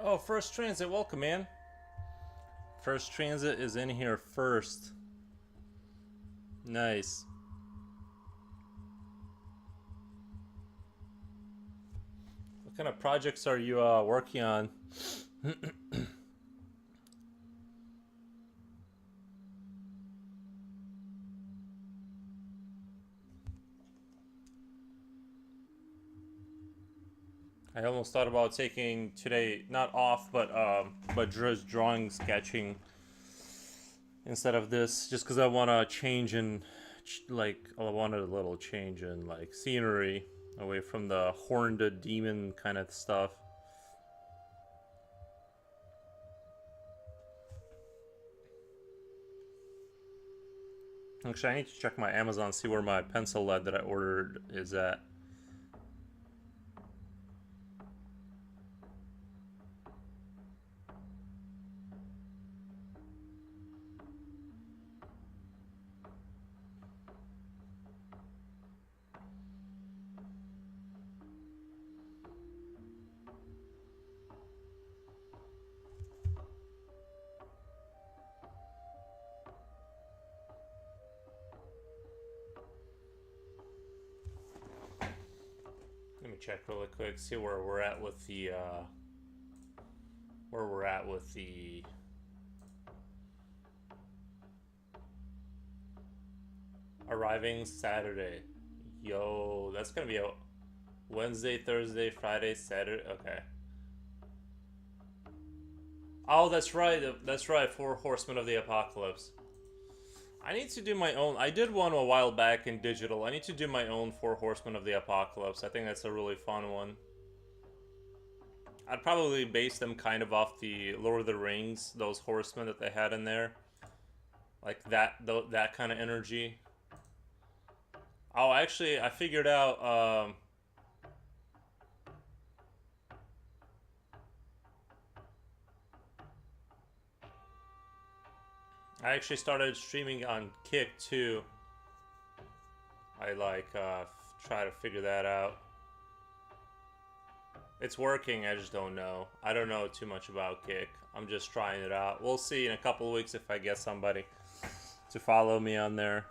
Oh, First Transit, welcome, man. First Transit is in here first. Nice. What kind of projects are you working on? I almost thought about taking today, not off, but just drawing, sketching instead of this, just because I want to change in, like, I wanted a little change in like scenery away from the horned demon kind of stuff. Actually, I need to check my Amazon, see where my pencil lead that I ordered is at. Let me check really quick, see where we're at with the arriving Saturday. Yo, that's gonna be a Wednesday, Thursday, Friday, Saturday. Okay. Oh, that's right. That's right. Four Horsemen of the Apocalypse. I need to do my own. I did one a while back in digital. I need to do my own Four Horsemen of the Apocalypse. I think that's a really fun one. I'd probably base them kind of off the Lord of the Rings, those horsemen that they had in there, like that kind of energy. Oh, actually, I figured out. I actually started streaming on Kick too. I try to figure that out. It's working. I just don't know. I don't know too much about Kick. I'm just trying it out. We'll see in a couple of weeks if I get somebody to follow me on there.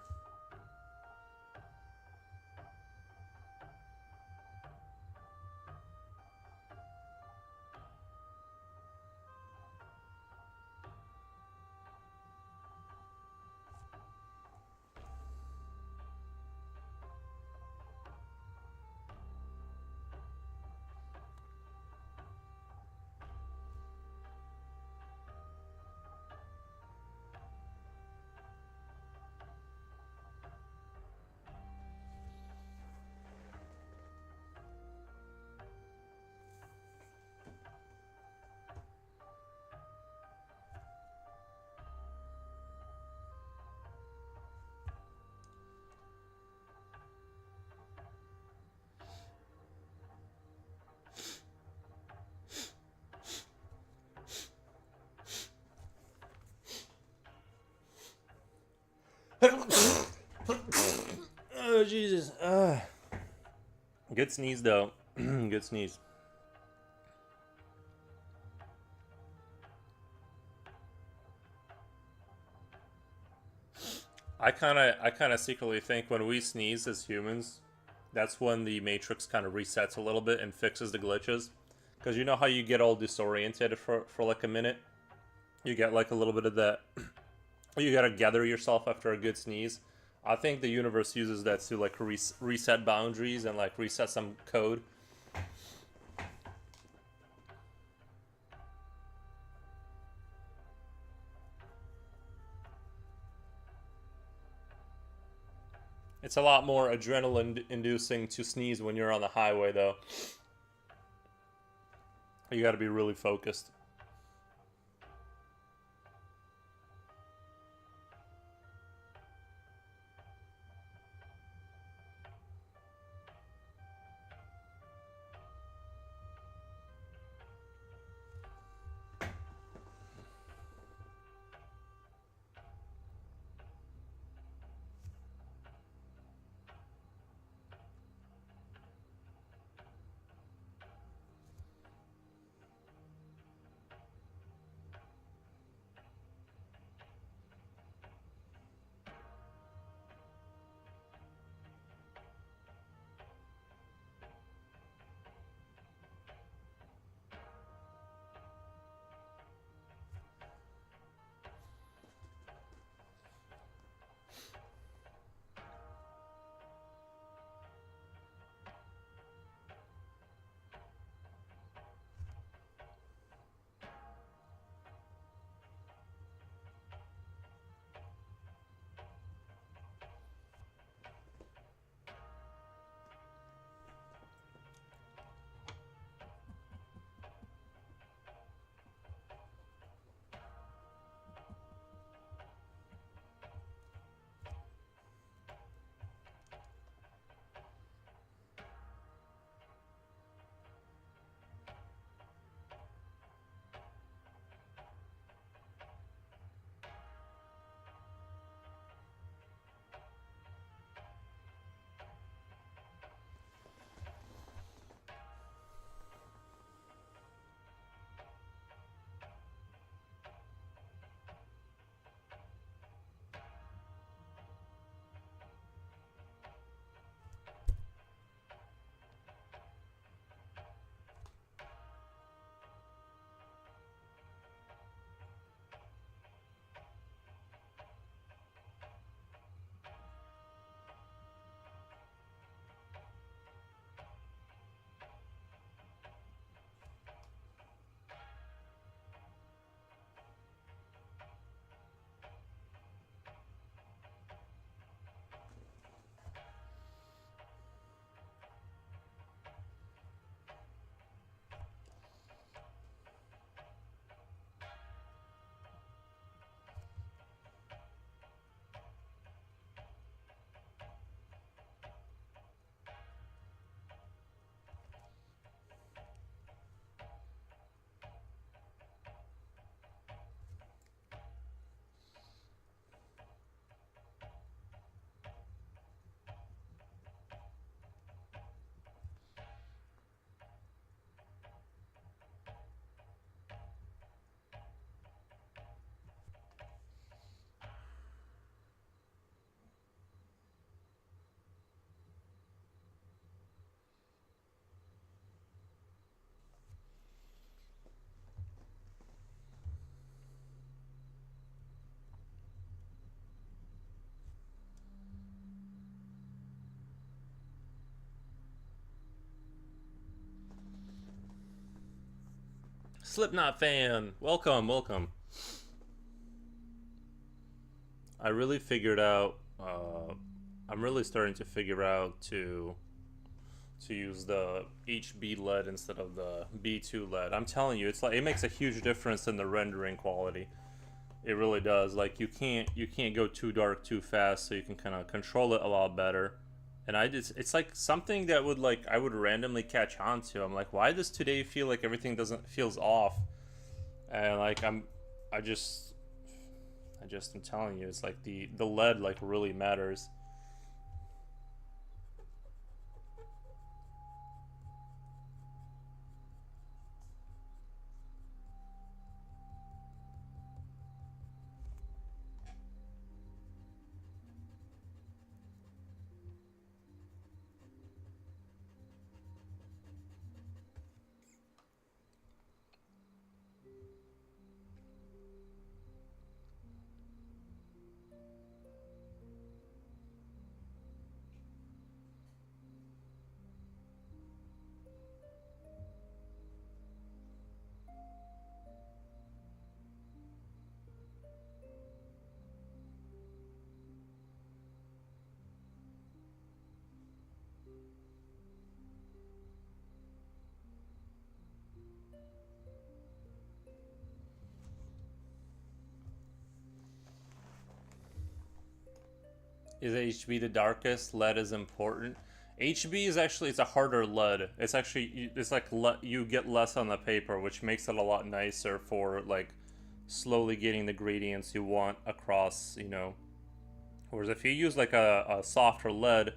Oh Jesus! Good sneeze though. Good sneeze. I kind of secretly think when we sneeze as humans, that's when the Matrix kind of resets a little bit and fixes the glitches. Because you know how you get all disoriented for like a minute? You get like a little bit of that. You gotta gather yourself after a good sneeze. I think the universe uses that to like reset boundaries and like reset some code. It's a lot more adrenaline inducing to sneeze when you're on the highway, though. You gotta be really focused. Slipknot fan, welcome, welcome. I really figured out. I'm really starting to figure out to use the HB LED instead of the B2 LED. I'm telling you, it's like it makes a huge difference in the rendering quality. It really does. Like you can't go too dark too fast, so you can kind of control it a lot better. And it's like something that would like I would randomly catch on to. I'm like, why does today feel like everything doesn't feels off? And like I just I'm telling you, it's like the LED like really matters. Is HB the darkest? LED is important. HB is actually it's a harder LED. It's actually it's like you get less on the paper, which makes it a lot nicer for like slowly getting the gradients you want across. You know, whereas if you use like a softer LED,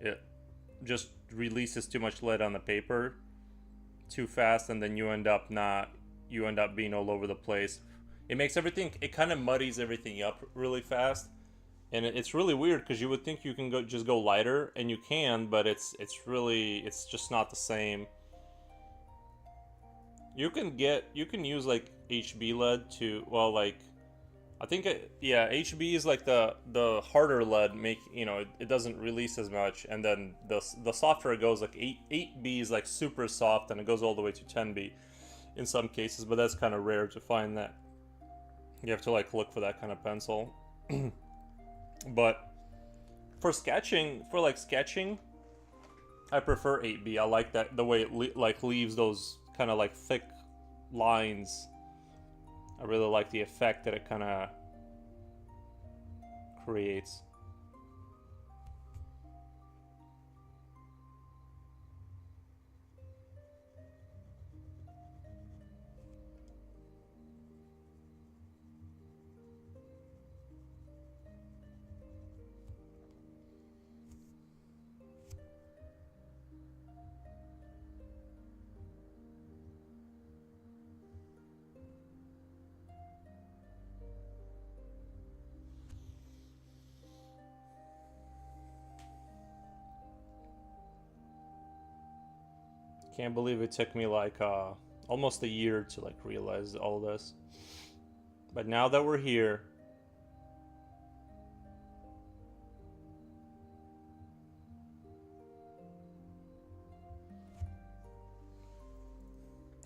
it just releases too much LED on the paper too fast, and then you end up being all over the place. It makes everything it kind of muddies everything up really fast. And it's really weird because you would think you can just go lighter, and you can, but it's just not the same. You can use like HB LED to like I think yeah, HB is like the harder LED it doesn't release as much, and then the softer it goes like 8B is like super soft, and it goes all the way to 10B in some cases, but that's kind of rare to find that. You have to like look for that kind of pencil. But for sketching, I prefer 8B. I like that the way it like leaves those kind of like thick lines. I really like the effect that it kind of creates. Can't believe it took me like almost a year to like realize all this. But now that we're here,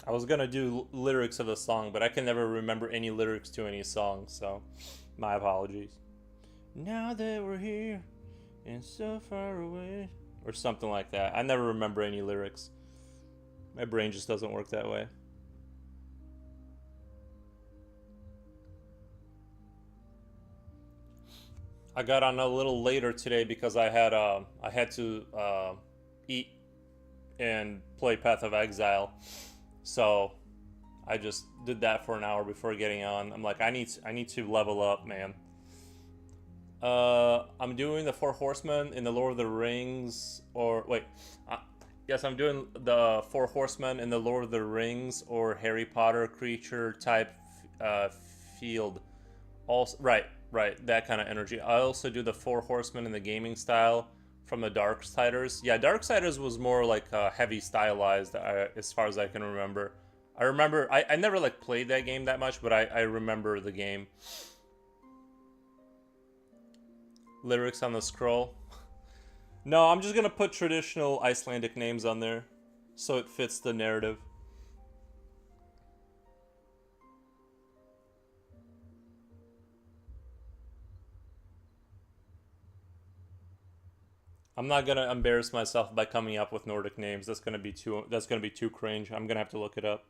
I was gonna do lyrics of the song, but I can never remember any lyrics to any song, so my apologies. Now that we're here and so far away, or something like that. I never remember any lyrics. My brain just doesn't work that way. I got on a little later today because I had to eat and play Path of Exile, so I just did that for an hour before getting on. I'm like, I need to level up, man. I'm doing the Four Horsemen in the Lord of the Rings, or wait, yes, I'm doing the Four Horsemen in the Lord of the Rings or Harry Potter creature type field. Also, right, that kind of energy. I also do the Four Horsemen in the gaming style from the Darksiders. Yeah, Darksiders was more like heavy stylized, as far as I can remember. I never like played that game that much, but I remember the game. Lyrics on the scroll. No, I'm just gonna put traditional Icelandic names on there so it fits the narrative. I'm not gonna embarrass myself by coming up with Nordic names. That's gonna be too cringe. I'm gonna have to look it up.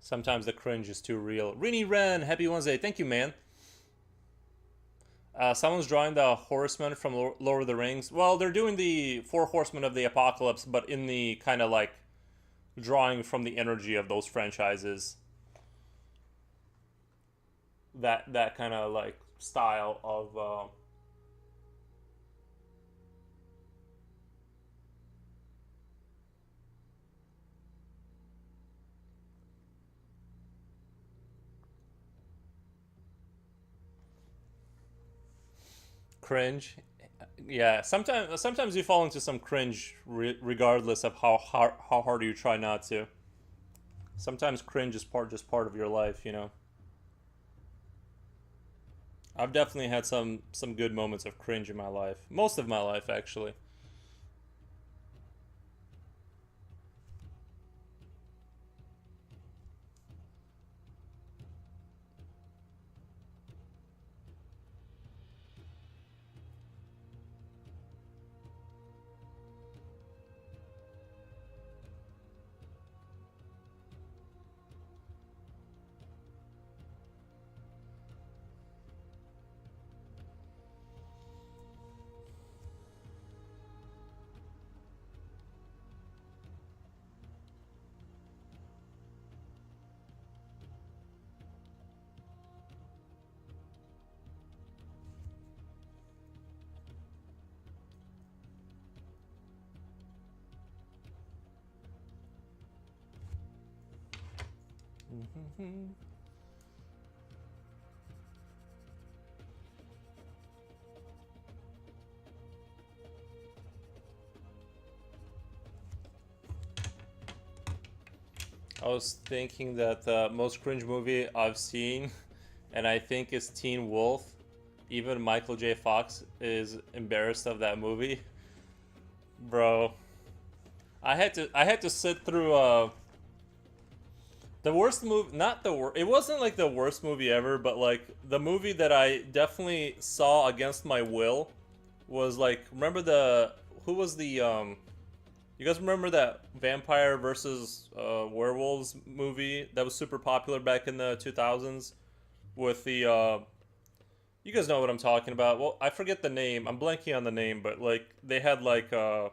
Sometimes the cringe is too real. Rini Ren, happy Wednesday. Thank you, man. Someone's drawing the horsemen from Lord of the Rings. Well, they're doing the four horsemen of the apocalypse, but in the kind of like drawing from the energy of those franchises. That kind of like style of cringe. Yeah, sometimes you fall into some cringe regardless of how hard you try not to. Sometimes cringe is just part of your life, you know. I've definitely had some good moments of cringe in my life. Most of my life, actually. I was thinking that the most cringe movie I've seen, and I think is Teen Wolf. Even Michael J. Fox is embarrassed of that movie, bro. I had to sit through the worst movie, not the worst. It wasn't like the worst movie ever, but like the movie that I definitely saw against my will was like, remember the who was the you guys remember that vampire versus werewolves movie that was super popular back in the 2000s with the you guys know what I'm talking about. Well, I forget the name. I'm blanking on the name, but like they had the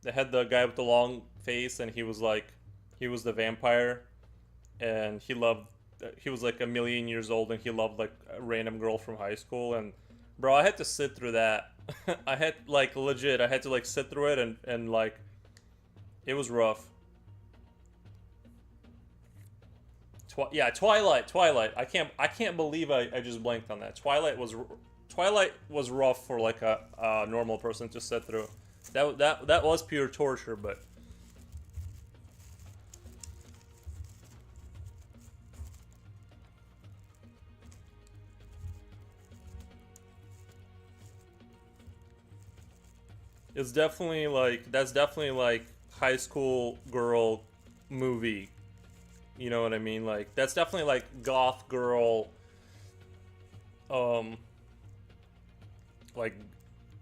guy with the long face and he was the vampire and he was like a million years old and he loved like a random girl from high school and bro, I had to sit through that. I had like legit I had to like sit through it and like it was rough. Yeah, Twilight. I can't believe I just blanked on that. Twilight was rough for like a normal person to sit through. That was pure torture, but it's definitely like that's definitely like high school girl movie. You know what I mean? Like that's definitely like goth girl um like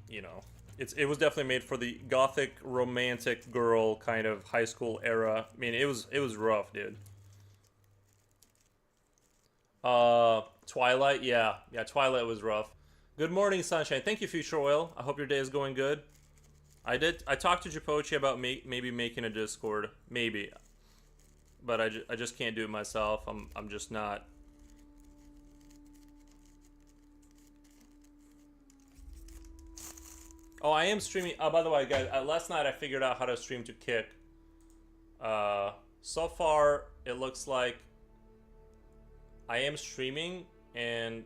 you know, it was definitely made for the gothic romantic girl kind of high school era. I mean, it was rough, dude. Twilight, yeah. Yeah, Twilight was rough. Good morning, Sunshine. Thank you, Future Oil. I hope your day is going good. I talked to Japochi about maybe making a Discord. Maybe. But I just can't do it myself. I'm just not. Oh, I am streaming. By the way, guys, last night I figured out how to stream to Kick. So far, it looks like I am streaming and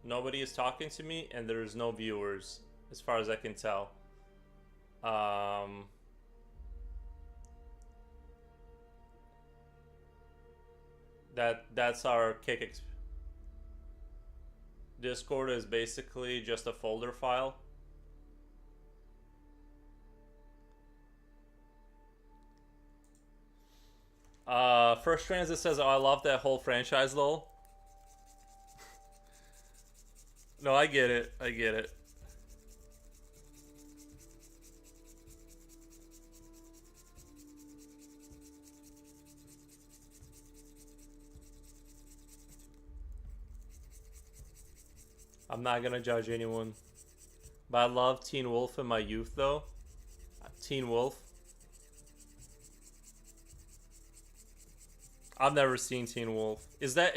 nobody is talking to me and there's no viewers, as far as I can tell. Um, that's our Kick. Discord is basically just a folder file. First Transit says, "Oh, I love that whole franchise, lol." No, I get it. I get it. I'm not gonna judge anyone, but I loved Teen Wolf in my youth, though. Teen Wolf. I've never seen Teen Wolf. Was that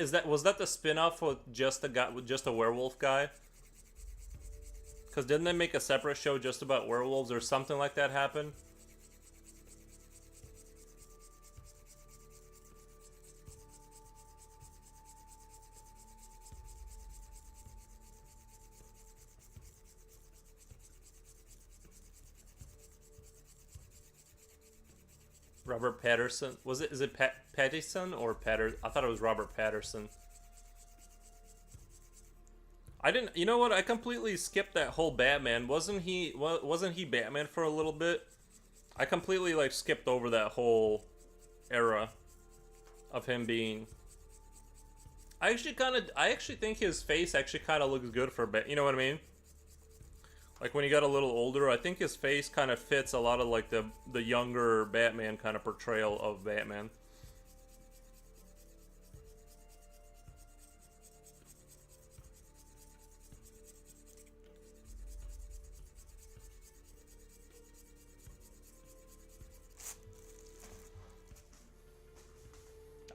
the spin-off with just a guy with just a werewolf guy? Because didn't they make a separate show just about werewolves or something like that happen? Robert Patterson. Was it? Is it Pattinson or Patter? I thought it was Robert Patterson. I didn't. You know what? I completely skipped that whole Batman. Wasn't he Batman for a little bit? I completely like skipped over that whole era of him being. I actually think his face actually kind of looks good for Bat. You know what I mean? Like when he got a little older, I think his face kind of fits a lot of like the younger Batman kind of portrayal of Batman.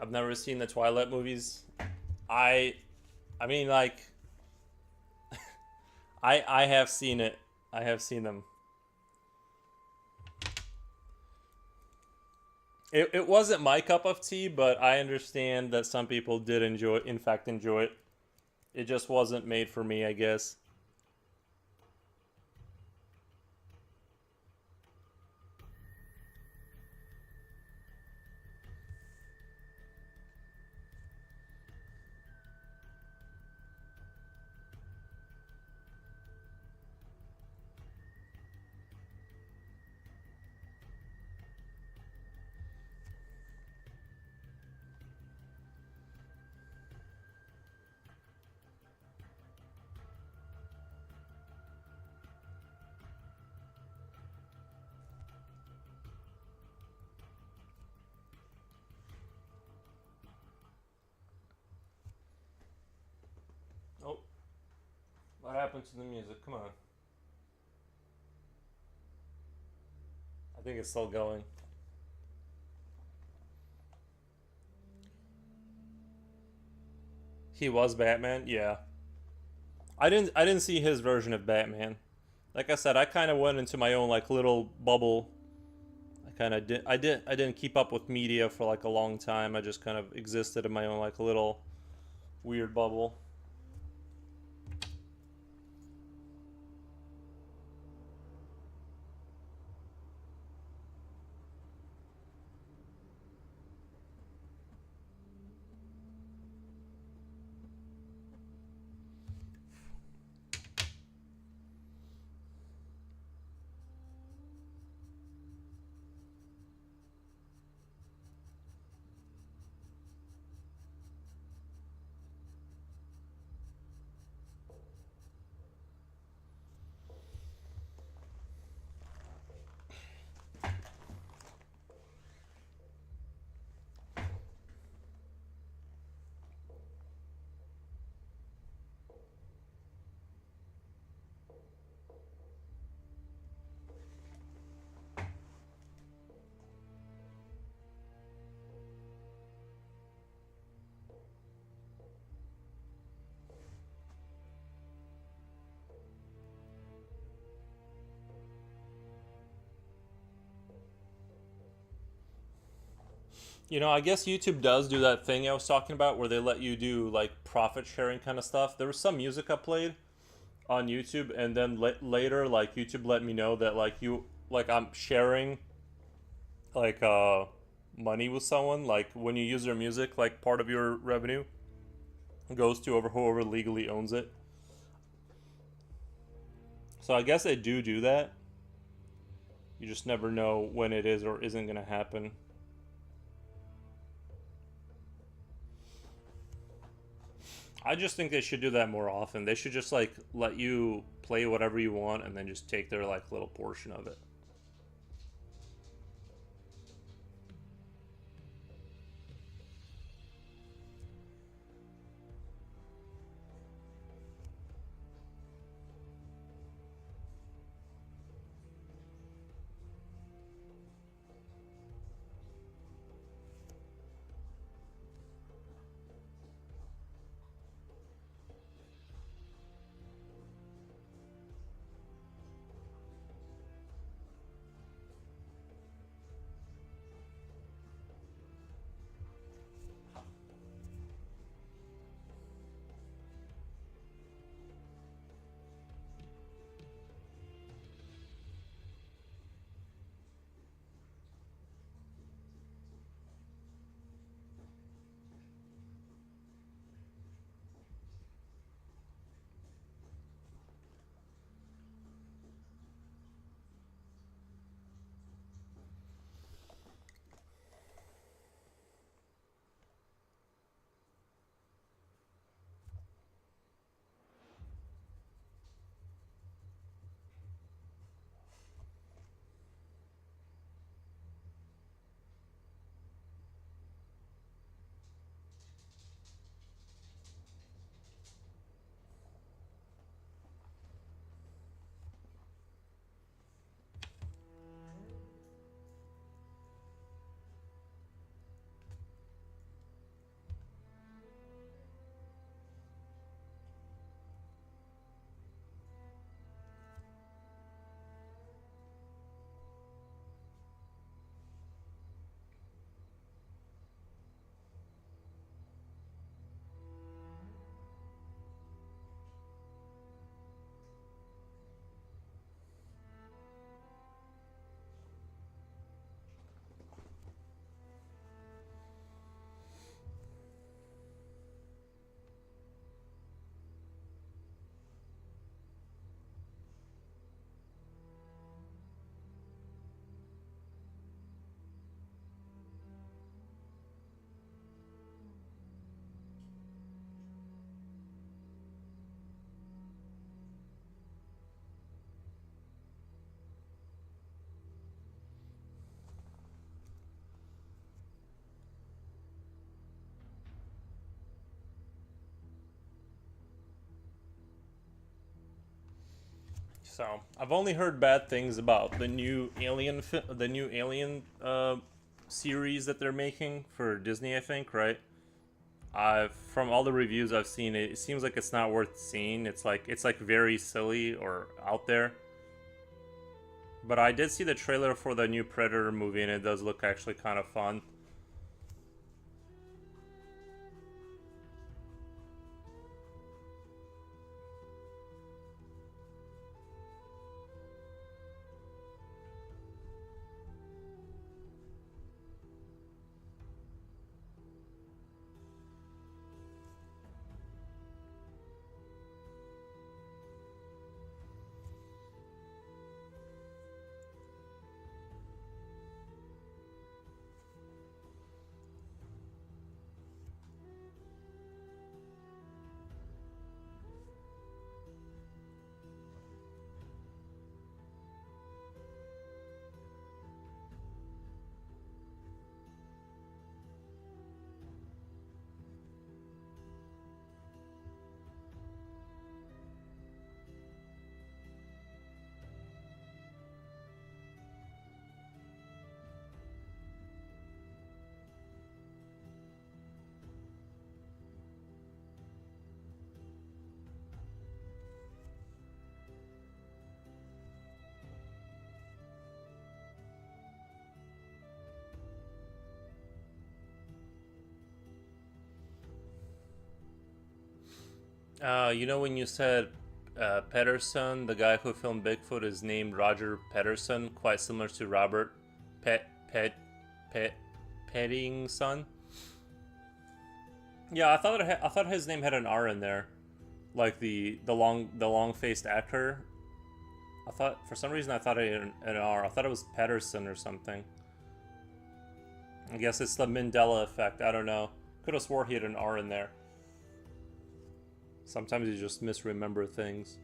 I've never seen the Twilight movies. I I mean like I have seen it. I have seen them. It wasn't my cup of tea, but I understand that some people did enjoy, in fact, enjoy it. It just wasn't made for me, I guess. Oh, what happened to the music? Come on. I think it's still going. He was Batman? Yeah. I didn't see his version of Batman. Like I said, I kind of went into my own like little bubble. I didn't keep up with media for like a long time. I just kind of existed in my own like little weird bubble. You know, I guess YouTube does do that thing I was talking about where they let you do like profit sharing kind of stuff. There was some music I played on YouTube, and then later, like YouTube let me know that like I'm sharing like money with someone. Like when you use their music, like part of your revenue goes to whoever legally owns it. So I guess they do that. You just never know when it is or isn't gonna happen. I just think they should do that more often. They should just like let you play whatever you want and then just take their like little portion of it. So I've only heard bad things about the new Alien series that they're making for Disney. I think, right? I've from all the reviews I've seen, it seems like it's not worth seeing. It's like very silly or out there. But I did see the trailer for the new Predator movie, and it does look actually kind of fun. You know when you said Pedersen, the guy who filmed Bigfoot is named Roger Pedersen, quite similar to Robert Pet Pet Pet Pettingson. Yeah, I thought his name had an R in there, like the long faced actor. I thought for some reason I thought it had an R. I thought it was Pedersen or something. I guess it's the Mandela effect. I don't know. Could have swore he had an R in there. Sometimes you just misremember things.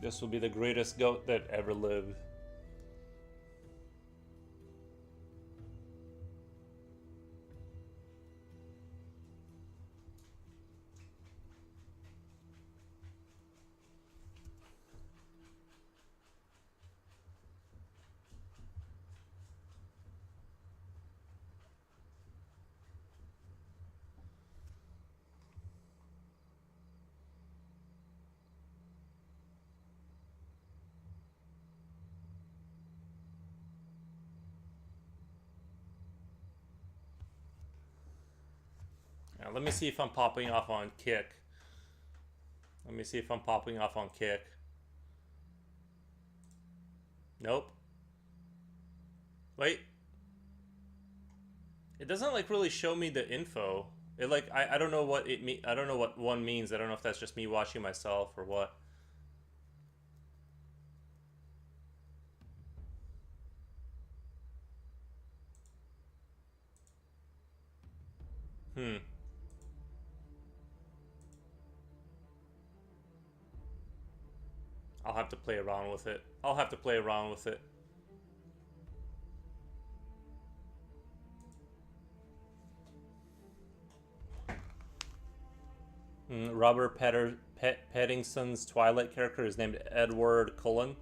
This will be the greatest goat that ever lived. Now, let me see if I'm popping off on Kick. Let me see if I'm popping off on Kick. Nope. Wait. It doesn't like really show me the info. It like I don't know what it I don't know what one means. I don't know if that's just me watching myself or what. I'll have to play around with it. I'll have to play around with it. Robert Pattinson's Twilight character is named Edward Cullen.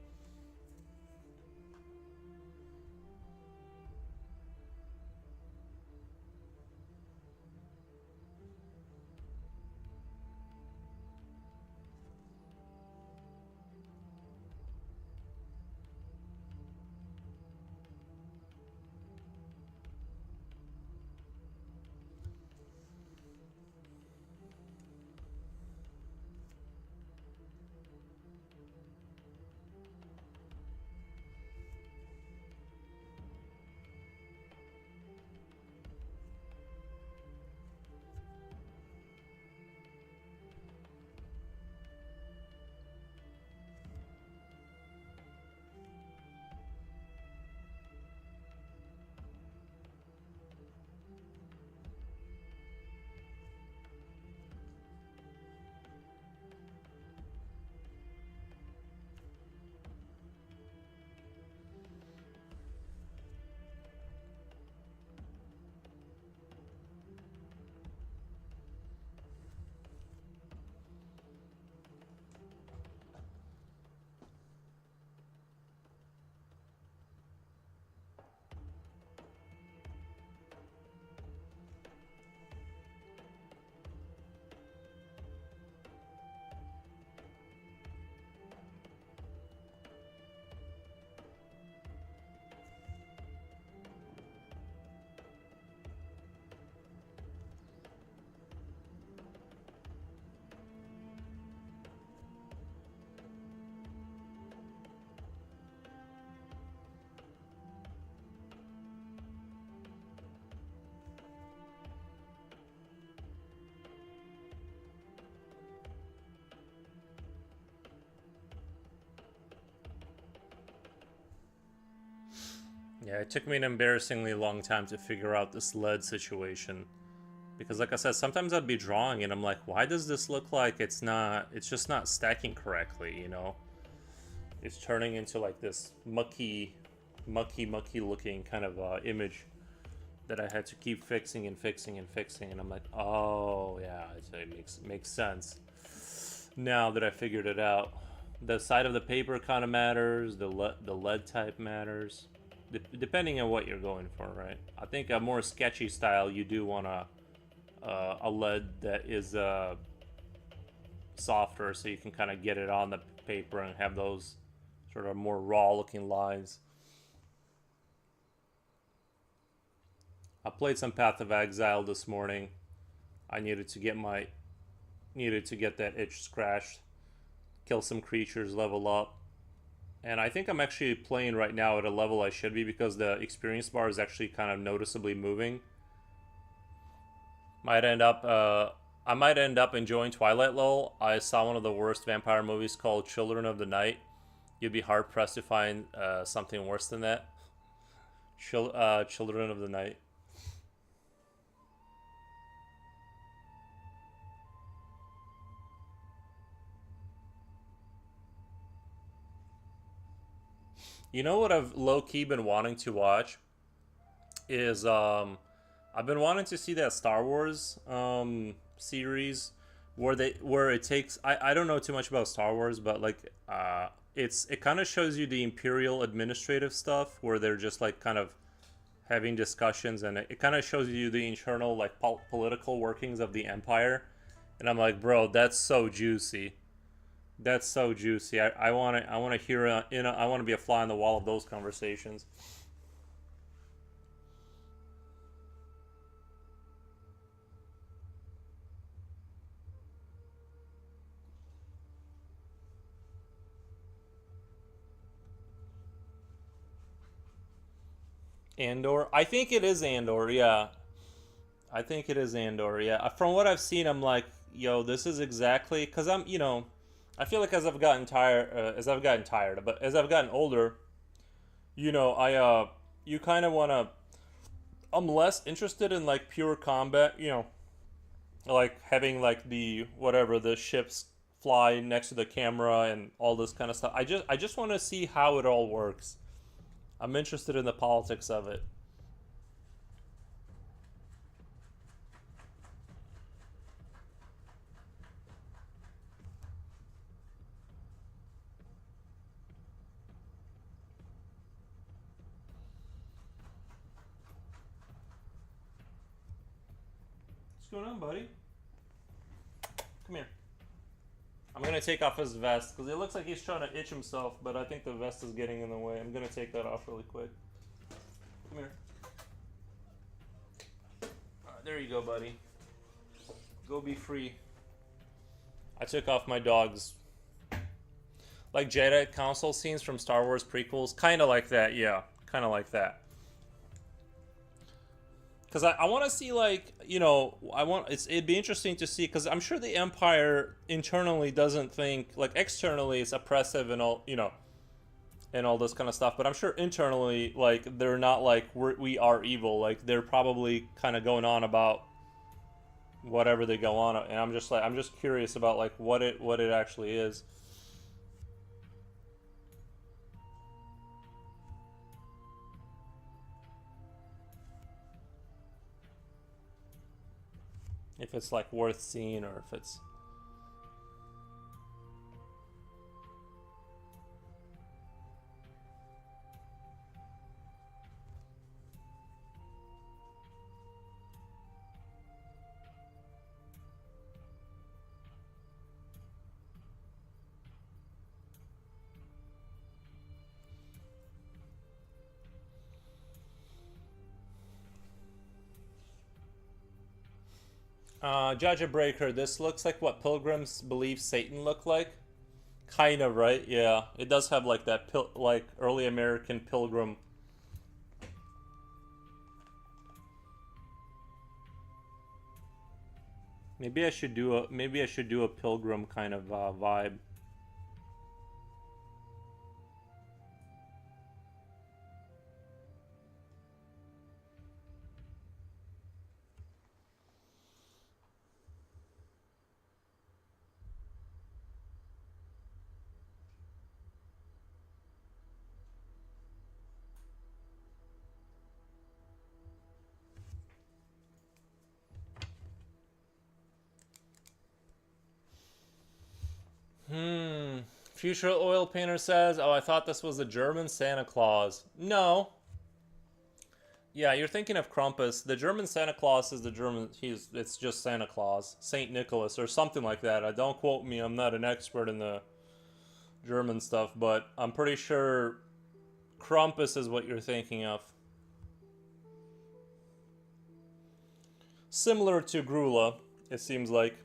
Yeah, it took me an embarrassingly long time to figure out this lead situation. Because like I said, sometimes I'd be drawing and I'm like, why does this look like it's just not stacking correctly, you know? It's turning into like this mucky looking kind of image that I had to keep fixing and fixing and fixing, and I'm like, oh yeah, it makes sense now that I figured it out. The side of the paper kind of matters, the lead type matters, depending on what you're going for, right? I think a more sketchy style, you do want a lead that is softer, so you can kind of get it on the paper and have those sort of more raw looking lines. I played some Path of Exile this morning. I needed to get that itch scratched, kill some creatures, level up. And I think I'm actually playing right now at a level I should be because the experience bar is actually kind of noticeably moving. Might end up, I might end up enjoying Twilight lol. I saw one of the worst vampire movies called Children of the Night. You'd be hard pressed to find something worse than that. Children of the Night. You know what I've low key been wanting to watch is I've been wanting to see that Star Wars series where it takes I don't know too much about Star Wars, but like it kind of shows you the Imperial administrative stuff where they're just like kind of having discussions, and it kind of shows you the internal like political workings of the Empire. And I'm like, bro, that's so juicy. That's so juicy. I want to hear I want to be a fly on the wall of those conversations. Andor. I think it is Andor. Yeah, I think it is Andor. Yeah. From what I've seen, I'm like, yo, this is exactly because I'm, I feel like as I've gotten tired, but as I've gotten older, you kind of want to. I'm less interested in like pure combat. Like having like the whatever the ships fly next to the camera and all this kind of stuff. I just want to see how it all works. I'm interested in the politics of it. What's going on, buddy? Come here. I'm gonna take off his vest because it looks like he's trying to itch himself, but I think the vest is getting in the way. I'm gonna take that off really quick. Come here. There you go, buddy. Go be free. I took off my dog's like Jedi Council scenes from Star Wars prequels, kind of like that. Yeah, kind of like that. Because I want to see like it'd be interesting to see because I'm sure the Empire internally doesn't think like externally it's oppressive and all and all this kind of stuff, but I'm sure internally like they're not like we are evil, like they're probably kind of going on about whatever they go on, and I'm just curious about like what it actually is. If it's like worth seeing or if it's Judge Breaker. This looks like what pilgrims believe Satan looked like. Kind of, right? Yeah, it does have like that like early American pilgrim. Maybe I should do a pilgrim kind of vibe. Hmm. Future oil painter says, "Oh, I thought this was the German Santa Claus." No. Yeah, you're thinking of Krampus. The German Santa Claus is the German. It's just Santa Claus, Saint Nicholas, or something like that. I don't quote me. I'm not an expert in the German stuff, but I'm pretty sure Krampus is what you're thinking of. Similar to Grula, it seems like.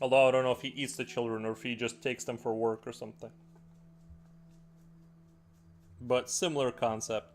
Although I don't know if he eats the children or if he just takes them for work or something. but similar concept.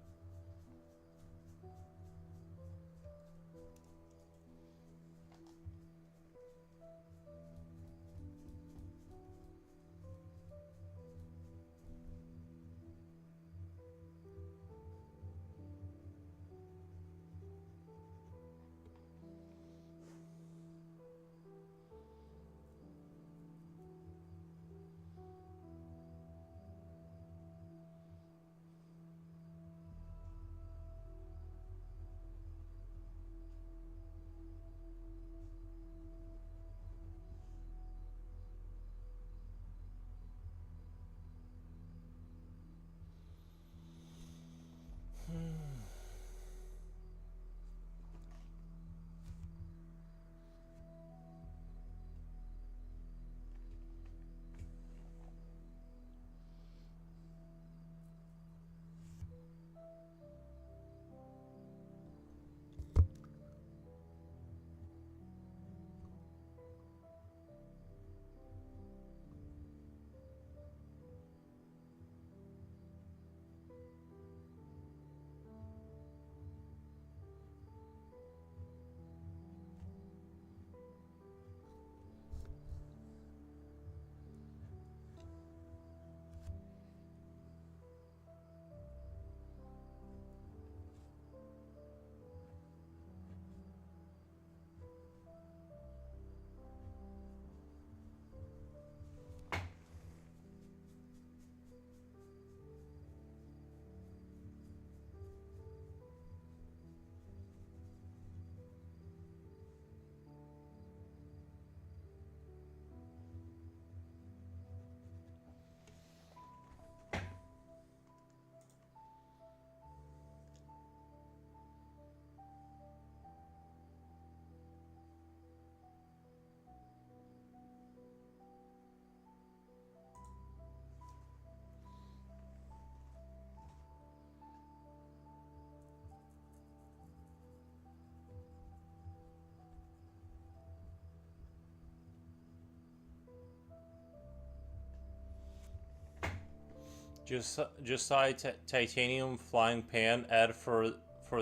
Just saw a titanium flying pan ad for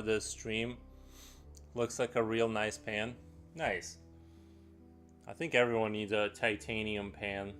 this stream. Looks like a real nice pan. Nice. I think everyone needs a titanium pan.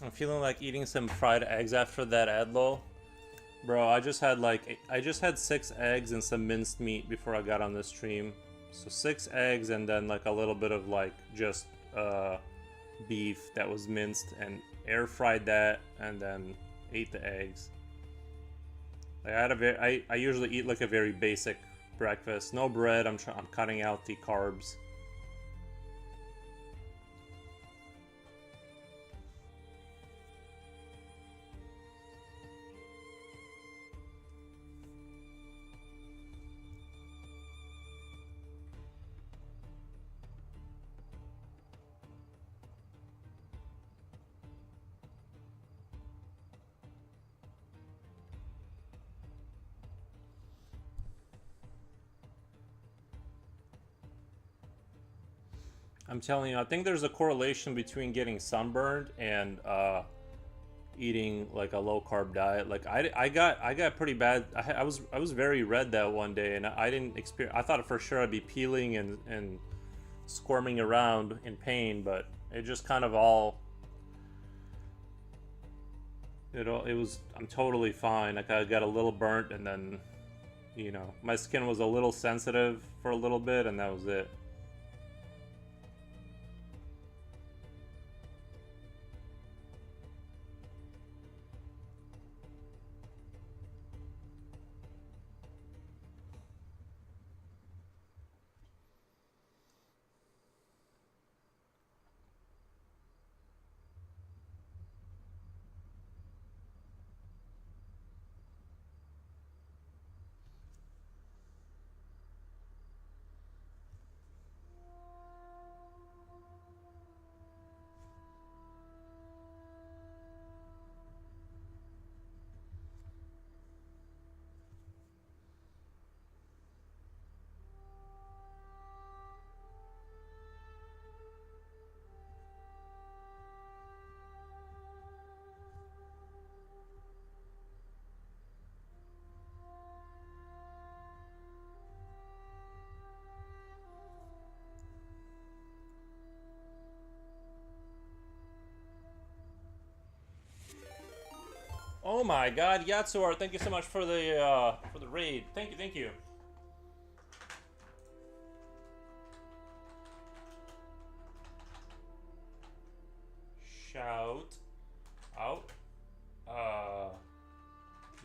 I'm feeling like eating some fried eggs after that Adlo. Bro, I just had like I just had 6 eggs and some minced meat before I got on the stream. So 6 eggs and then like a little bit of like just beef that was minced and air fried that and then ate the eggs. Like I usually eat like a very basic breakfast. No bread. I'm cutting out the carbs. I'm telling you, I think there's a correlation between getting sunburned and eating like a low carb diet. Like I got pretty bad. I was very red that one day, and I didn't experience. I thought for sure I'd be peeling and squirming around in pain, but it just kind of all. It was. I'm totally fine. Like I got a little burnt, and then, you know, my skin was a little sensitive for a little bit, and that was it. Oh my God, Yatsuar, thank you so much for the raid. Thank you, thank you. Shout out,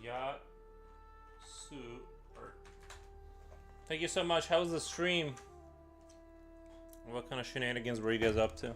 Yatsuar. Thank you so much. How was the stream? What kind of shenanigans were you guys up to?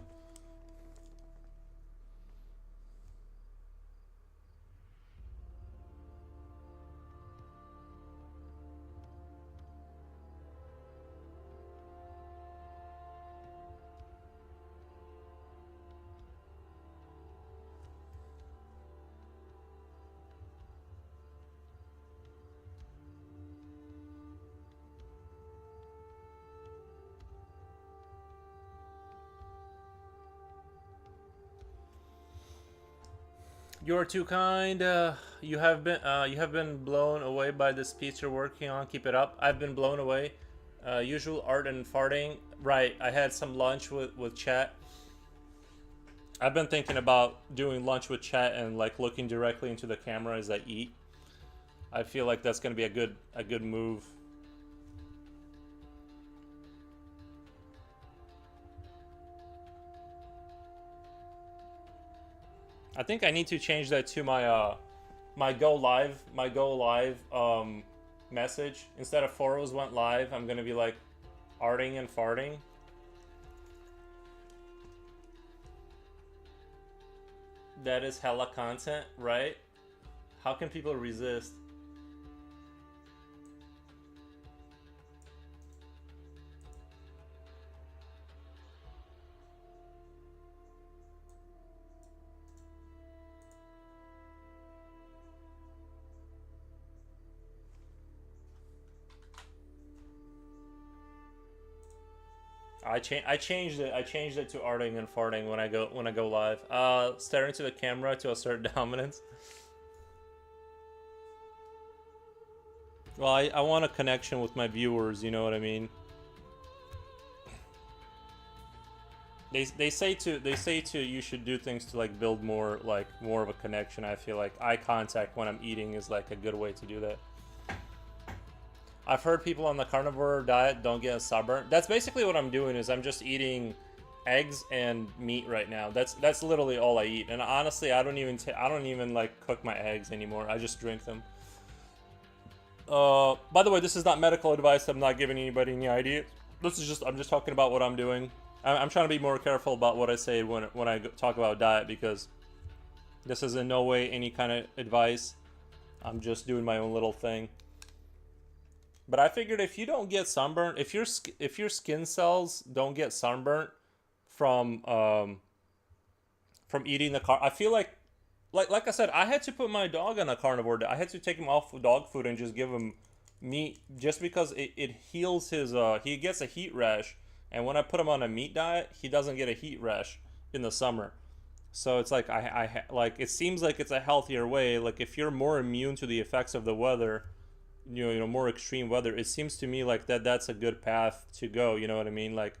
You're too kind. You have been blown away by this piece you're working on. Keep it up. I've been blown away. Usual art and farting. Right. I had some lunch with chat. I've been thinking about doing lunch with chat and like looking directly into the camera as I eat. I feel like that's gonna be a good move. I think I need to change that to my my go live message. Instead of Foros went live, I'm gonna be like arting and farting. That is hella content, right? How can people resist? I changed it. I changed it to arting and farting when I go live. Staring to the camera to assert dominance. Well, I want a connection with my viewers. You know what I mean? they say to you should do things to like build more of a connection. I feel like eye contact when I'm eating is like a good way to do that. I've heard people on the carnivore diet don't get sunburnt. That's basically what I'm doing. Is I'm just eating eggs and meat right now. That's literally all I eat. And honestly, I don't even like cook my eggs anymore. I just drink them. By the way, this is not medical advice. I'm not giving anybody any idea. This is just I'm just talking about what I'm doing. I'm trying to be more careful about what I say when I talk about diet, because this is in no way any kind of advice. I'm just doing my own little thing. But I figured if you don't get sunburnt, if your skin cells don't get sunburnt from eating I feel like I said, I had to put my dog on a carnivore diet. I had to take him off dog food and just give him meat, just because it heals his he gets a heat rash, and when I put him on a meat diet, he doesn't get a heat rash in the summer. So it's like like it seems like it's a healthier way. Like if you're more immune to the effects of the weather, more extreme weather, it seems to me like that's a good path to go. You know what I mean? Like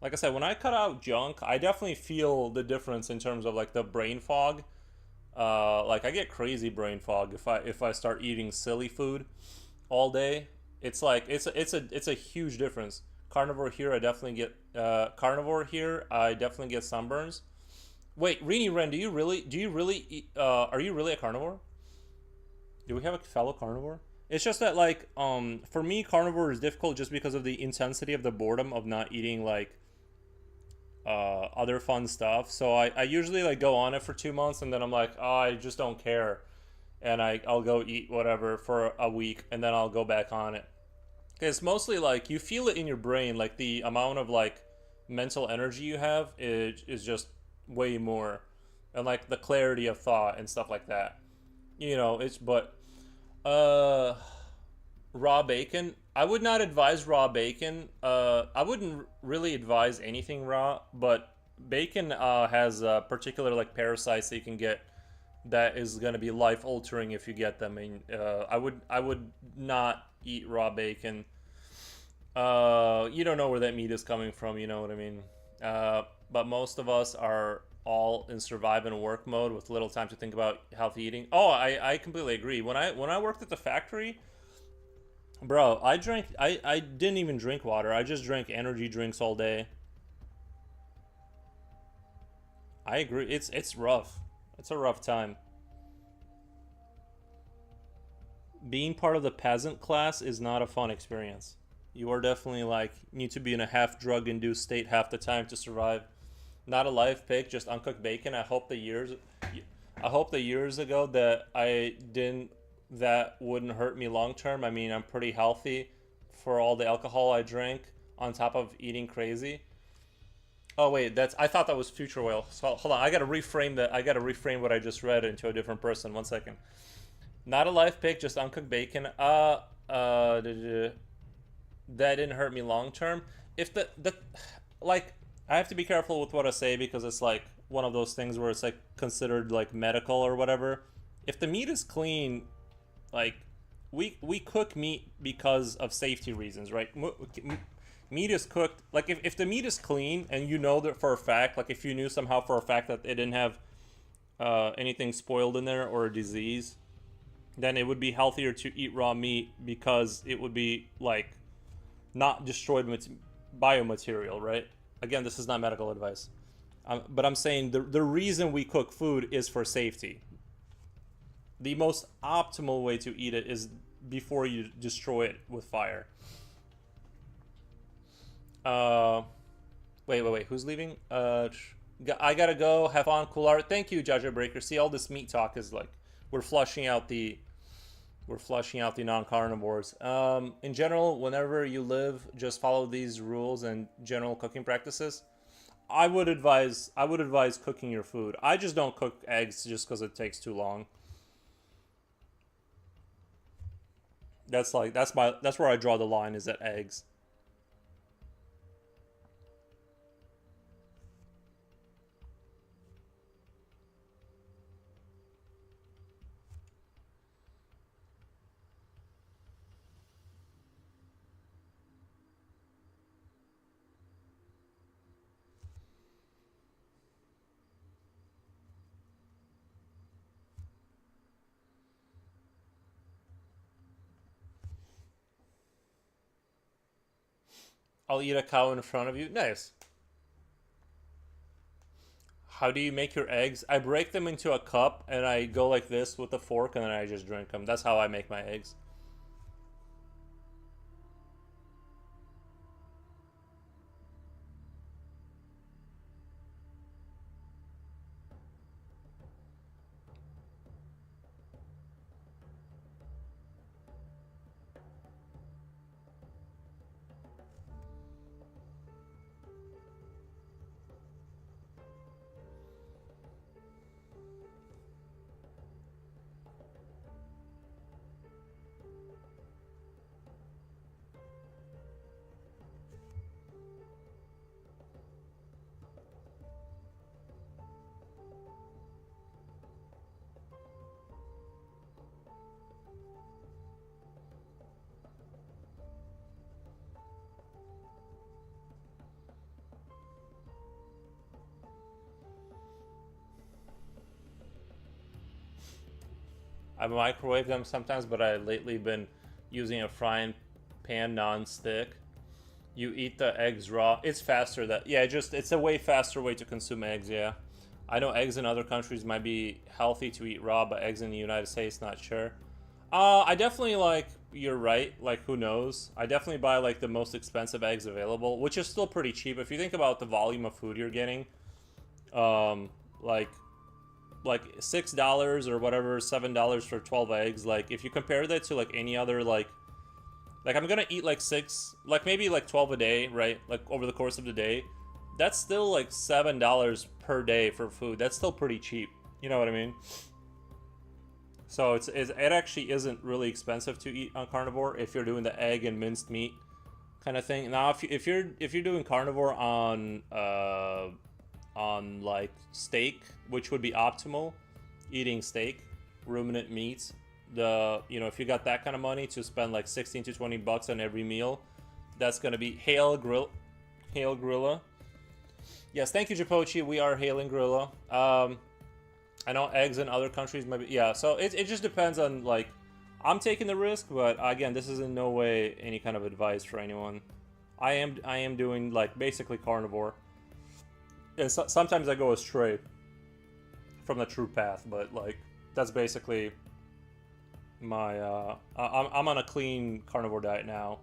I said, when I cut out junk, I definitely feel the difference in terms of like the brain fog. Like I get crazy brain fog if I start eating silly food all day. It's like it's a huge difference. Carnivore here. I definitely get sunburns. Wait, Rini Ren, do you really eat, are you really a carnivore? Do we have a fellow carnivore? It's just that like for me carnivore is difficult just because of the intensity of the boredom of not eating like other fun stuff. So I usually like go on it for 2 months, and then I'm like, oh, I just don't care, and I'll go eat whatever for a week, and then I'll go back on it. It's mostly like you feel it in your brain, like the amount of like mental energy you have is just way more, and like the clarity of thought and stuff like that. It's but uh raw bacon. I would not advise raw bacon. I wouldn't really advise anything raw, but bacon has particular like parasites that you can get that is going to be life altering if you get them. And I would not eat raw bacon. You don't know where that meat is coming from. You know what I mean? But most of us are all in survive and work mode with little time to think about healthy eating. Oh, I completely agree. When I worked at the factory, bro, I didn't even drink water. I just drank energy drinks all day. I agree. It's rough. It's a rough time. Being part of the peasant class is not a fun experience. You are definitely like need to be in a half drug induced state half the time to survive. Not a life pick, just uncooked bacon. I hope the years ago that I didn't that wouldn't hurt me long term. I mean, I'm pretty healthy for all the alcohol I drank on top of eating crazy. Oh wait, that's I thought that was future oil. So hold on, I gotta reframe that. I gotta reframe what I just read into a different person. 1 second. Not a life pick, just uncooked bacon. That didn't hurt me long term. If the like, I have to be careful with what I say because it's like one of those things where it's like considered like medical or whatever. If the meat is clean, like we cook meat because of safety reasons, right? Meat is cooked like if the meat is clean and you know that for a fact, like if you knew somehow for a fact that it didn't have anything spoiled in there or a disease, then it would be healthier to eat raw meat because it would be like not destroyed biomaterial, right? Again, this is not medical advice, but I'm saying the reason we cook food is for safety. The most optimal way to eat it is before you destroy it with fire. Uh, wait. Who's leaving? I gotta go. Have fun, cool art. Thank you, Jaja Breaker. See, all this meat talk is like we're flushing out the non-carnivores. In general, whenever you live, just follow these rules and general cooking practices. I would advise cooking your food. I just don't cook eggs just because it takes too long. That's where I draw the line is at eggs. I'll eat a cow in front of you. Nice. How do you make your eggs? I break them into a cup and I go like this with a fork and then I just drink them. That's how I make my eggs. I microwave them sometimes, but I lately been using a frying pan non-stick. You eat the eggs raw. It's faster that yeah, just it's a way faster way to consume eggs, yeah. I know eggs in other countries might be healthy to eat raw, but eggs in the United States, not sure. I definitely like you're right, like who knows? I definitely buy like the most expensive eggs available, which is still pretty cheap. If you think about the volume of food you're getting, um, like $6 or whatever, $7 for 12 eggs. Like if you compare that to like any other like I'm gonna eat like six, like maybe like 12 a day, right? Like over the course of the day, that's still like $7 per day for food. That's still pretty cheap. You know what I mean? So it actually isn't really expensive to eat on carnivore if you're doing the egg and minced meat kind of thing. Now if you're doing carnivore on like steak, which would be optimal, eating steak, ruminant meats. If you got that kind of money to spend like 16 to 20 bucks on every meal, that's gonna be Hail Grilla. Yes, thank you, Japochi. We are hailing Grilla. I know eggs in other countries maybe yeah. So it just depends on like I'm taking the risk, but again, this is in no way any kind of advice for anyone. I am doing like basically carnivore. And sometimes I go astray from the true path, but like that's basically my I'm on a clean carnivore diet now,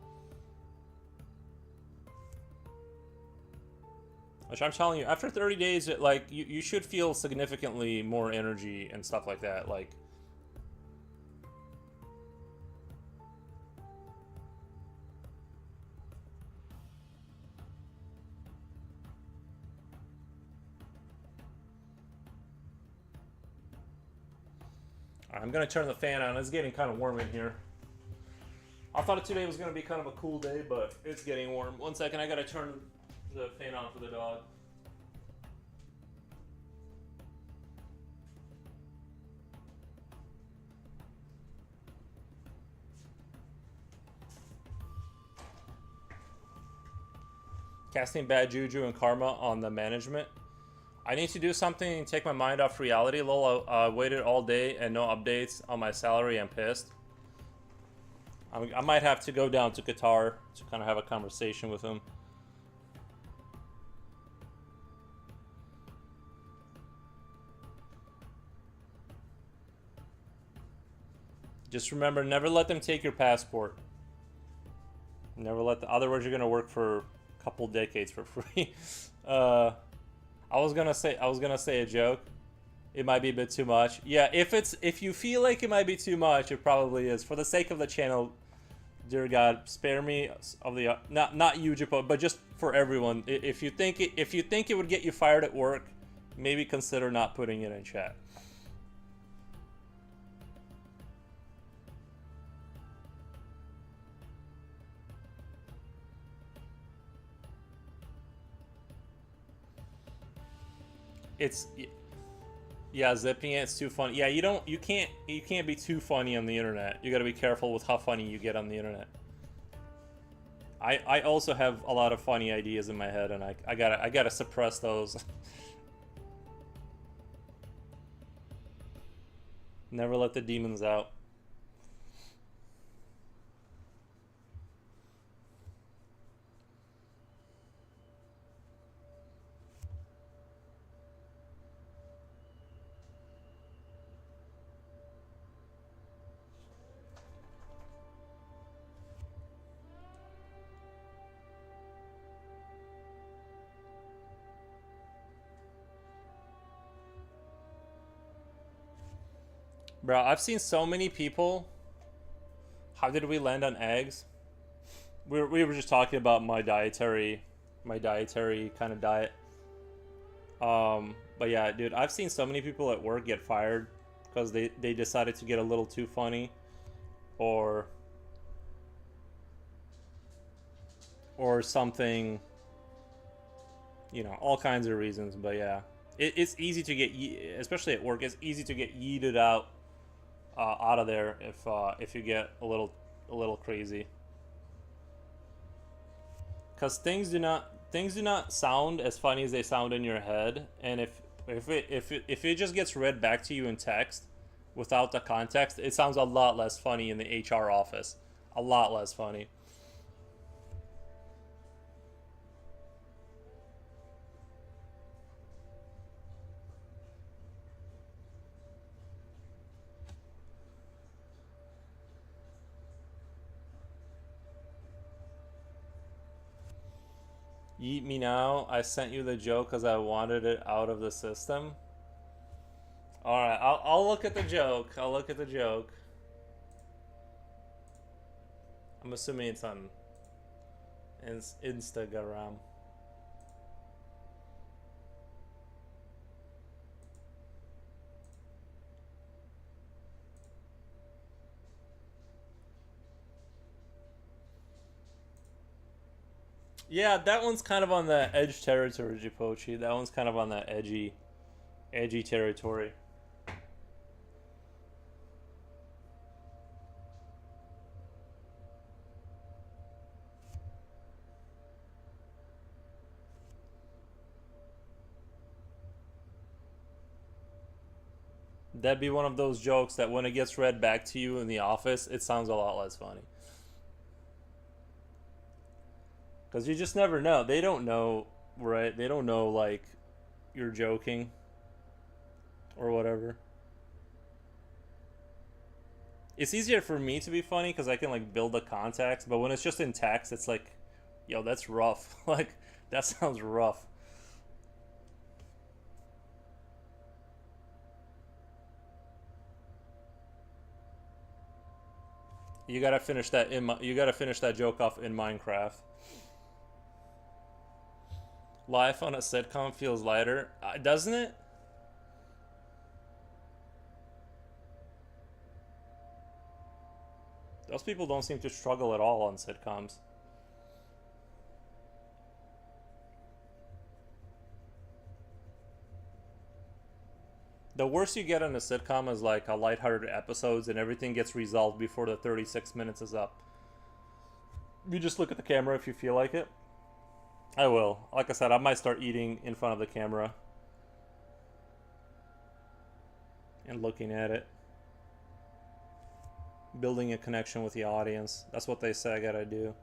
which I'm telling you, after 30 days, like you should feel significantly more energy and stuff like that. Like I'm gonna turn the fan on. It's getting kind of warm in here. I thought today was gonna be kind of a cool day, but it's getting warm. One second, I gotta turn the fan on for the dog. Casting bad juju and karma on the management. I need to do something and take my mind off reality. Lol, I waited all day and no updates on my salary. I'm pissed. I might have to go down to Qatar to kind of have a conversation with him. Just remember, never let them take your passport. Never let the. Otherwise, you're gonna work for a couple decades for free. I was gonna say a joke. It might be a bit too much. Yeah, if you feel like it might be too much, it probably is. For the sake of the channel, dear God, spare me of the not you, Japo, but just for everyone. If you think it would get you fired at work, maybe consider not putting it in chat. It's yeah, zipping it's too funny. Yeah, you can't be too funny on the internet. You got to be careful with how funny you get on the internet. I also have a lot of funny ideas in my head, and I gotta suppress those. Never let the demons out. Bro, I've seen so many people. How did we land on eggs? We were just talking about my dietary kind of diet. But yeah, dude, I've seen so many people at work get fired because they decided to get a little too funny, or something, you know, all kinds of reasons. But yeah, it's easy to get, especially at work, it's easy to get yeeted out of there if you get a little crazy, because things do not sound as funny as they sound in your head. And if it just gets read back to you in text without the context, it sounds a lot less funny in the HR office, a lot less funny. Yeet me now. I sent you the joke because I wanted it out of the system. All right, I'll look at the joke. I'll look at the joke. I'm assuming it's on Instagram. Yeah, that one's kind of on the edge territory, Jipochi. That one's kind of on that edgy territory. That'd be one of those jokes that when it gets read back to you in the office, it sounds a lot less funny. Because you just never know. They don't know, right? They don't know, like, you're joking or whatever. It's easier for me to be funny because I can, like, build the context. But when it's just in text, it's like, yo, that's rough. Like, that sounds rough. You gotta finish that you gotta finish that joke off in Minecraft. Life on a sitcom feels lighter, doesn't it? Those people don't seem to struggle at all on sitcoms. The worst you get in a sitcom is like a lighthearted episodes and everything gets resolved before the 36 minutes is up. You just look at the camera if you feel like it. I will. Like I said, I might start eating in front of the camera and looking at it. Building a connection with the audience. That's what they say I gotta do.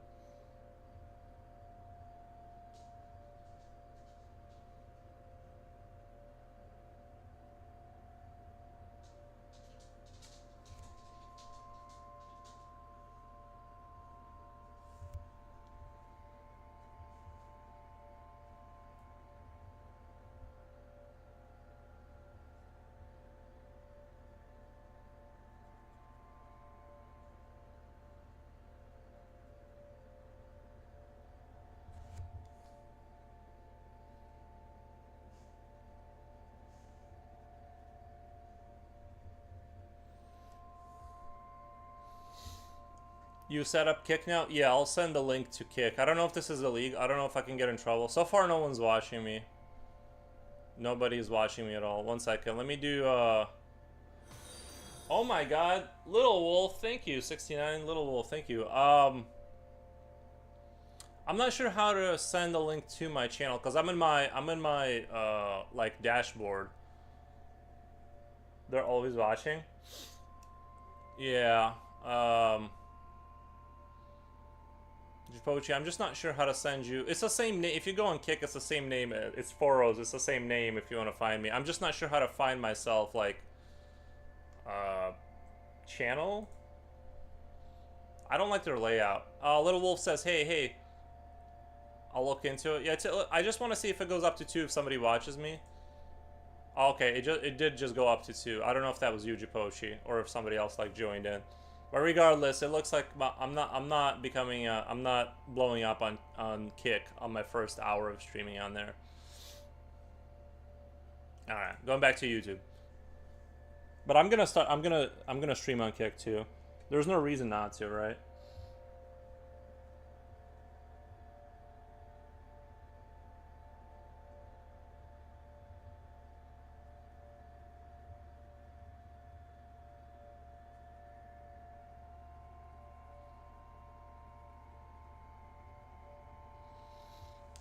You set up Kick now? Yeah, I'll send the link to Kick. I don't know if this is a league. I don't know if I can get in trouble. So far, no one's watching me. Nobody's watching me at all. One second. Let me do, Oh my god. Little Wolf, thank you. 69, Little Wolf, thank you. I'm not sure how to send a link to my channel, because I'm in my, like, dashboard. They're always watching? Yeah, Pochi, I'm just not sure how to send you. It's the same name. If you go on Kick, it's the same name. It's Foros. It's the same name if you want to find me. I'm just not sure how to find myself, like, channel. I don't like their layout. Little Wolf says, hey. I'll look into it. Yeah, I just want to see if it goes up to 2 if somebody watches me. Oh, okay, it did just go up to 2. I don't know if that was you, Jipochi, or if somebody else like joined in. But regardless, it looks like I'm not blowing up on Kick on my first hour of streaming on there. All right, going back to YouTube. But I'm gonna stream on Kick too. There's no reason not to, right?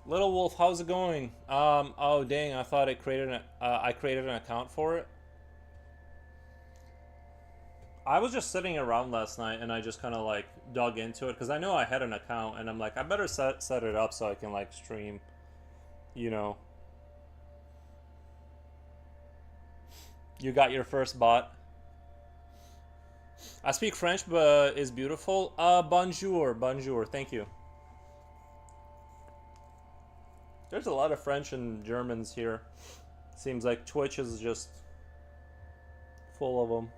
Little Wolf, how's it going? Oh dang, I thought I created an account for it. I was just sitting around last night and I just kind of like dug into it because I know I had an account and I'm like I better set it up so I can like stream, you know. You got your first bot. I speak French, but is beautiful. Bonjour, bonjour. Thank you. There's a lot of French and Germans here. Seems like Twitch is just full of them.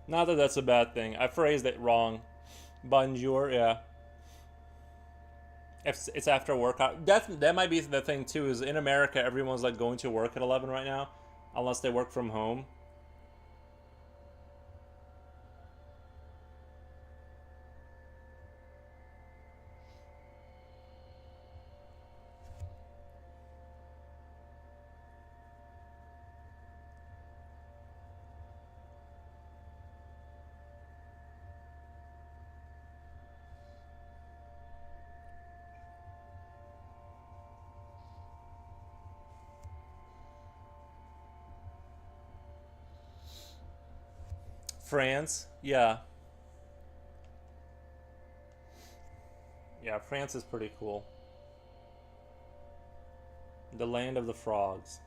Not that that's a bad thing. I phrased it wrong. Bonjour, yeah. If it's after work, that might be the thing too. Is in America, everyone's like going to work at 11 right now, unless they work from home. France, yeah, yeah. France is pretty cool. The land of the frogs.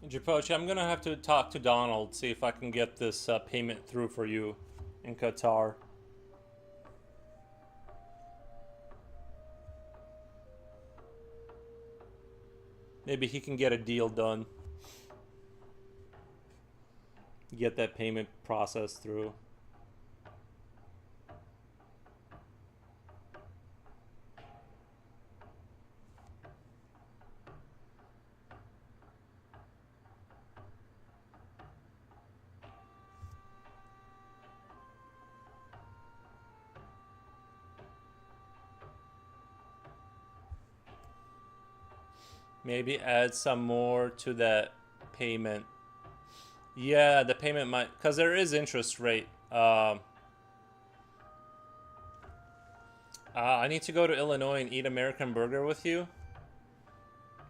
Japochi, I'm gonna have to talk to Donald, see if I can get this payment through for you in Qatar. Maybe he can get a deal done. Get that payment process through. Maybe add some more to that payment. Yeah, the payment might, because there is interest rate. I need to go to Illinois and eat American Burger with you.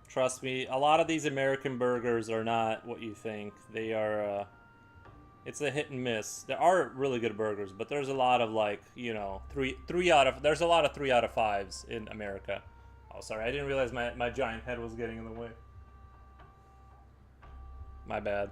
Trust me, a lot of these American burgers are not what you think. They are, it's a hit and miss. There are really good burgers, but there's a lot of like, you know, there's a lot of 3 out of 5s in America. Oh, sorry, I didn't realize my giant head was getting in the way. My bad.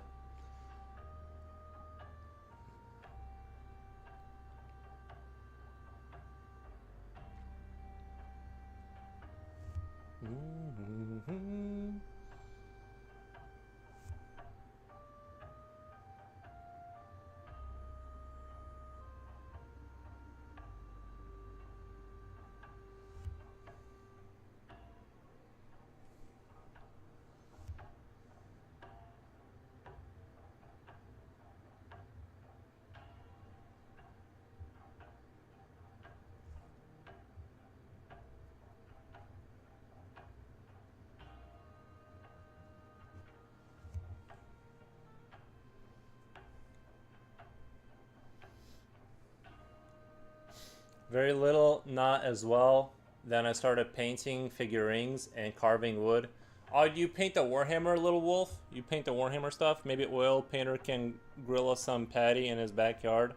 Very little, not as well. Then I started painting figurines and carving wood. Oh, you paint the Warhammer, Little Wolf? You paint the Warhammer stuff? Maybe Oil Painter can grill us some patty in his backyard.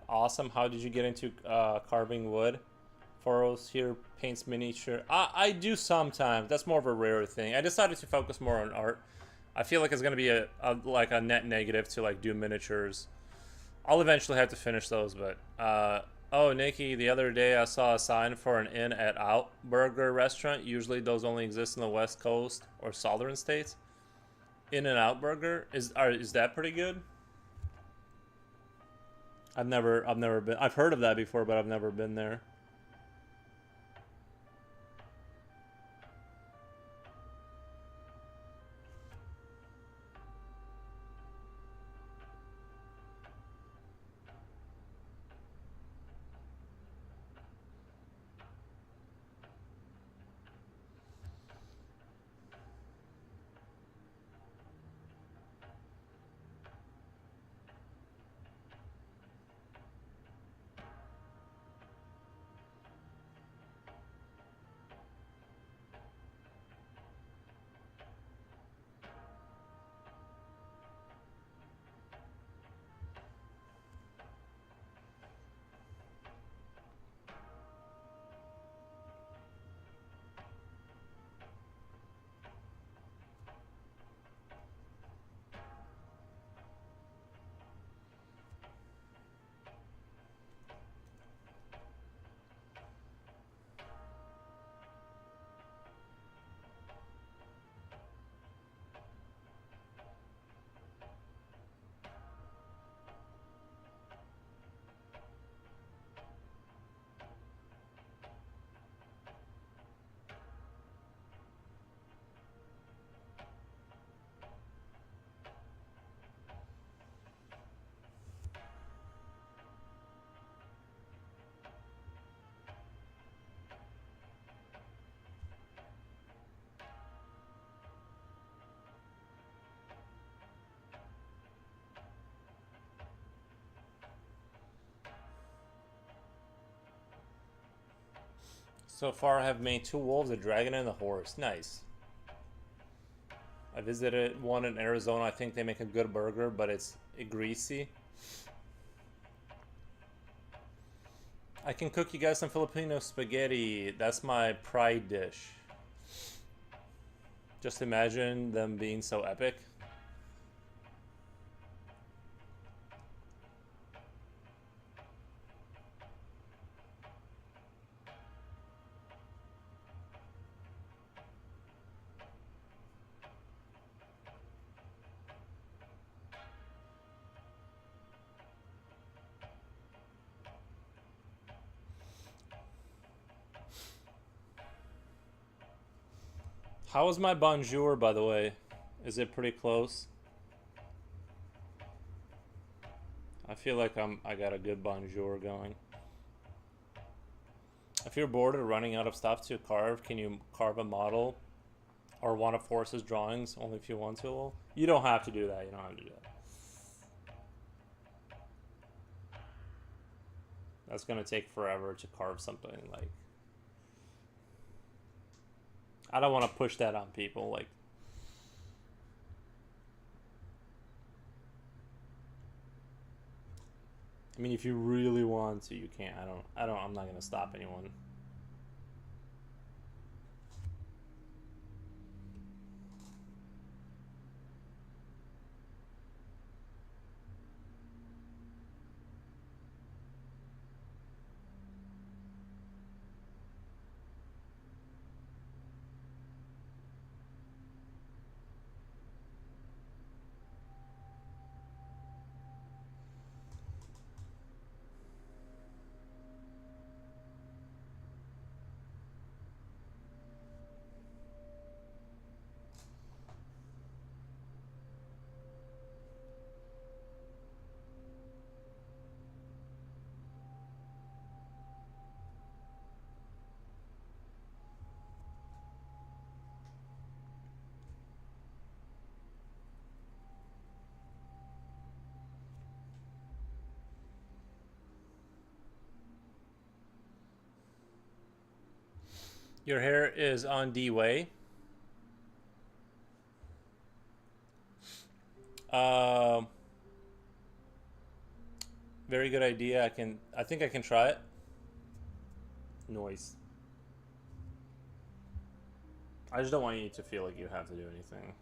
Awesome. How did you get into carving wood? Foros here paints miniature. I do sometimes. That's more of a rare thing. I decided to focus more on art. I feel like it's going to be like a net negative to like do miniatures. I'll eventually have to finish those, but oh, Nikki, the other day I saw a sign for an In at Out burger restaurant. Usually those only exist in the West Coast or southern states. In and Out burger is that pretty good? I've never been. I've heard of that before, but I've never been there. So far, I have made 2 wolves, a dragon, and a horse. Nice. I visited one in Arizona. I think they make a good burger, but it's greasy. I can cook you guys some Filipino spaghetti. That's my pride dish. Just imagine them being so epic. How is my bonjour, by the way? Is it pretty close? I feel like I got a good bonjour going. If you're bored or running out of stuff to carve, can you carve a model Or one of Force's drawings, only if you want to. Well, you don't have to do that. You don't have to do that. That's gonna take forever to carve something. Like, I don't want to push that on people. Like, I mean, if you really want to, you can. I'm not gonna stop anyone. Your hair is on D way. Um, very good idea. I think I can try it. Noise. I just don't want you to feel like you have to do anything.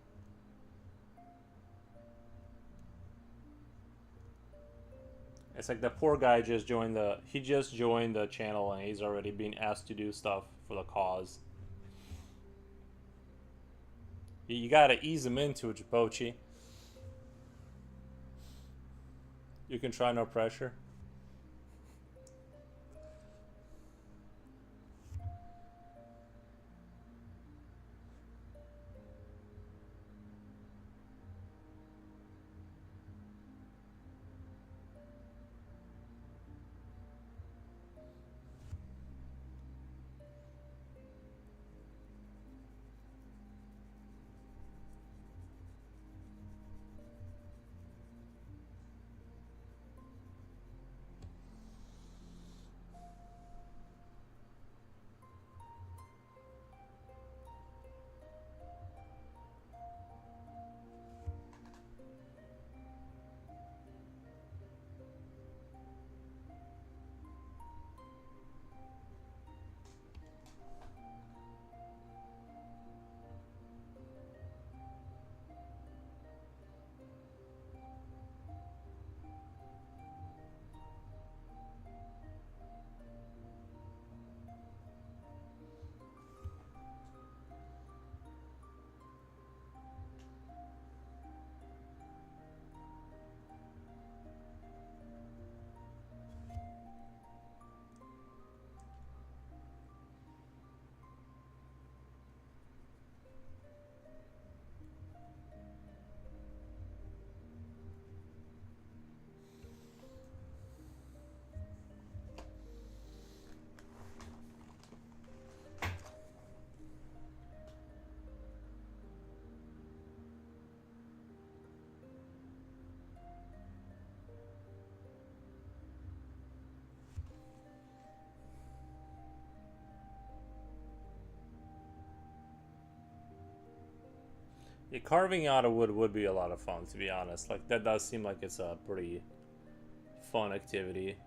It's like the poor guy he just joined the channel and he's already being asked to do stuff for the cause. You gotta ease him into it, Japochi. You can try no pressure. Yeah, carving out of wood would be a lot of fun, to be honest. Like, that does seem like it's a pretty fun activity.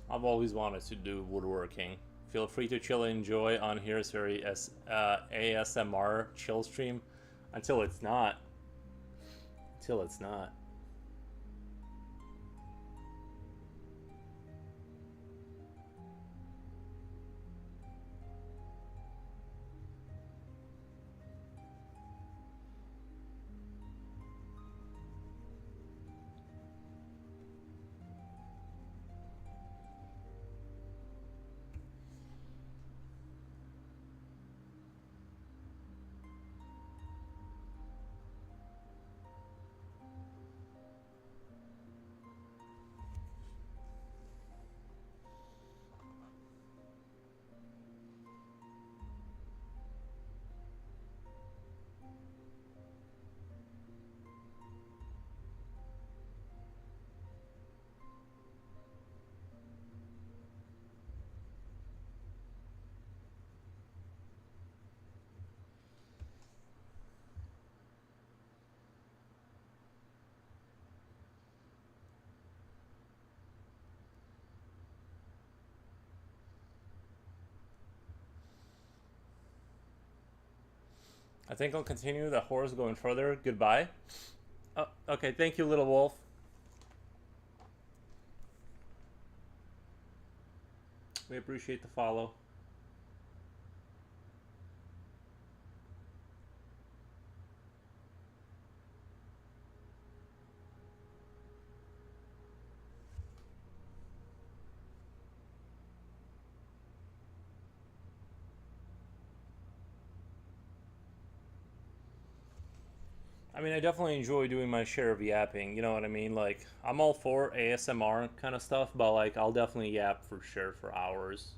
I've always wanted to do woodworking. Feel free to chill and enjoy on here's very ASMR chill stream until it's not. Until it's not. I think I'll continue. The horse going further. Goodbye. Oh, okay, thank you, little wolf. We appreciate the follow. I mean, I definitely enjoy doing my share of yapping. You know what I mean? Like, I'm all for ASMR kind of stuff, but like, I'll definitely yap for sure for hours.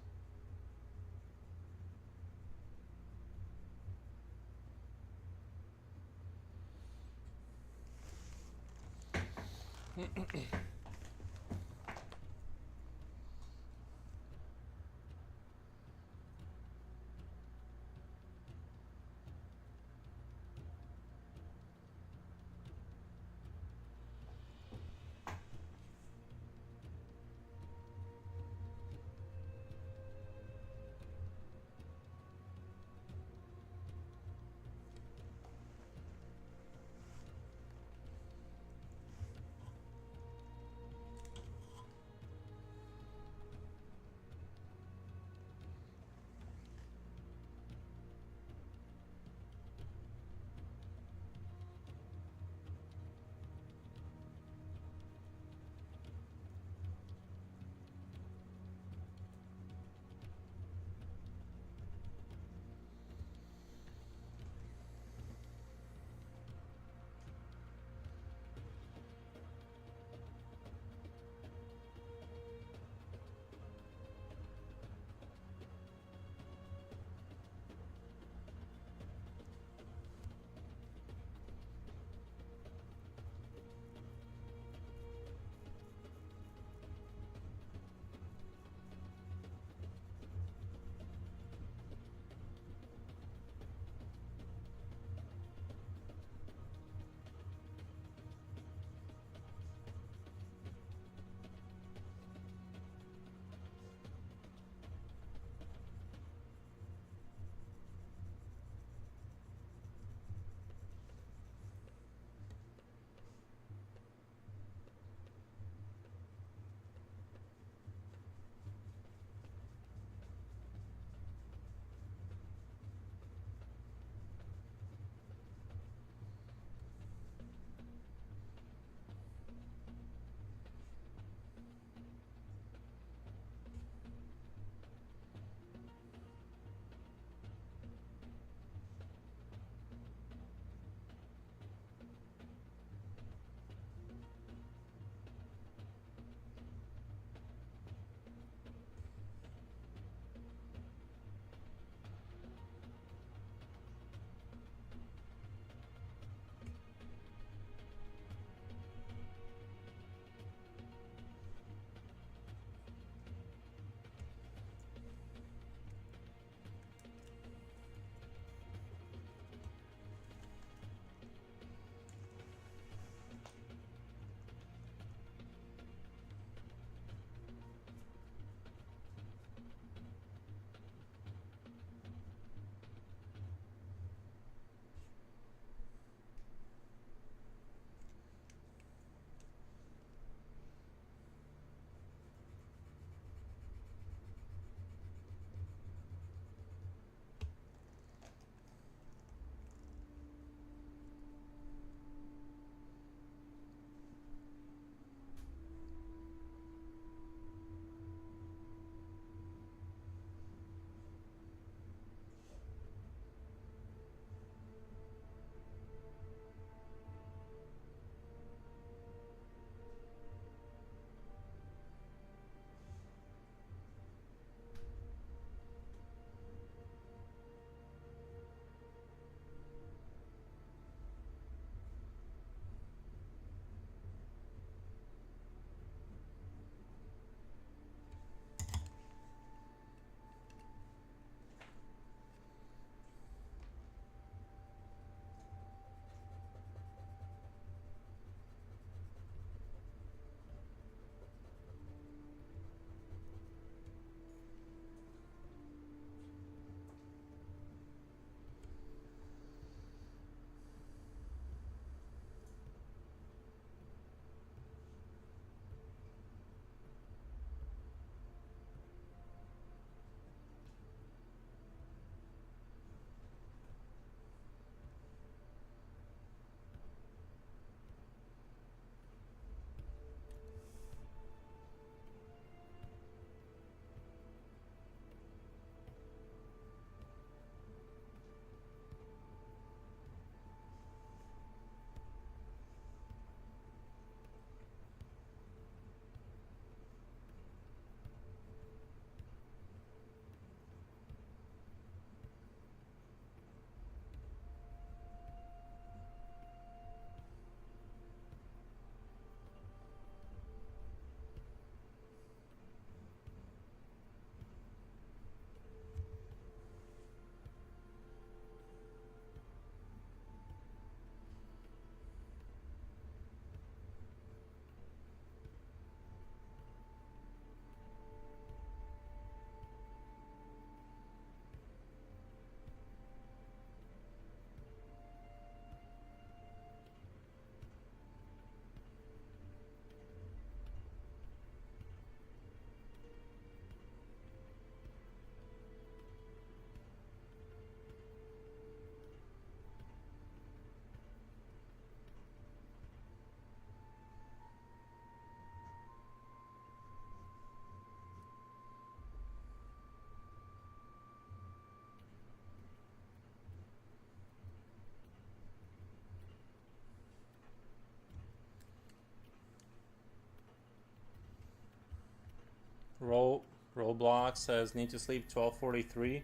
Roll Roblox says need to sleep 12:43.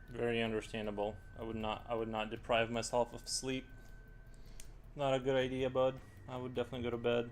Very understandable. I would not deprive myself of sleep. Not a good idea, bud. I would definitely go to bed.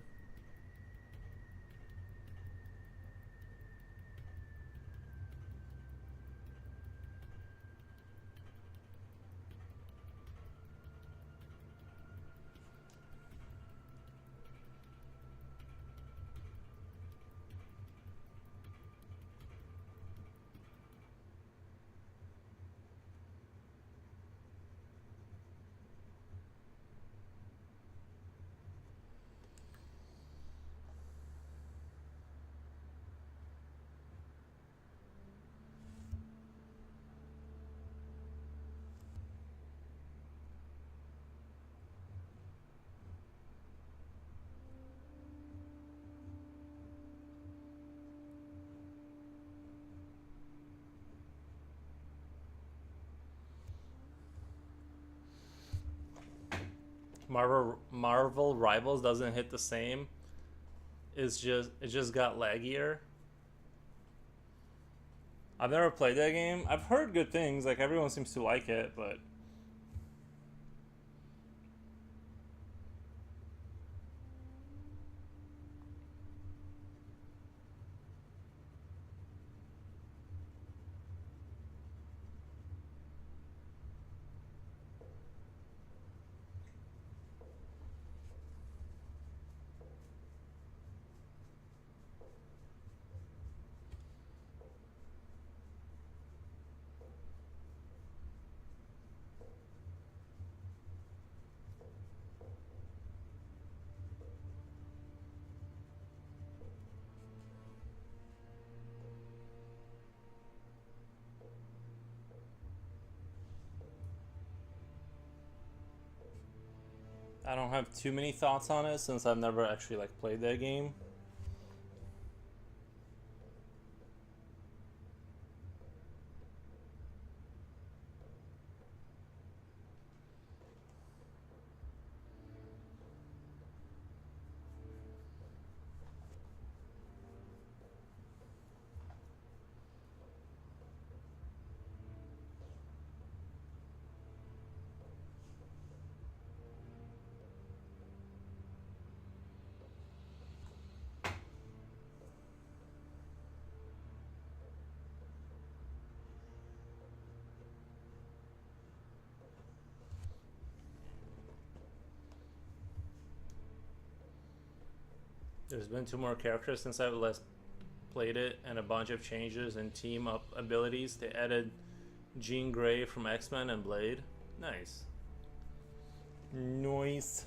Marvel Rivals doesn't hit the same. It just got laggier. I've never played that game. I've heard good things. Like everyone seems to like it, but I don't have too many thoughts on it since I've never actually like played that game. There's been two more characters since I've last played it, and a bunch of changes in team up abilities. They added Jean Grey from X-Men and Blade. Nice. Nice.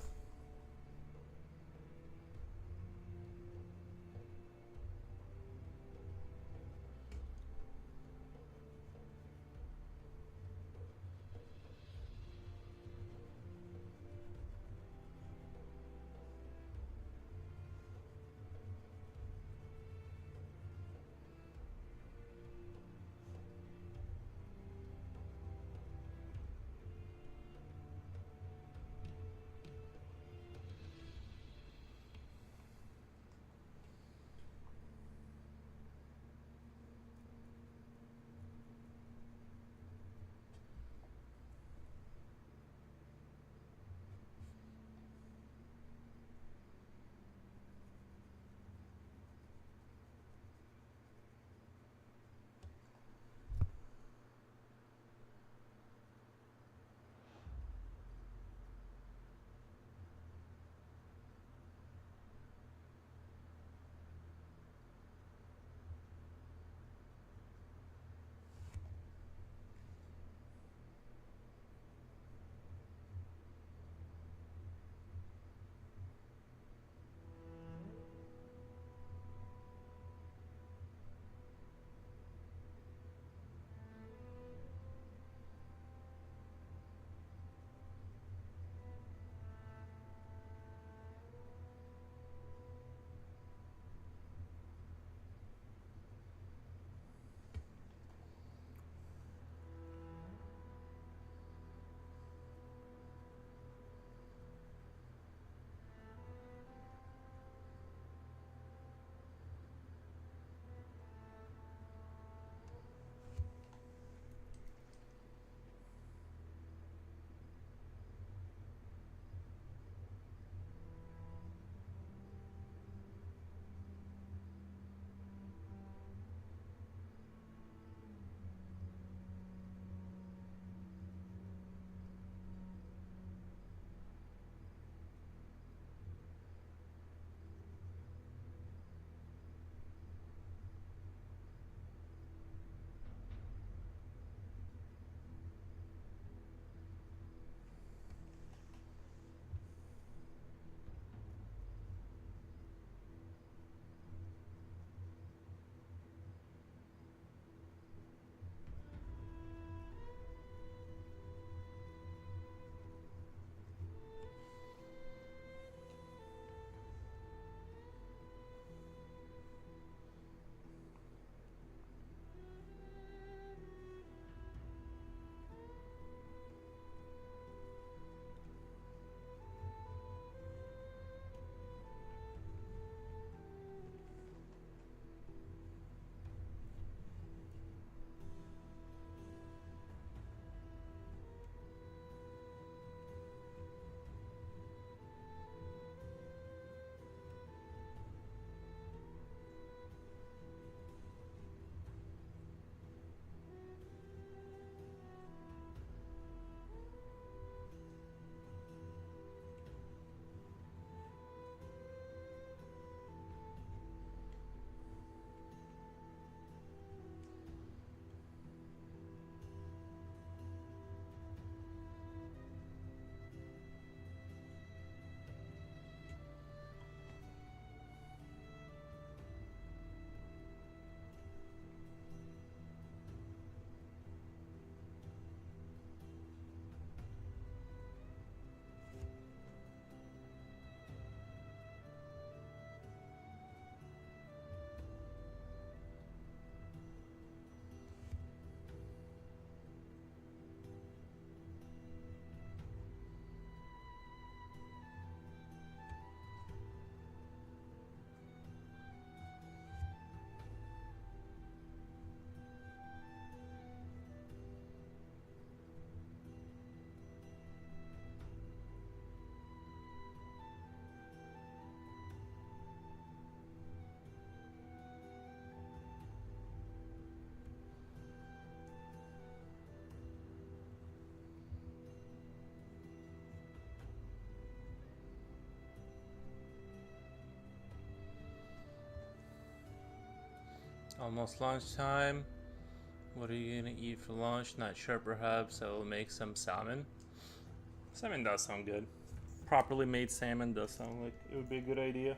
Almost lunchtime. What are you gonna eat for lunch? Not sure, perhaps I will make some salmon. Salmon does sound good. Properly made salmon does sound like it would be a good idea.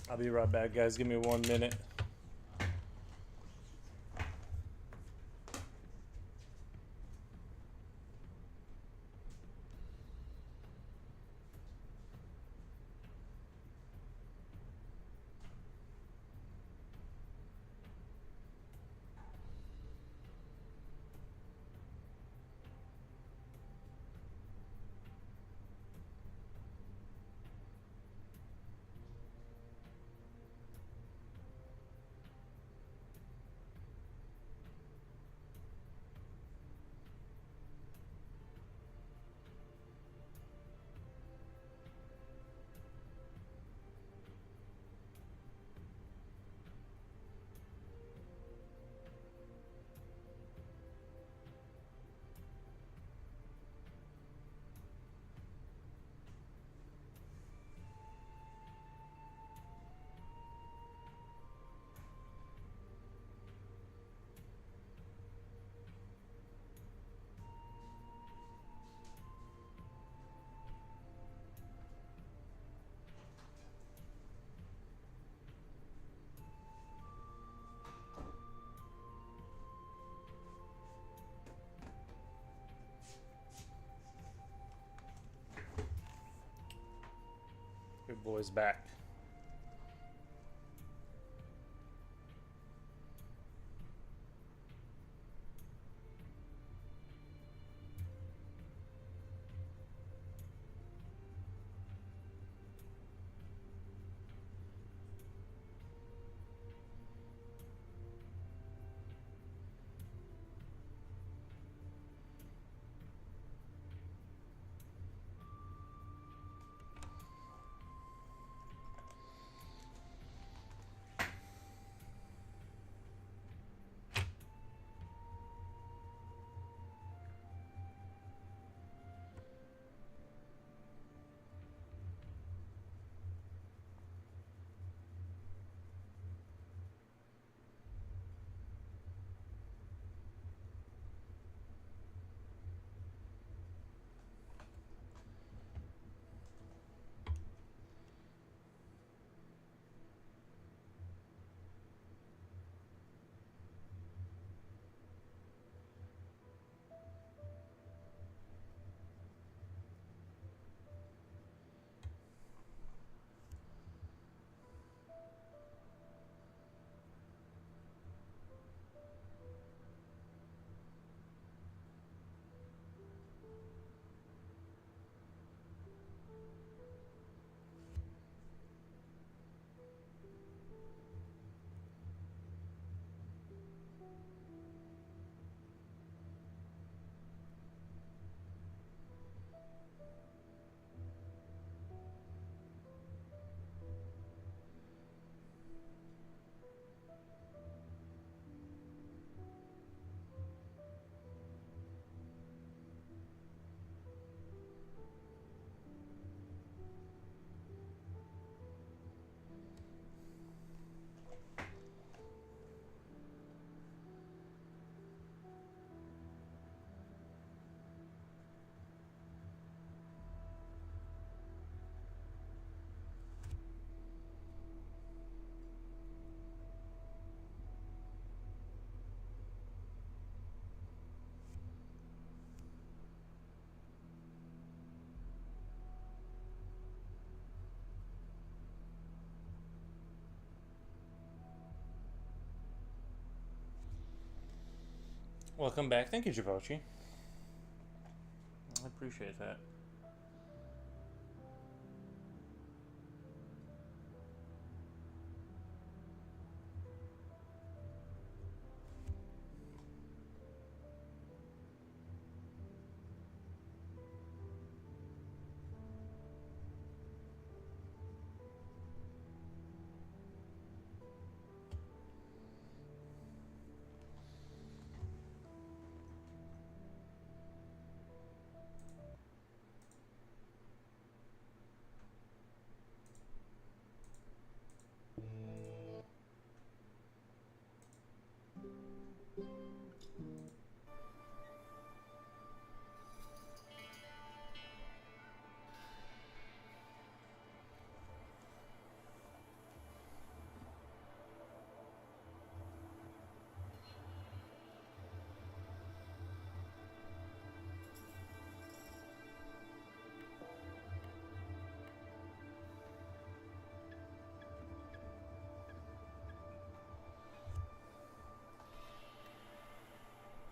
I'll be right back, guys. Give me 1 minute. Good boy's back. Welcome back. Thank you, Javochi. I appreciate that.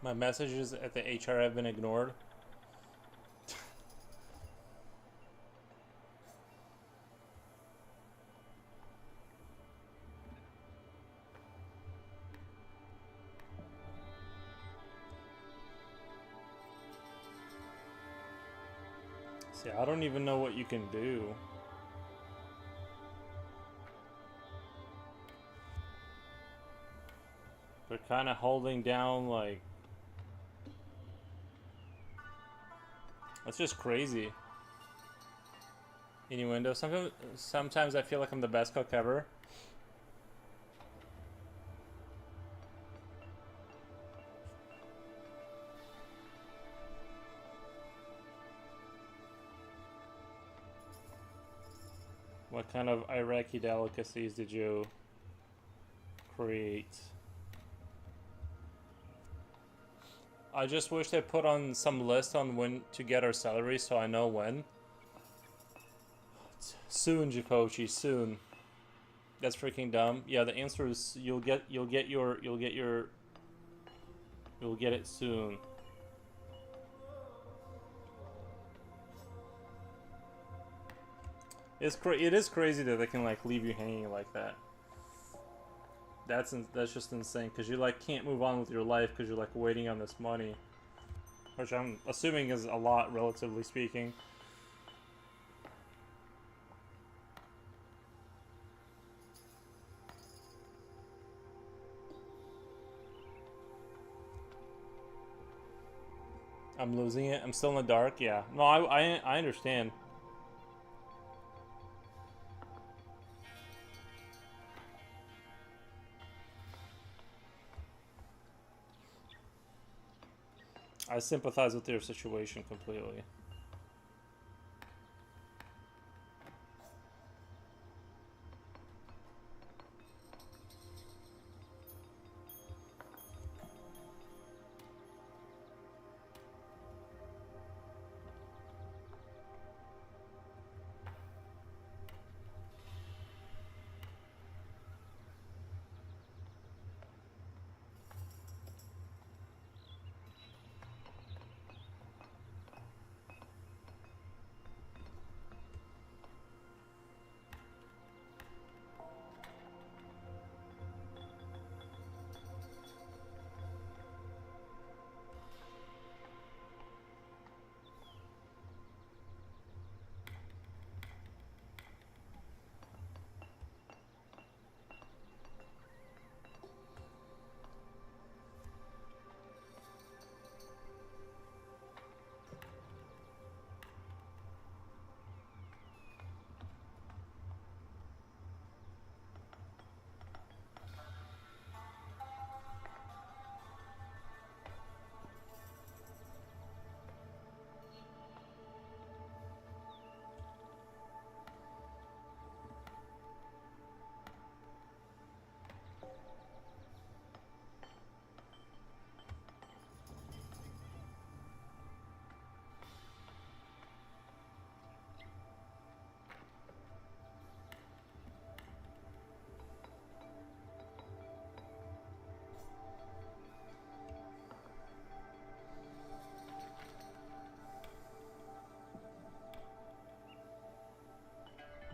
My messages at the HR have been ignored. See, I don't even know what you can do. They're kind of holding down, like... That's just crazy. Innuendo. Sometimes I feel like I'm the best cook ever. What kind of Iraqi delicacies did you create? I just wish they put on some list on when to get our salary so I know when. Soon, Japochi, soon. That's freaking dumb. Yeah, the answer is you'll get it soon. It is crazy that they can like leave you hanging like that. That's just insane because you like can't move on with your life because you're like waiting on this money, which I'm assuming is a lot relatively speaking. I'm losing it. I'm still in the dark. Yeah. No, I understand. I sympathize with your situation completely.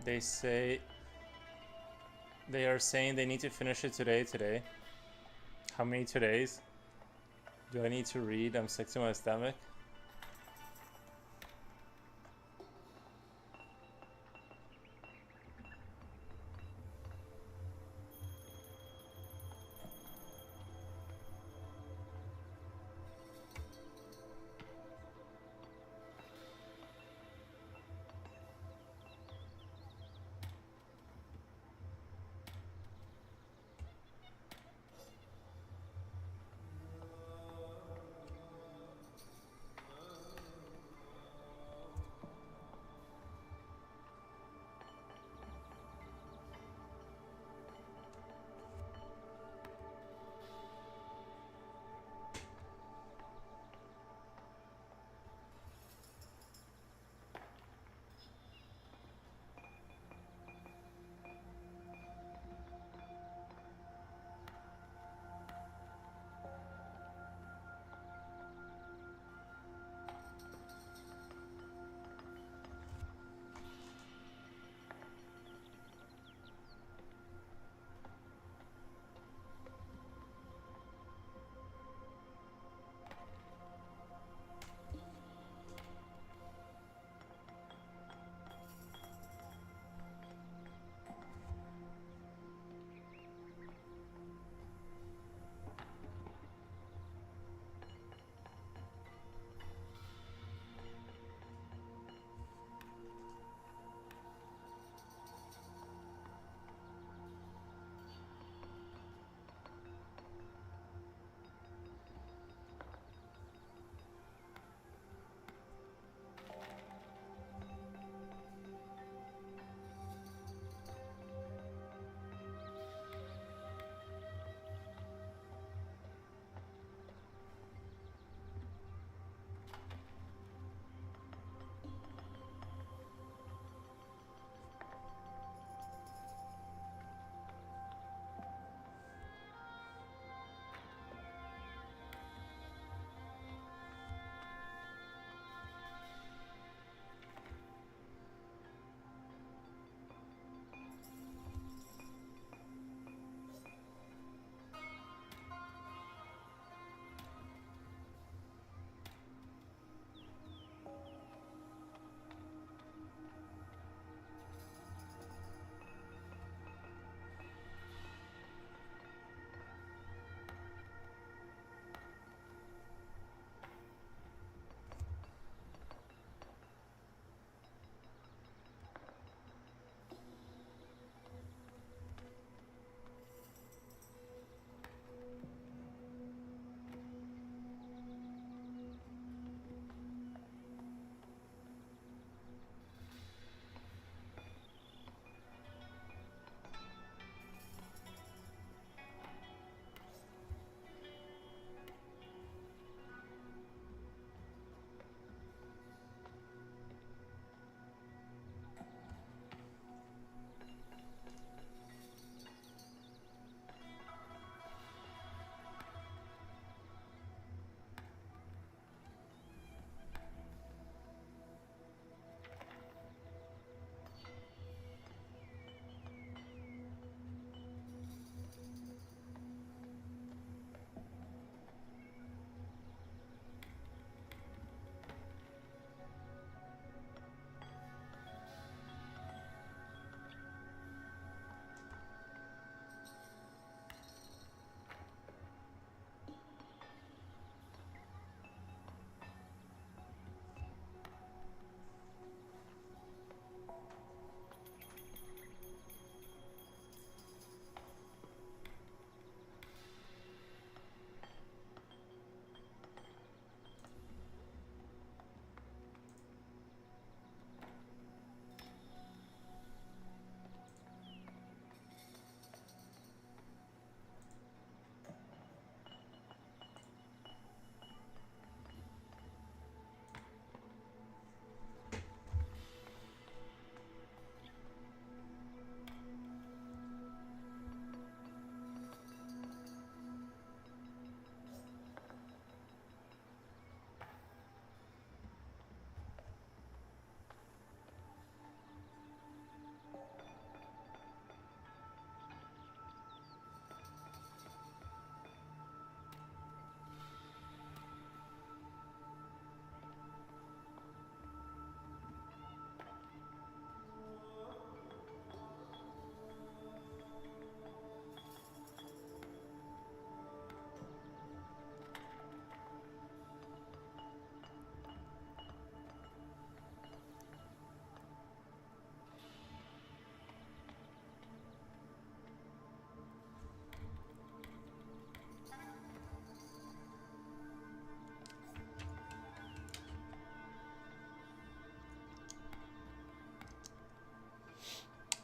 They are saying they need to finish it today. How many todays? Do I need to read? I'm sick to my stomach.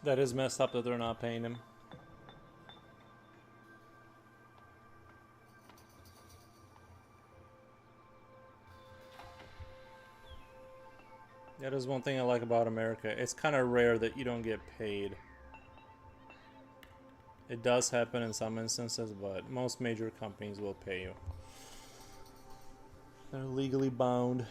That is messed up that they're not paying him. That is one thing I like about America. It's kind of rare that you don't get paid. It does happen in some instances, but most major companies will pay you. They're legally bound.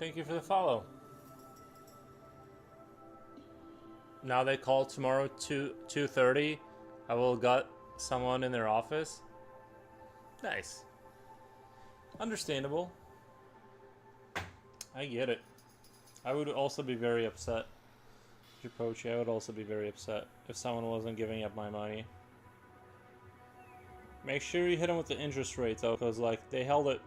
Thank you for the follow. Now they call tomorrow 2:30. I will got someone in their office. Nice. Understandable. I get it. I would also be very upset. Japochi, I would also be very upset if someone wasn't giving up my money. Make sure you hit them with the interest rate though, because like they held it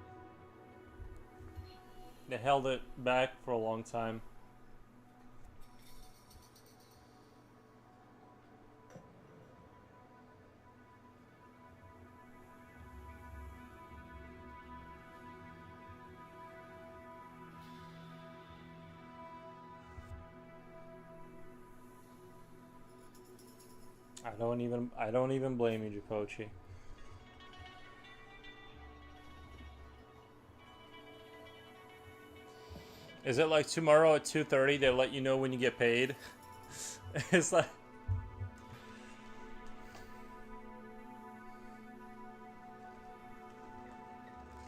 back for a long time. I don't even blame you, Japochi. Is it like tomorrow at 2:30 they let you know when you get paid? It's like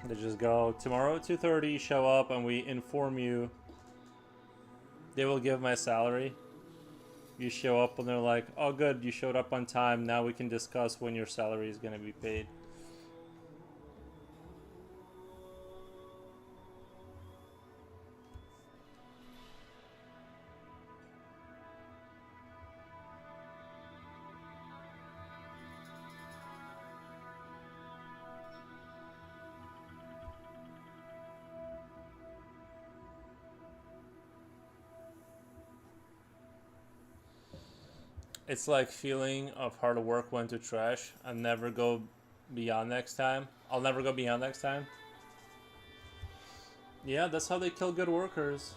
they just go tomorrow at 2:30, show up and we inform you. They will give my salary. You show up and they're like, "Oh good, you showed up on time. Now we can discuss when your salary is going to be paid." It's like feeling of hard work went to trash and never go beyond next time. I'll never go beyond next time. Yeah, that's how they kill good workers.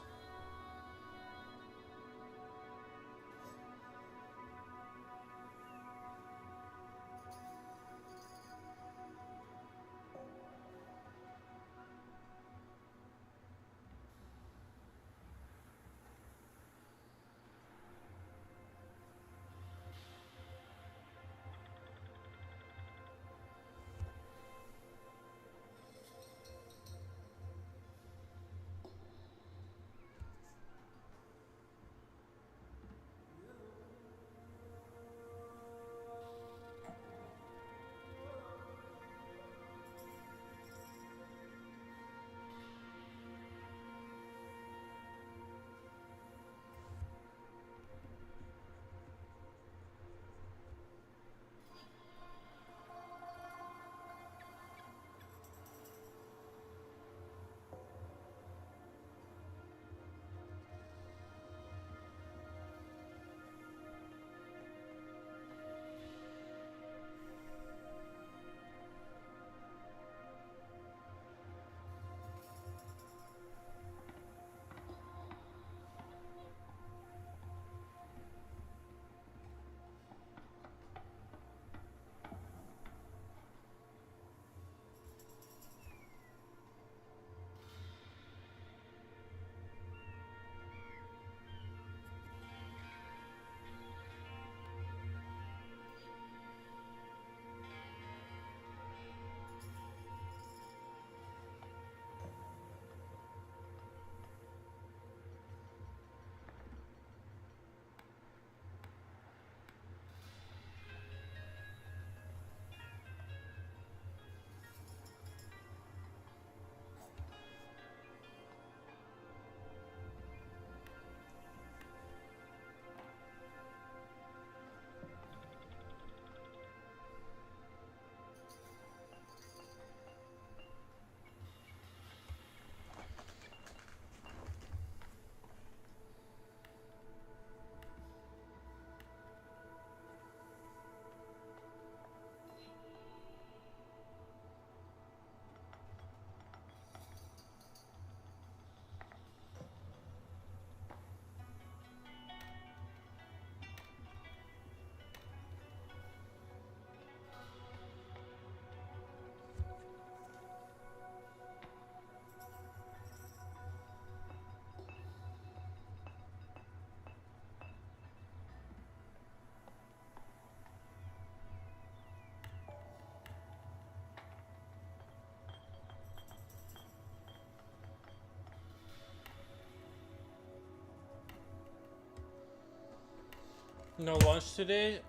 No lunch today.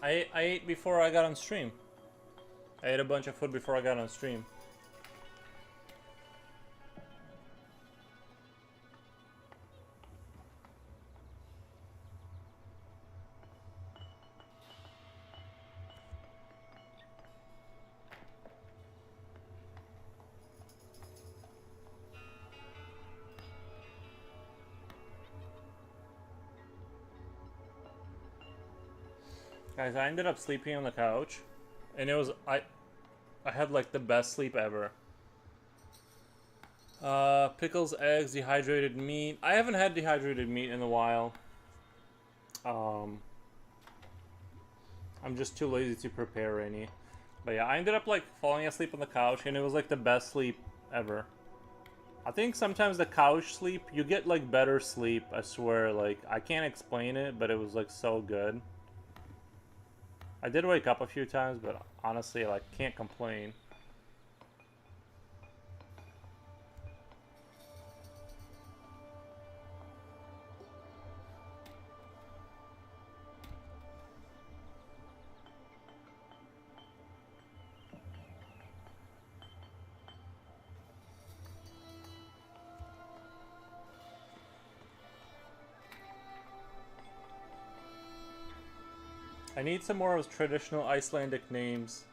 I ate before I got on stream. I ate a bunch of food before I got on stream. Guys, I ended up sleeping on the couch, and it was I had like the best sleep ever. Pickles, eggs, dehydrated meat. I haven't had dehydrated meat in a while. I'm just too lazy to prepare any. But yeah, I ended up like falling asleep on the couch, and it was like the best sleep ever. I think sometimes the couch sleep, you get like better sleep, I swear. Like, I can't explain it, but it was like so good. I did wake up a few times, but honestly, like, can't complain. I need some more of traditional Icelandic names.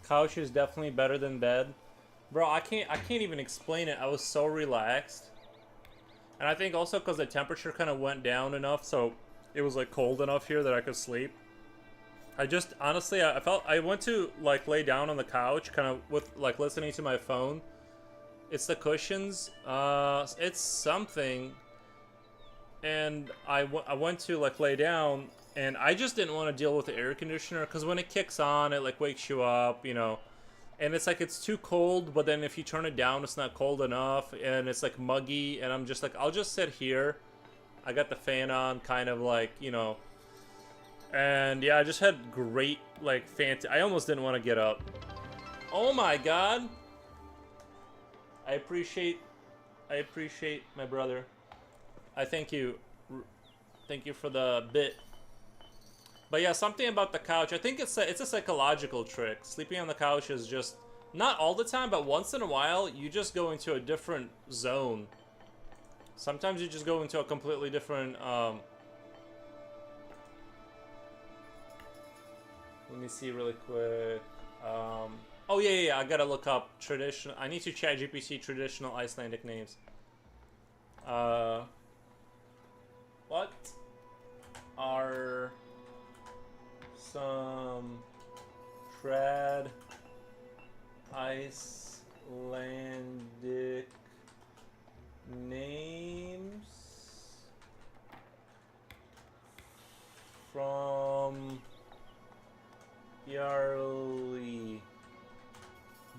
Couch is definitely better than bed. Bro, I can't even explain it. I was so relaxed. And I think also because the temperature kind of went down enough, so it was like cold enough here that I could sleep. I just, honestly, I felt, I went to like lay down on the couch, kind of with like listening to my phone. It's the cushions. It's something. And I went to like lay down, and I just didn't want to deal with the air conditioner, because when it kicks on, it like wakes you up, you know. And it's like it's too cold, but then if you turn it down, it's not cold enough, and it's like muggy, and I'm just like, I'll just sit here. I got the fan on, kind of like, you know. And yeah, I just had great, like, I almost didn't want to get up. Oh my god! I appreciate my brother. I thank you for the bit. But yeah, something about the couch. I think it's a psychological trick. Sleeping on the couch is just, not all the time, but once in a while, you just go into a different zone. Sometimes you just go into a completely different, let me see really quick. Oh yeah, I gotta look up traditional. I need to chat GPT traditional Icelandic names. What are some trad Icelandic names from the early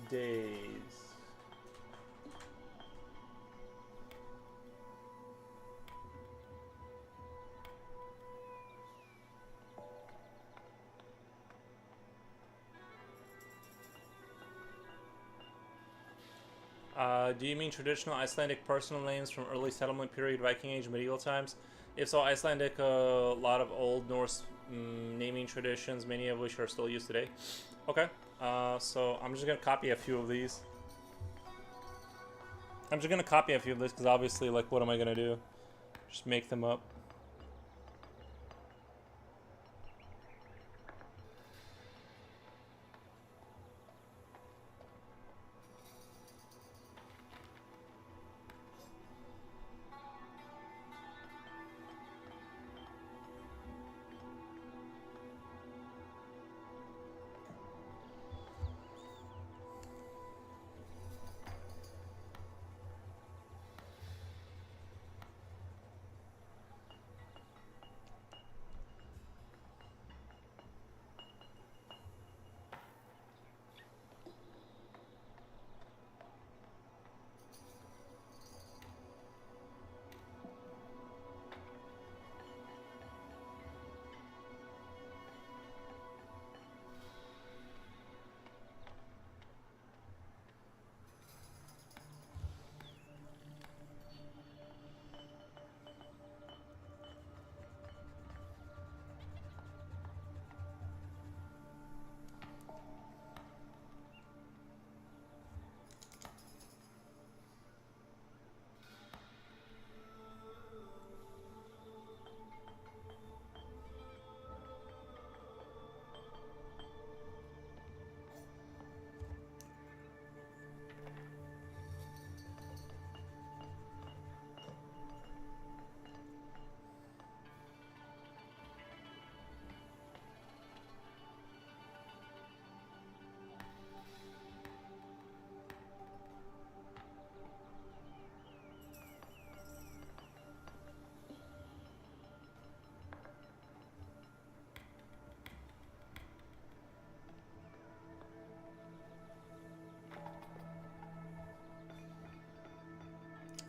days? Do you mean traditional Icelandic personal names from early settlement period, Viking Age, medieval times? If so, Icelandic, a lot of Old Norse naming traditions, many of which are still used today. Okay, so I'm just gonna copy a few of these. Because obviously, like, what am I gonna do? Just make them up.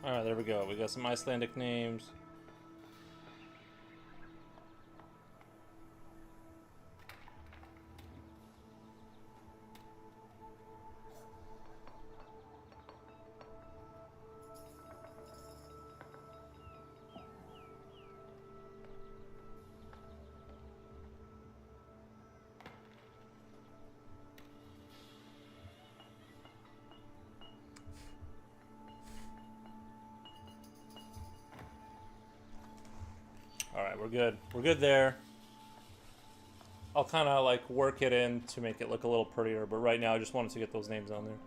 Alright, there we go. We got some Icelandic names. Alright, we're good. We're good there. I'll kind of like work it in to make it look a little prettier, but right now I just wanted to get those names on there.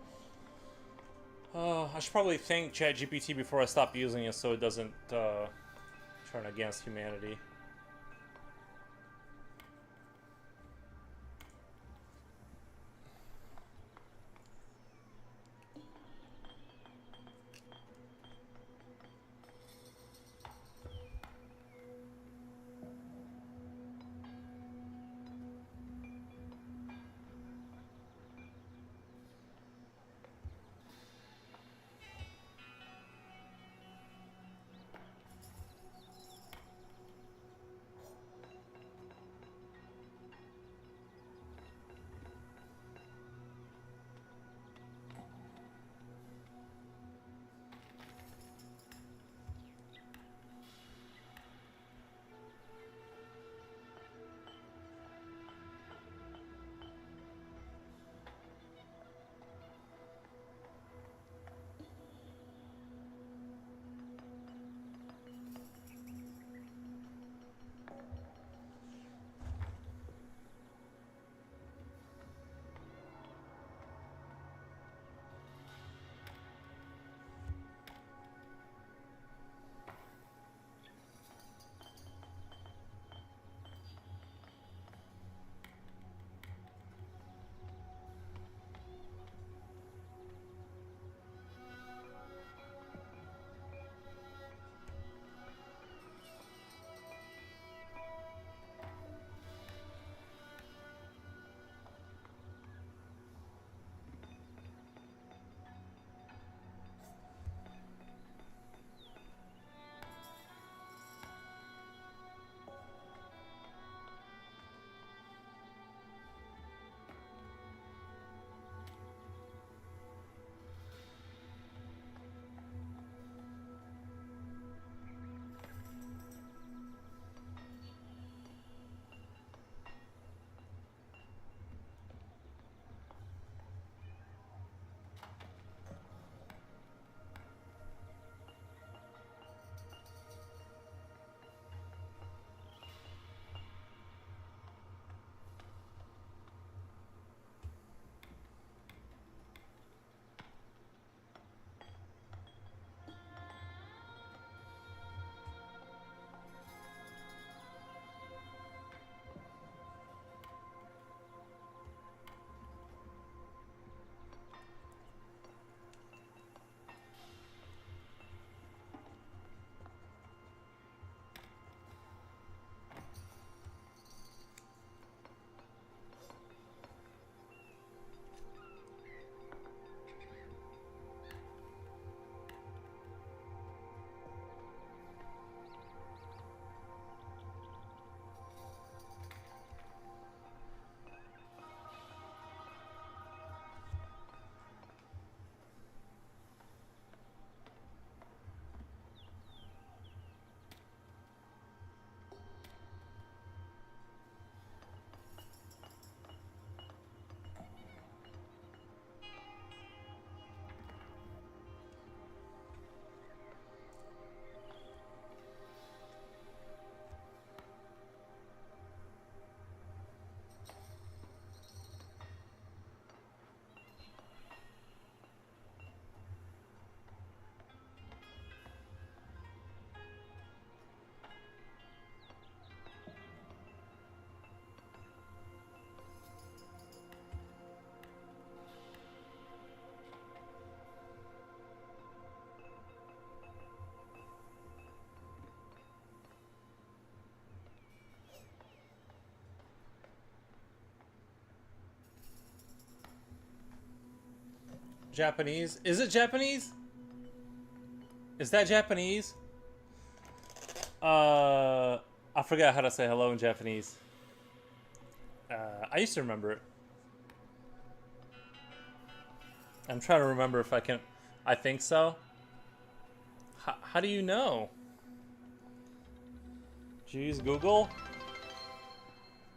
I should probably thank ChatGPT before I stop using it so it doesn't turn against humanity. Japanese? Is it Japanese? Is that Japanese? I forgot how to say hello in Japanese. I used to remember it. I'm trying to remember if I can. I think so. How do you know? Did you use Google?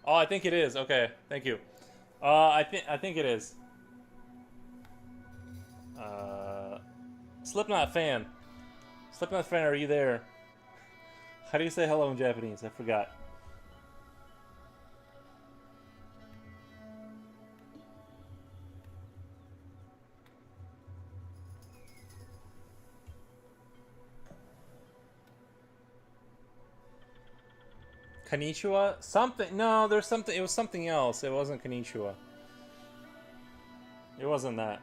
Oh, I think it is. Okay, thank you. I think it is. Slipknot fan. Slipknot fan, are you there? How do you say hello in Japanese? I forgot. Konnichiwa? Something. No, there's something. It was something else. It wasn't Konnichiwa. It wasn't that.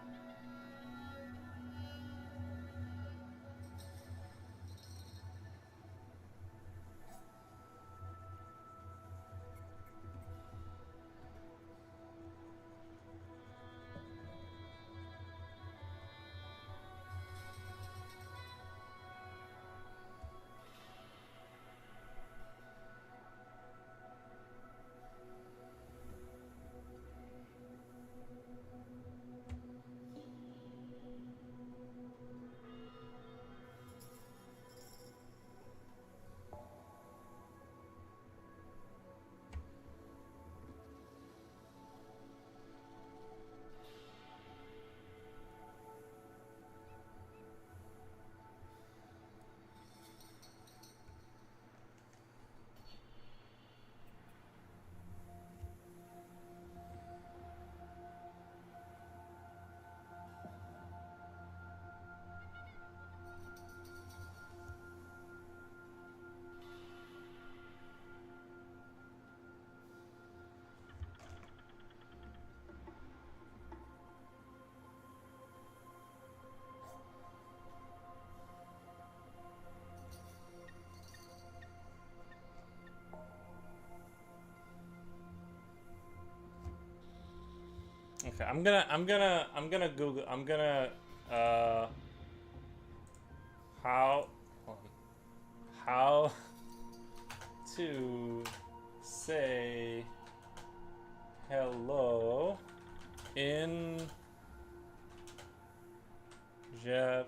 Okay, I'm gonna Google. Uh, how, hold on. How to say hello in Japanese.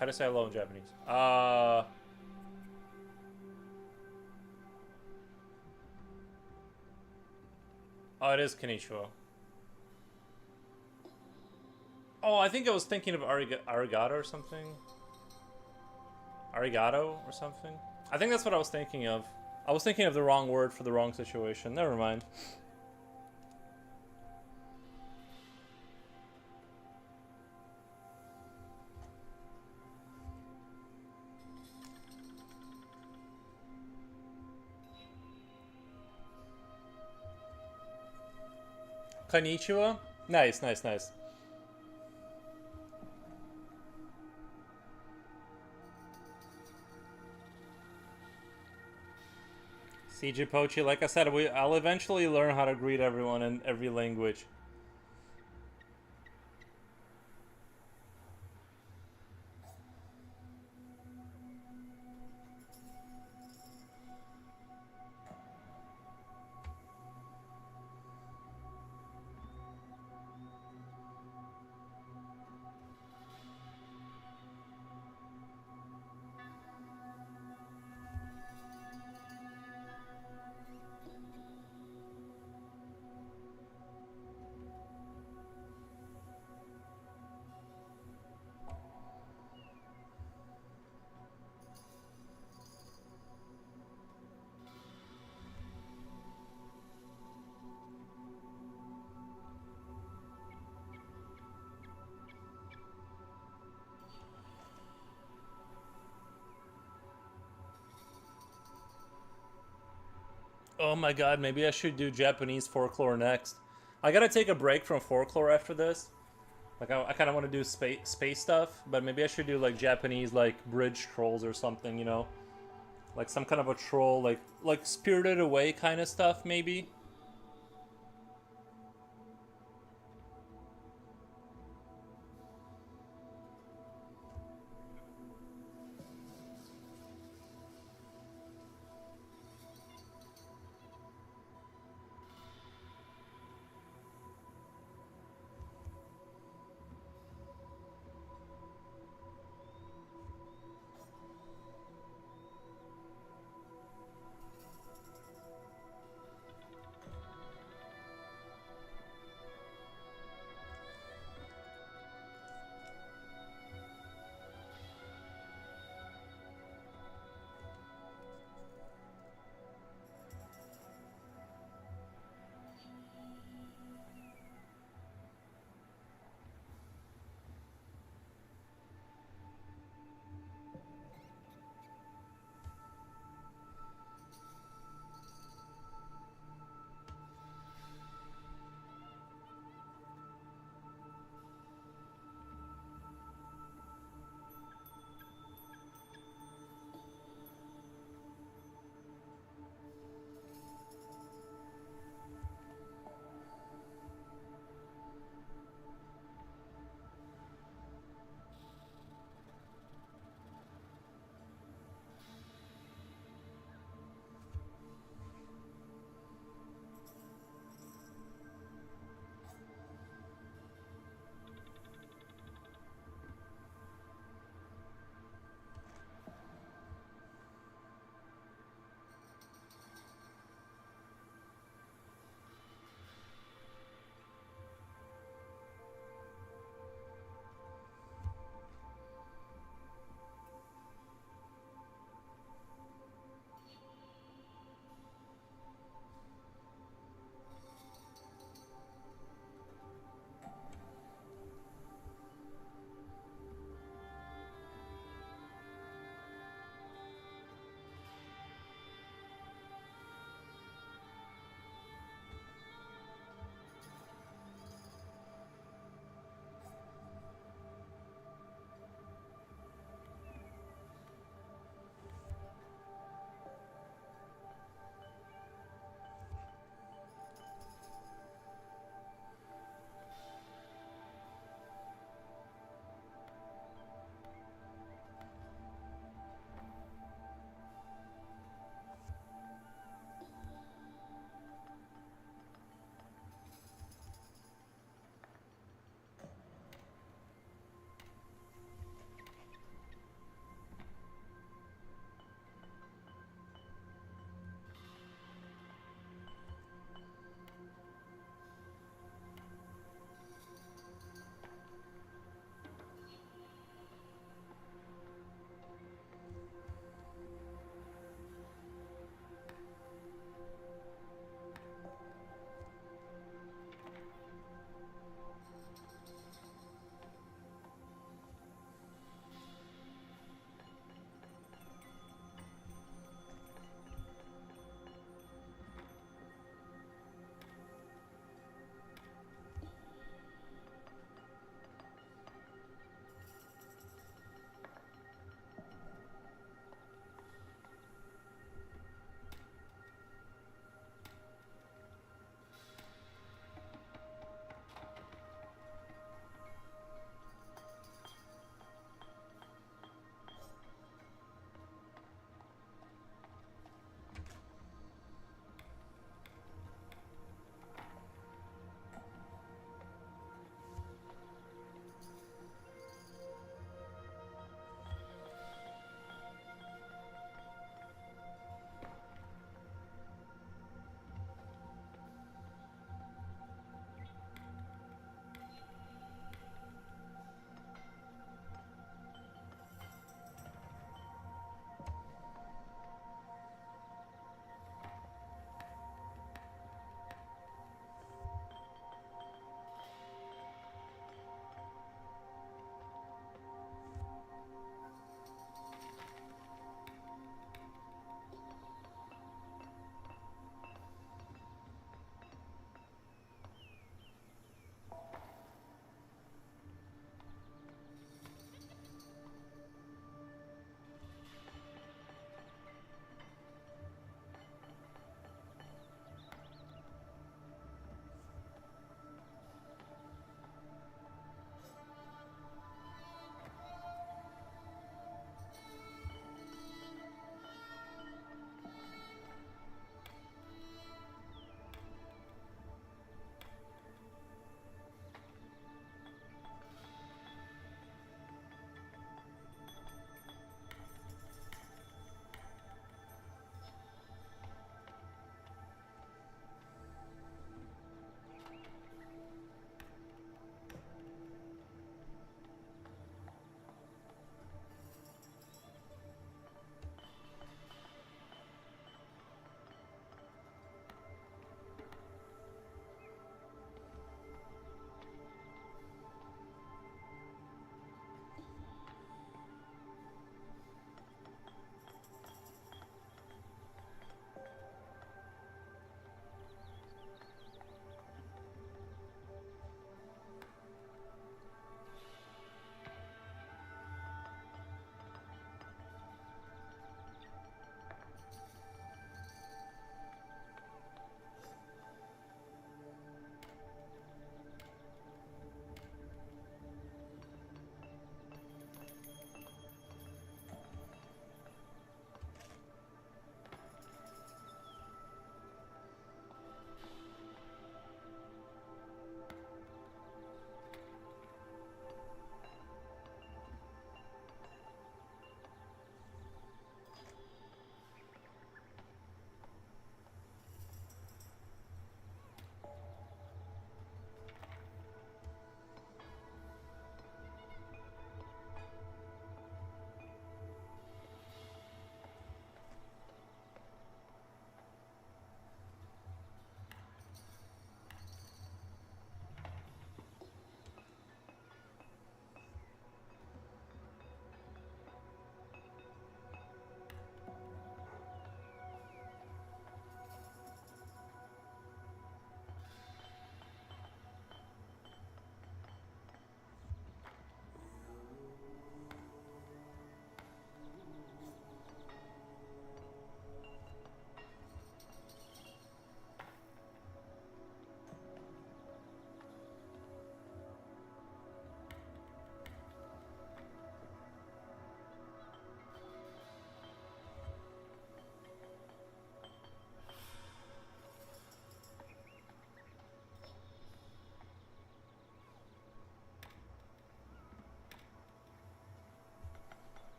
How to say hello in Japanese? Oh, it is Konnichiwa. Oh, I think I was thinking of arigato or something. Arigato or something. I think that's what I was thinking of. I was thinking of the wrong word for the wrong situation. Never mind. Konnichiwa? Nice, nice, nice. CJ Pochi, like I said, I'll eventually learn how to greet everyone in every language. Oh my god, maybe I should do Japanese folklore next. I gotta take a break from folklore after this. Like, I kind of want to do space stuff, but maybe I should do, like, Japanese, like, bridge trolls or something, you know? Like, some kind of a troll, like Spirited Away kind of stuff, maybe?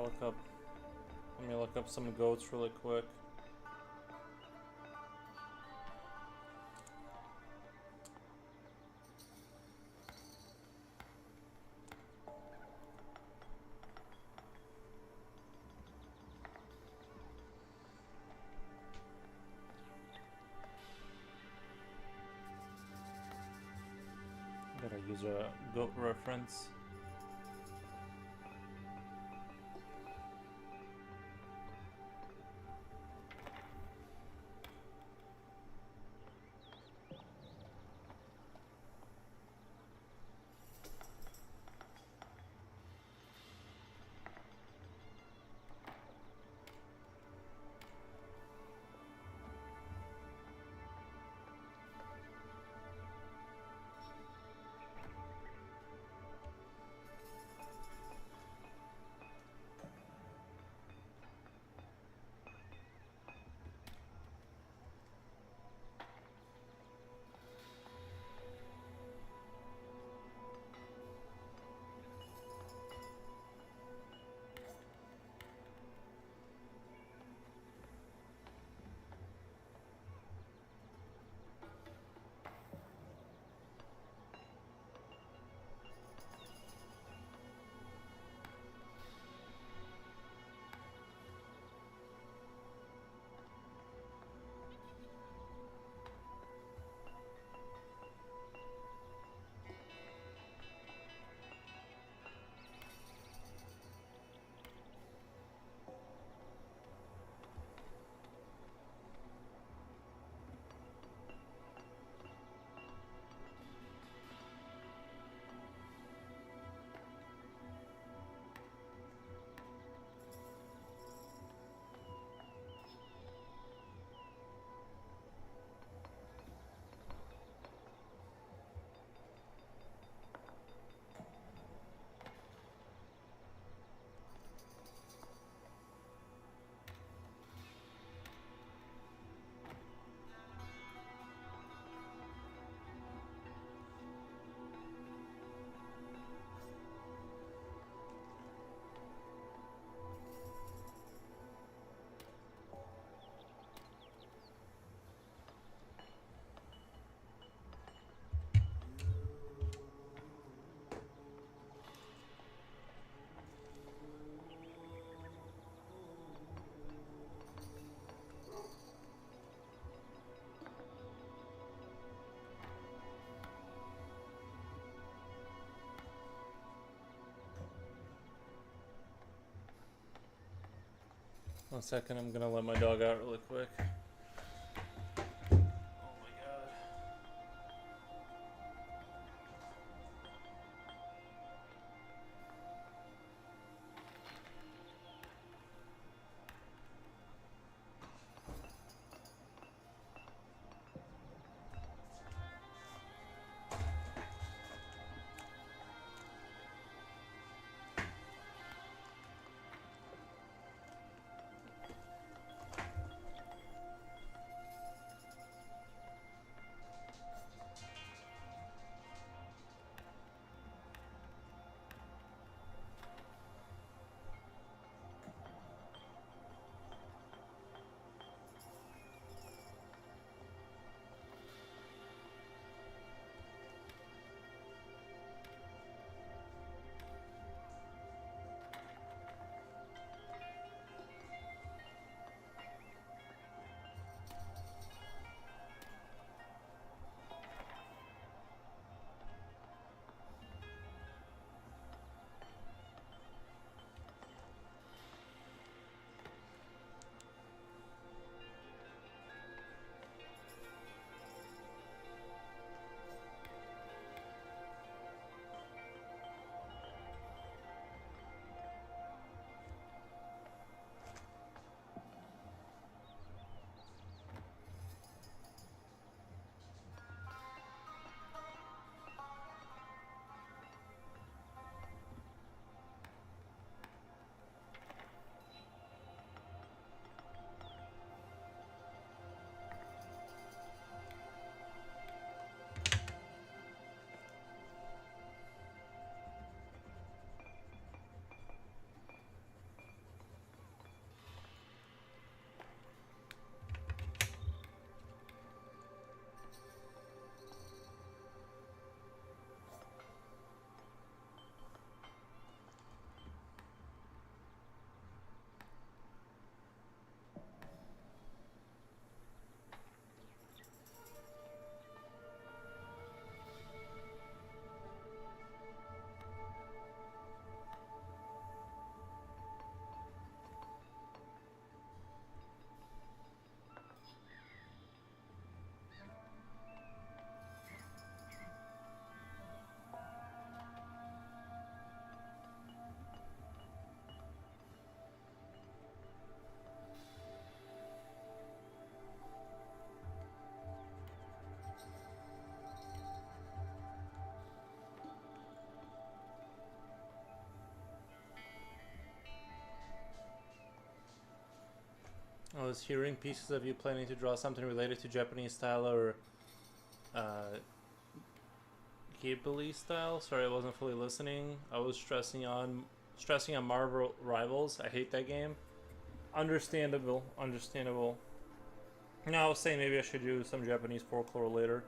Let me look up some goats really quick. Gotta use a goat reference. One second, I'm gonna let my dog out really quick. Oh my god. I was hearing pieces of you planning to draw something related to Japanese style or Ghibli style. Sorry, I wasn't fully listening. I was stressing on Marvel Rivals. I hate that game. Understandable. No, I was saying maybe I should do some Japanese folklore later.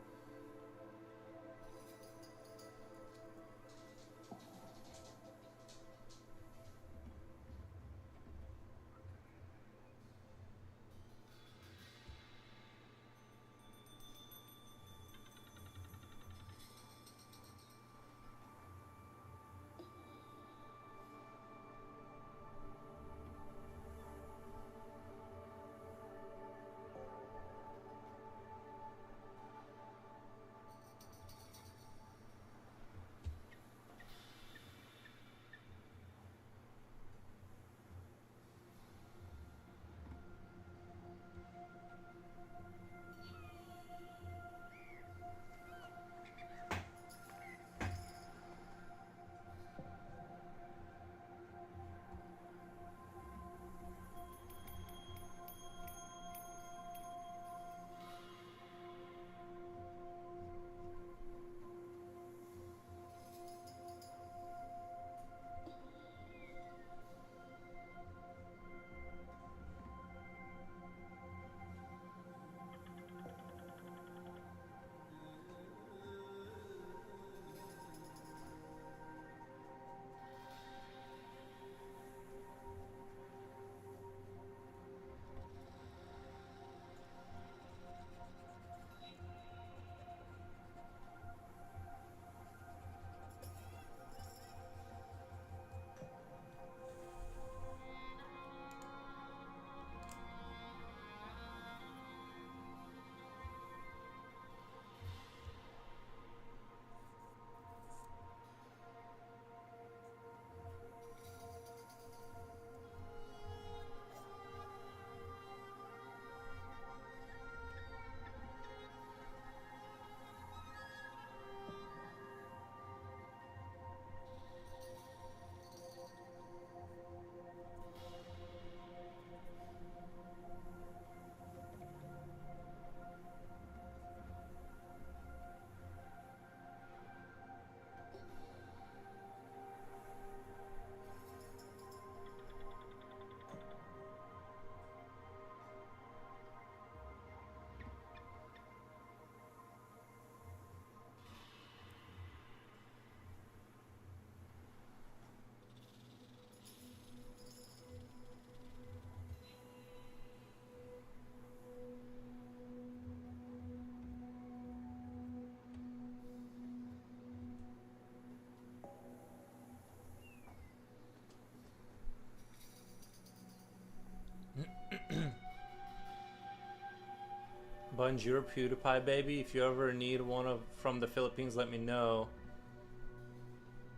Bonjour, PewDiePie baby. If you ever need one from the Philippines, let me know.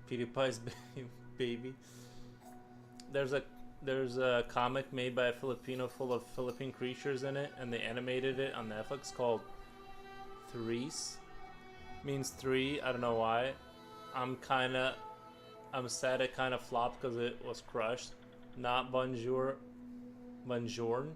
PewDiePie's baby. There's a comic made by a Filipino full of Philippine creatures in it, and they animated it on Netflix called Threes. Means three. I don't know why. I'm sad it kind of flopped because it was crushed. Not bonjour. Bonjour.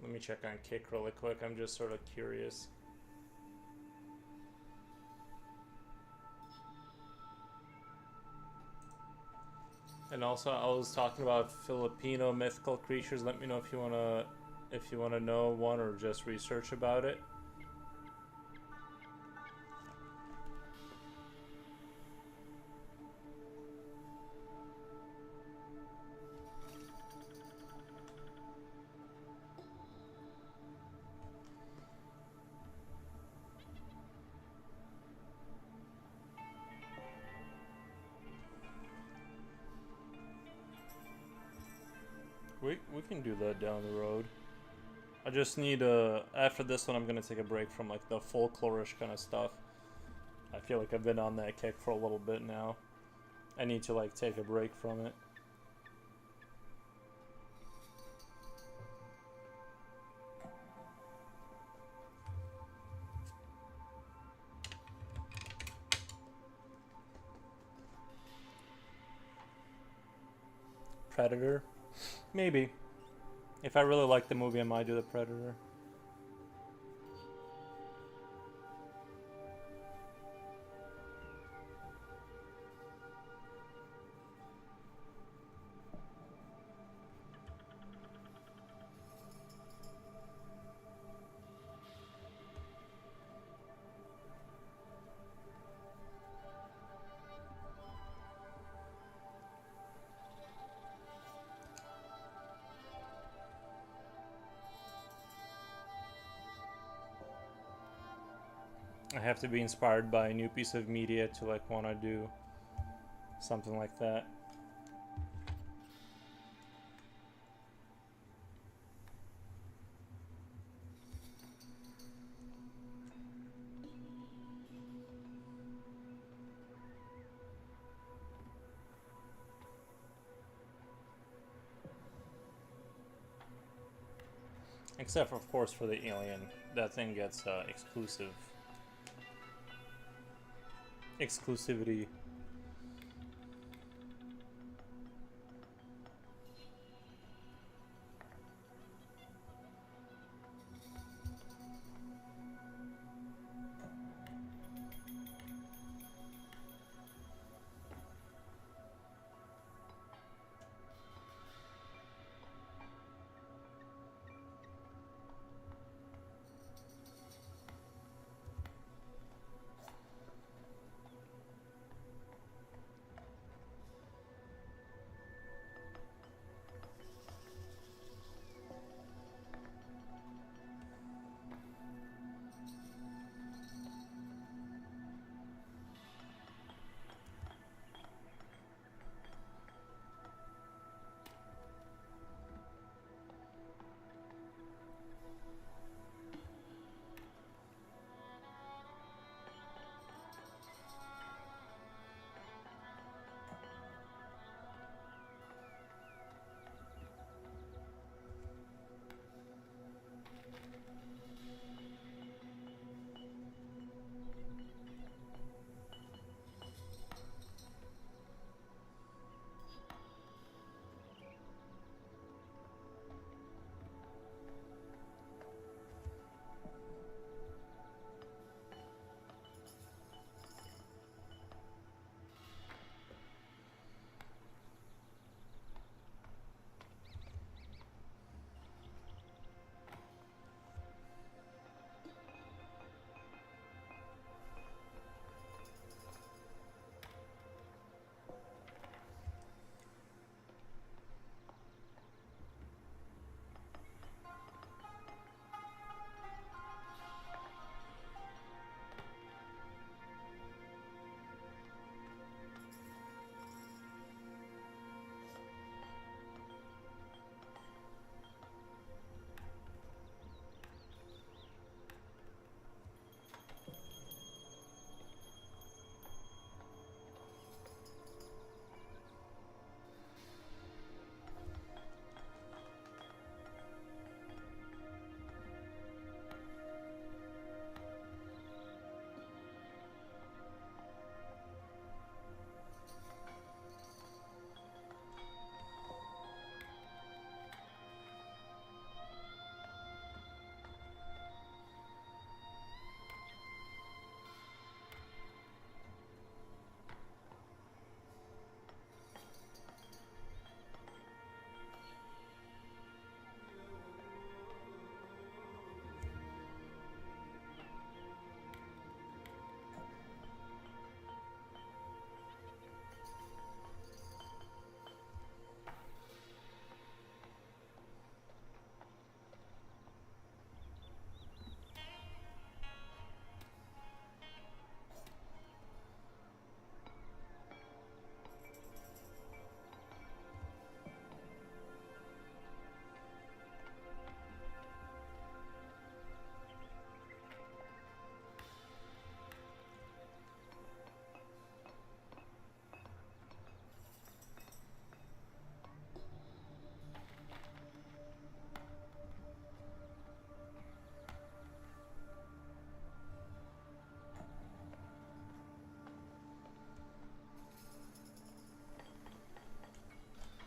Let me check on Kick really quick. I'm just sort of curious. And also, I was talking about Filipino mythical creatures. Let me know if you wanna know one or just research about it. We can do that down the road. I just need after this one I'm gonna take a break from like the folklorish kind of stuff. I feel like I've been on that kick for a little bit now. I need to like take a break from it. Predator? Maybe. If I really like the movie, I might do the Predator. I have to be inspired by a new piece of media to like want to do something like that. Except for, of course, for the Alien. That thing gets exclusivity.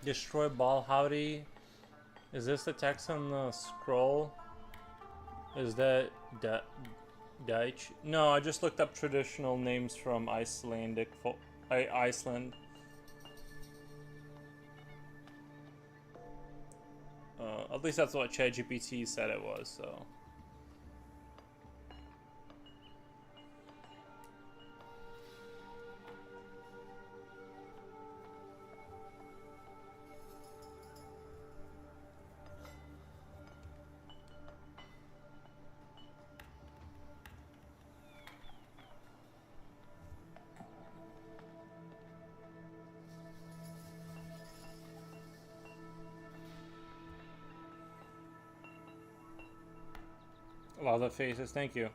Destroy ball howdy. Is this the text on the scroll? Is that Deitch? No, I just looked up traditional names from Icelandic Iceland. At least that's what ChatGPT said it was, so. Love the faces, thank you.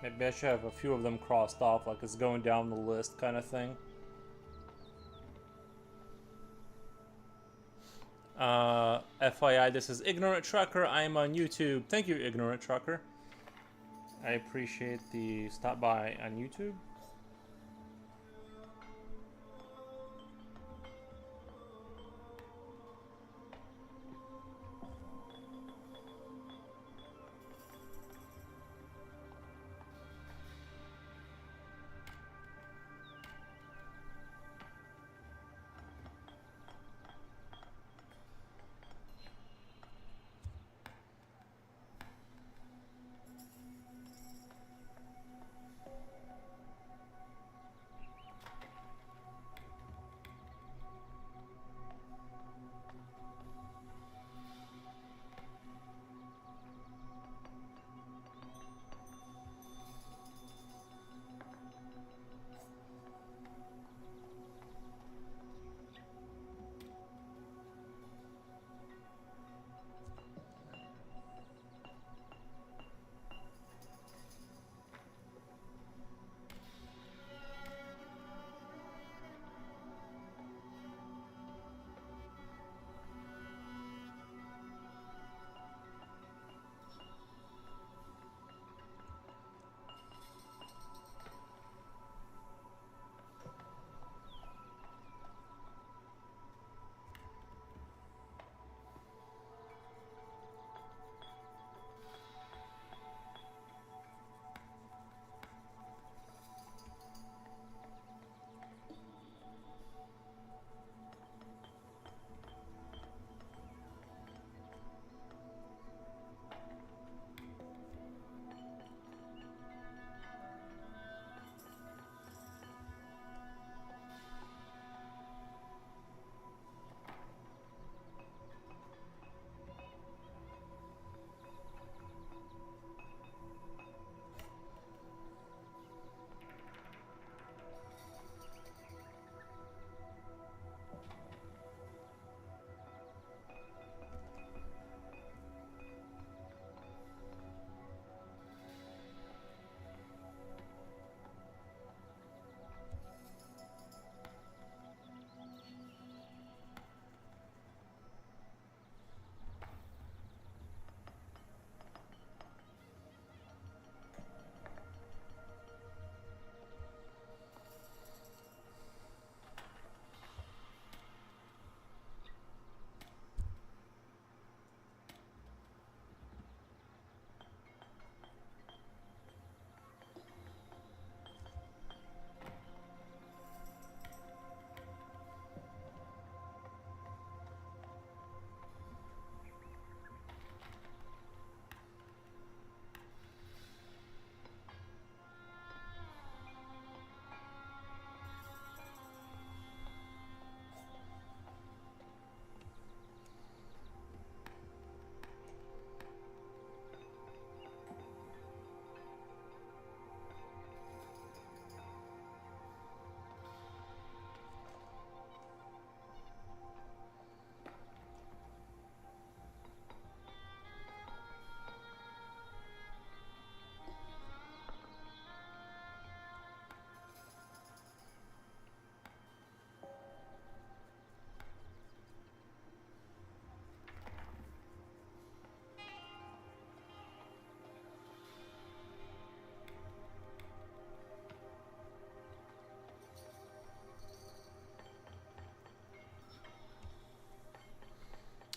Maybe I should have a few of them crossed off, like it's going down the list kind of thing. FYI, this is Ignorant Trucker. I'm on YouTube. Thank you, Ignorant Trucker. I appreciate the stop by on YouTube.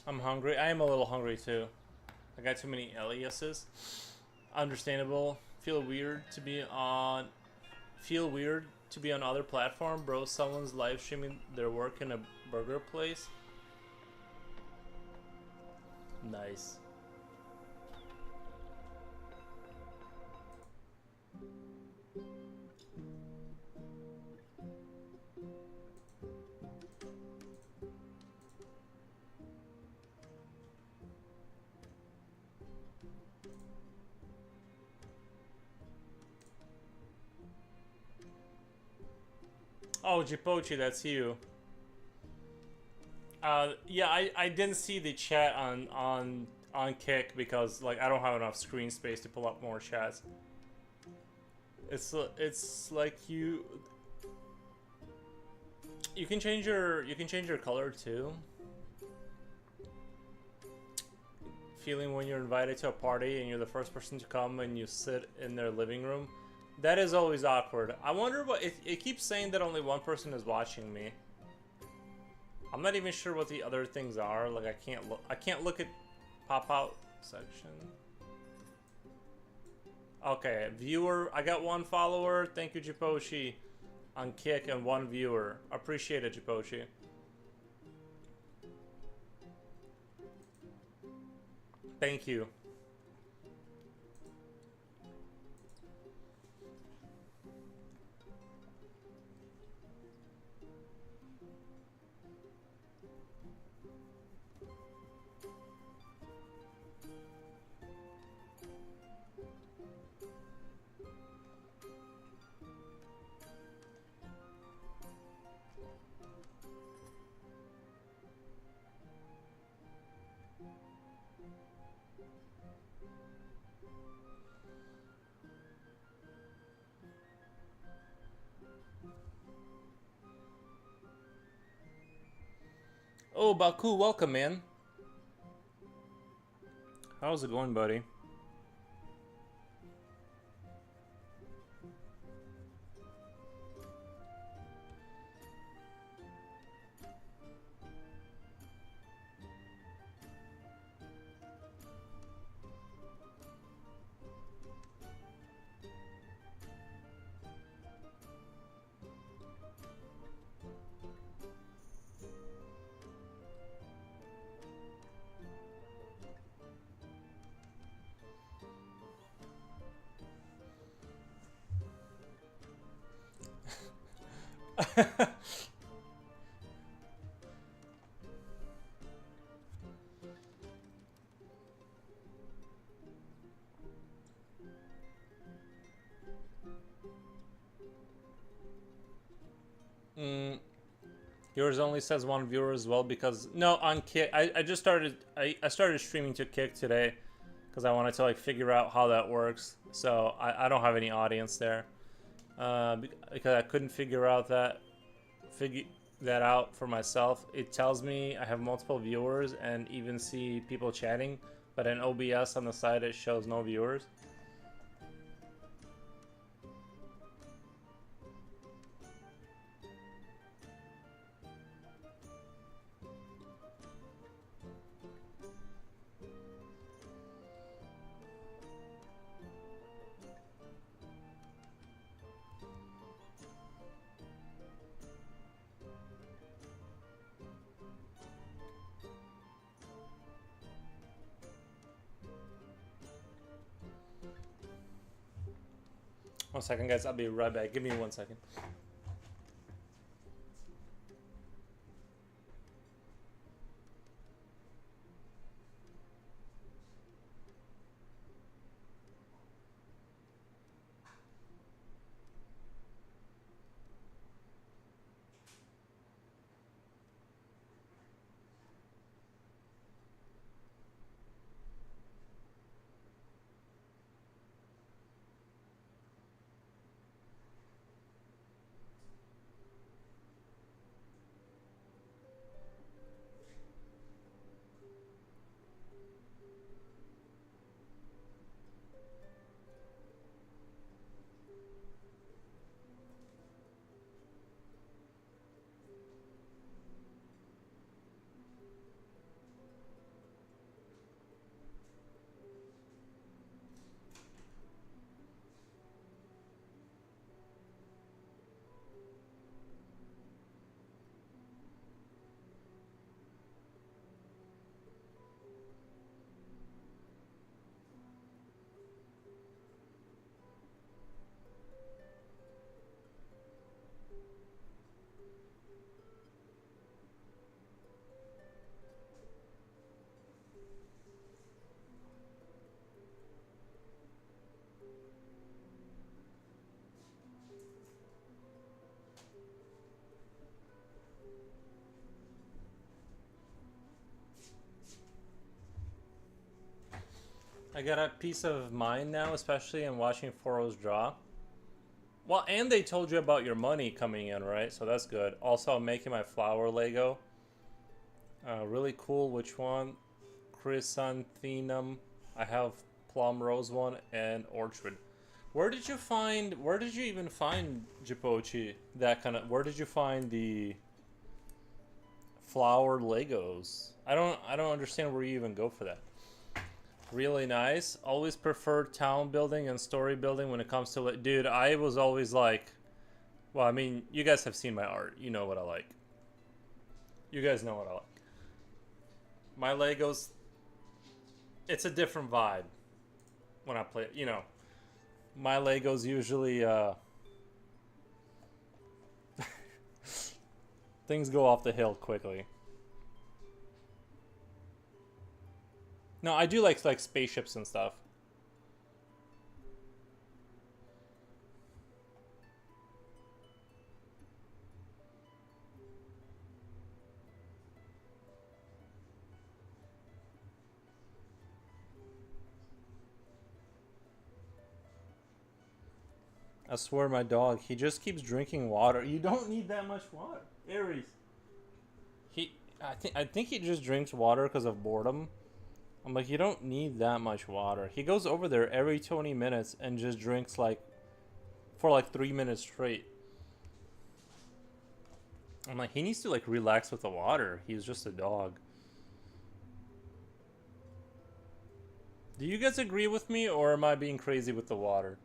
I'm hungry. I am a little hungry too. I got too many aliases. Understandable. Feel weird to be on other platform, bro. Someone's live streaming their work in a burger place. Nice. Oh, Jipochi, that's you. Yeah, I didn't see the chat on Kick because like I don't have enough screen space to pull up more chats. It's like you can change your color too. Feeling when you're invited to a party and you're the first person to come and you sit in their living room. That is always awkward. I wonder what it keeps saying that only one person is watching me. I'm not even sure what the other things are. Like I can't look at pop out section. Okay, viewer. I got one follower. Thank you, Jiposhi, on Kick, and one viewer. Appreciate it, Jiposhi. Thank you. Oh, Baku, welcome, man. How's it going, buddy? Yours only says one viewer as well because no, on Kick I just started I started streaming to Kick today because I wanted to like figure out how that works. So I don't have any audience there because I couldn't figure that out for myself. It tells me I have multiple viewers and even see people chatting, but in OBS on the side it shows no viewers. One second, guys. I'll be right back. Give me 1 second. I got a peace of mind now, especially in watching Foro's draw. Well, and they told you about your money coming in, right? So that's good. Also, I'm making my flower Lego. Really cool. Which one? Chrysanthemum. I have plum rose one and orchid. Where did you find? Where did you even find Jipochi? That kind of. Where did you find the flower Legos? I don't understand where you even go for that. Really nice. Always preferred town building and story building when it comes to it. Dude, I was always like, well, I mean, you guys have seen my art. You know what I like. You guys know what I like. My Legos, it's a different vibe when I play it. You know, my Legos usually, things go off the hill quickly. No, I do like spaceships and stuff. I swear my dog, he just keeps drinking water. You don't need that much water. Aries. I think he just drinks water because of boredom. I'm like, you don't need that much water. He goes over there every 20 minutes and just drinks like for like 3 minutes straight. I'm like, he needs to like relax with the water. He's just a dog. Do you guys agree with me, or am I being crazy with the water?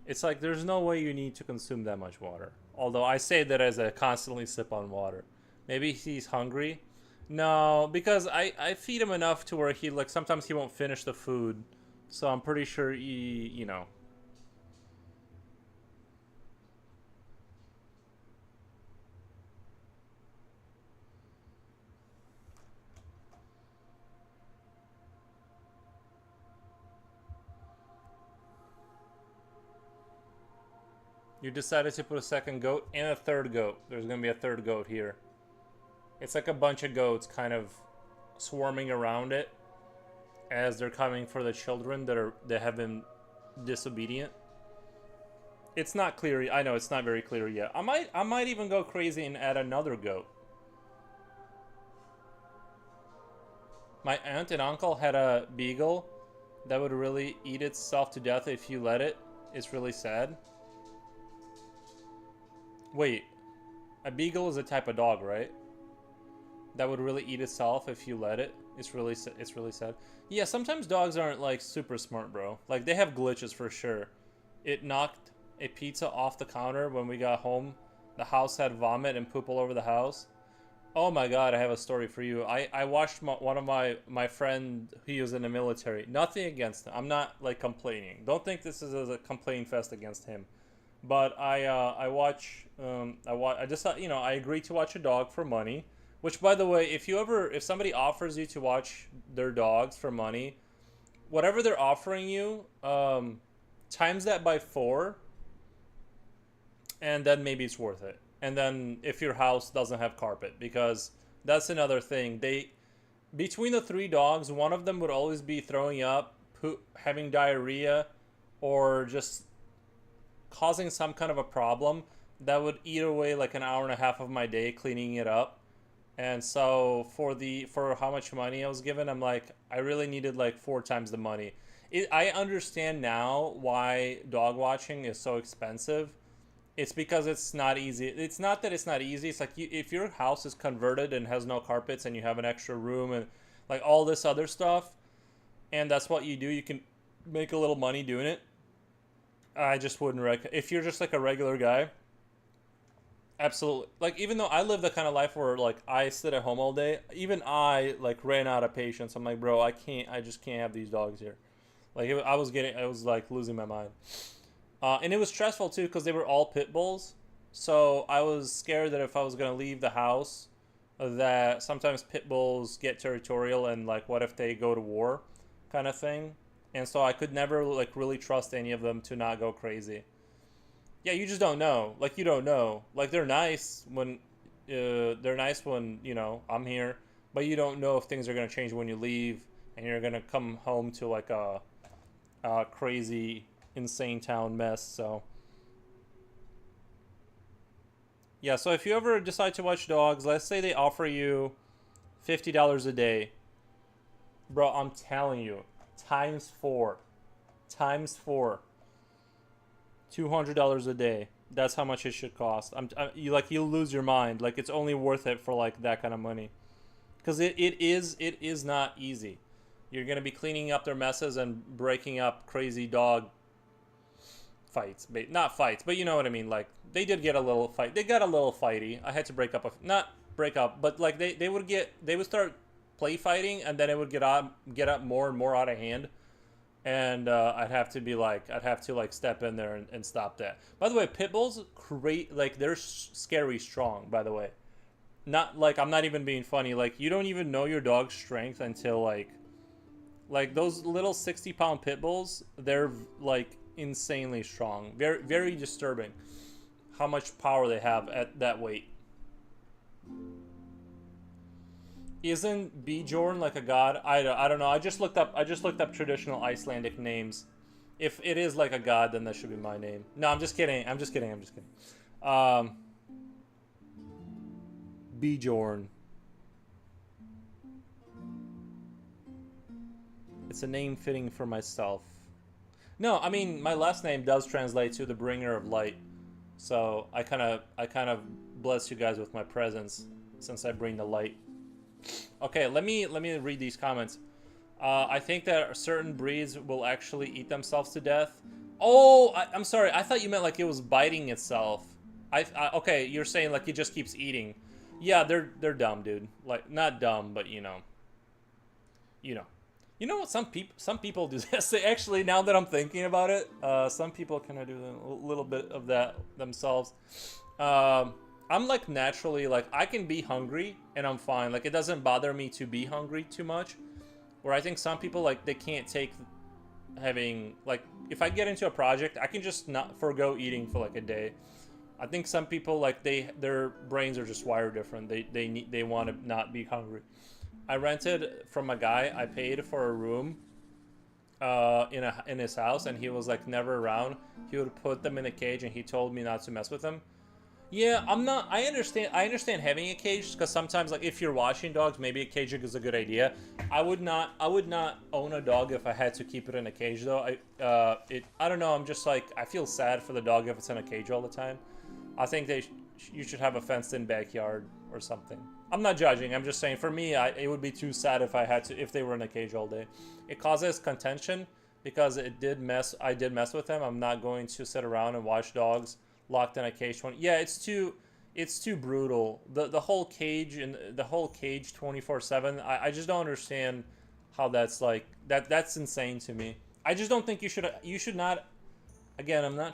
It's like there's no way you need to consume that much water. Although I say that as I constantly sip on water. Maybe he's hungry. No, because I feed him enough to where he like sometimes he won't finish the food. So I'm pretty sure he, you know. You decided to put a second goat and a third goat. There's going to be a third goat here. It's like a bunch of goats kind of swarming around it as they're coming for the children that have been disobedient. It's not clear. I know it's not very clear yet. I might even go crazy and add another goat. My aunt and uncle had a beagle that would really eat itself to death if you let it. It's really sad. Wait, a beagle is a type of dog, right? That would really eat itself if you let it. It's really sad. Yeah, sometimes dogs aren't like super smart, bro. Like they have glitches for sure. It knocked a pizza off the counter when we got home. The house had vomit and poop all over the house. Oh my god, I have a story for you. I watched one of my friend, he was in the military. Nothing against him. I'm not like complaining. Don't think this is a complaint fest against him. But I just thought, you know, I agreed to watch a dog for money. Which, by the way, if somebody offers you to watch their dogs for money, whatever they're offering you, times that by 4, and then maybe it's worth it. And then if your house doesn't have carpet, because that's another thing. Between the 3 dogs, one of them would always be throwing up, having diarrhea, or just causing some kind of a problem that would eat away like an hour and a half of my day cleaning it up. And so for how much money I was given, I'm like, I really needed like 4 times the money. I understand now why dog watching is so expensive. It's because it's not easy. It's not that it's not easy. It's like if your house is converted and has no carpets and you have an extra room and like all this other stuff, and that's what you do, you can make a little money doing it. I just wouldn't if you're just like a regular guy. Absolutely. Like, even though I live the kind of life where like I sit at home all day, even I like ran out of patience. I'm like, bro, I just can't have these dogs here. Like, I was like losing my mind. And it was stressful too because they were all pit bulls. So I was scared that if I was gonna leave the house, that sometimes pit bulls get territorial and like, what if they go to war, kind of thing. And so I could never like really trust any of them to not go crazy. Yeah, you just don't know. Like, you don't know. Like, they're nice when, you know, I'm here, but you don't know if things are going to change when you leave. and you're gonna come home to like a crazy, insane town mess. So yeah, so if you ever decide to watch dogs, let's say they offer you $50 a day, bro. I'm telling you, times four, times four, $200 a day. That's how much it should cost. You like you'll lose your mind. Like it's only worth it for like that kind of money, because it is not easy. You're gonna be cleaning up their messes and breaking up crazy dog fights, not fights, but you know what I mean. Like they did get a little fight. They got a little fighty. I had to break up not break up, but like they would start play fighting, and then it would get up more and more out of hand. And I'd have to like step in there and stop that. By the way, pit bulls like they're scary strong. By the way, not like I'm not even being funny. Like you don't even know your dog's strength until like those little 60-pound pit bulls. They're like insanely strong. Very very disturbing how much power they have at that weight. Isn't Bjorn like a god? I don't know. I just looked up traditional Icelandic names. If it is like a god, then that should be my name. No, I'm just kidding. I'm just kidding. Bjorn. It's a name fitting for myself. No, I mean my last name does translate to the bringer of light. So I kind of bless you guys with my presence since I bring the light. Okay, let me read these comments. I think that certain breeds will actually eat themselves to death. Oh, I'm sorry. I thought you meant like it was biting itself. Okay, you're saying like it just keeps eating. Yeah, they're dumb, dude. Like not dumb, but you know what? Some people do this. They actually, now that I'm thinking about it, some people kind of do a little bit of that themselves. I'm like naturally like I can be hungry and I'm fine. Like it doesn't bother me to be hungry too much. Where I think some people like they can't take having like if I get into a project, I can just not forgo eating for like a day. I think some people like their brains are just wired different. They want to not be hungry. I rented from a guy. I paid for a room in his house, and he was like never around. He would put them in a cage, and he told me not to mess with them. Yeah, I'm not. I understand having a cage because sometimes, like, if you're watching dogs, maybe a cage is a good idea. I would not own a dog if I had to keep it in a cage, though. I don't know. I'm just like I feel sad for the dog if it's in a cage all the time. I think you should have a fenced-in backyard or something. I'm not judging. I'm just saying for me, it would be too sad if they were in a cage all day. It causes contention because I did mess with them. I'm not going to sit around and watch dogs locked in a cage. Yeah, it's too brutal. The whole cage and the whole cage 24/7. I just don't understand how that's like that. That's insane to me. I just don't think you should not. Again, I'm not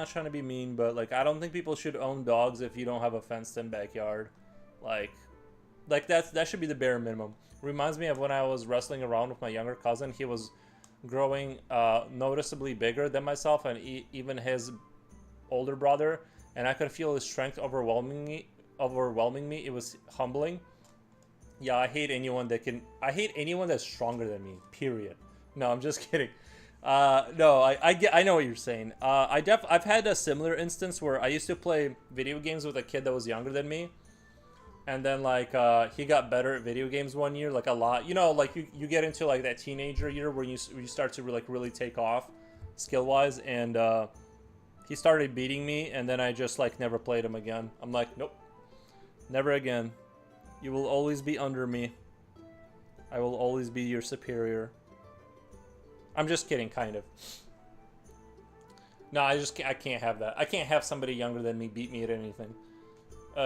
trying to be mean, but like I don't think people should own dogs if you don't have a fenced-in backyard. Like that should be the bare minimum. Reminds me of when I was wrestling around with my younger cousin. He was growing noticeably bigger than myself and even his older brother, and I could feel his strength overwhelming me. It was humbling. Yeah, I hate anyone that's stronger than me. Period. No, I'm just kidding. No, I know what you're saying. I've had a similar instance where I used to play video games with a kid that was younger than me, and then like he got better at video games one year, like a lot. You know, like you get into like that teenager year where you start to like really take off skill wise, and he started beating me, and then I just like never played him again. I'm like, nope, never again. You will always be under me. I will always be your superior. I'm just kidding, kind of. No, I can't have that. I can't have somebody younger than me beat me at anything.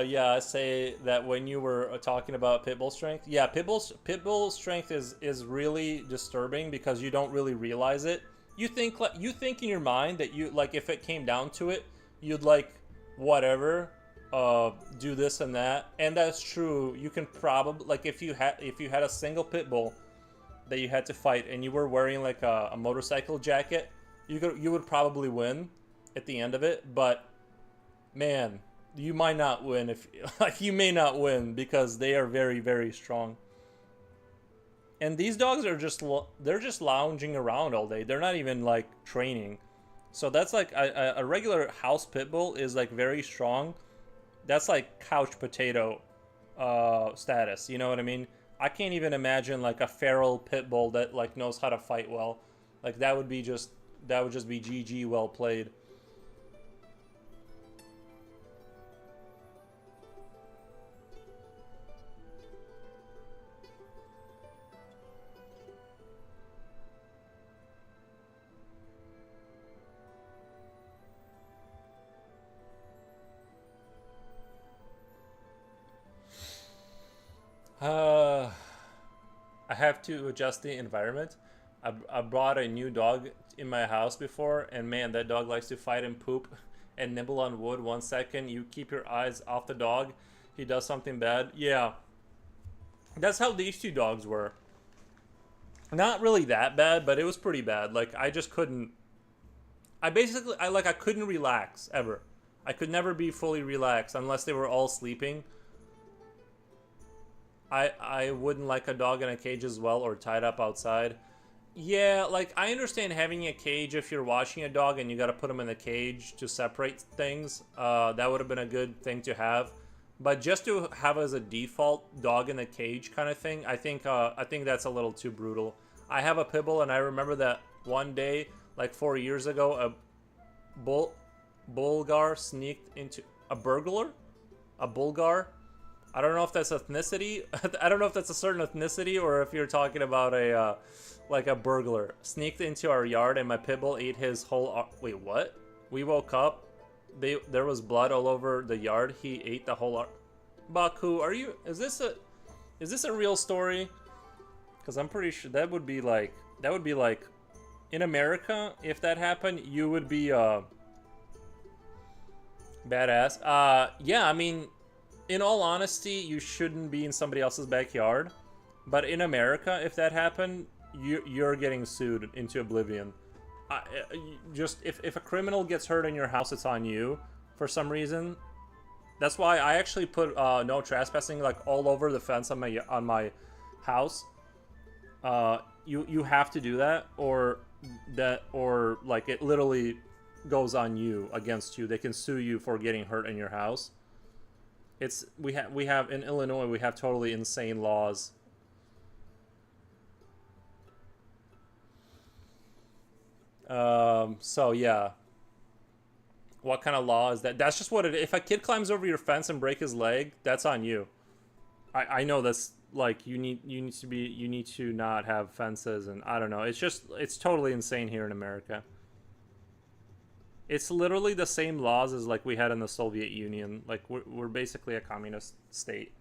Yeah, I say that when you were talking about pit bull strength. Yeah, pit bull strength is really disturbing because you don't really realize it. You think in your mind that you like if it came down to it, you'd like whatever, do this and that, and that's true. You can probably like if you had a single pit bull that you had to fight and you were wearing like a motorcycle jacket, you would probably win at the end of it. But man, you might not win if like you may not win because they are very very strong. And these dogs are just they're just lounging around all day. They're not even like training. So that's like a regular house pit bull is like very strong. That's like couch potato status. You know what I mean? I can't even imagine like a feral pit bull that like knows how to fight well. Like that would just be GG, well played. Uh, I have to adjust the environment. I brought a new dog in my house before, and man, that dog likes to fight and poop and nibble on wood. 1 second, you keep your eyes off the dog, he does something bad. Yeah, that's how these two dogs were. Not really that bad, but it was pretty bad. Like I just couldn't. I couldn't relax ever. I could never be fully relaxed unless they were all sleeping. I wouldn't like a dog in a cage as well or tied up outside. Yeah, like I understand having a cage if you're watching a dog and you got to put them in the cage to separate things. That would have been a good thing to have. But just to have as a default dog in the cage kind of thing, I think that's a little too brutal. I have a pit bull and I remember that one day, like 4 years ago, a Bulgar sneaked into a burglar, a Bulgar. I don't know if that's ethnicity. I don't know if that's a certain ethnicity or if you're talking about a like a burglar sneaked into our yard and my pit bull ate his whole. Wait, what? We woke up. There was blood all over the yard. He ate the whole. Baku, are you? Is this a real story? Because I'm pretty sure that would be like in America if that happened, you would be badass. Yeah, I mean. In all honesty, you shouldn't be in somebody else's backyard. But in America, if that happened, you're getting sued into oblivion. Just if a criminal gets hurt in your house, it's on you for some reason. That's why I actually put no trespassing like all over the fence on my house. You have to do that, or like it literally goes on you, against you. They can sue you for getting hurt in your house. We have in Illinois, we have totally insane laws. So yeah, what kind of law is that? That's just what it. If a kid climbs over your fence and break his leg, that's on you. I know that's like you need to not have fences, and I don't know. It's totally insane here in America. It's literally the same laws as like we had in the Soviet Union. Like we're basically a communist state.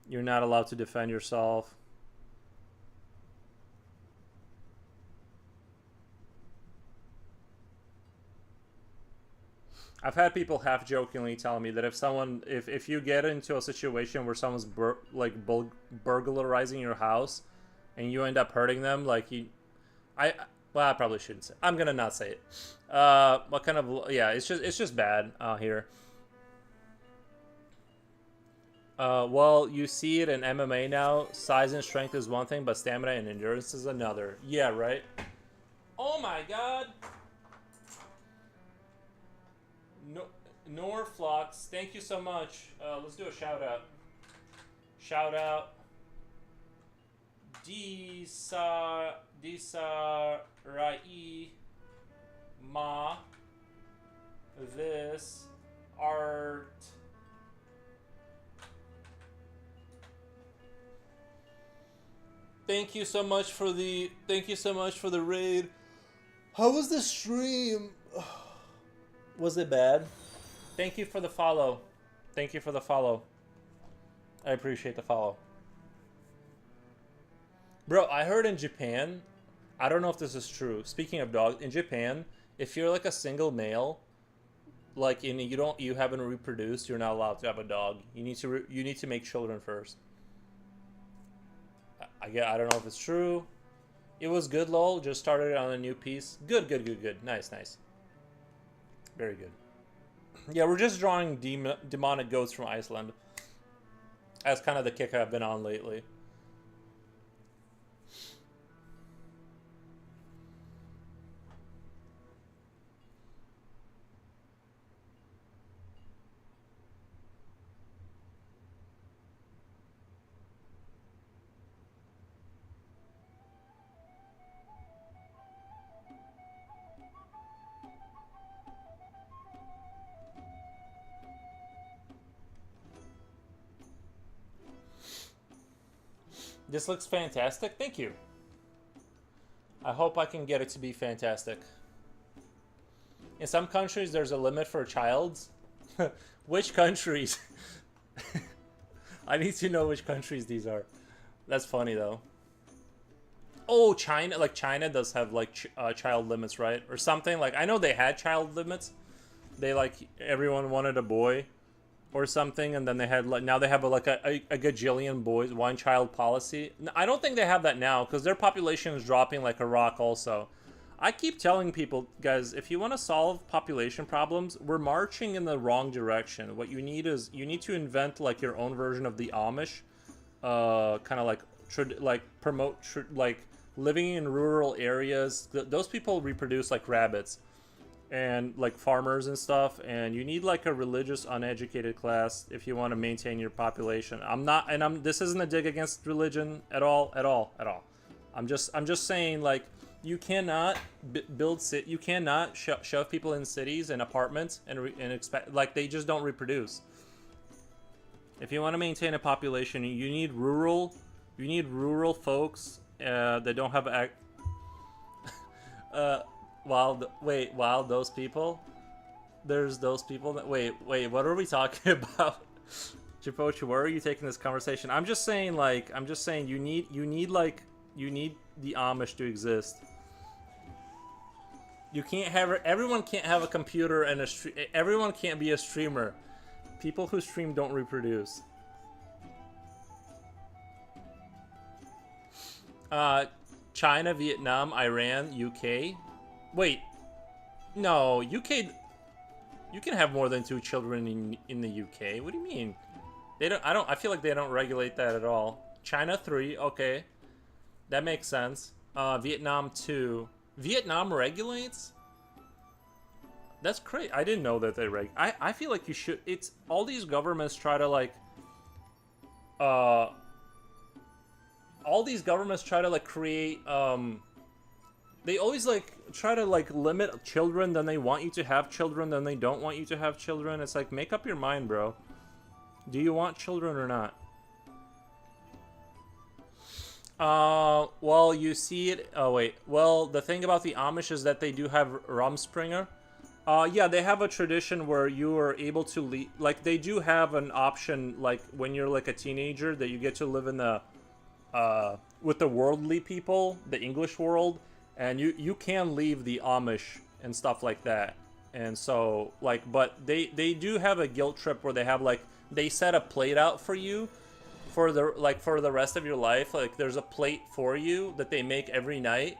You're not allowed to defend yourself. I've had people half jokingly tell me that if you get into a situation where someone's burglarizing your house and you end up hurting them, like I well, I probably shouldn't say. I'm gonna not say it. What kind of? Yeah, it's just bad here. Well, you see it in MMA now. Size and strength is one thing, but stamina and endurance is another. Yeah, right. Oh my God. No, Norflux, thank you so much. Let's do a shout out. Shout out. Disarai ma this art. Thank you so much for the raid. How was the stream? Was it bad? Thank you for the follow. Thank you for the follow. I appreciate the follow. Bro, I heard in Japan, I don't know if this is true. Speaking of dogs, in Japan, if you're like a single male, like you haven't reproduced, you're not allowed to have a dog. You need to make children first. I don't know if it's true. It was good, lol. Just started on a new piece. Good. Nice. Very good. Yeah, we're just drawing demonic goats from Iceland. That's kind of the kick I've been on lately. This looks fantastic. Thank you. I hope I can get it to be fantastic. In some countries, there's a limit for childs. Which countries? I need to know which countries these are. That's funny, though. Oh, China. Like, China does have, like, child limits, right? Or something. Like, I know they had child limits. They, like, everyone wanted a boy or something. And then they had, like, now they have, like, a gajillion boys, one child policy. I don't think they have that now because their population is dropping like a rock also. I keep telling people, guys, if you want to solve population problems, we're marching in the wrong direction. What you need is, you need to invent, like, your own version of the Amish. Kind of like, promote, like, living in rural areas. Those people reproduce like rabbits. And, like, farmers and stuff. And you need, like, a religious, uneducated class if you want to maintain your population. This isn't a dig against religion at all. I'm just saying, like, you cannot you cannot shove people in cities and apartments and expect, like, they just don't reproduce. If you want to maintain a population, you need rural folks that don't have while those people, there's those people that wait, what are we talking about? Chipochi, where are you taking this conversation? I'm just saying you need the Amish to exist. You can't have everyone can't have a computer and everyone can't be a streamer. People who stream don't reproduce. China, Vietnam, Iran, UK. Wait, no, UK. You can have more than 2 children in the UK. What do you mean? They don't. I feel like they don't regulate that at all. China 3. Okay, that makes sense. Vietnam 2. Vietnam regulates? That's great. I didn't know that they I feel like you should. It's all these governments try to, like, all these governments try to, like, create, they always, like, try to, like, limit children, then they want you to have children, then they don't want you to have children. It's like, make up your mind, bro. Do you want children or not? Well, you see it. Oh, wait. Well, the thing about the Amish is that they do have Rumspringa. Yeah, they have a tradition where you are able to leave. Like, they do have an option, like, when you're, like, a teenager, that you get to live in the, with the worldly people, the English world, and you can leave the Amish and stuff like that. And so, like, but they do have a guilt trip where they have, like, they set a plate out for you for the rest of your life. Like, there's a plate for you that they make every night,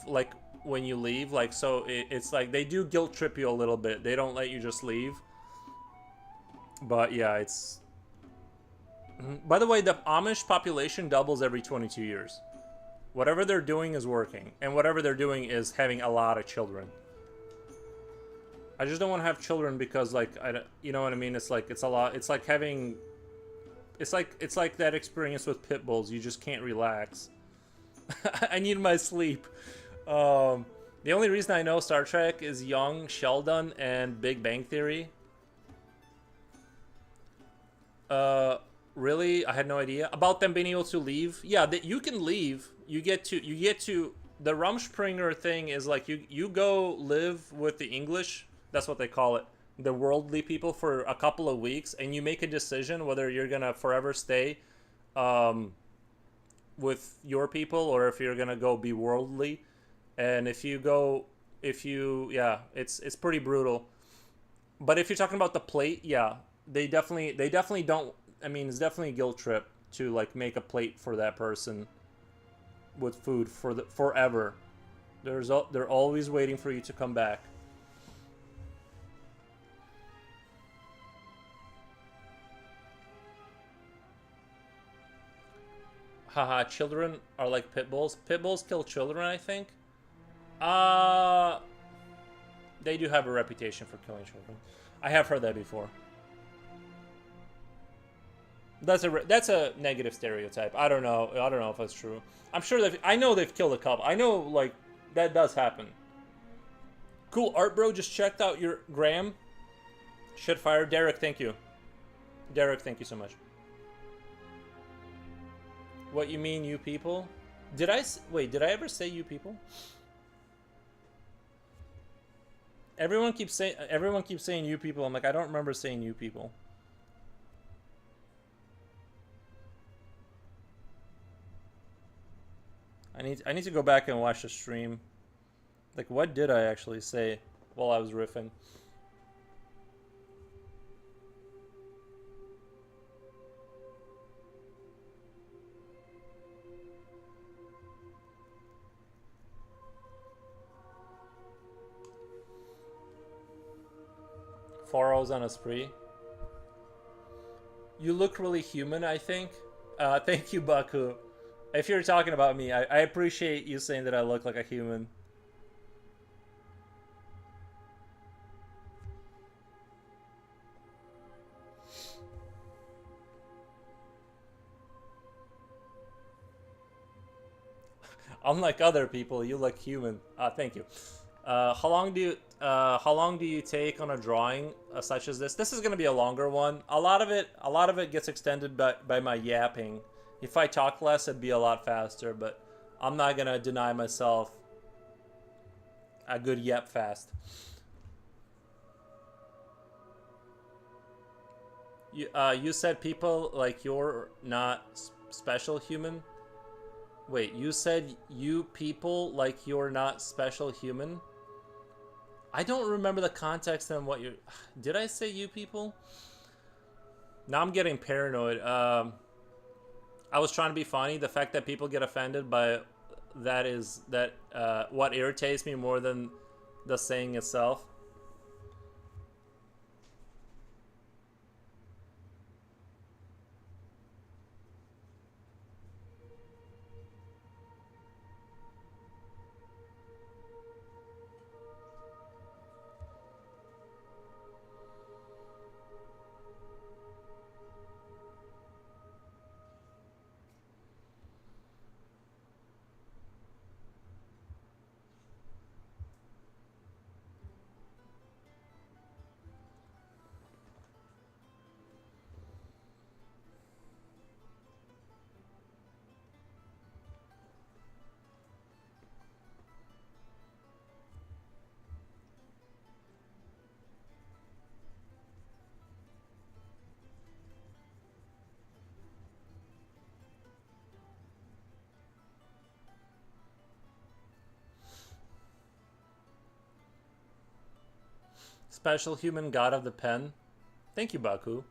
like, when you leave. Like, so it's like they do guilt trip you a little bit. They don't let you just leave. But yeah, it's, by the way, the Amish population doubles every 22 years. Whatever they're doing is working, and whatever they're doing is having a lot of children. I just don't want to have children because, like, you know what I mean? It's like, it's a lot. It's like having, it's like that experience with pit bulls. You just can't relax. I need my sleep. The only reason I know Star Trek is Young Sheldon and Big Bang Theory. Really? I had no idea about them being able to leave. Yeah, that you can leave. You get to the Rumspringa thing is like you go live with the English. That's what they call it. The worldly people for a couple of weeks, and you make a decision whether you're gonna forever stay with your people or if you're gonna go be worldly. And it's pretty brutal. But if you're talking about the plate, yeah, they definitely don't. I mean, it's definitely a guilt trip to, like, make a plate for that person with food forever. They're always waiting for you to come back. Haha, children are like pit bulls. Pit bulls kill children, I think. They do have a reputation for killing children. I have heard that before. That's a negative stereotype. I don't know if that's true. I'm sure that I know they've killed a couple. I know, like, that does happen. Cool, Art Bro just checked out your Graham. Shitfire. Derek, thank you. Derek, thank you so much. What you mean, you people? Wait, did I ever say you people? Everyone keeps saying you people. I'm like, I don't remember saying you people. I need to go back and watch the stream. Like, what did I actually say while I was riffing? Foro's on a spree. You look really human, I think. Thank you, Baku. If you're talking about me, I appreciate you saying that I look like a human. Unlike other people, you look human. Thank you. How long do you take on a drawing such as this? This is gonna be a longer one. A lot of it gets extended by my yapping. If I talk less, it'd be a lot faster. But I'm not gonna deny myself a good yap fast. You said people like you're not special human. Wait, you said you people like you're not special human? I don't remember the context and what you... Did I say you people? Now I'm getting paranoid. I was trying to be funny. The fact that people get offended by what irritates me more than the saying itself. Special human god of the pen. Thank you, Baku.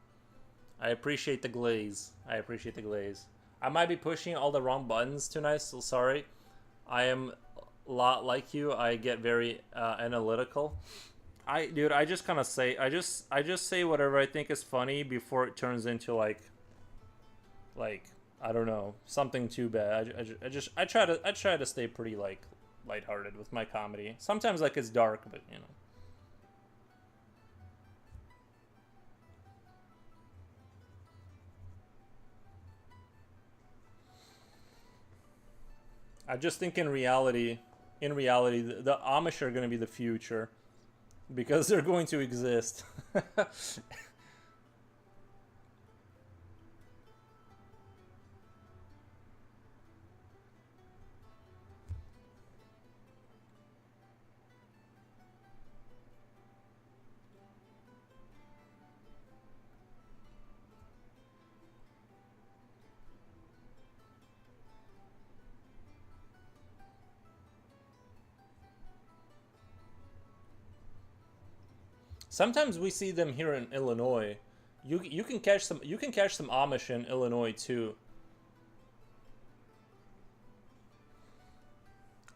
I appreciate the glaze. I appreciate the glaze. I might be pushing all the wrong buttons tonight, so sorry. I am a lot like you. I get very analytical. Dude, I just kind of say, I just say whatever I think is funny before it turns into like, I don't know, something too bad. I try to stay pretty like lighthearted with my comedy. Sometimes like it's dark, but you know. I just think in reality, the Amish are going to be the future because they're going to exist. Sometimes we see them here in Illinois. You can catch some Amish in Illinois too.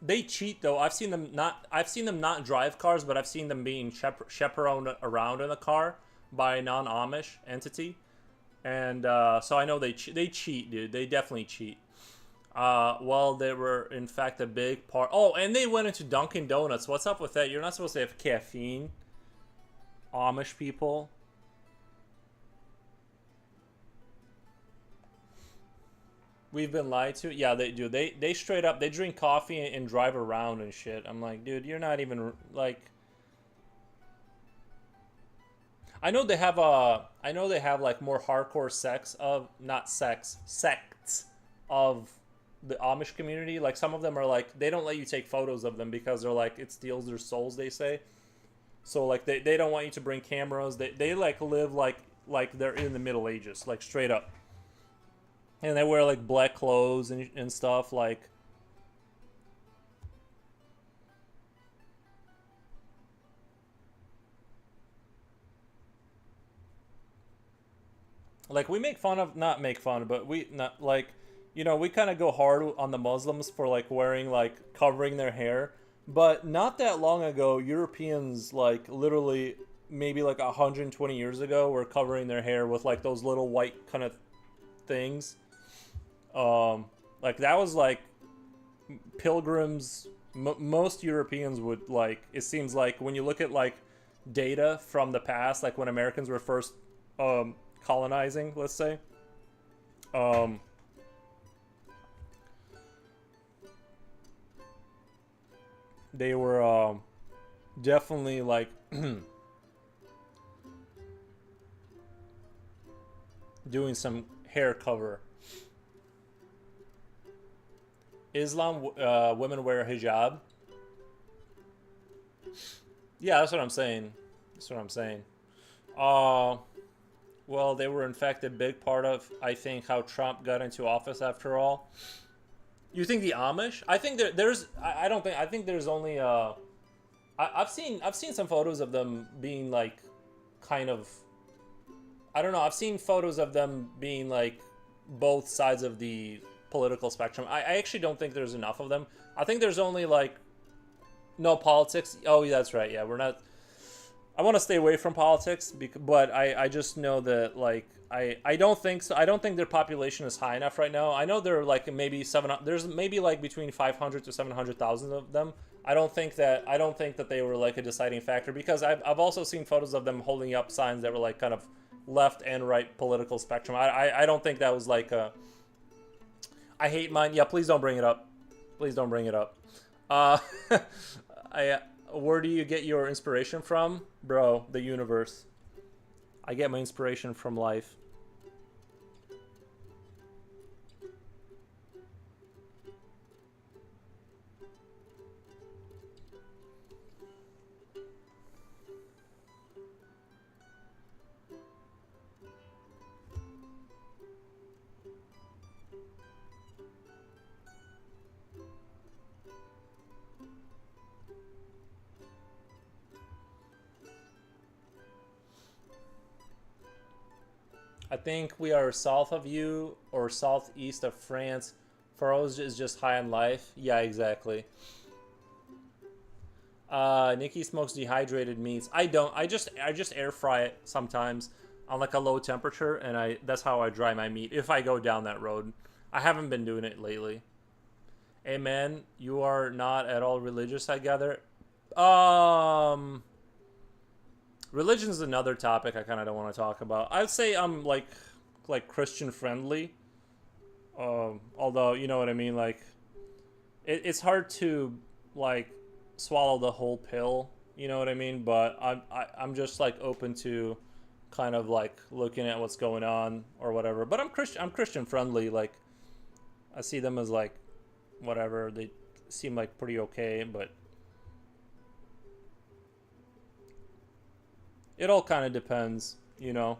They cheat though. I've seen them not drive cars, but I've seen them being chaperoned around in a car by a non-Amish entity, and so I know they cheat, dude. They definitely cheat. Well, they were in fact a big part. Oh, and they went into Dunkin' Donuts. What's up with that? You're not supposed to have caffeine. Amish people. We've been lied to. Yeah, they do. They straight up they drink coffee and drive around and shit. I'm like, dude, you're not even like. I know they have like more hardcore sex of not sex sects of the Amish community. Like some of them are like they don't let you take photos of them because they're like it steals their souls. They say so. Like they don't want you to bring cameras. They like live like they're in the Middle Ages, like straight up. And they wear like black clothes and stuff like we make fun of not make fun but we not like we kind of go hard on the Muslims for like wearing like covering their hair, but not that long ago Europeans like literally maybe like 120 years ago were covering their hair with like those little white kind of things. Like that was like pilgrims. Most Europeans would like it seems like when you look at like data from the past, like when Americans were first colonizing, let's say. Um, they were definitely like doing some hair cover. Islam, women wear hijab. Yeah, that's what I'm saying. That's what I'm saying. Uh, well, they were in fact a big part of, I think, how Trump got into office after all. You think the Amish? I think there's. I don't think. I think there's only. I've seen some photos of them being like, kind of. I don't know. I've seen photos of them being like, both sides of the political spectrum. I actually don't think there's enough of them. I think there's only like, no politics. Oh, yeah, that's right. Yeah, we're not. I want to stay away from politics, but I just know that like I don't think so. I don't think their population is high enough right now. I know they're like maybe seven. There's maybe like between 500 to 700,000 of them. I don't think that they were like a deciding factor because I've also seen photos of them holding up signs that were like kind of left and right political spectrum. I don't think that was like a. I hate mine. Yeah, please don't bring it up. Please don't bring it up. Uh, I where do you get your inspiration from, bro? The universe. I get my inspiration from life. I think we are south of you or southeast of France. Faroes is just high on life. Yeah, exactly. Nikki smokes dehydrated meats. I don't. I just air fry it sometimes on like a low temperature, and I that's how I dry my meat if I go down that road. I haven't been doing it lately. Hey man, you are not at all religious, I gather. Um, Religion is another topic I kind of don't want to talk about. I'd say I'm like Christian friendly. Although you know what I mean, like it's hard to like swallow the whole pill. You know what I mean? But I'm just like open to kind of like looking at what's going on or whatever. But I'm Christian friendly. Like I see them as like whatever. They seem like pretty okay, but it all kind of depends, you know.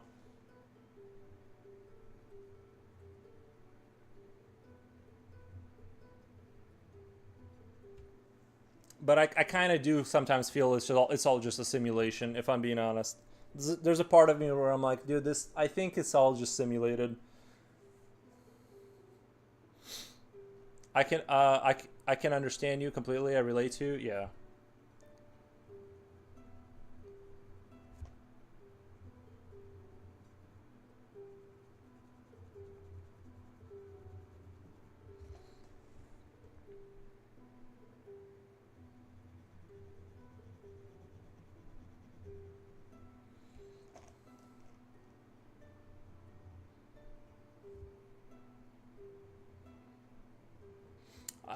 But I kind of do sometimes feel it's all just a simulation. If I'm being honest, there's a part of me where I'm like, dude, this I think it's all just simulated. I can understand you completely. I relate to you. Yeah.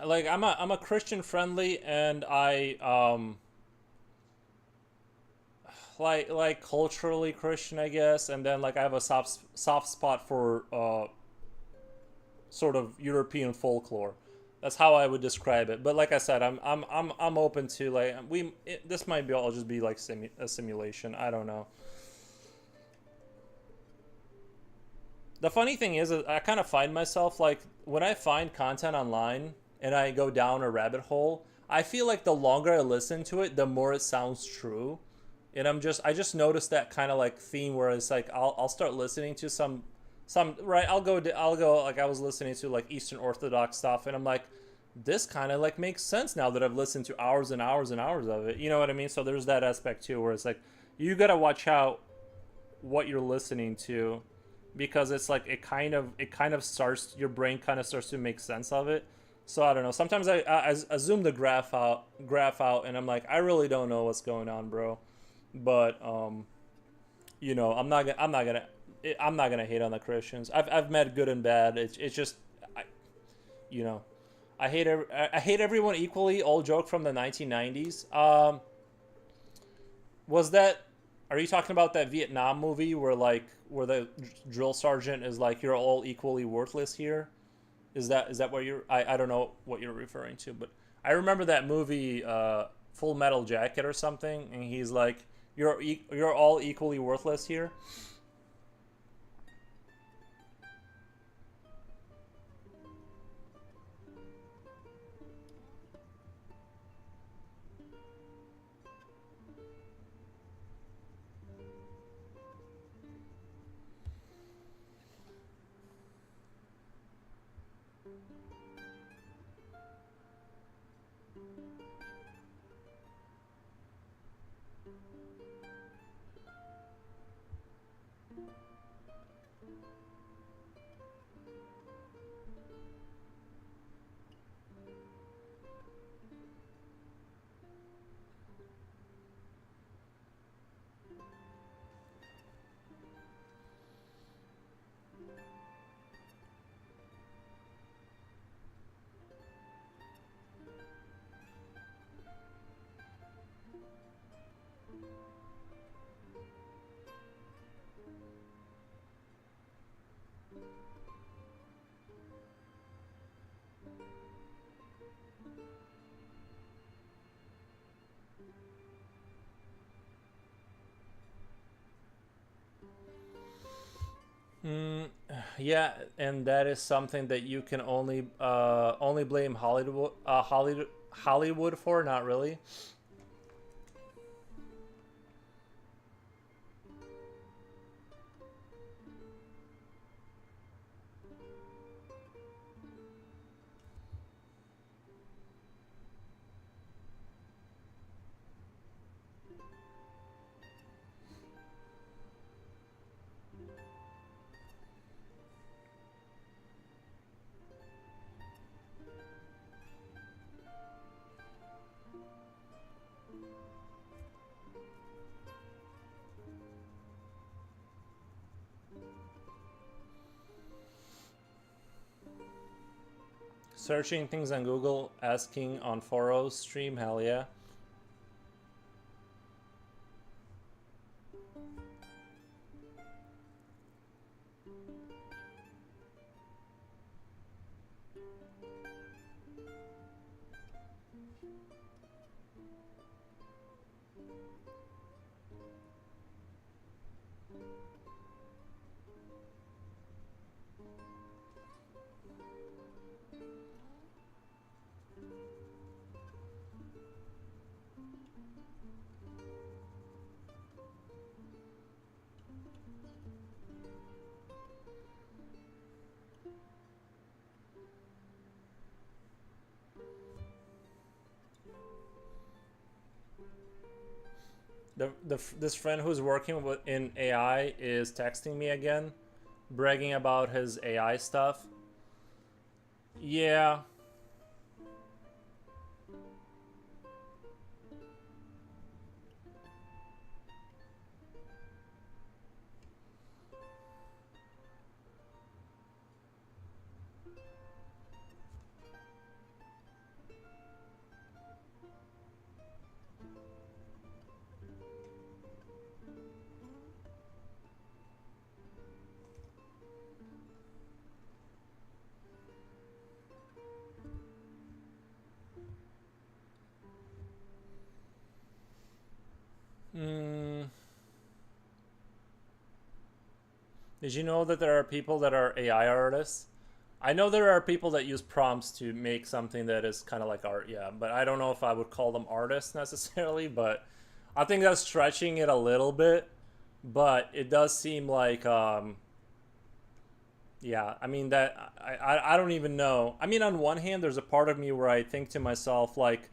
Like I'm a Christian friendly, and I like culturally Christian, I guess, and then like I have a soft spot for sort of European folklore. That's how I would describe it. But like I said, I'm open to like this might be all just be like a simulation. I don't know. The funny thing is, I kind of find myself like when I find content online and I go down a rabbit hole, I feel like the longer I listen to it, the more it sounds true. And I just noticed that kind of like theme where it's like I'll start listening to some right. I'll go like I was listening to like Eastern Orthodox stuff, and I'm like, this kind of like makes sense now that I've listened to hours and hours and hours of it. You know what I mean? So there's that aspect too, where it's like you gotta watch out what you're listening to because it's like it kind of starts your brain kind of starts to make sense of it. So I don't know. Sometimes I zoom the graph out and I'm like I really don't know what's going on, bro. But you know I'm not gonna hate on the Christians. I've met good and bad. It's just I, you know I hate everyone equally. Old joke from the 1990s. Was that? Are you talking about that Vietnam movie where like where the drill sergeant is like you're all equally worthless here? Is that what you're? I don't know what you're referring to, but I remember that movie, Full Metal Jacket or something, and he's like you're all equally worthless here. Mm, yeah, and that is something that you can only blame Hollywood for, not really. Searching things on Google, asking on Foros stream, hell yeah. This friend who's working with in AI is texting me again, bragging about his AI stuff. Yeah, Did you know that there are people that are AI artists? I know there are people that use prompts to make something that is kind of like art, yeah, but I don't know if I would call them artists necessarily, but I think that's stretching it a little bit, but it does seem like yeah, I mean that I don't even know. I mean, on one hand there's a part of me where I think to myself like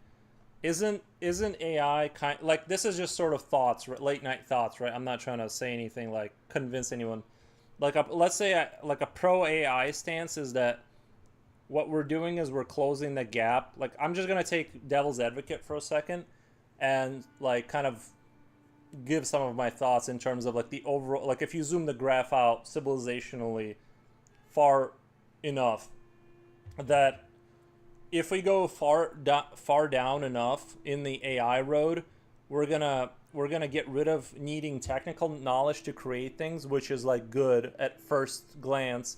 isn't AI kind like this is just sort of thoughts, late night thoughts, right? I'm not trying to say anything like convince anyone. Like let's say like a pro AI stance is that what we're doing is we're closing the gap. Like I'm just gonna take devil's advocate for a second, and like kind of give some of my thoughts in terms of like the overall. Like if you zoom the graph out civilizationally far enough, that if we go far down enough in the AI road, we're gonna get rid of needing technical knowledge to create things, which is like good at first glance,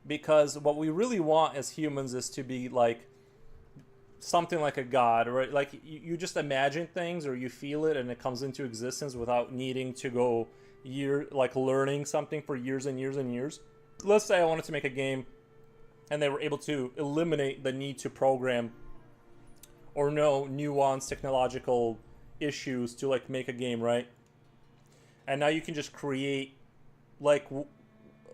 because what we really want as humans is to be like something like a god, right? Like you just imagine things or you feel it and it comes into existence without needing to go like learning something for years and years and years. Let's say I wanted to make a game and they were able to eliminate the need to program or know nuanced technological issues to like make a game, right? And now you can just create like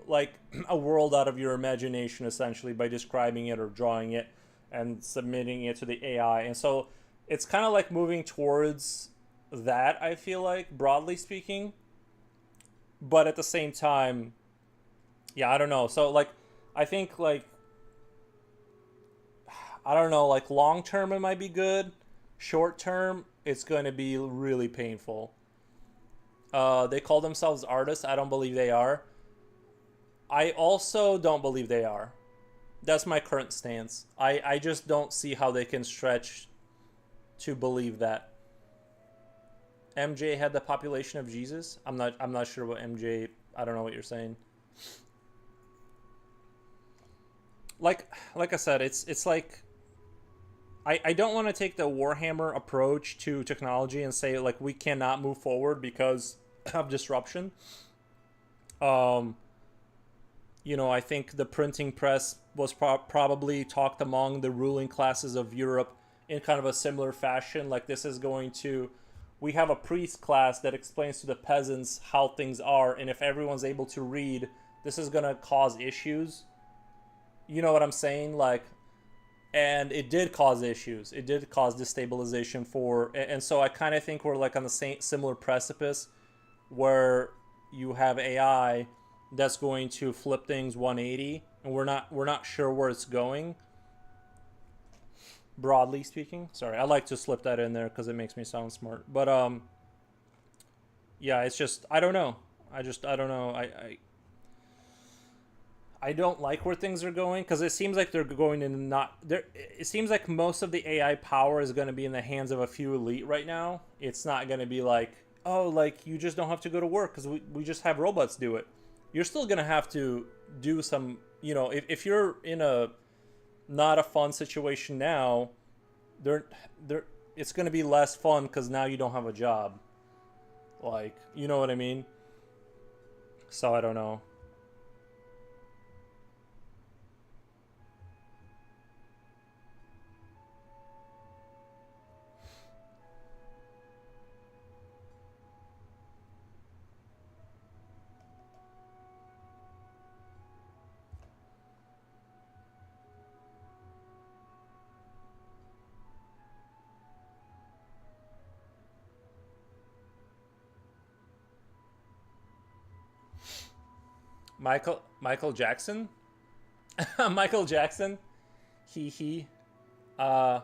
like a world out of your imagination essentially by describing it or drawing it and submitting it to the AI. And so it's kind of like moving towards that, I feel like, broadly speaking. But at the same time, yeah, I don't know. So like I think like I don't know, like long term it might be good. Short term, it's going to be really painful. They call themselves artists. I don't believe they are. I also don't believe they are. That's my current stance. I just don't see how they can stretch to believe that. MJ had the population of Jesus. I'm not sure what MJ. I don't know what you're saying. Like I said, it's like I don't want to take the Warhammer approach to technology and say like we cannot move forward because of disruption. Um, I think the printing press was probably talked among the ruling classes of Europe in kind of a similar fashion. Like this is going to, we have a priest class that explains to the peasants how things are, and if everyone's able to read, this is gonna cause issues. You know what I'm saying? Like, and it did cause issues. It did cause destabilization and so I kind of think we're like on the same similar precipice where you have AI that's going to flip things 180, and we're not sure where it's going. Broadly speaking, sorry, I like to slip that in there because it makes me sound smart. But yeah, it's just I don't know. I don't know. I don't like where things are going because it seems like they're going in not there. It seems like most of the AI power is going to be in the hands of a few elite right now. It's not going to be like, oh, like you just don't have to go to work because we just have robots do it. You're still going to have to do some, if you're in a not a fun situation now, there it's going to be less fun because now you don't have a job. Like, you know what I mean? So I don't know. Michael Jackson? Michael Jackson? He. Uh,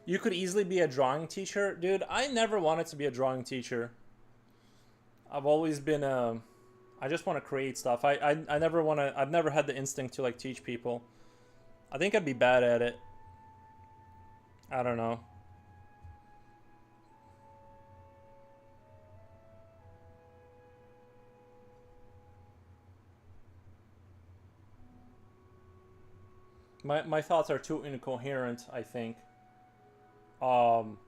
you could easily be a drawing teacher, dude. I never wanted to be a drawing teacher. I've always been a. I just want to create stuff. I never want to. I've never had the instinct to like teach people. I think I'd be bad at it. I don't know. My thoughts are too incoherent, I think. Um,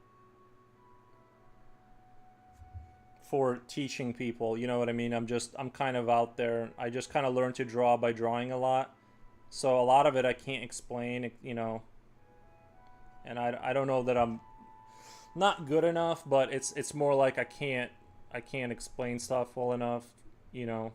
for teaching people. You know what I mean? I'm kind of out there. I just kind of learned to draw by drawing a lot. So a lot of it I can't explain, you know. And I don't know that I'm not good enough, but it's more like I can't explain stuff well enough, you know.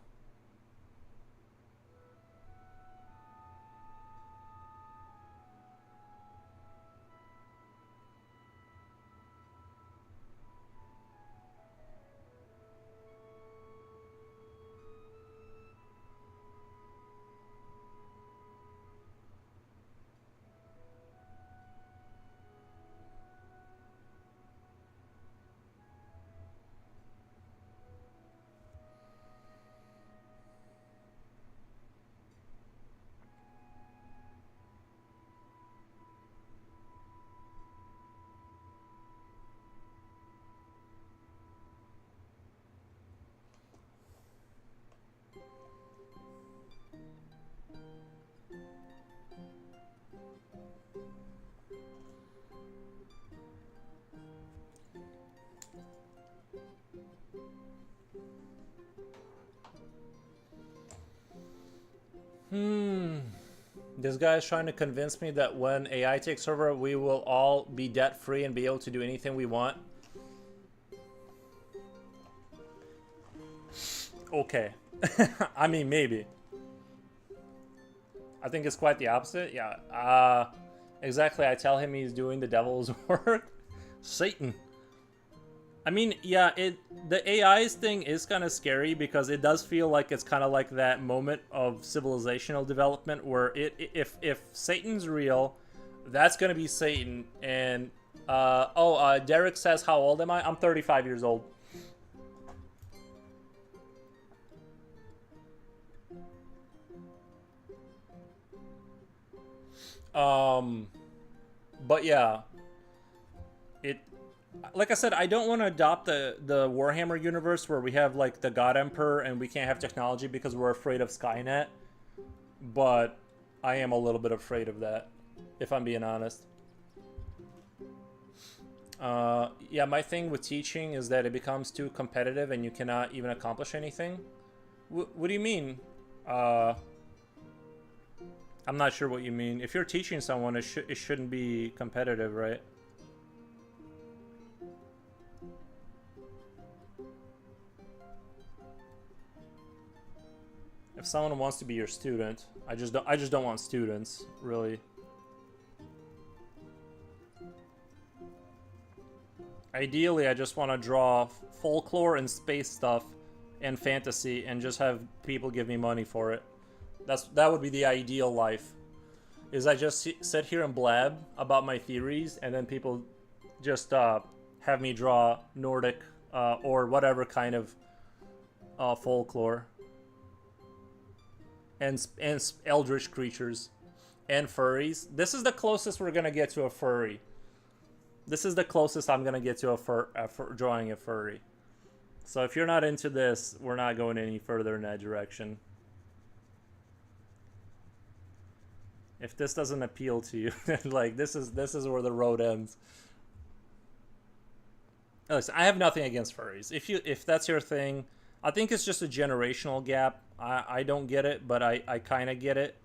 Hmm. This guy is trying to convince me that when AI takes over, we will all be debt free and be able to do anything we want. Okay. I mean, maybe. I think it's quite the opposite. Yeah. Exactly. I tell him he's doing the devil's work. Satan. I mean, yeah, the AI's thing is kind of scary because it does feel like it's kind of like that moment of civilizational development where if Satan's real, that's gonna be Satan. And Derek says, how old am I? I'm 35 years old. Um, but yeah, it like I said, I don't want to adopt the Warhammer universe where we have like the God Emperor and we can't have technology because we're afraid of Skynet. But I am a little bit afraid of that, if I'm being honest. Yeah, my thing with teaching is that it becomes too competitive and you cannot even accomplish anything. What do you mean? Uh, I'm not sure what you mean. If you're teaching someone, it shouldn't be competitive, right? If someone wants to be your student, I just don't want students, really. Ideally, I just want to draw folklore and space stuff and fantasy and just have people give me money for it. That would be the ideal life. Is I just sit here and blab about my theories and then people just have me draw Nordic or whatever kind of folklore and eldritch creatures and furries. This is the closest we're gonna get to a furry. This is the closest I'm gonna get to drawing a furry. So if you're not into this, we're not going any further in that direction. If this doesn't appeal to you, like this is where the road ends. Listen, I have nothing against furries. If that's your thing, I think it's just a generational gap. I don't get it, but I kind of get it.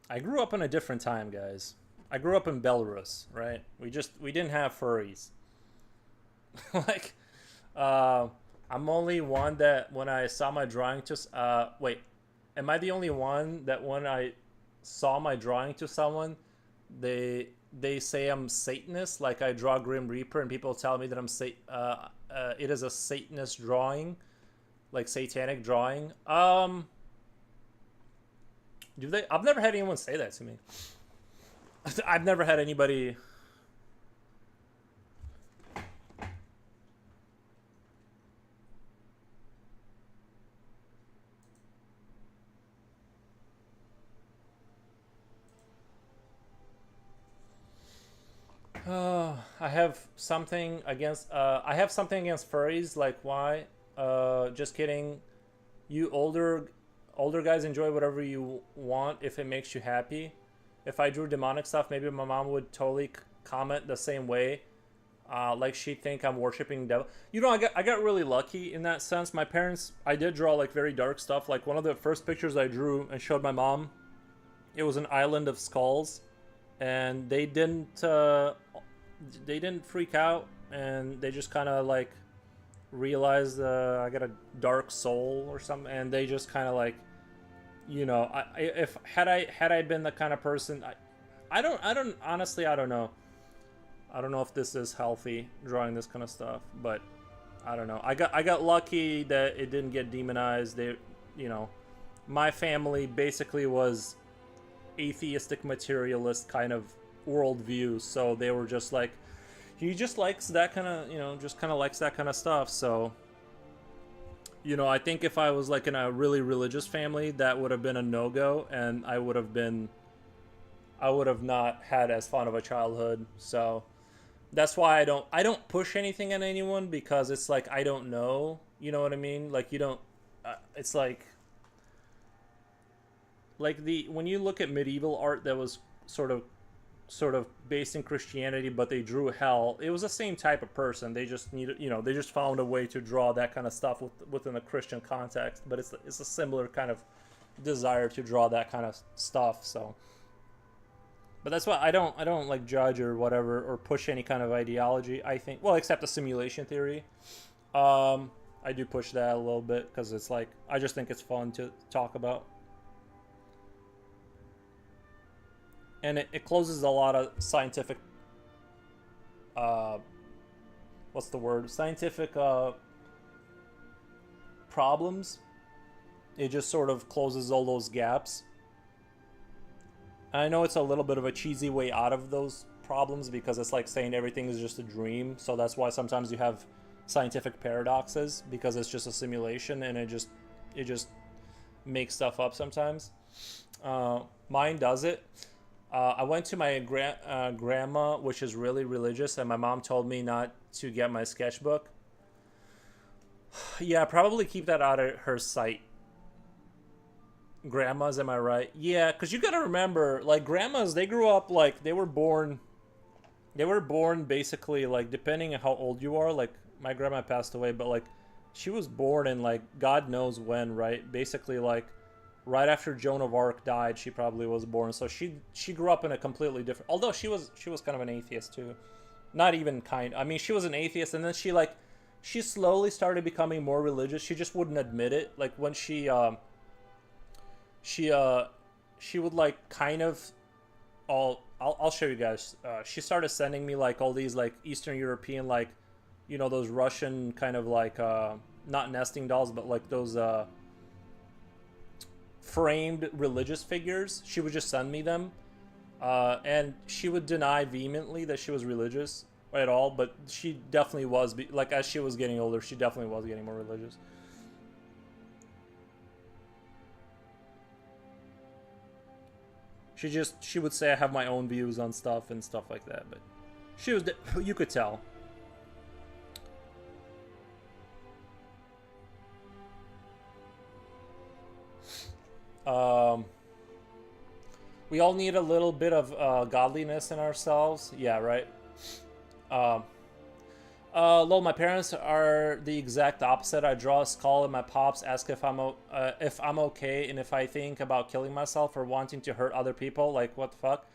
I grew up in a different time, guys. I grew up in Belarus, right? We didn't have furries. like, uh, I'm only one that when I saw my drawing to wait, am I the only one that when I saw my drawing to someone, they they say I'm Satanist, like I draw Grim Reaper, and people tell me that it is a Satanist drawing, like satanic drawing. Do they? I've never had anyone say that to me. I've never had anybody. I have something against. I have something against furries. Like why? Just kidding. You older guys enjoy whatever you want if it makes you happy. If I drew demonic stuff, maybe my mom would totally comment the same way. Like she'd think I'm worshiping devil. You know, I got really lucky in that sense. My parents, I did draw like very dark stuff. Like one of the first pictures I drew and showed my mom, it was an island of skulls, and they didn't freak out, and they just kind of like realized I got a dark soul or something, and they just kind of like, you know, if had I been the kind of person, I don't honestly I don't know. I don't know if this is healthy drawing this kind of stuff, but I don't know. I got lucky that it didn't get demonized. They, you know, my family basically was atheistic materialist kind of worldview, so they were just like, he just likes that kind of, you know, just kind of likes that kind of stuff. So, you know, I think if I was like in a really religious family, that would have been a no-go, and I would have not had as fun of a childhood. So that's why I don't push anything on anyone, because it's like I don't know, you know what I mean? Like you don't. It's like the when you look at medieval art that was sort of based in Christianity, but they drew hell. It was the same type of person. They just needed, you know, they just found a way to draw that kind of stuff within a Christian context. But it's a similar kind of desire to draw that kind of stuff. So, but that's why I don't like judge or whatever or push any kind of ideology. I think, well, except the simulation theory. I do push that a little bit because it's like I just think it's fun to talk about, and it closes a lot of scientific uh, what's the word? Scientific problems. It just sort of closes all those gaps. I know it's a little bit of a cheesy way out of those problems because it's like saying everything is just a dream. So that's why sometimes you have scientific paradoxes, because it's just a simulation and it just makes stuff up sometimes. Mine does it. I went to my grandma, which is really religious, and my mom told me not to get my sketchbook. Yeah, probably keep that out of her sight. Grandmas, am I right? Yeah, because you gotta remember, like grandmas, they grew up like they were born basically like depending on how old you are. Like my grandma passed away, but like she was born in like God knows when, right? Basically like right after Joan of Arc died, she probably was born. So she grew up in a completely different. Although she was kind of an atheist too, not even kind. I mean, she was an atheist, and then she slowly started becoming more religious. She just wouldn't admit it. Like when she she would like kind of all I'll show you guys. She started sending me like all these like Eastern European, like, you know, those Russian kind of like not nesting dolls, but like those framed religious figures. She would just send me them, and she would deny vehemently that she was religious at all, but she definitely was. Like as she was getting older, she definitely was getting more religious. She would say I have my own views on stuff and stuff like that, but she was you could tell. Um, we all need a little bit of godliness in ourselves. Yeah, right. Um, lol, my parents are the exact opposite. I draw a skull and my pops ask if I'm okay and if I think about killing myself or wanting to hurt other people. Like, what the fuck?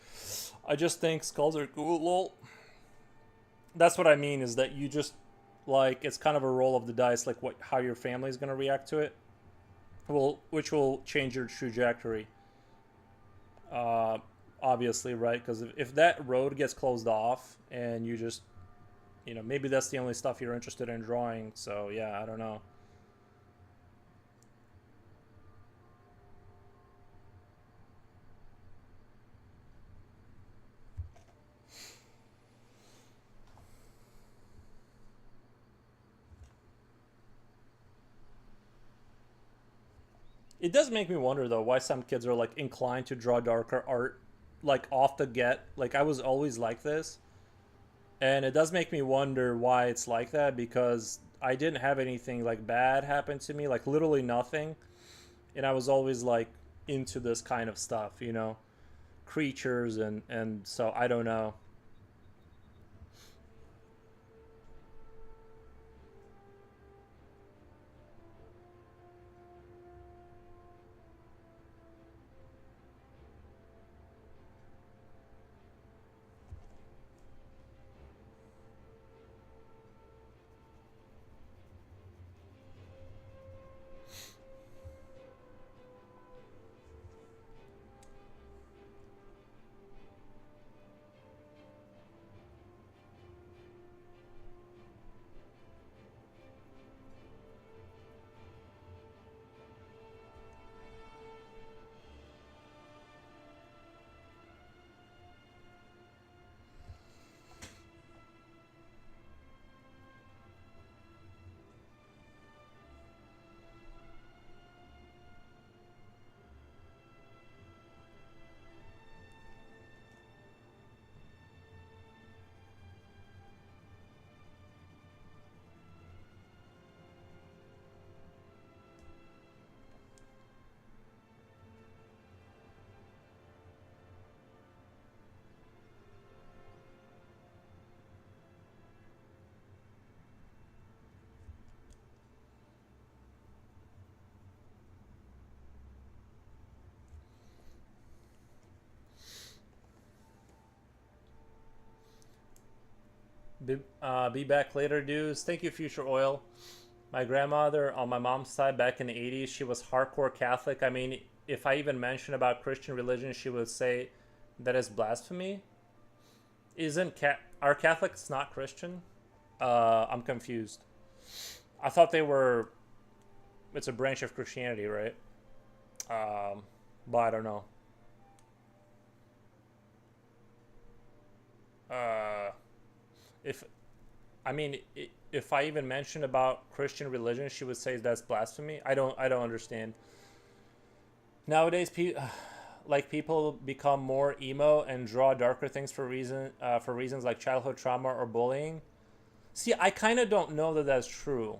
I just think skulls are cool, lol. That's what I mean, is that you just, like, it's kind of a roll of the dice, like how your family's gonna react to it, which will change your trajectory. Uh, Obviously, right? Because if that road gets closed off and you just, you know, maybe that's the only stuff you're interested in drawing. So yeah, I don't know. It does make me wonder though why some kids are like inclined to draw darker art, like off the get. Like I was always like this. And it does make me wonder why it's like that, because I didn't have anything like bad happen to me, like literally nothing. And I was always like into this kind of stuff, you know, creatures and so I don't know. Be back later, dudes. Thank you, Future Oil. My grandmother on my mom's side back in the 80s, she was hardcore Catholic. I mean, if I even mention about Christian religion, she would say that is blasphemy. Are Catholics not Christian? I'm confused. I thought they were. It's a branch of Christianity, right? Um, but I don't know. Uh, if I mean, if I even mentioned about Christian religion, she would say that's blasphemy. I don't understand. Nowadays, like people become more emo and draw darker things for reasons like childhood trauma or bullying. See, I kind of don't know that that's true.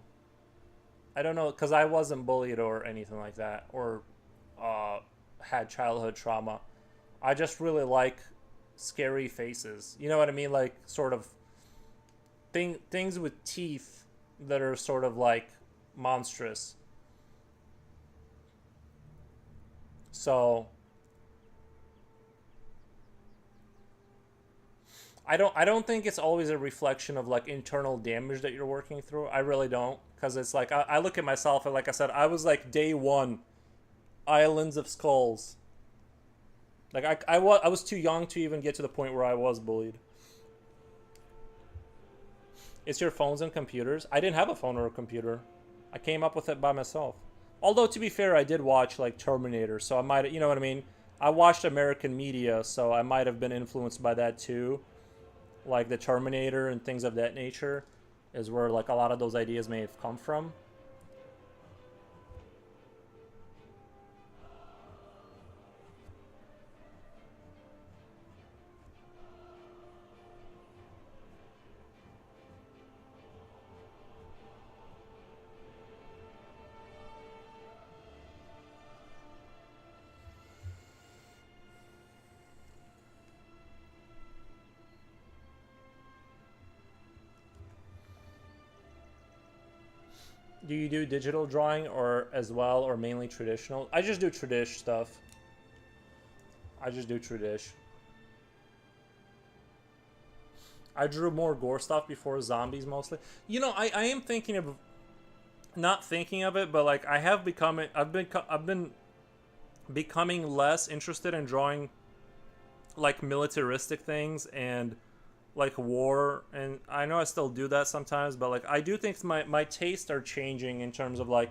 I don't know because I wasn't bullied or anything like that, or uh, had childhood trauma. I just really like scary faces. You know what I mean? Like sort of things with teeth that are sort of like monstrous. So I don't think it's always a reflection of like internal damage that you're working through. I really don't, because it's like I look at myself and like I said, I was like day one, Islands of Skulls. Like I was too young to even get to the point where I was bullied. It's your phones and computers. I didn't have a phone or a computer. I came up with it by myself. Although to be fair, I did watch like Terminator, so I might, you know what I mean. I watched American media, so I might have been influenced by that too. Like the Terminator and things of that nature, is where like a lot of those ideas may have come from. Do you do digital drawing or as well, or mainly traditional? I just do tradish stuff. I just do tradish. I drew more gore stuff before zombies mostly. You know, I am thinking of not thinking of it, but like I have become I've been becoming less interested in drawing like militaristic things and like war, and I know I still do that sometimes, but like I do think my tastes are changing in terms of like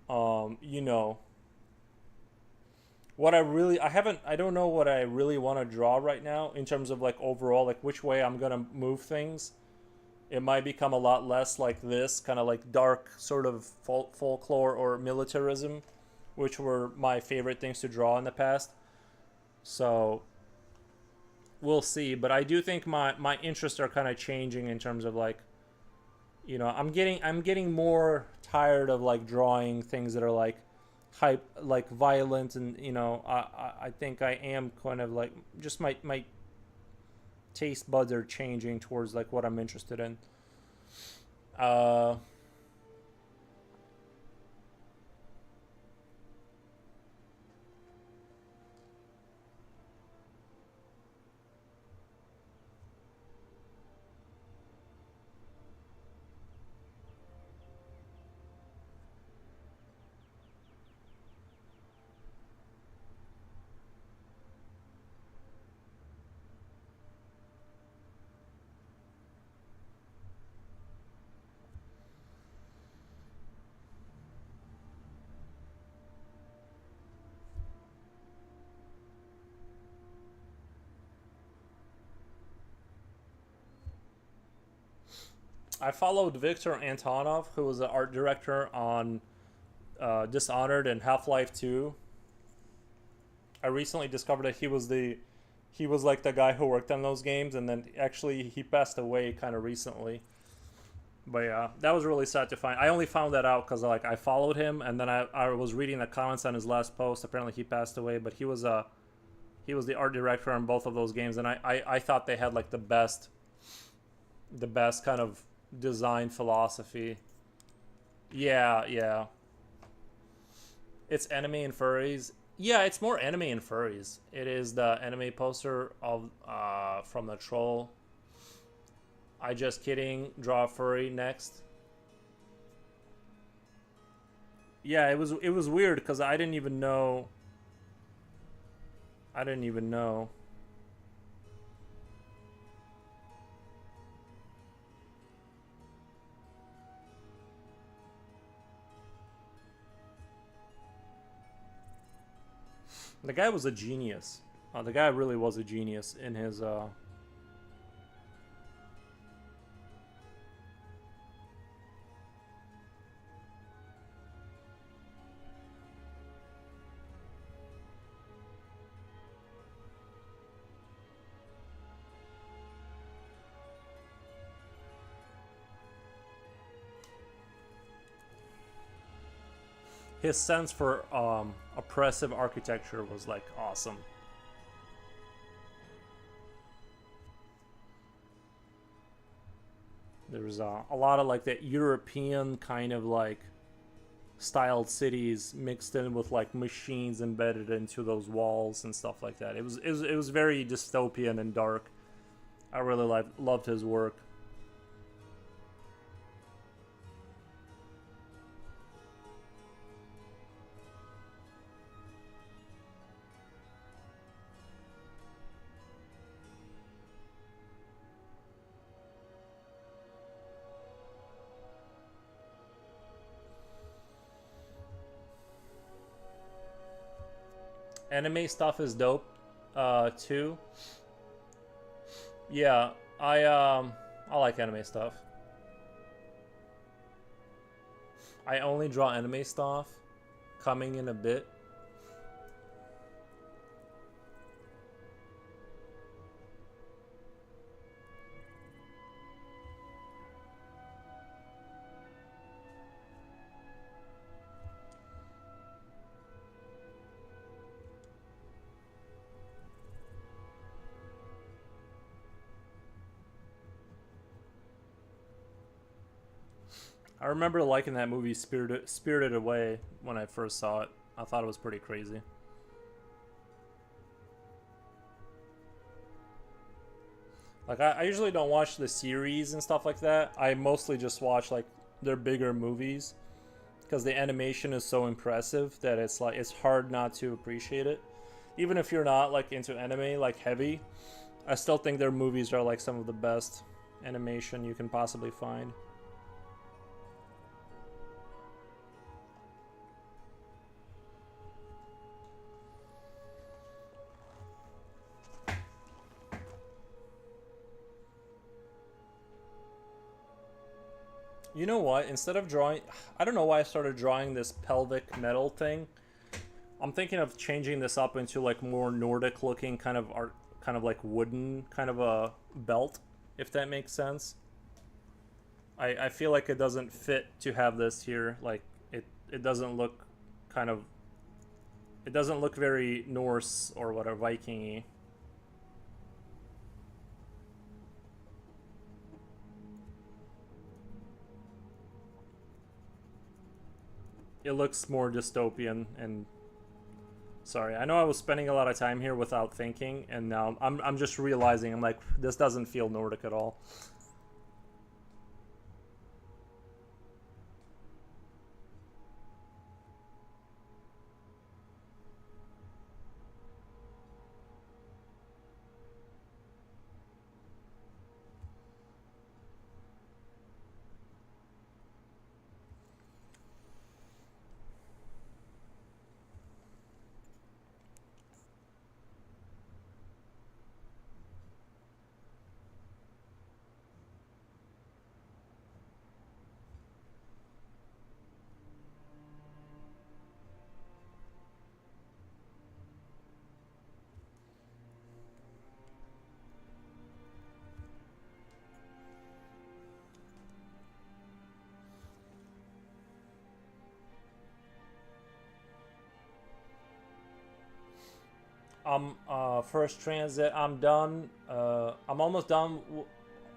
you know, what I don't know what I really want to draw right now in terms of like overall like which way I'm going to move things. It might become a lot less like this kind of like dark sort of folklore or militarism, which were my favorite things to draw in the past. So we'll see. But I do think my interests are kind of changing in terms of like, I'm getting more tired of like drawing things that are like hype, like violent, and I think I am kind of like just my taste buds are changing towards like what I'm interested in. Uh, I followed Victor Antonov, who was the art director on Dishonored and Half-Life 2. I recently discovered that he was like the guy who worked on those games, and then actually he passed away kind of recently. But yeah, that was really sad to find. I only found that out because like I followed him, and then I was reading the comments on his last post. Apparently he passed away, but he was the art director on both of those games, and I thought they had like the best kind of design philosophy. Yeah, yeah. It's anime and furries. Yeah, it's more anime and furries. It is the anime poster of from the troll. I just kidding. Draw a furry next. Yeah, it was weird because I didn't even know. I didn't even know. The guy was a genius. The guy really was a genius in his. His sense for oppressive architecture was like awesome. There was a lot of like that European kind of like styled cities mixed in with like machines embedded into those walls and stuff like that. It was very dystopian and dark. I really loved his work. Anime stuff is dope too. Yeah, I like anime stuff. I only draw anime stuff coming in a bit. I remember liking that movie Spirited Away when I first saw it. I thought it was pretty crazy. Like I usually don't watch the series and stuff like that. I mostly just watch like their bigger movies because the animation is so impressive that it's like it's hard not to appreciate it. Even if you're not like into anime like heavy, I still think their movies are like some of the best animation you can possibly find. You know what? Instead of drawing, I don't know why I started drawing this pelvic metal thing. I'm thinking of changing this up into like more Nordic looking kind of art, kind of like wooden kind of a belt, if that makes sense. I feel like it doesn't fit to have this here. Like it doesn't look kind of, it doesn't look very Norse or whatever, Viking-y. It looks more dystopian. And sorry, I know I was spending a lot of time here without thinking, and now I'm just realizing, I'm like, this doesn't feel Nordic at all. First transit, I'm done. I'm almost done.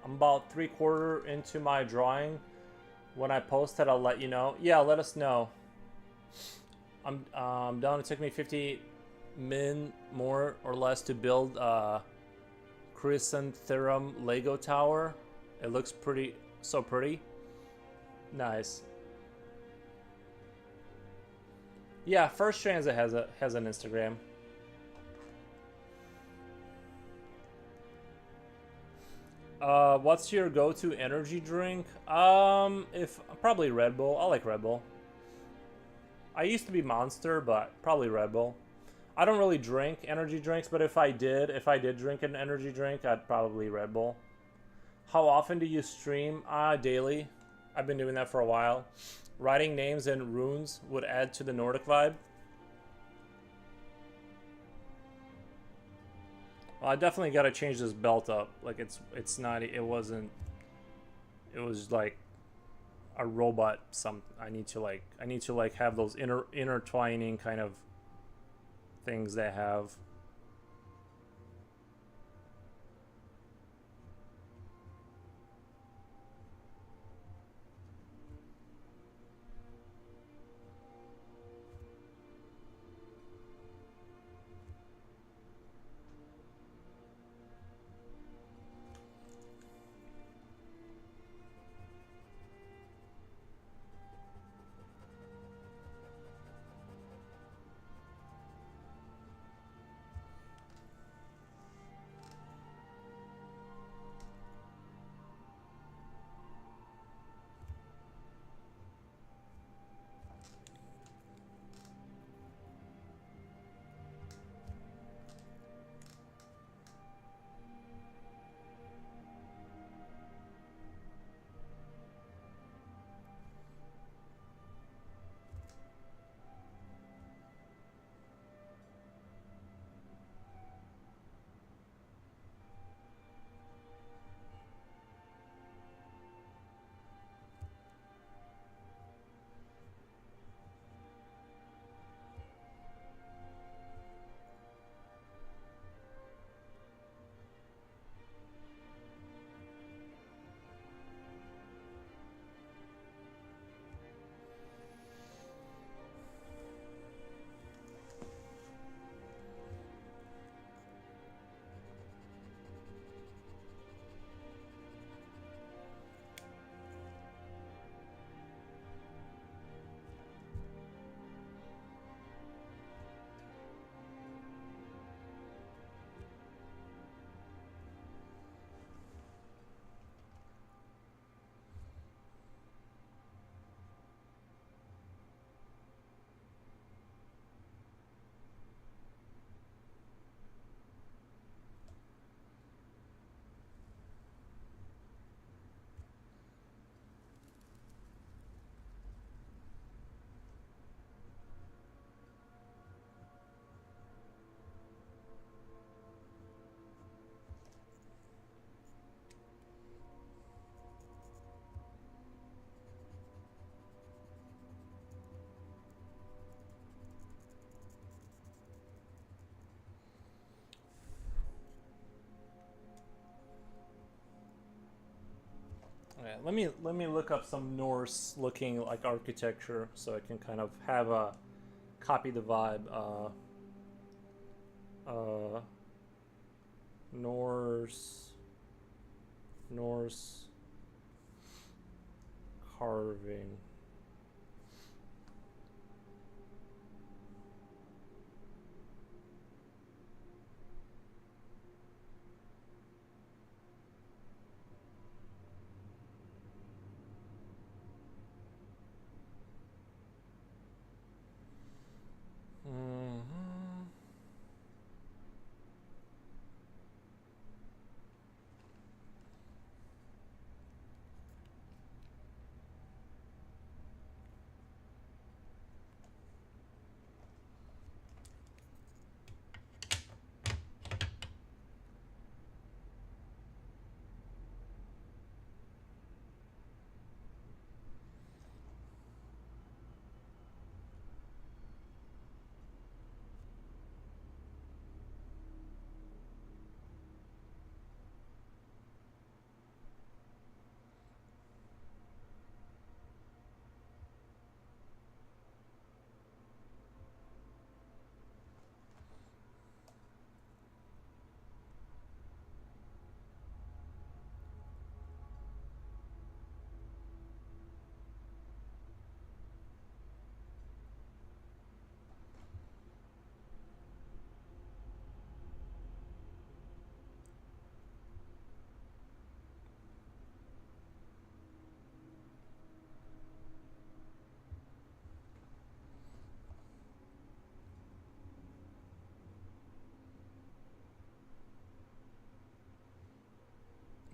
I'm about 3/4 into my drawing. When I post it, I'll let you know. Yeah, let us know. I'm done. It took me 50 min more or less to build Chrysanthemum Lego Tower. It looks pretty, so pretty. Nice. Yeah, First Transit has an Instagram. What's your go-to energy drink? If probably Red Bull. I like Red Bull. I used to be Monster, but probably Red Bull. I don't really drink energy drinks, but if I did drink an energy drink, I'd probably Red Bull. How often do you stream? Daily. I've been doing that for a while. Writing names and runes would add to the Nordic vibe. Well, I definitely got to change this belt up. Like it's not. It wasn't. It was like a robot. I need to like have those intertwining kind of things they have. let me look up some Norse looking like architecture so I can kind of have a copy the vibe. Uh, Norse carving. Mm-hmm.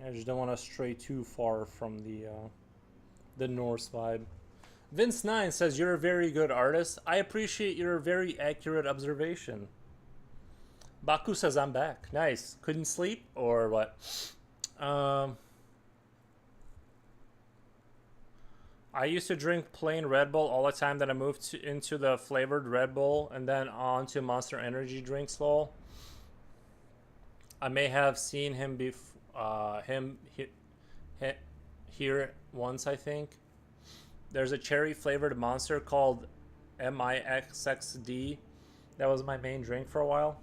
I just don't want to stray too far from the Norse vibe. Vince9 says you're a very good artist. I appreciate your very accurate observation. Baku says I'm back. Nice. Couldn't sleep or what? Um, I used to drink plain Red Bull all the time. Then I moved into the flavored Red Bull and then on to Monster Energy drinks. Lol. I may have seen him here once. I think there's a cherry flavored monster called MIXXD. That was my main drink for a while.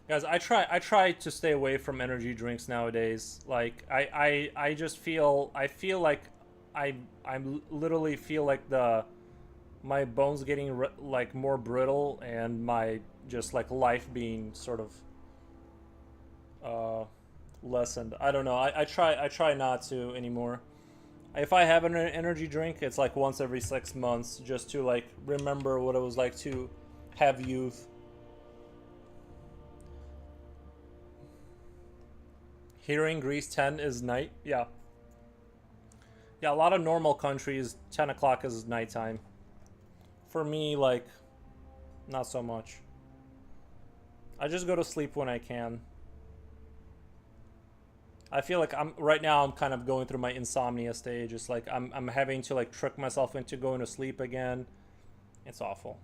Guys, I try to stay away from energy drinks nowadays. Like I just I feel like I literally feel like my bones getting like more brittle and my just like life being sort of lessened. I don't know. I try not to anymore. If I have an energy drink, it's like once every 6 months, just to like remember what it was like to have youth. Here in Greece, 10 is night. Yeah. Yeah, a lot of normal countries, 10 o'clock is nighttime. For me, like, not so much. I just go to sleep when I can. I feel like right now I'm kind of going through my insomnia stage. It's like I'm having to like trick myself into going to sleep again. It's awful.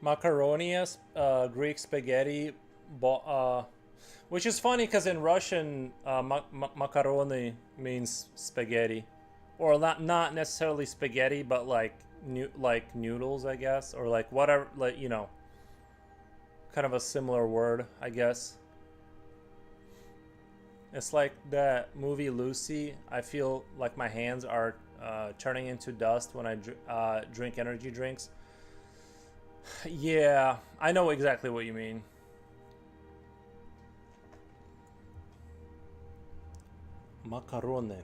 Macaroni as Greek spaghetti, which is funny because in Russian, macaroni means spaghetti, or not necessarily spaghetti, but like like noodles, I guess, or like whatever, like kind of a similar word, I guess. It's like that movie Lucy. I feel like my hands are turning into dust when I drink energy drinks. Yeah, I know exactly what you mean. Macarone.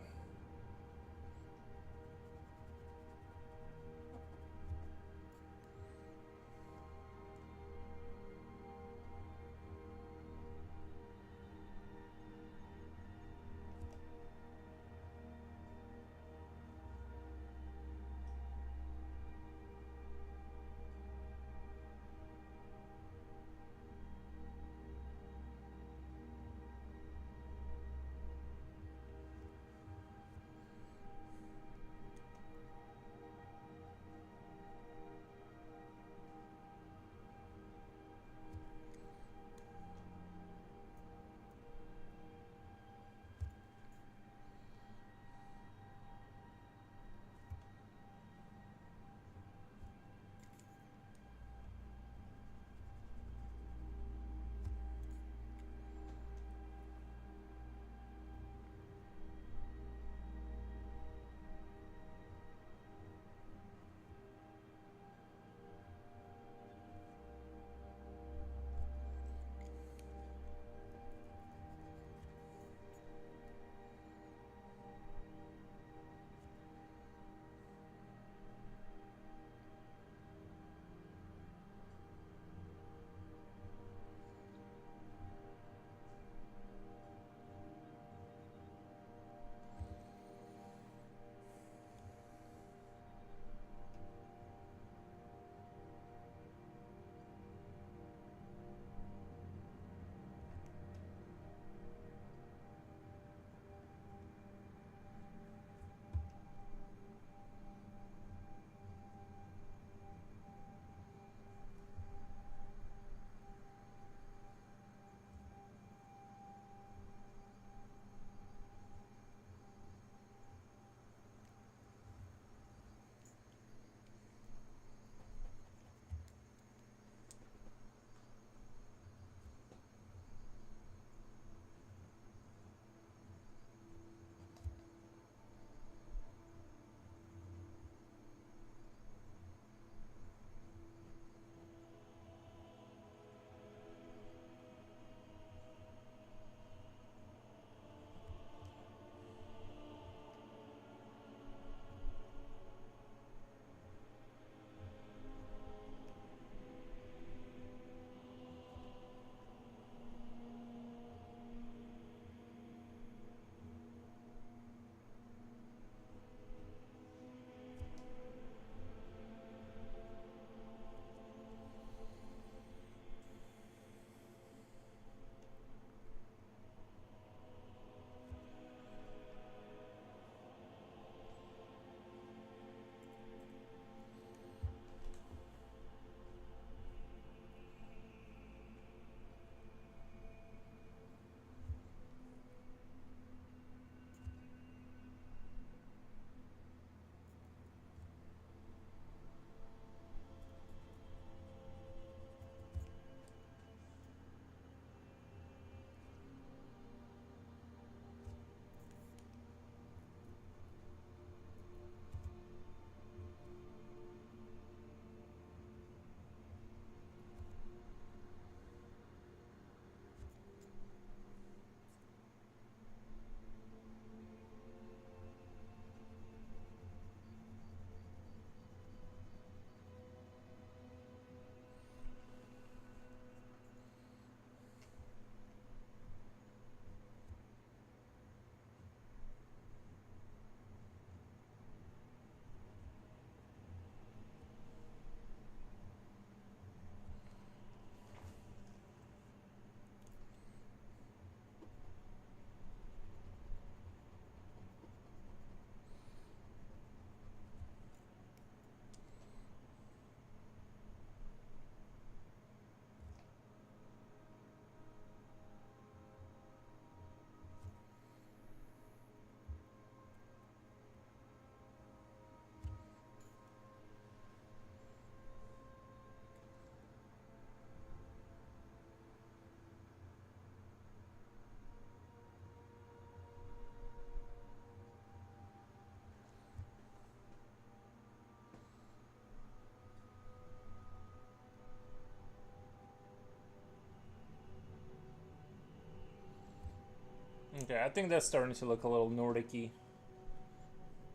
Okay, I think that's starting to look a little Nordic-y.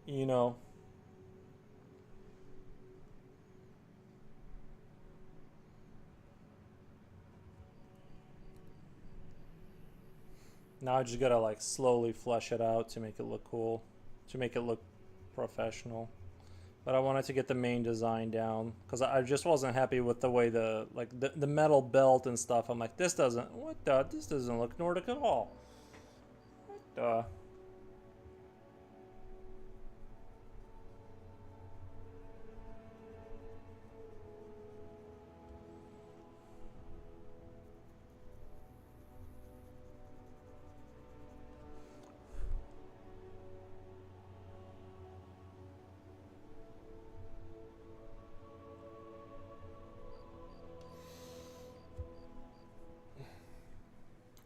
You know. Now I just gotta like slowly flesh it out to make it look cool, to make it look professional. But I wanted to get the main design down because I just wasn't happy with the way the metal belt and stuff. I'm like, this doesn't look Nordic at all. What the?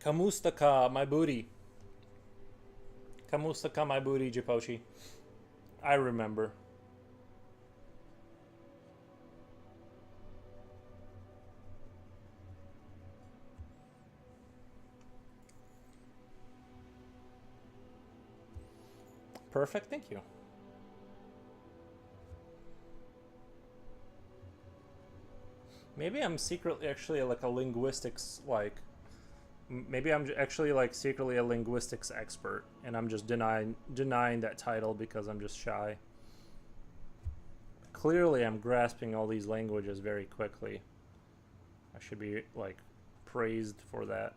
Kamustaka, my booty. Kamustaka, my booty, Jipochi. I remember. Perfect, thank you. Maybe I'm secretly actually like a linguistics maybe I'm actually like secretly a linguistics expert and I'm just denying that title because I'm just shy. Clearly I'm grasping all these languages very quickly. I should be like praised for that.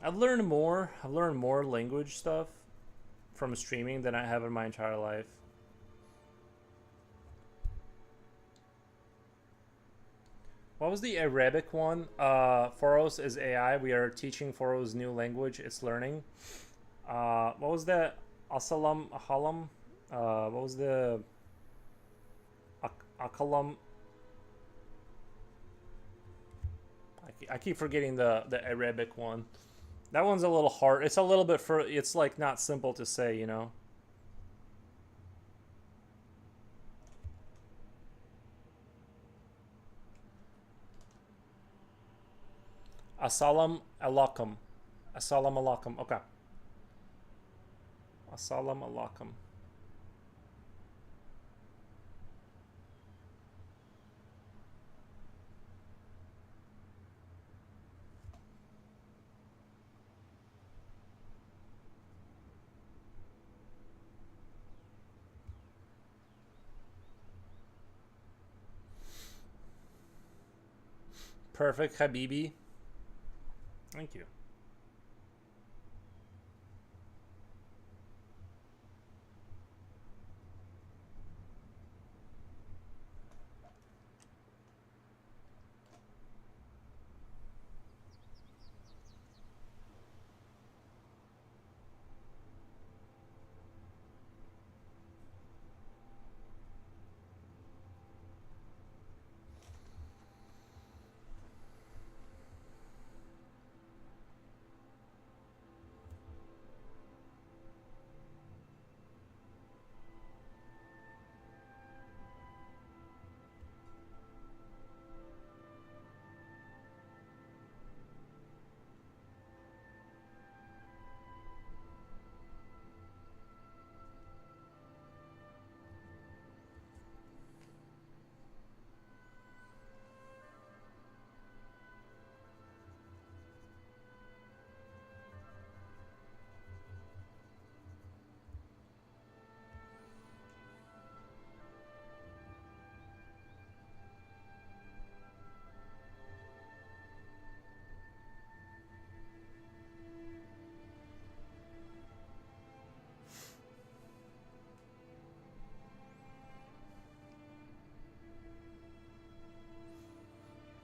I've learned more language stuff from streaming than I have in my entire life. What was the Arabic one? Foros is AI. We are teaching Foros new language. It's learning. What was that? Asalam Ahalam? What was the Akalam? I keep forgetting the Arabic one. That one's a little hard. It's a little bit it's like not simple to say, you know. Assalam alaikum. Assalam alaikum. Okay. Assalam alaikum. Perfect, Habibi. Thank you.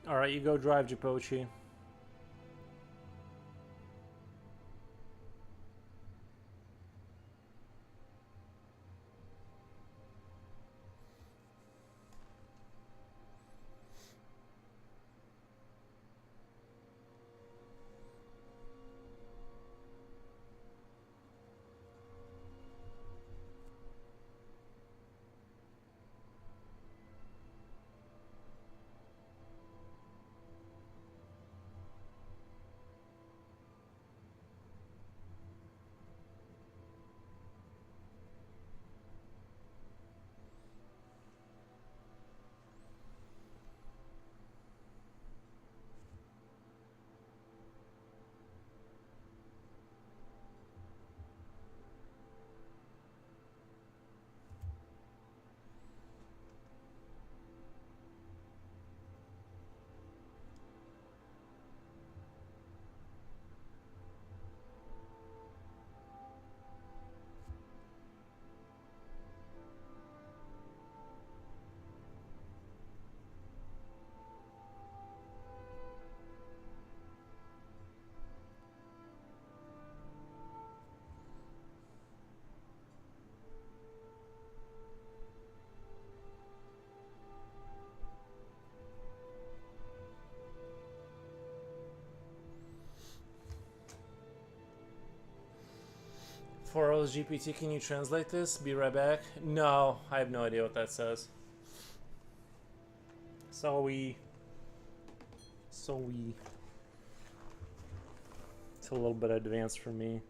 All right, you go drive, Jipochi. For GPT, can you translate this? Be right back. No, I have no idea what that says. So we. It's a little bit advanced for me.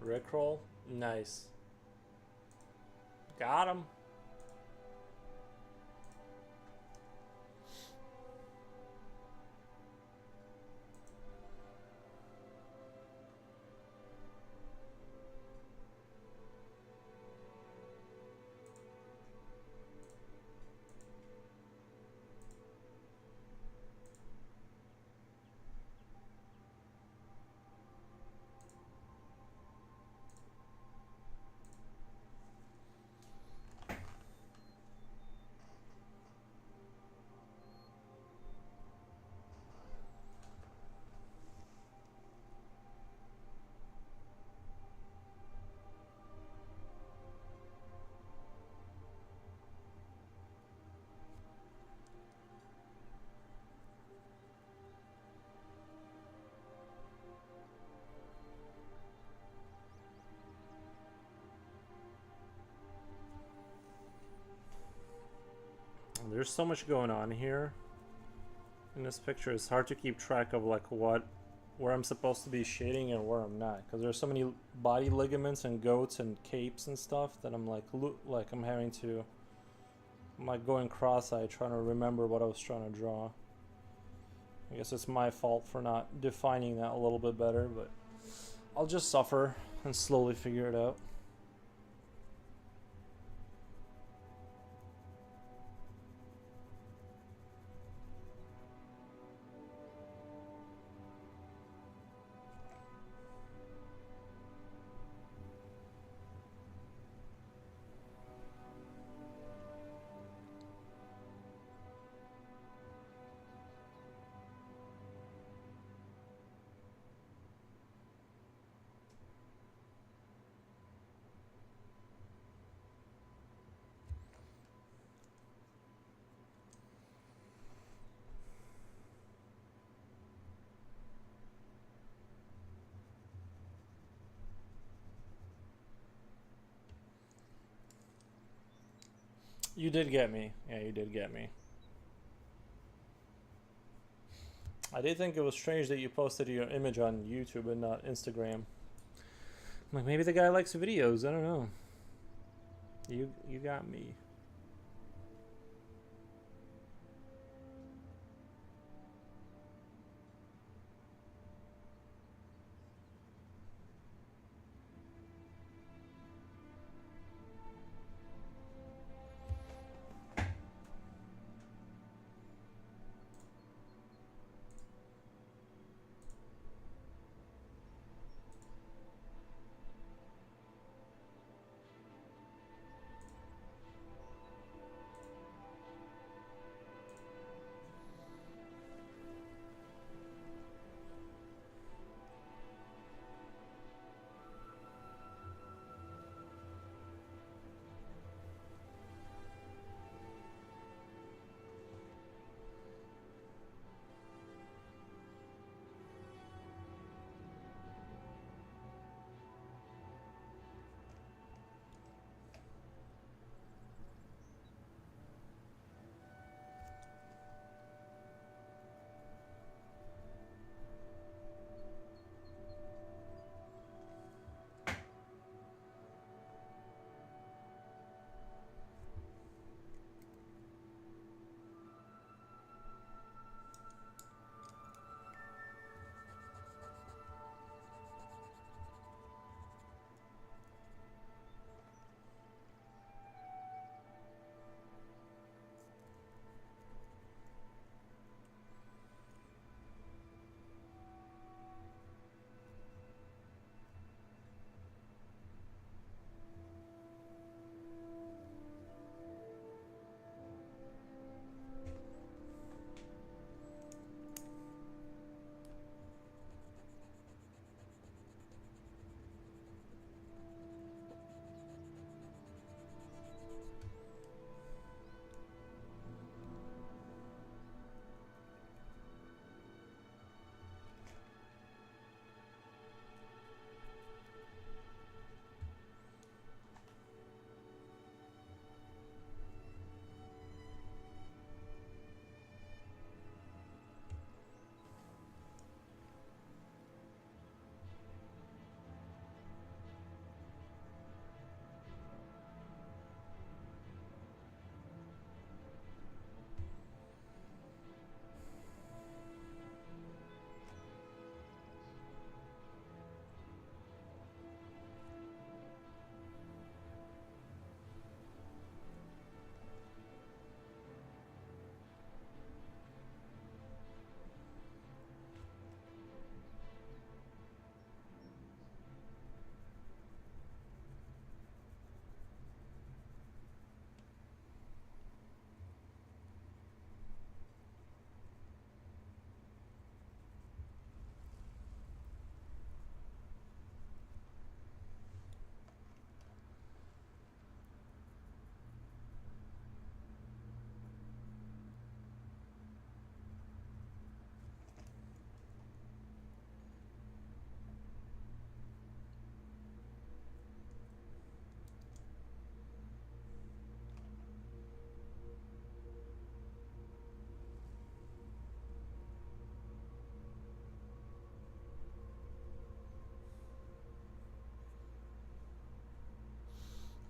Rickroll? Nice. Got him. There's so much going on here in this picture. It's hard to keep track of like where I'm supposed to be shading and where I'm not, because there's so many body ligaments and goats and capes and stuff that I'm like I'm having to, I'm like going cross-eyed trying to remember what I was trying to draw. I guess it's my fault for not defining that a little bit better, but I'll just suffer and slowly figure it out. You did get me. Yeah, you did get me. I did think it was strange that you posted your image on YouTube and not Instagram. I'm like, maybe the guy likes videos. I don't know. You got me.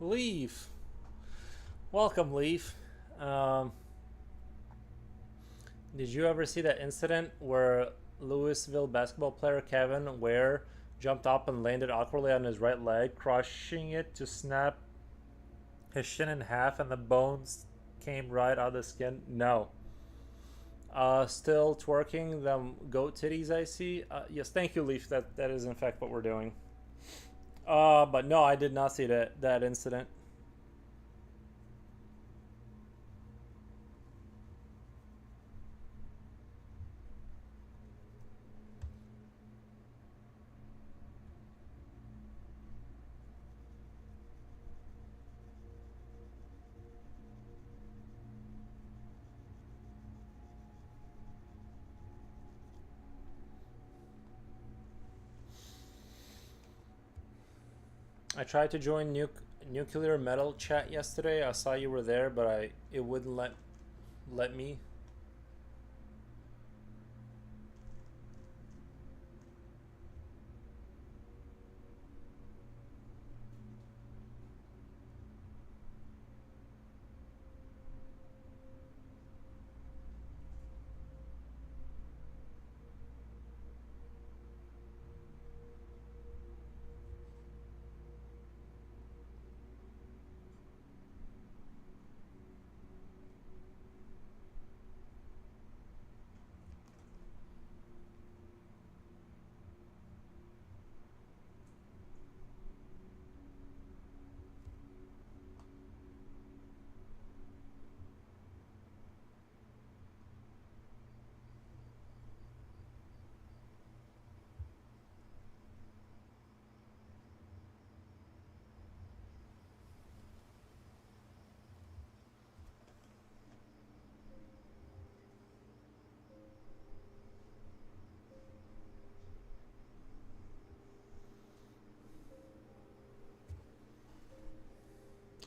Leaf. Welcome, Leaf. Um, did you ever see that incident where Louisville basketball player Kevin Ware jumped up and landed awkwardly on his right leg, crushing it to snap his shin in half and the bones came right out of the skin? No. Still twerking them goat titties I see? Yes, thank you, Leaf. That is in fact what we're doing. But no, I did not see that incident. I tried to join nuclear metal chat yesterday. I saw you were there, but it wouldn't let me.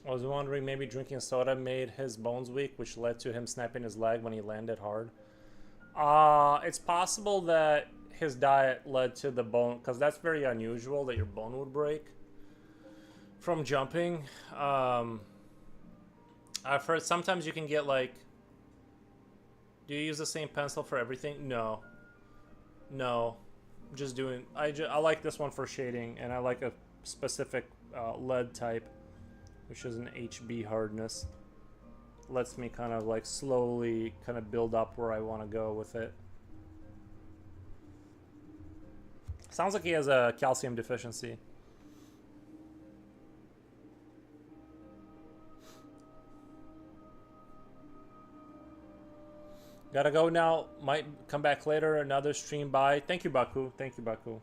I was wondering maybe drinking soda made his bones weak, which led to him snapping his leg when he landed hard. It's possible that his diet led to the bone, because that's very unusual that your bone would break from jumping. I've heard sometimes you can get like, do you use the same pencil for everything? No. No. Just doing, I like this one for shading, and I like a specific lead type, which is an HB hardness. Lets me kind of like slowly kind of build up where I want to go with it. Sounds like he has a calcium deficiency. Gotta go now. Might come back later. Another stream. Bye. Thank you, Baku. Thank you, Baku.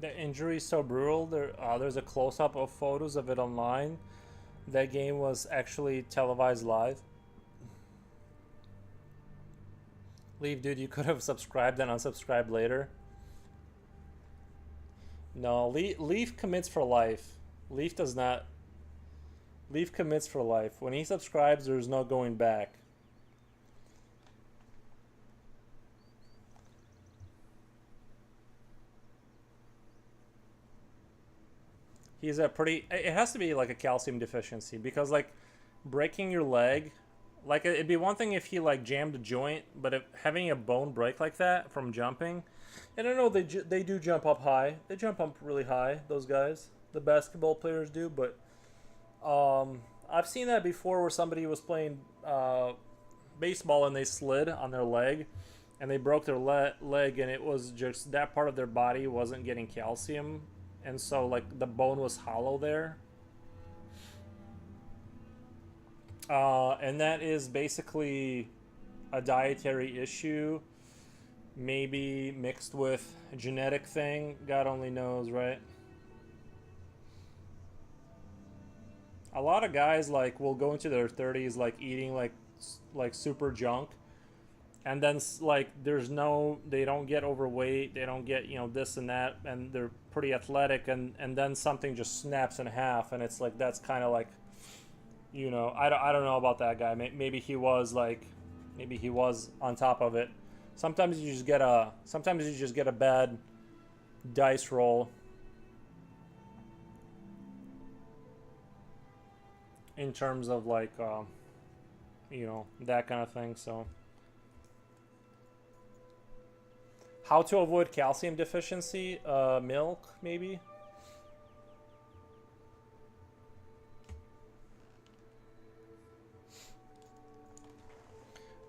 The injury is so brutal. There's a close-up of photos of it online. That game was actually televised live. Leave, dude, you could have subscribed and unsubscribed later. No, Leaf commits for life. Leaf does not. Leaf commits for life. When he subscribes, there's no going back. He's a pretty. It has to be like a calcium deficiency because like breaking your leg, like it'd be one thing if he like jammed a joint, but if having a bone break like that from jumping, and I know they do jump up high. They jump up really high. Those guys, the basketball players do, but I've seen that before where somebody was playing baseball and they slid on their leg, and they broke their leg, and it was just that part of their body wasn't getting calcium. And so, like, the bone was hollow there. And that is basically a dietary issue, maybe mixed with a genetic thing. God only knows, right? A lot of guys, like, will go into their 30s, like, eating, like, like super junk, and then like there's no, they don't get overweight, they don't get, this and that, and they're pretty athletic, and then something just snaps in half, and it's like that's kind of like, I don't know about that guy. Maybe he was like, maybe he was on top of it. Sometimes you just get a bad dice roll in terms of like that kind of thing. So how to avoid calcium deficiency? Milk, maybe.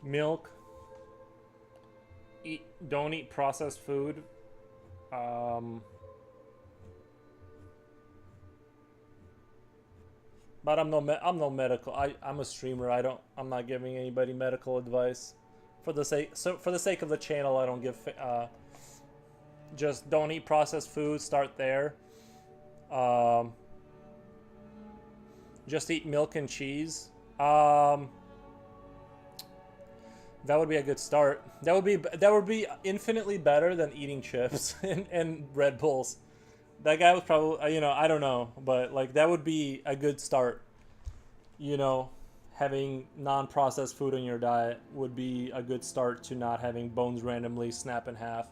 Milk. Don't eat processed food. Um, but I'm no medical. I'm a streamer. I'm not giving anybody medical advice. For the sake of the channel, I don't give. Just don't eat processed food. Start there. Um, just eat milk and cheese. That would be a good start. That would be infinitely better than eating chips and Red Bulls. That guy was probably, I don't know, but like that would be a good start. You know, Having non-processed food in your diet would be a good start to not having bones randomly snap in half.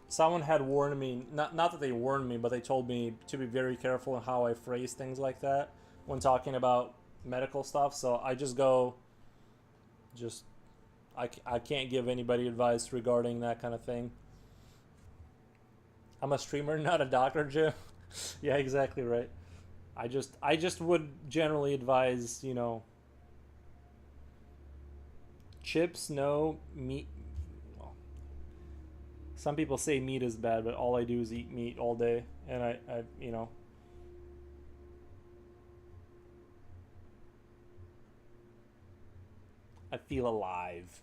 Someone had warned me, not that they warned me, but they told me to be very careful in how I phrase things like that when talking about medical stuff. So I just go, just I can't give anybody advice regarding that kind of thing. I'm a streamer, not a doctor, Jim. Yeah, exactly right. I just would generally advise, chips, no, meat. Well, some people say meat is bad, but all I do is eat meat all day, and I feel alive.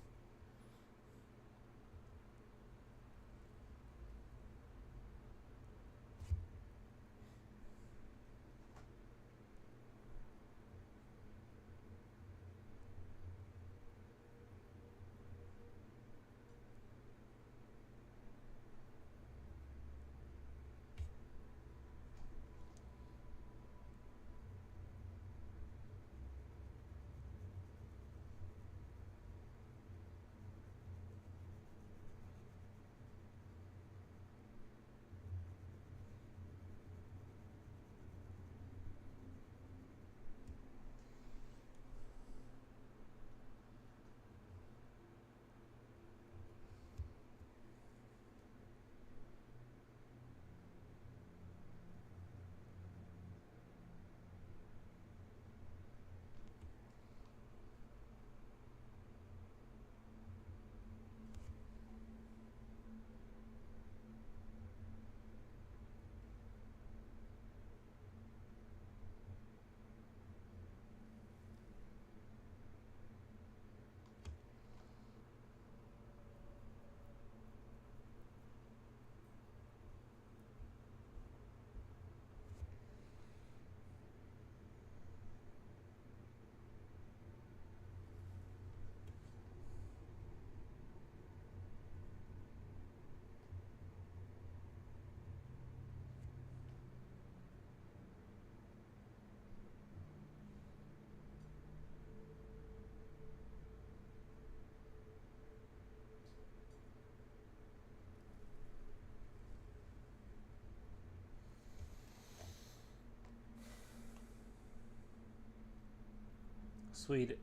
Sweet.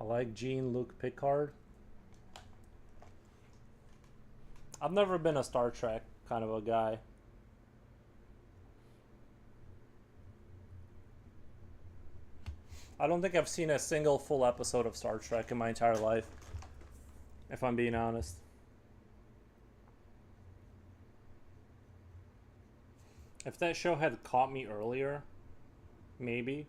I like Jean-Luc Picard. I've never been a Star Trek kind of a guy. I don't think I've seen a single full episode of Star Trek in my entire life, if I'm being honest. If that show had caught me earlier, maybe.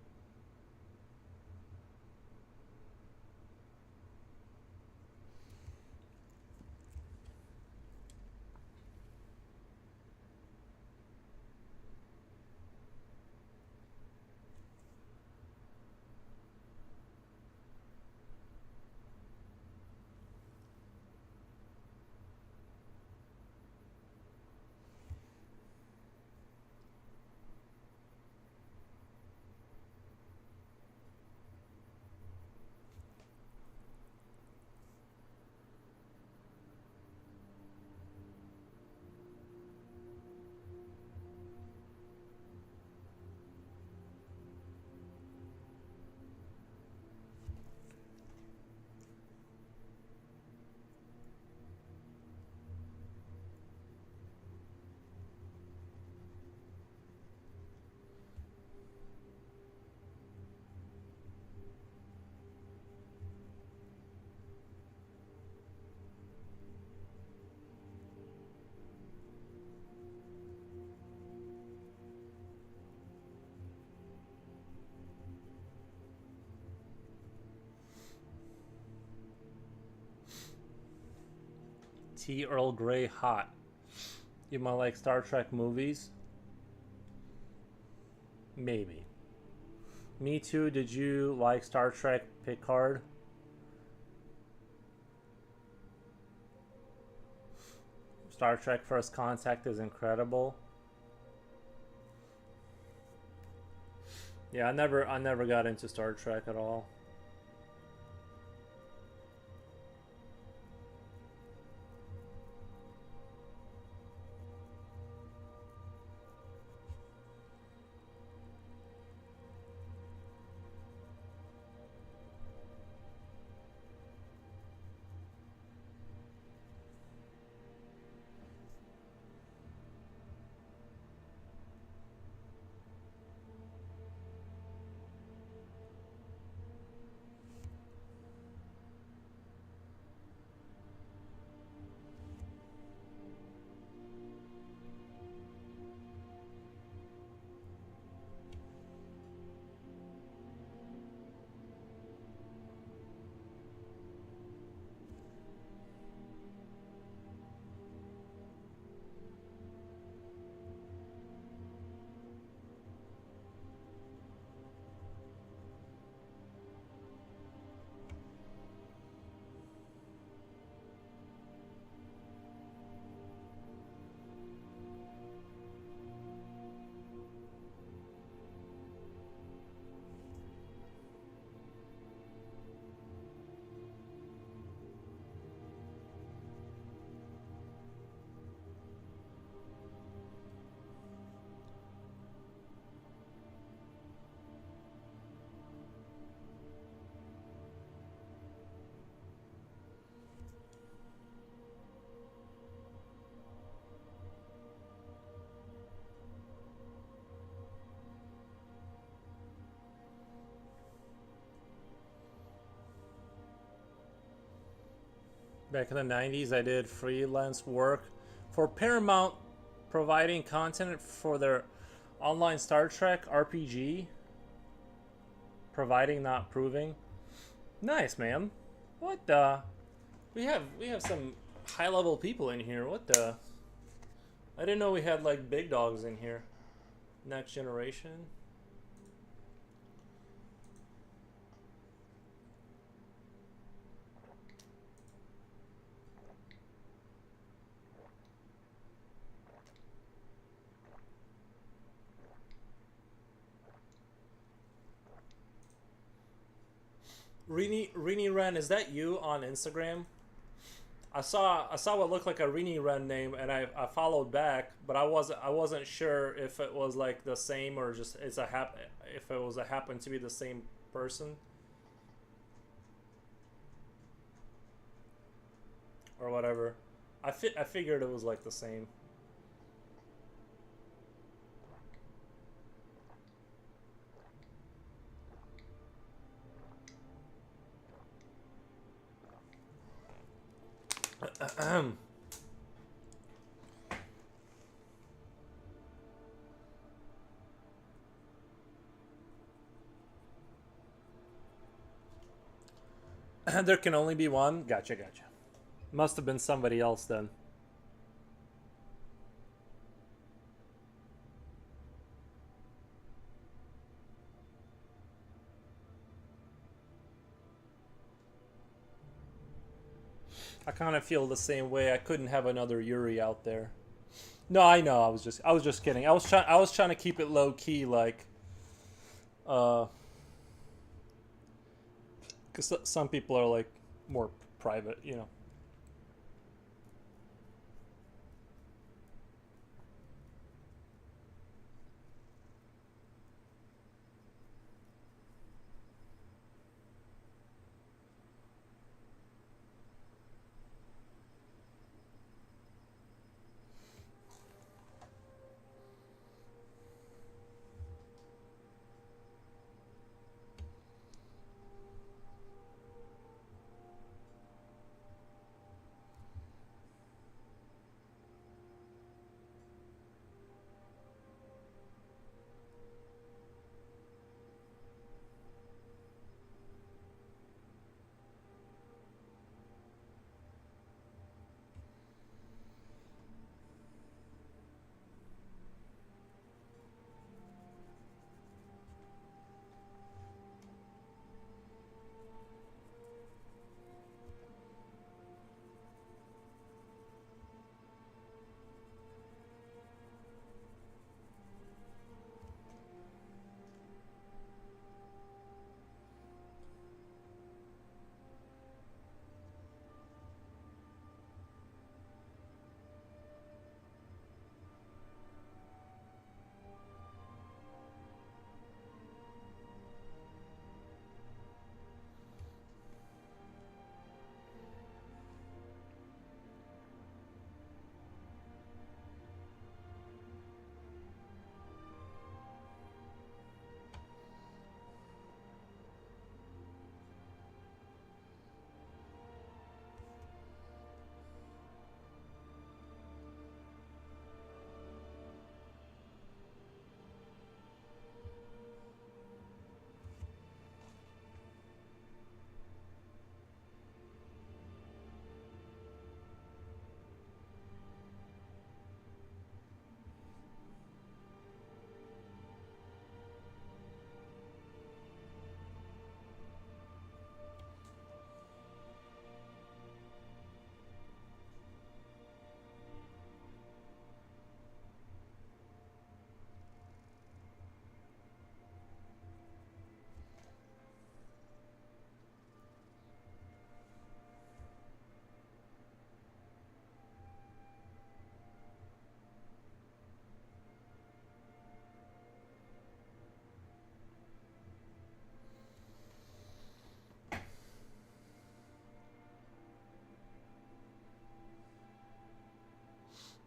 tea, Earl Grey, hot. You might like Star Trek movies? Maybe. Me too. Did you like Star Trek Picard? Star Trek First Contact is incredible. Yeah, I never got into Star Trek at all. Back in the 90s, I did freelance work for Paramount, providing content for their online Star Trek RPG. Providing, not proving. Nice, man. What the? We have some high level people in here. What the? I didn't know we had like big dogs in here. Next generation. Rini Ren, is that you on Instagram? I saw what looked like a Rini Ren name, and I followed back, but I wasn't sure if it was like the same or just if it was a happened to be the same person or whatever. I figured it was like the same. There can only be one. Gotcha, gotcha. Must have been somebody else then. I kind of feel the same way. I couldn't have another Yuri out there. No, I know. I was just kidding. I was trying to keep it low key, like, because some people are like more private, you know.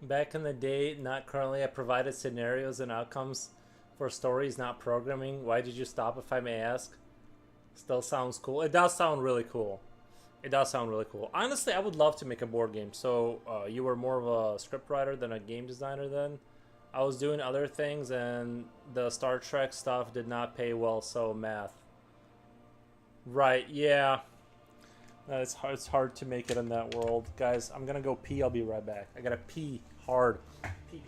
Back in the day, not currently, I provided scenarios and outcomes for stories, not programming. Why did you stop, if I may ask? Still sounds cool. It does sound really cool. It does sound really cool. Honestly, I would love to make a board game. So, you were more of a scriptwriter than a game designer then? I was doing other things, and the Star Trek stuff did not pay well, so math. Right, yeah. It's hard to make it in that world. Guys, I'm gonna go pee. I'll be right back. I gotta pee hard. Pee.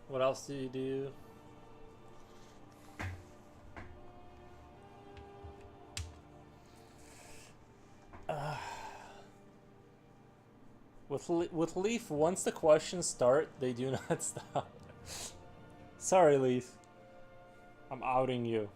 What else do you do? With Leaf, once the questions start, they do not stop. Sorry, Leaf. I'm outing you.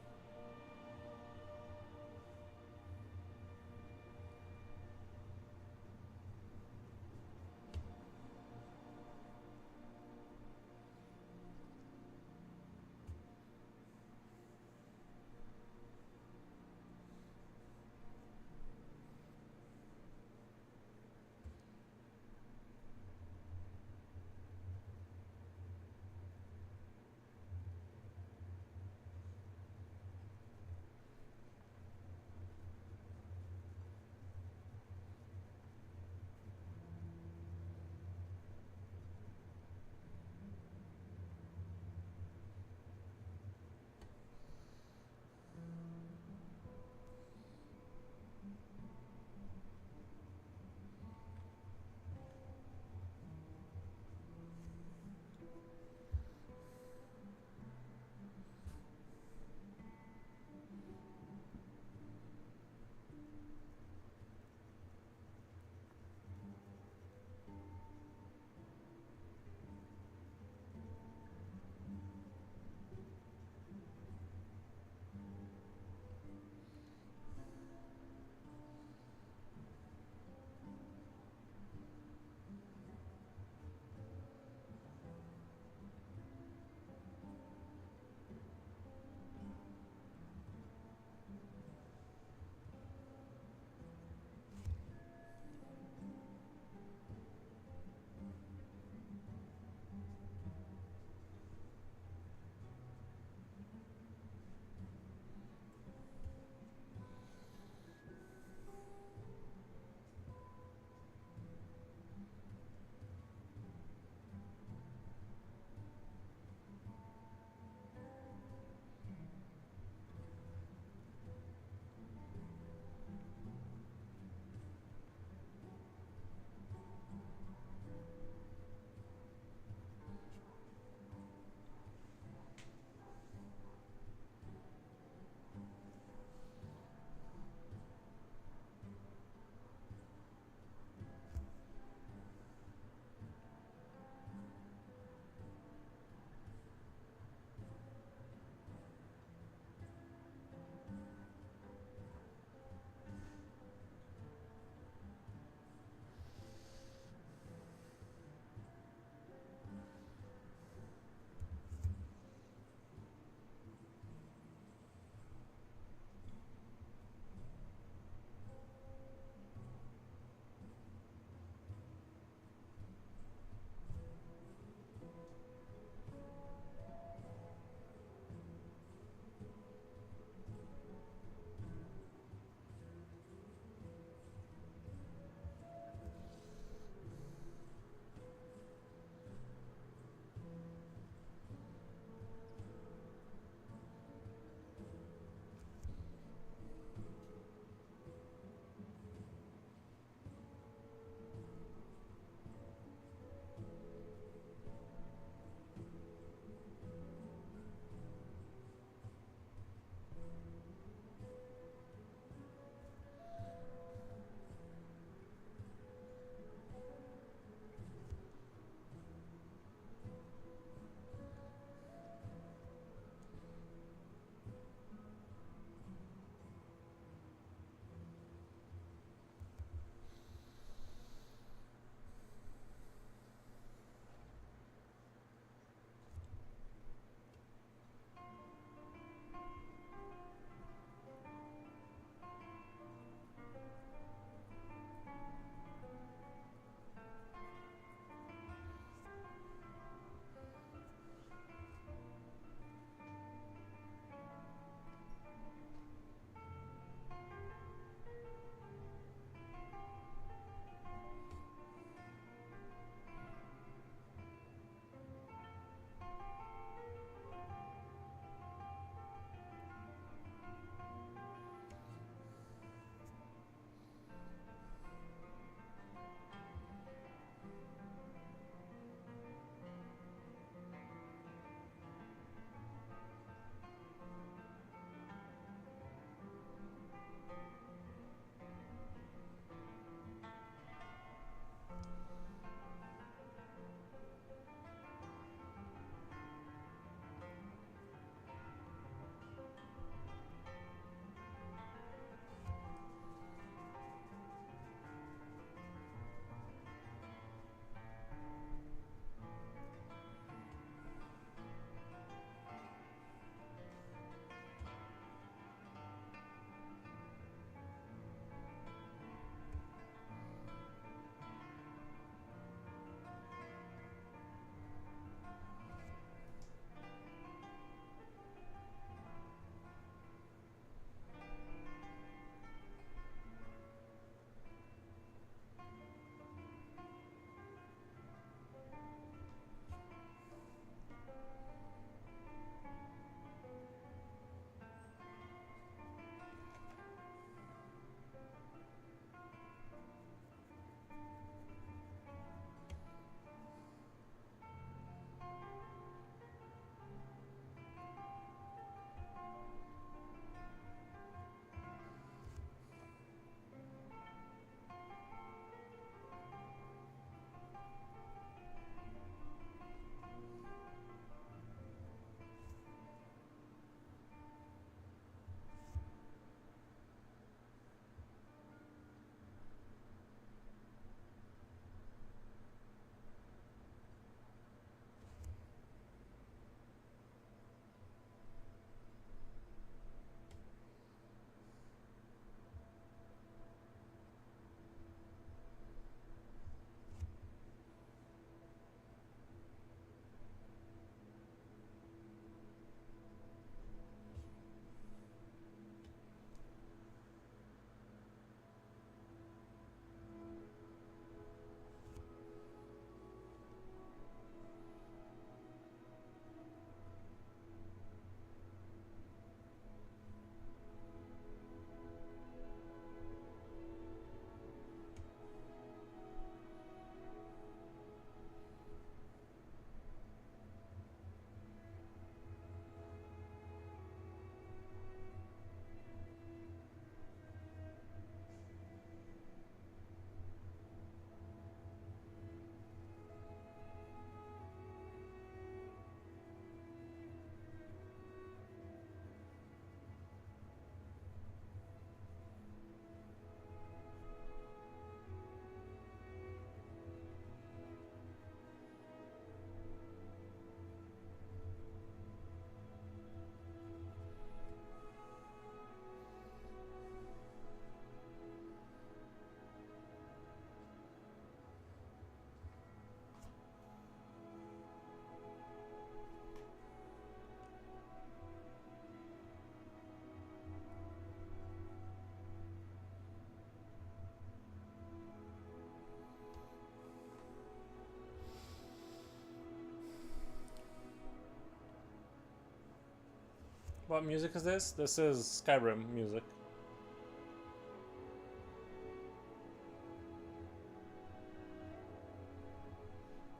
What music is this? This is Skyrim music.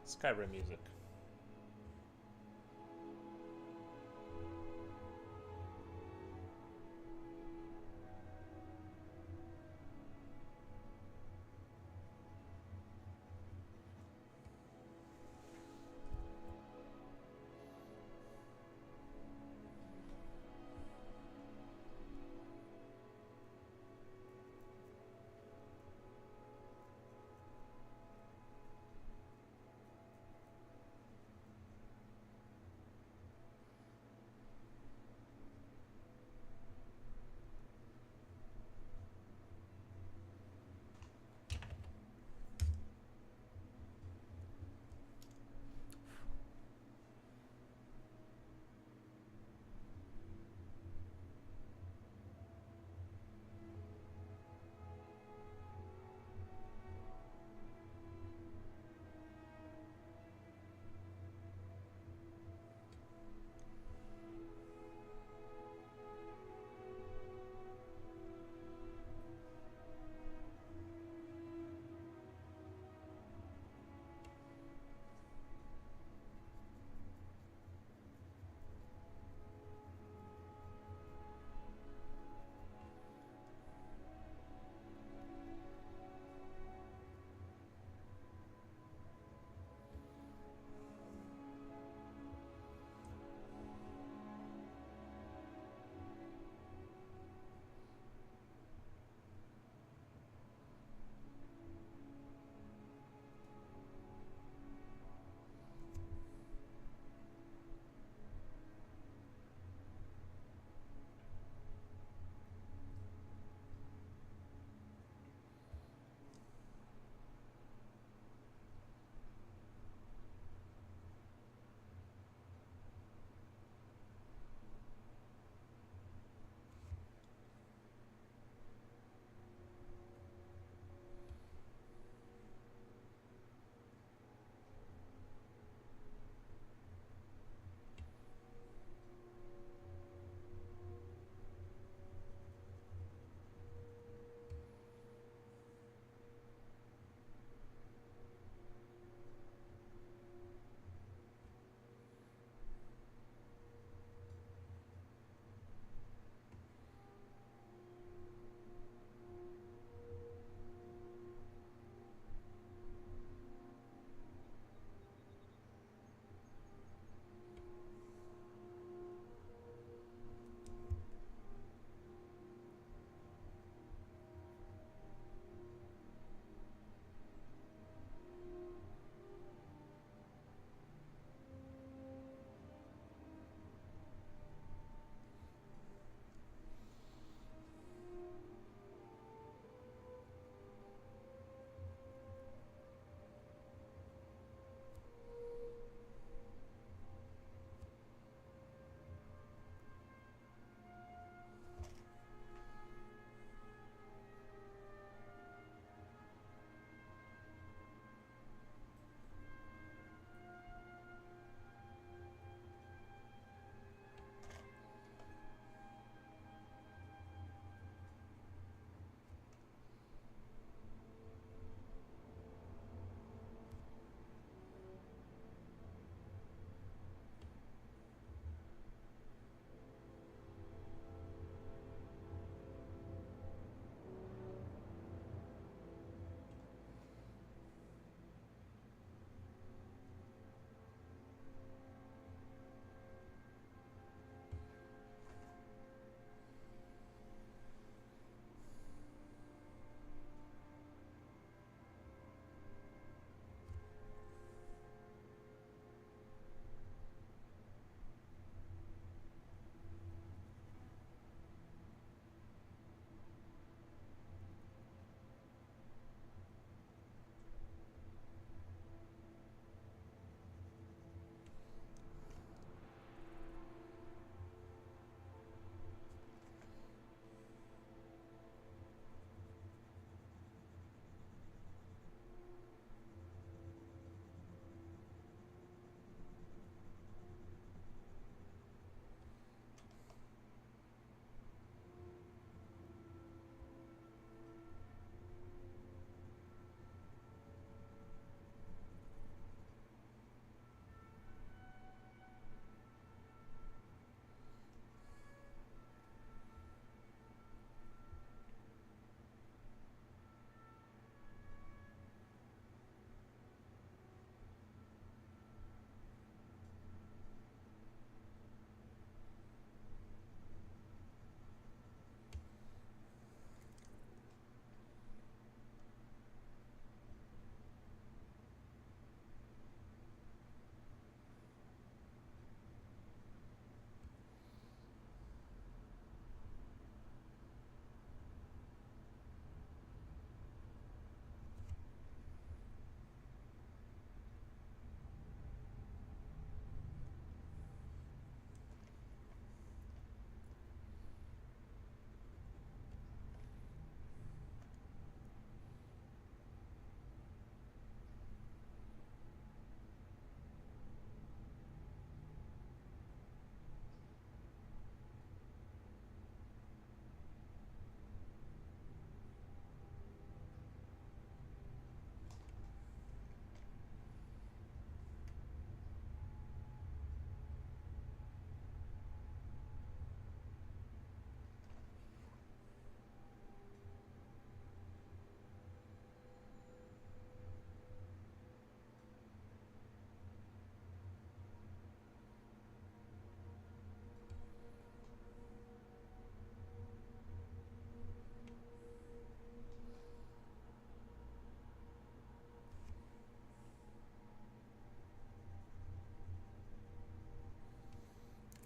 Skyrim music.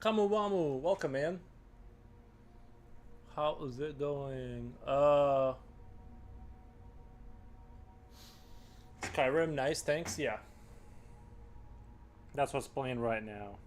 Kamuwamu, welcome, man. How is it going? Skyrim, nice, thanks. Yeah, that's what's playing right now.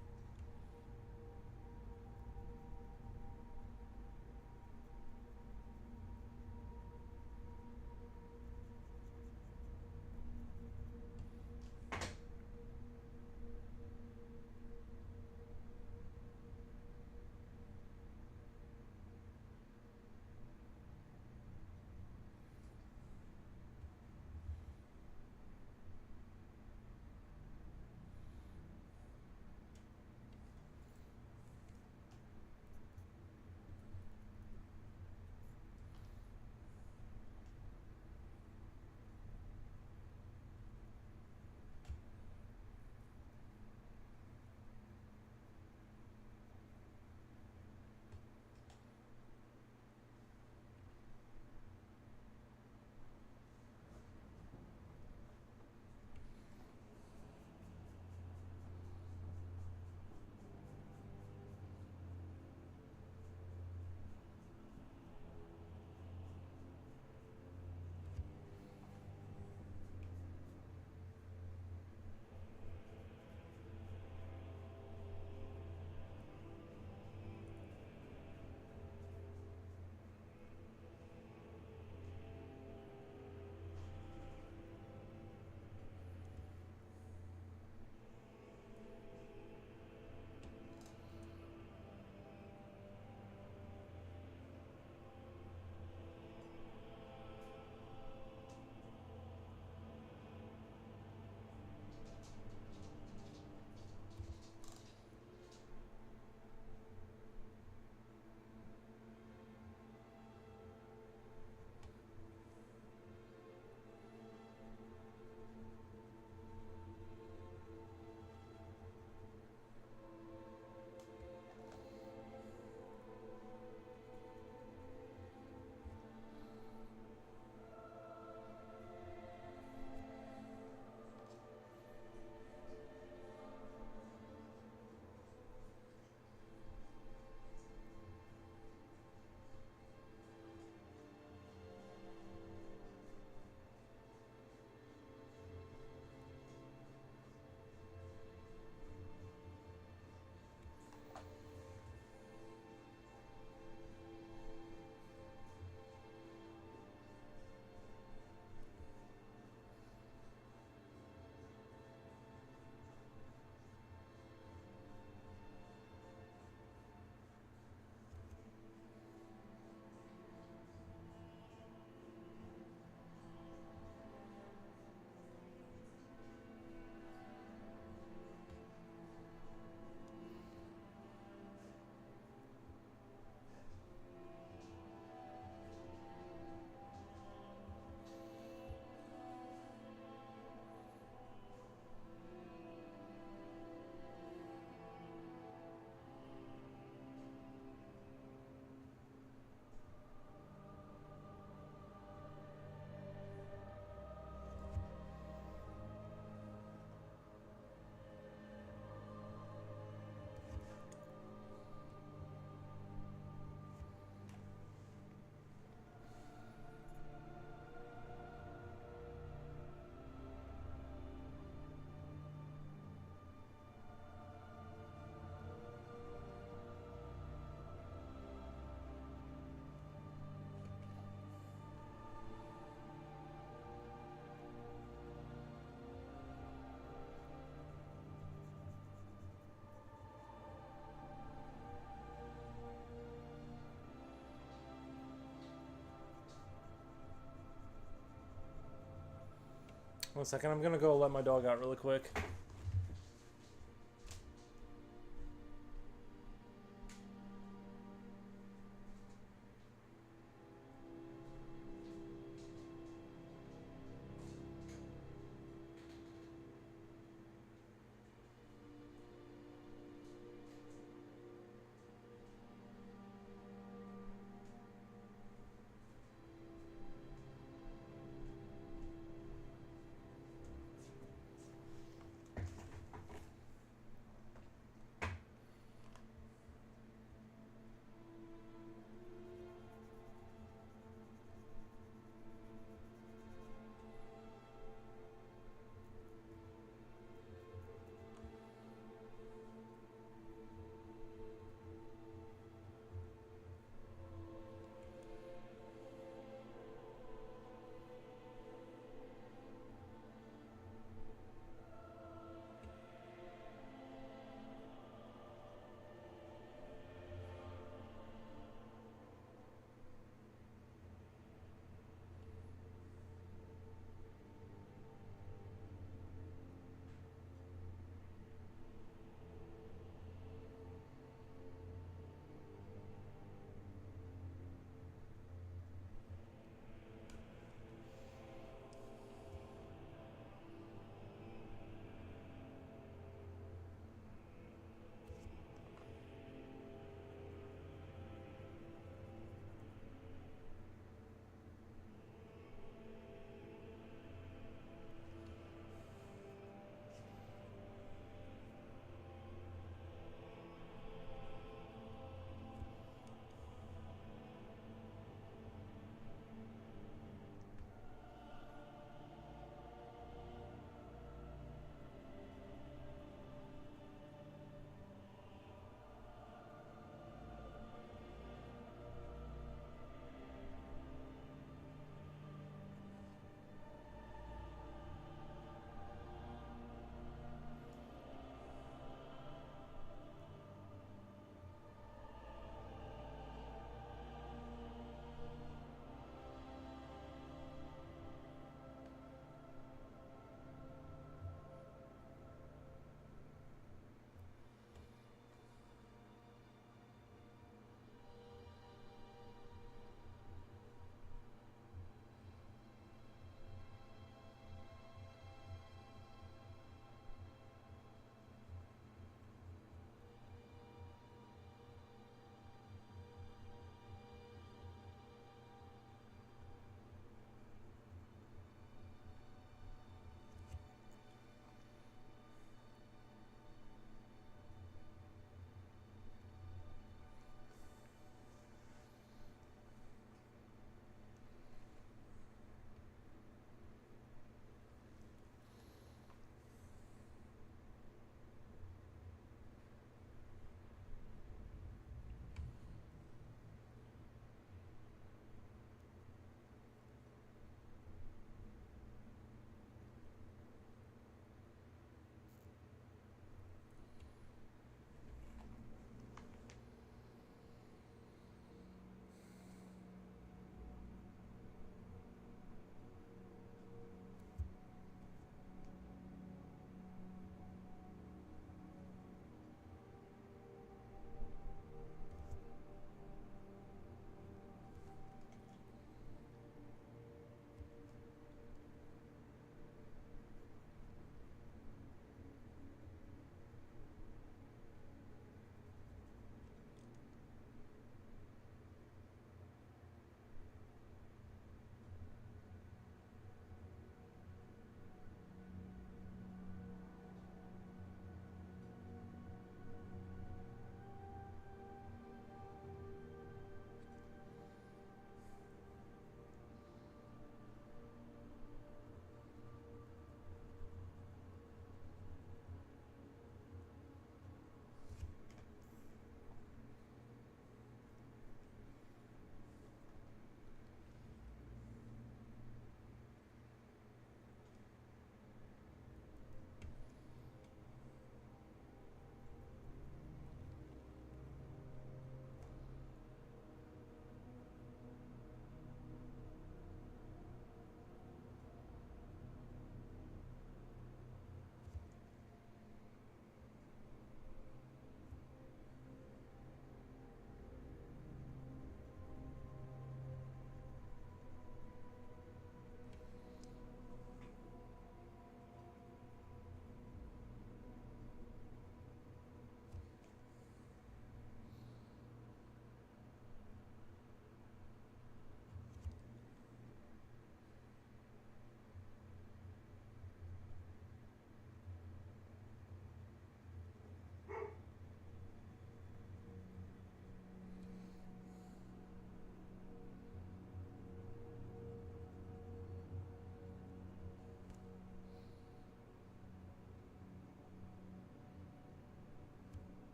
One second, I'm gonna go let my dog out really quick.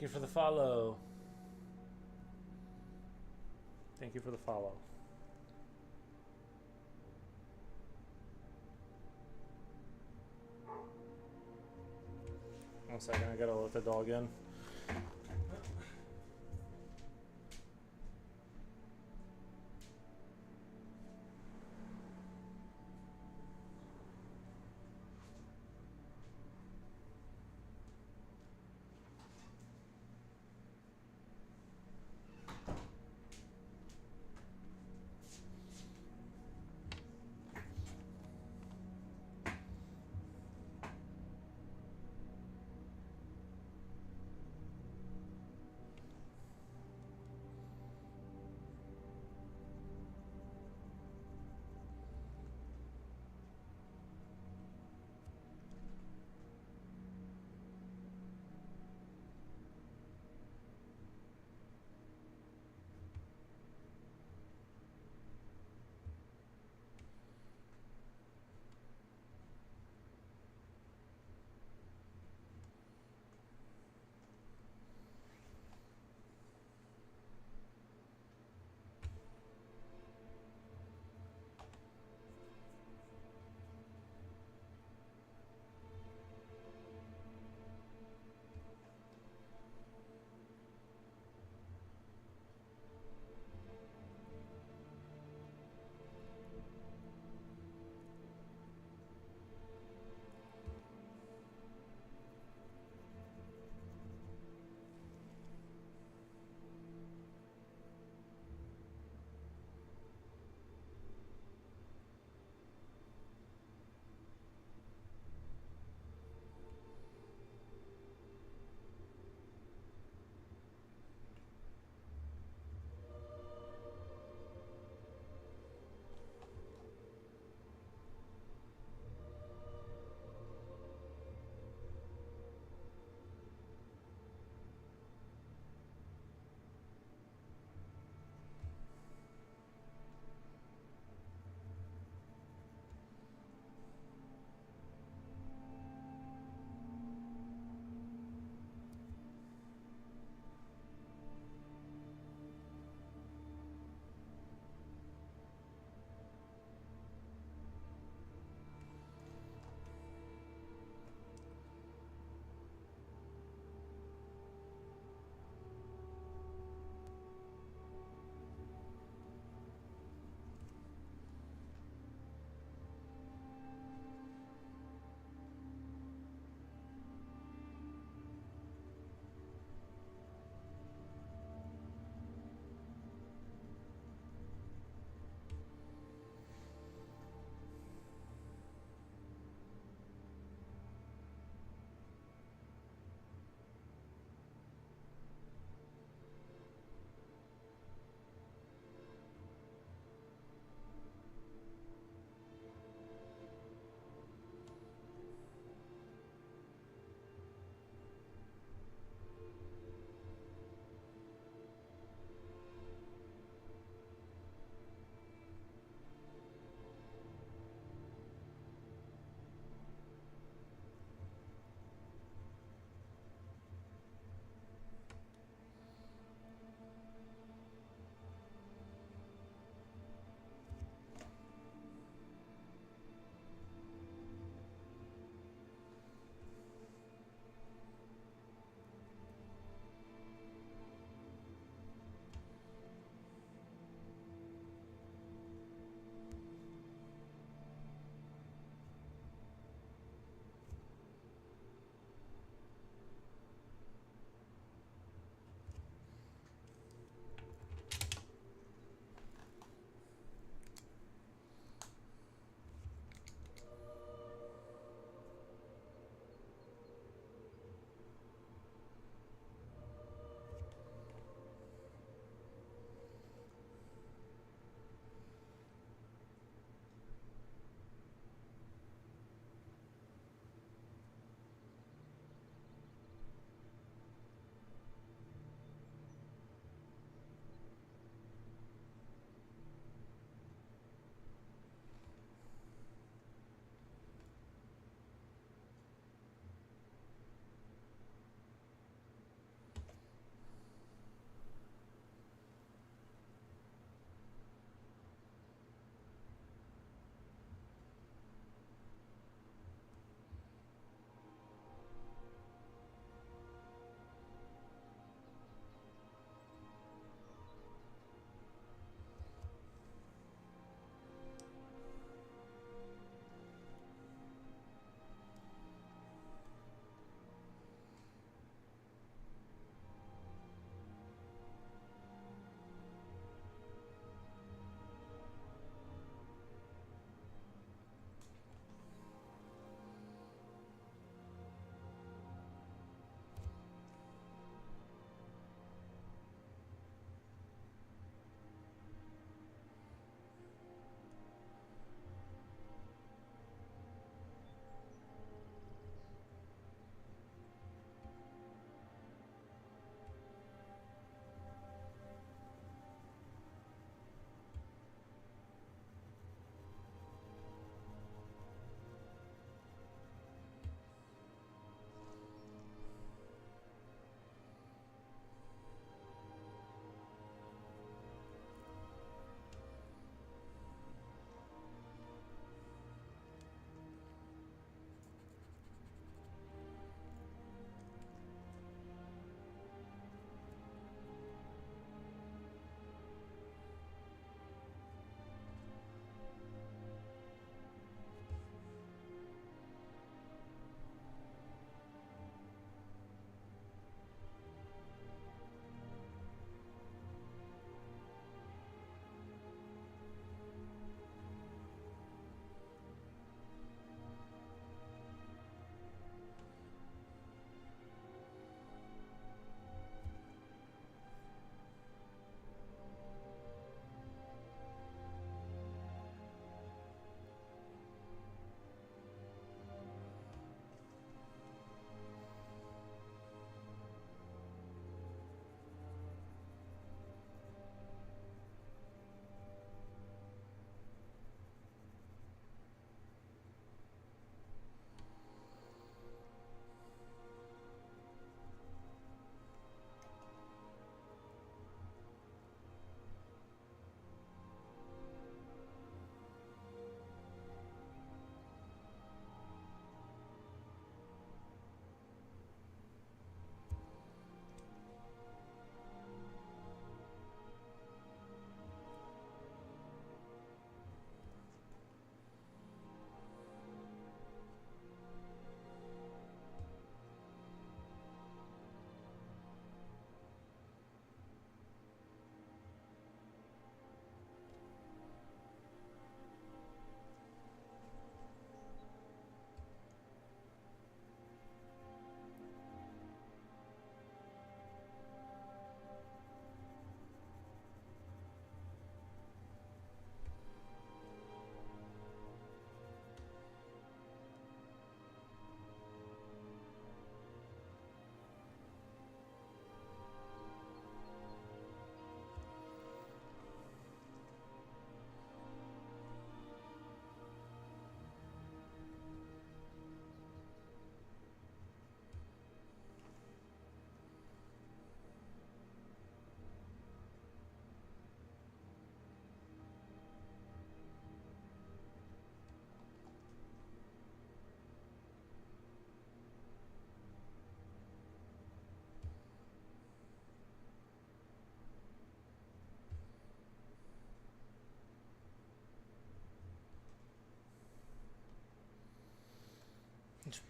Thank you for the follow. Thank you for the follow. One second, I gotta let the dog in.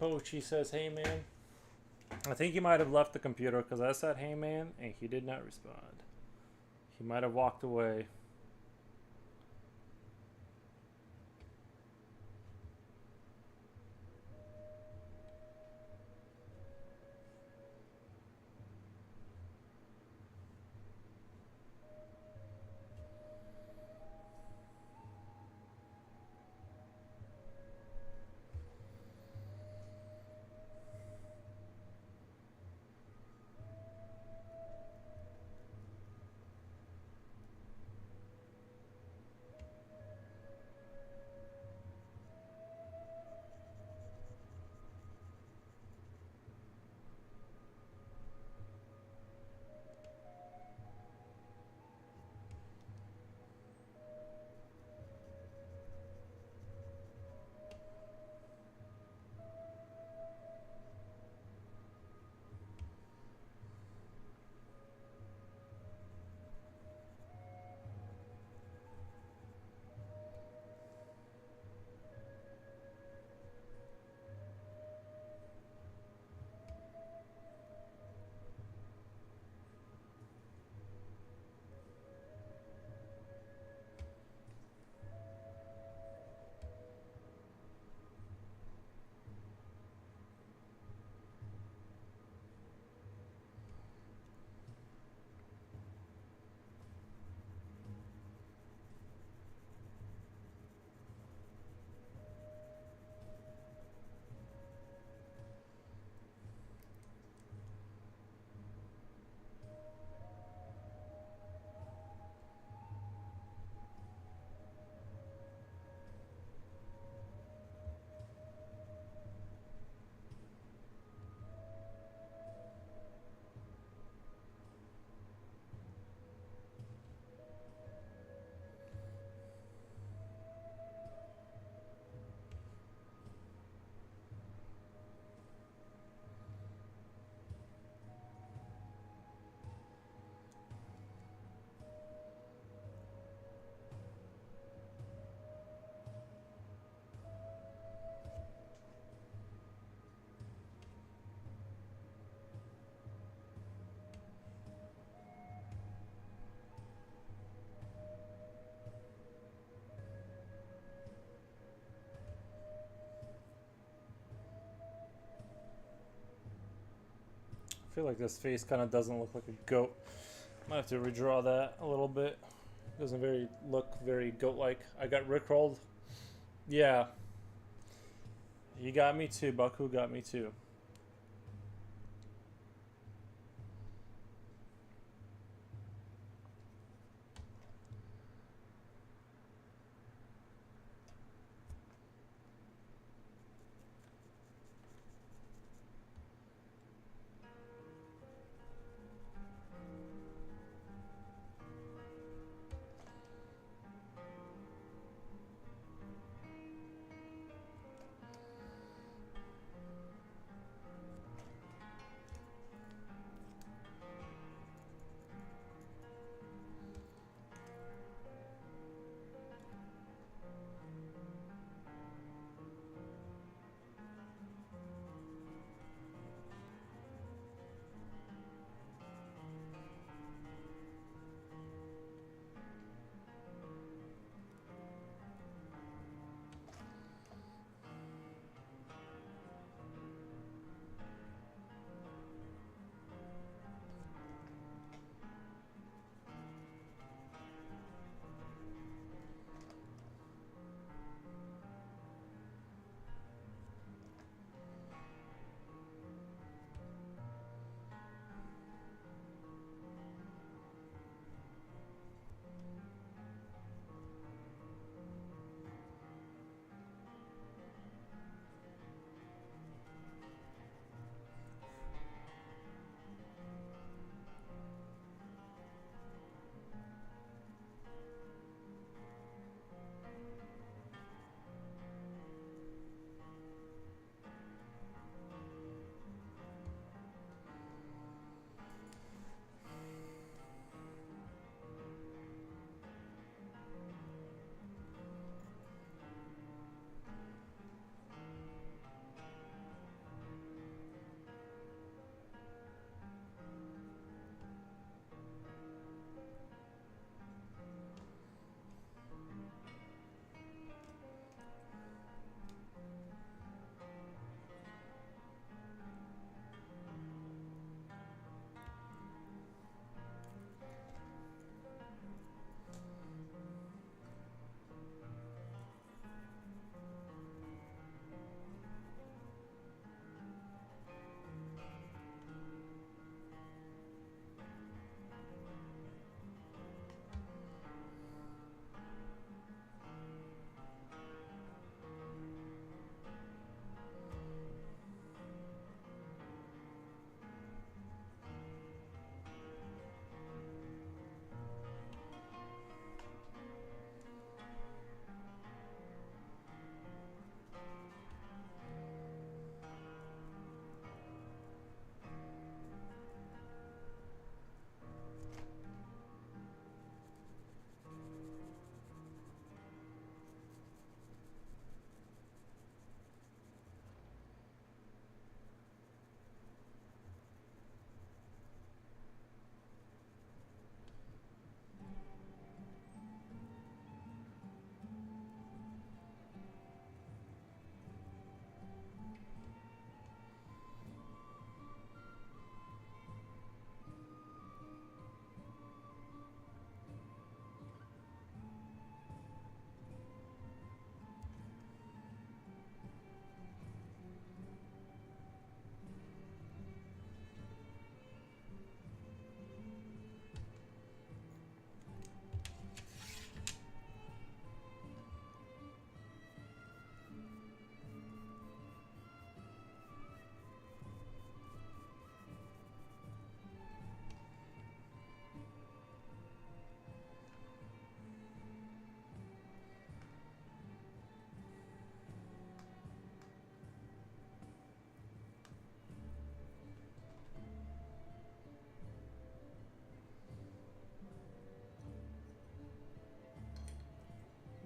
Pochi says, "Hey man." I think he might have left the computer because I said, "Hey man," and he did not respond. He might have walked away. I feel like this face kind of doesn't look like a goat. Might have to redraw that a little bit. Doesn't look very goat-like. I got rickrolled. Yeah. You got me too. Baku got me too.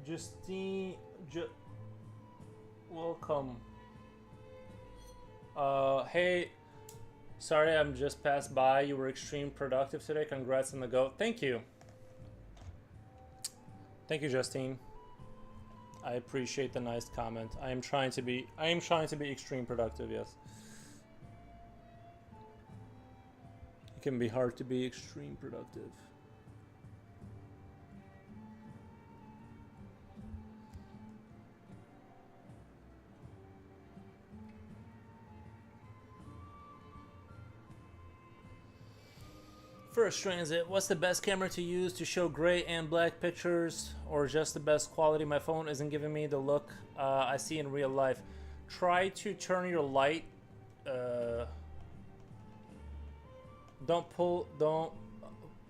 Justine, welcome. Hey, sorry I'm just passed by. You were extreme productive today. Congrats on the goat. Thank you. Thank you, Justine. I appreciate the nice comment. I am trying to be extreme productive, yes. It can be hard to be extreme productive. First transit, what's the best camera to use to show gray and black pictures, or just the best quality? My phone isn't giving me the look I see in real life. Try to turn your light. Don't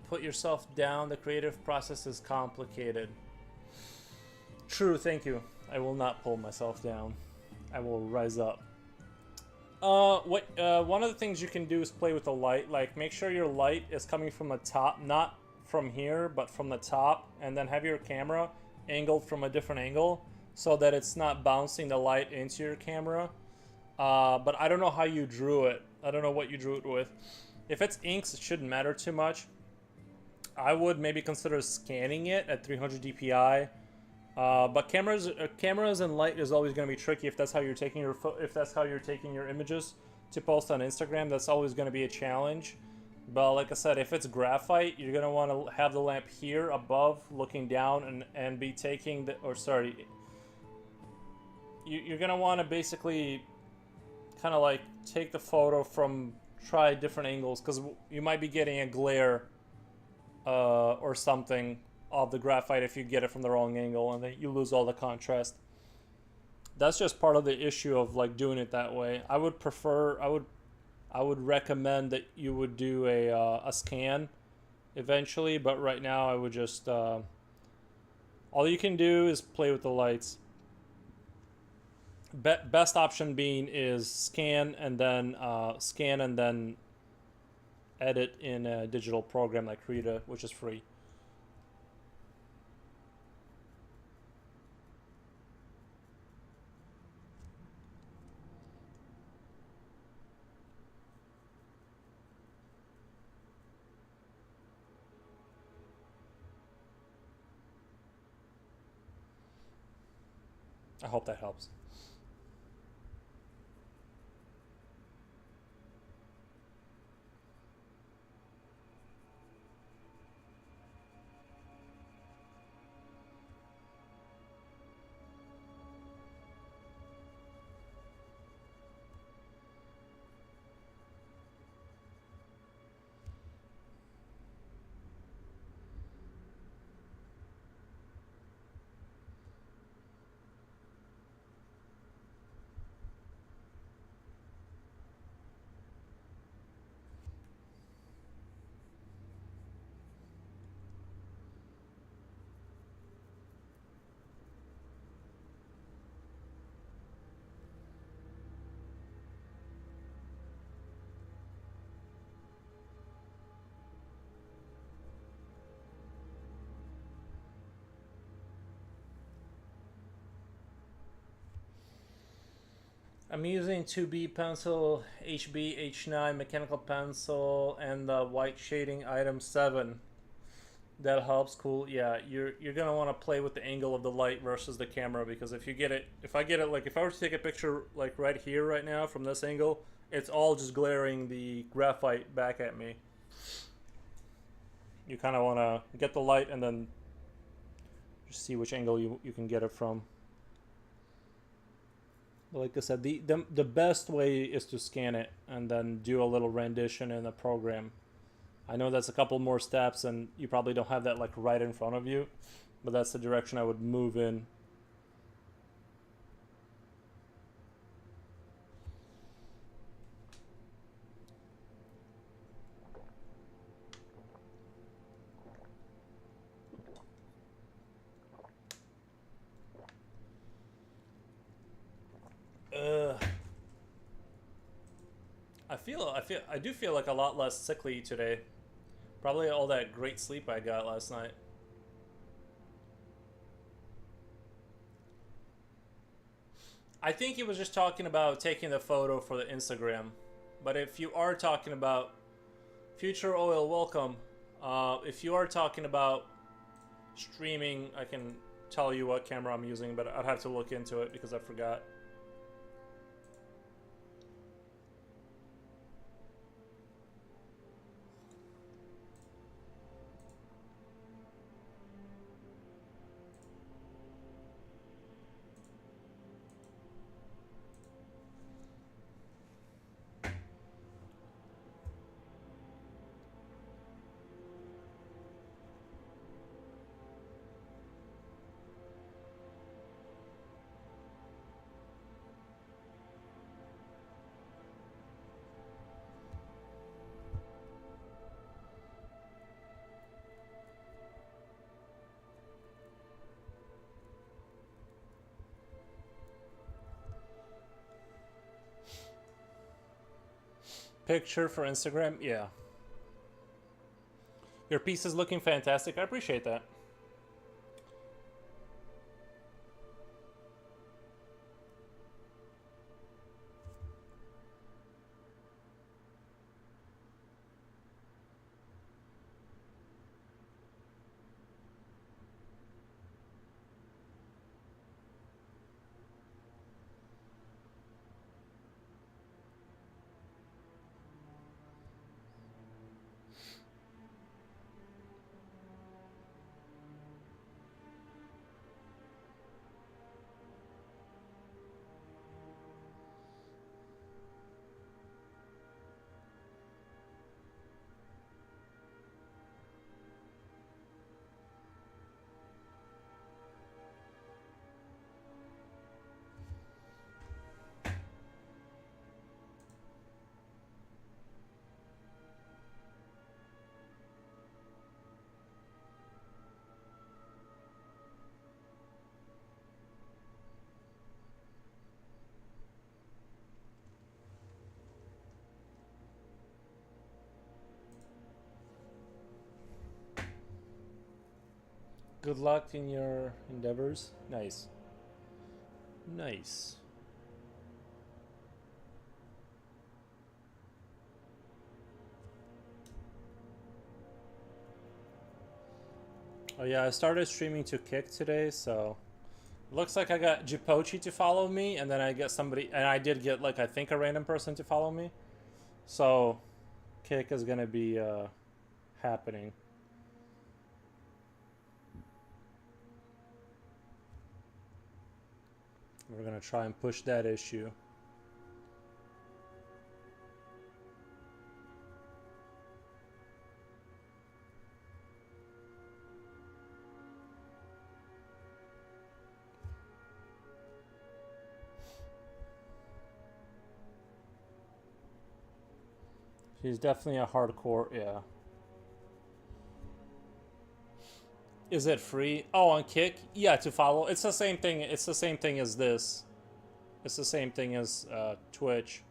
put yourself down. The creative process is complicated. True, thank you. I will not pull myself down. I will rise up. One of the things you can do is play with the light. Like, make sure your light is coming from the top, not from here, but from the top, and then have your camera angled from a different angle so that it's not bouncing the light into your camera. But I don't know how you drew it. I don't know what you drew it with. If it's inks, it shouldn't matter too much. I would maybe consider scanning it at 300 DPI. But cameras and light is always going to be tricky if that's how you're taking your images to post on Instagram. That's always going to be a challenge. But like I said, if it's graphite, you're going to want to have the lamp here above, looking down, and be taking you're going to want to basically kind of like take the photo from, try different angles, because you might be getting a glare or something of the graphite if you get it from the wrong angle, and then you lose all the contrast. That's just part of the issue of like doing it that way. I would recommend that you would do a scan eventually, but right now I would just all you can do is play with the lights. Best option being is scan and then edit in a digital program like Krita, which is free. I hope that helps. I'm using 2B pencil, HB, H9 mechanical pencil, and the white shading item 7. That helps. Cool. Yeah, you're gonna want to play with the angle of the light versus the camera, because if I were to take a picture like right here right now from this angle, it's all just glaring the graphite back at me. You kind of want to get the light and then just see which angle you can get it from. Like I said, the best way is to scan it and then do a little rendition in the program. I know that's a couple more steps and you probably don't have that like right in front of you, but that's the direction I would move in. I do feel like a lot less sickly today. Probably all that great sleep I got last night. I think he was just talking about taking the photo for the Instagram. But if you are talking about Future Oil, welcome. If you are talking about streaming, I can tell you what camera I'm using, but I'd have to look into it because I forgot. Picture for Instagram? Yeah. Your piece is looking fantastic. I appreciate that. Good luck in your endeavors. Nice. Nice. Oh yeah, I started streaming to Kick today, so looks like I got Jipochi to follow me, and then I get somebody, and I did get like I think a random person to follow me. So Kick is gonna be happening. We're gonna try and push that issue. He's definitely a hardcore, yeah. Is it free? Oh, on Kick? Yeah, to follow. It's the same thing. It's the same thing as this. It's the same thing as Twitch.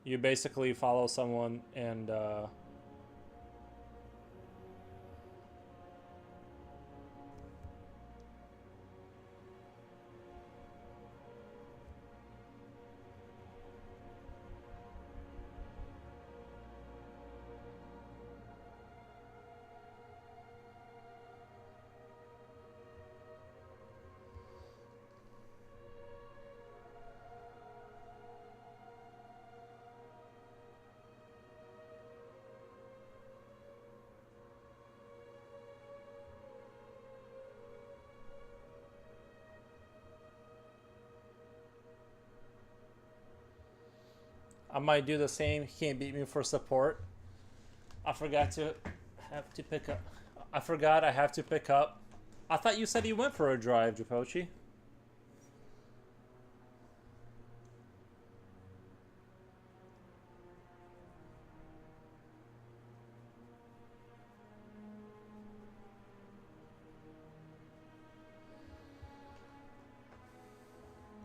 You basically follow someone and I might do the same. He can't beat me for support. I forgot to have to pick up. I forgot I have to pick up. I thought you said you went for a drive, Japochi.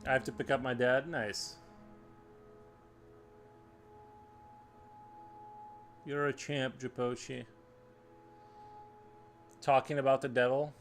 I have to pick up my dad. Nice. You're a champ, Japochi. Talking about the devil.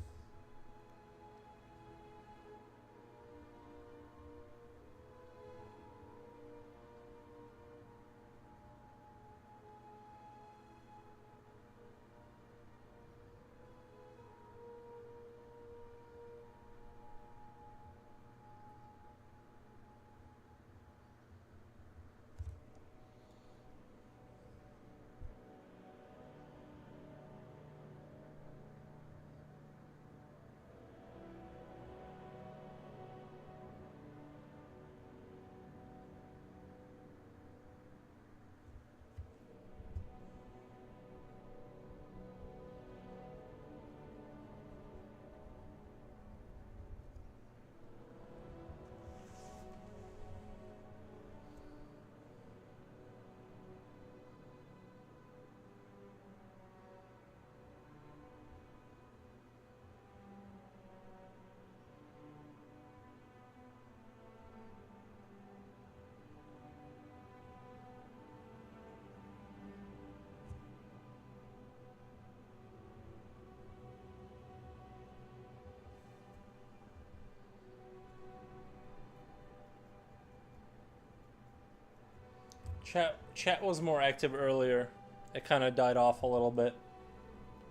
Chat was more active earlier. It kind of died off a little bit.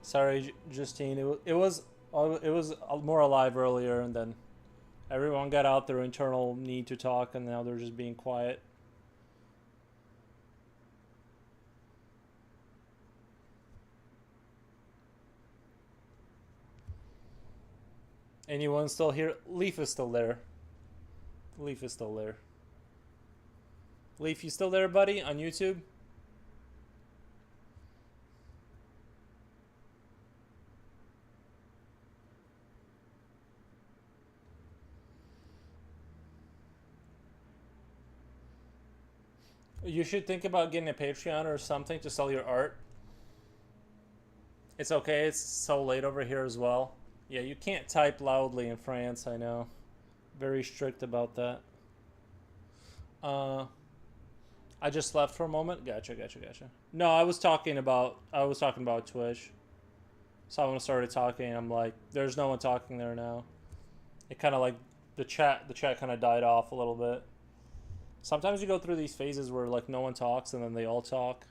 Sorry, Justine. It was more alive earlier, and then everyone got out their internal need to talk, and now they're just being quiet. Anyone still here? Leaf is still there. Leaf is still there. Leaf, you still there, buddy? On YouTube? You should think about getting a Patreon or something to sell your art. It's okay, it's so late over here as well. Yeah, you can't type loudly in France, I know. Very strict about that. I just left for a moment. Gotcha. No, I was talking about Twitch. Someone started talking, I'm like, there's no one talking there now. It kind of like the chat kind of died off a little bit. Sometimes you go through these phases where like no one talks and then they all talk.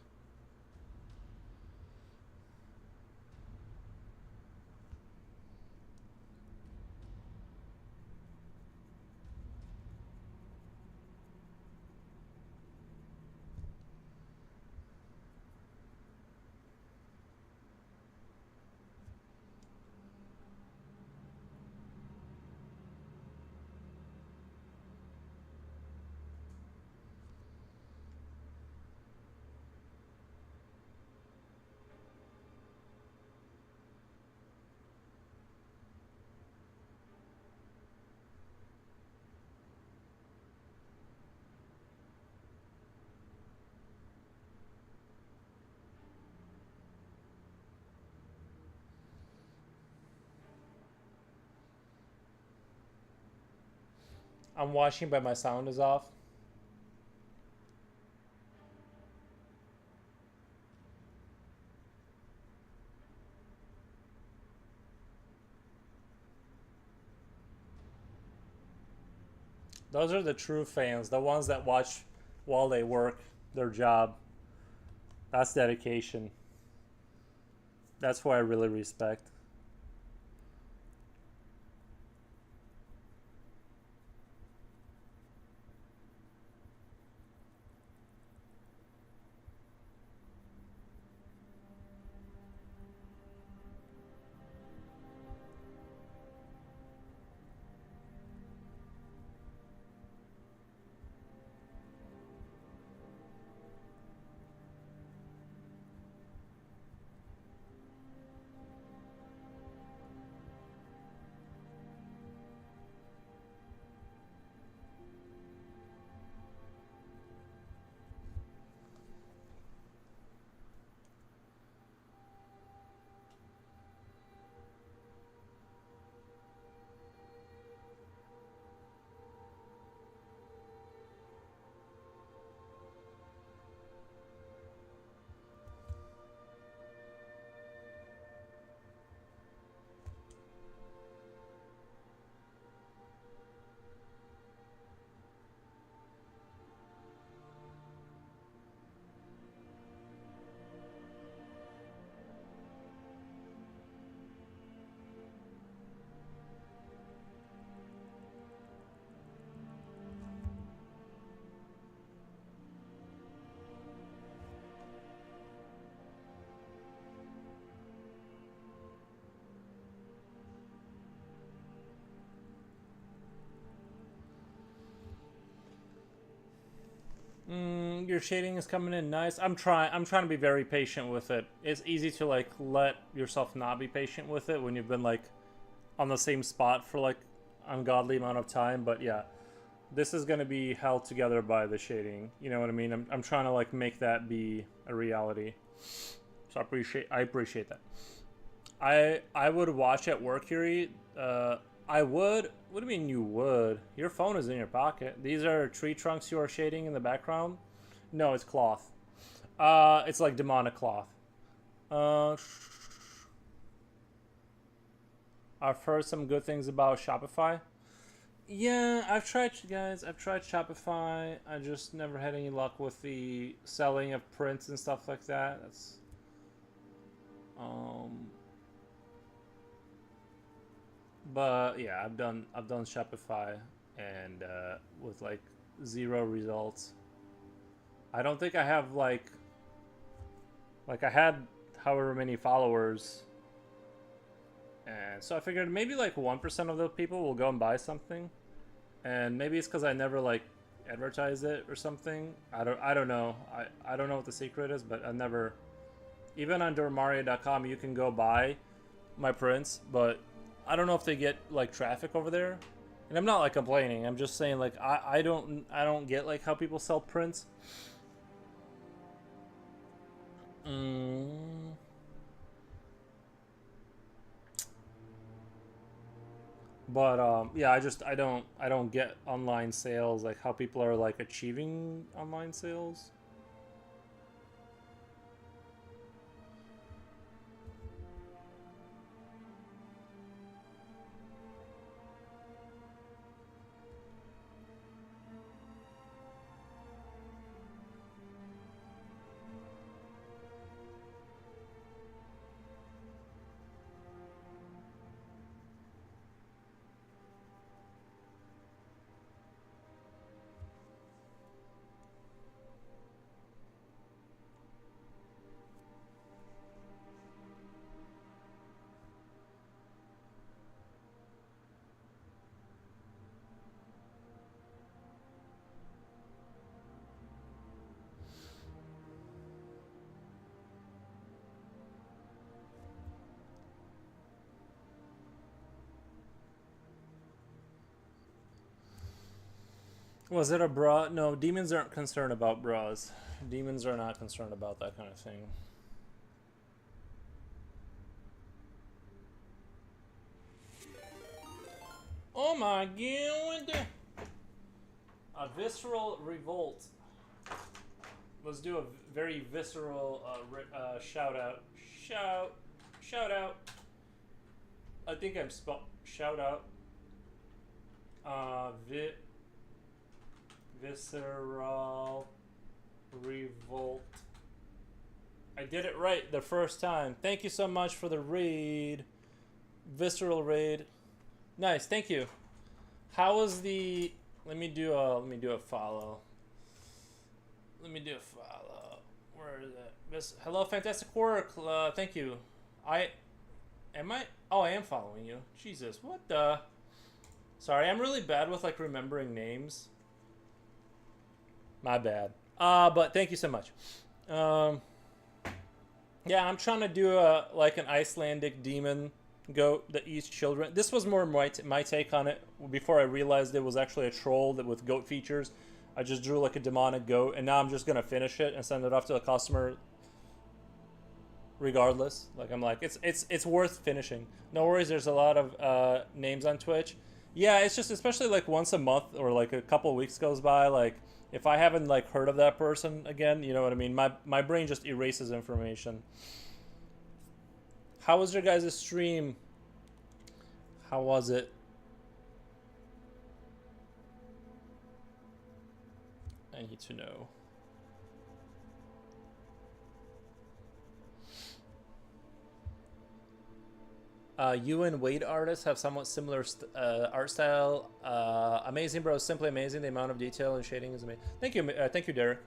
I'm watching, but my sound is off. Those are the true fans, the ones that watch while they work their job. That's dedication. That's what I really respect. Your shading is coming in nice. I'm trying to be very patient with it. It's easy to like let yourself not be patient with it when you've been like on the same spot for like ungodly amount of time, but yeah. This is going to be held together by the shading. You know what I mean? I'm trying to like make that be a reality. So I appreciate that. I would watch at work, Yuri. I would. What do you mean you would? Your phone is in your pocket. These are tree trunks you are shading in the background? No, it's cloth. It's like demonic cloth. I've heard some good things about Shopify. Yeah, I've tried, guys. I've tried Shopify. I just never had any luck with the selling of prints and stuff like that. That's um, but yeah, I've done Shopify and with like zero results. I don't think I have like I had however many followers, and so I figured maybe like 1% of the people will go and buy something, and maybe it's because I never like advertise it or something. I don't know. I don't know what the secret is, but I never. Even on Dormaria.com, you can go buy my prints, but I don't know if they get like traffic over there. And I'm not like complaining. I'm just saying like I don't get like how people sell prints. Mm. But yeah, I don't get online sales, like how people are like achieving online sales. Was it a bra? No, demons aren't concerned about bras. Demons are not concerned about that kind of thing. Oh my god! A visceral revolt. Let's do a very visceral shout out. Shout out. I think I'm shout out. Uh, vi- visceral revolt. I did it right the first time. Thank you so much for the raid. Visceral raid. Nice, thank you. How was the? Let me do a follow. Let me do a follow. Where is it? Hello, fantastic work. Thank you. I am I. Oh, I am following you. Jesus, what the? Sorry, I'm really bad with like remembering names. My bad. But thank you so much. Um, yeah, I'm trying to do a like an Icelandic demon goat that eats children. This was more my take on it before I realized it was actually a troll that with goat features. I just drew like a demonic goat, and now I'm just gonna finish it and send it off to the customer regardless. Like I'm like it's worth finishing. No worries. There's a lot of names on Twitch. Yeah, it's just especially like once a month or like a couple of weeks goes by. Like if I haven't like heard of that person again, you know what I mean. My brain just erases information. How was your guys' stream? How was it? I need to know. You and Wade artists have somewhat similar art style. Amazing, bro. Simply amazing. The amount of detail and shading is amazing. Thank you, Derek.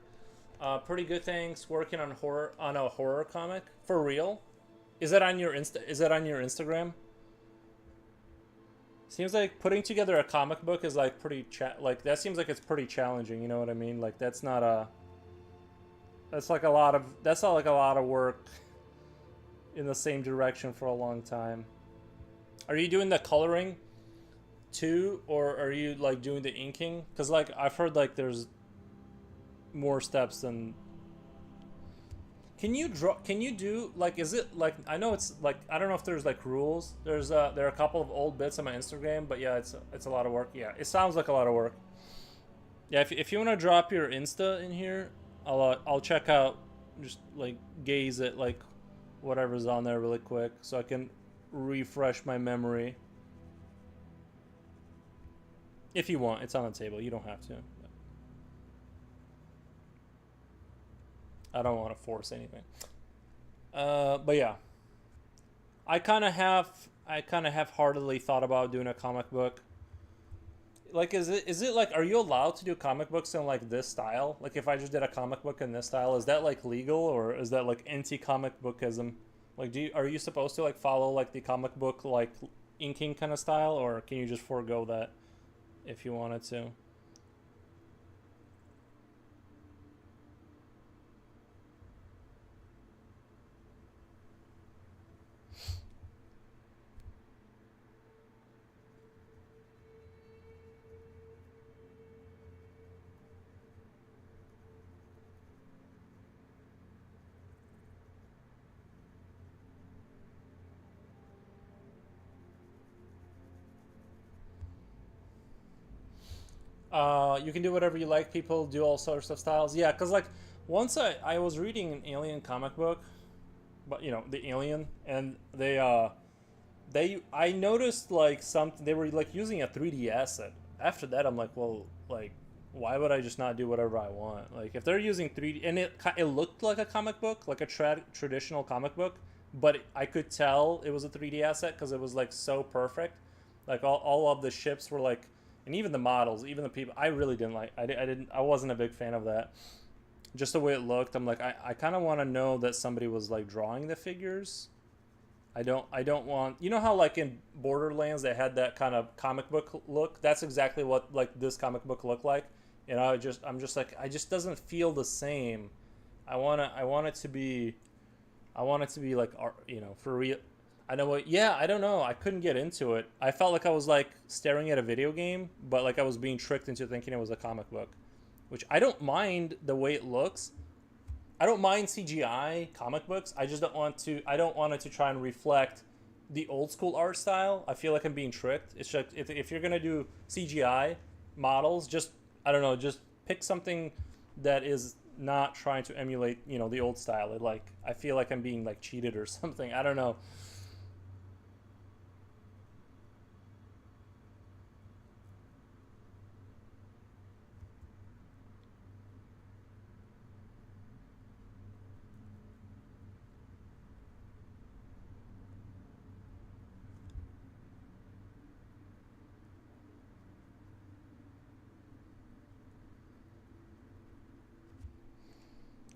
Pretty good. Thanks. Working on a horror comic for real. Is that on your Is that on your Instagram? Seems like putting together a comic book is like like that seems like it's pretty challenging. You know what I mean? Like that's not a. That's not like a lot of work in the same direction for a long time. Are you doing the coloring too, or are you like doing the inking? Because like I've heard like there's more steps than. Can you draw? Can you do like? Is it like? I know it's like I don't know if there's like rules. There are a couple of old bits on my Instagram, but yeah, it's a lot of work. Yeah, it sounds like a lot of work. Yeah, if you want to drop your Insta in here, I'll check out, just like gaze at like whatever's on there really quick so I can refresh my memory. If you want, it's on the table. You don't have to. I don't want to force anything. But yeah, I kind of have heartedly thought about doing a comic book. Like, is it like, are you allowed to do comic books in like this style? Like, if I just did a comic book in this style, is that like legal, or is that like anti-comic bookism? Like, are you supposed to like follow like the comic book like inking kind of style, or can you just forego that if you wanted to? You can do whatever you like. People do all sorts of styles. Yeah, because like once I was reading an Alien comic book, but you know the Alien, and they I noticed like something they were like using a 3D asset. After that, I'm like, well, like why would I just not do whatever I want? Like if they're using 3D, and it looked like a comic book, like a traditional comic book, but I could tell it was a 3D asset because it was like so perfect. Like all of the ships were like, and even the models, even the people, I really didn't like. I wasn't a big fan of that. Just the way it looked, I'm like, I kind of want to know that somebody was like drawing the figures. I don't want, you know how like in Borderlands they had that kind of comic book look. That's exactly what like this comic book looked like. And I'm just like, I just doesn't feel the same. I want it to be, I want it to be like you know, for real. I know what, yeah, I don't know. I couldn't get into it. I felt like I was like staring at a video game, but like I was being tricked into thinking it was a comic book, which I don't mind the way it looks. I don't mind CGI comic books. I just don't want to. I don't want it to try and reflect the old school art style. I feel like I'm being tricked. It's just if you're gonna do CGI models, just I don't know, just pick something that is not trying to emulate the old style. It like I feel like I'm being like cheated or something. I don't know.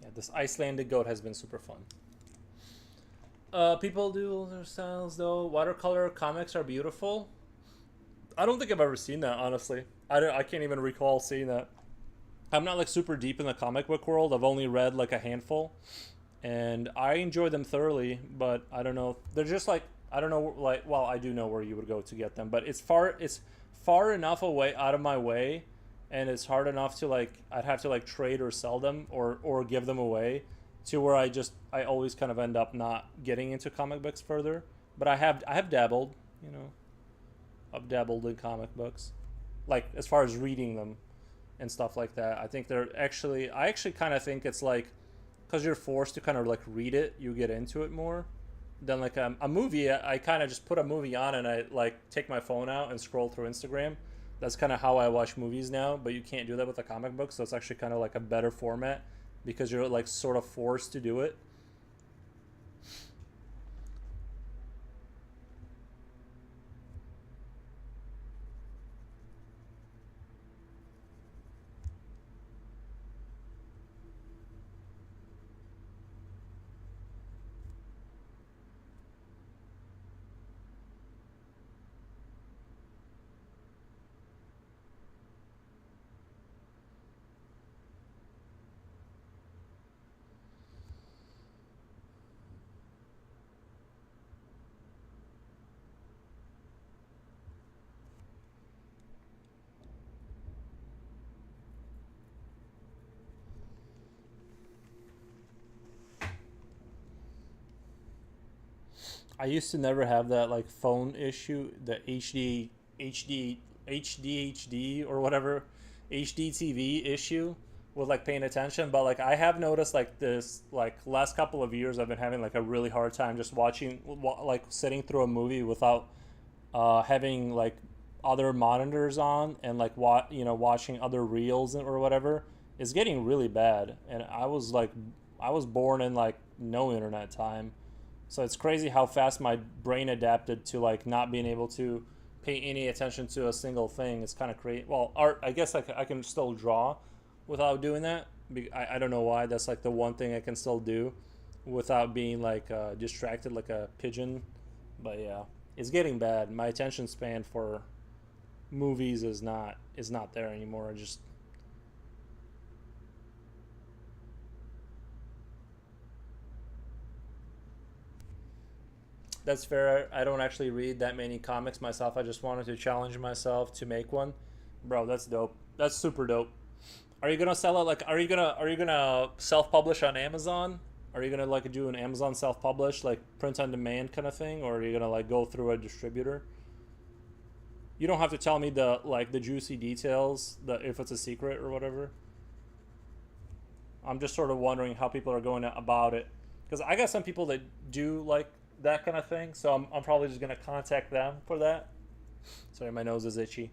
Yeah, this Icelandic goat has been super fun. People do their styles though. Watercolor comics are beautiful. I don't think I've ever seen that honestly. I can't even recall seeing that. I'm not like super deep in the comic book world. I've only read like a handful, and I enjoy them thoroughly. But I don't know. They're just like I don't know. Like well, I do know where you would go to get them, but it's far enough away out of my way, and it's hard enough to like I'd have to like trade or sell them or give them away, to where I always kind of end up not getting into comic books further. But I have dabbled. You know, I've dabbled in comic books, like as far as reading them and stuff like that. I think I actually kind of think it's like, because you're forced to kind of like read it, you get into it more than like a movie. I kind of just put a movie on and I like take my phone out and scroll through Instagram. That's kind of how I watch movies now, but you can't do that with a comic book, so it's actually kind of like a better format because you're like sort of forced to do it. I used to never have that like phone issue, the HDHD or whatever, HDTV issue with like paying attention. But like I have noticed like this like last couple of years I've been having like a really hard time just watching like sitting through a movie without having like other monitors on and like watching other reels or whatever is getting really bad. And I was born in like no internet time, so it's crazy how fast my brain adapted to like not being able to pay any attention to a single thing. It's kind of crazy. Well, art, I guess I can still draw without doing that. I don't know why. That's like the one thing I can still do without being like distracted like a pigeon. But yeah, it's getting bad. My attention span for movies is not there anymore. I just That's fair. I don't actually read that many comics myself. I just wanted to challenge myself to make one. Bro, that's dope. That's super dope. Are you gonna sell it like are you gonna self publish on Amazon? Are you gonna like do an Amazon self publish like print on demand kind of thing, or are you gonna like go through a distributor? You don't have to tell me the juicy details, the if it's a secret or whatever. I'm just sort of wondering how people are going about it, because I got some people that do like that kind of thing, so I'm probably just gonna contact them for that. Sorry, my nose is itchy,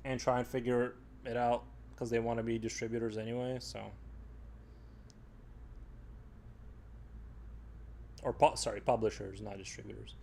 and try and figure it out because they want to be distributors anyway. So, or sorry, publishers, not distributors.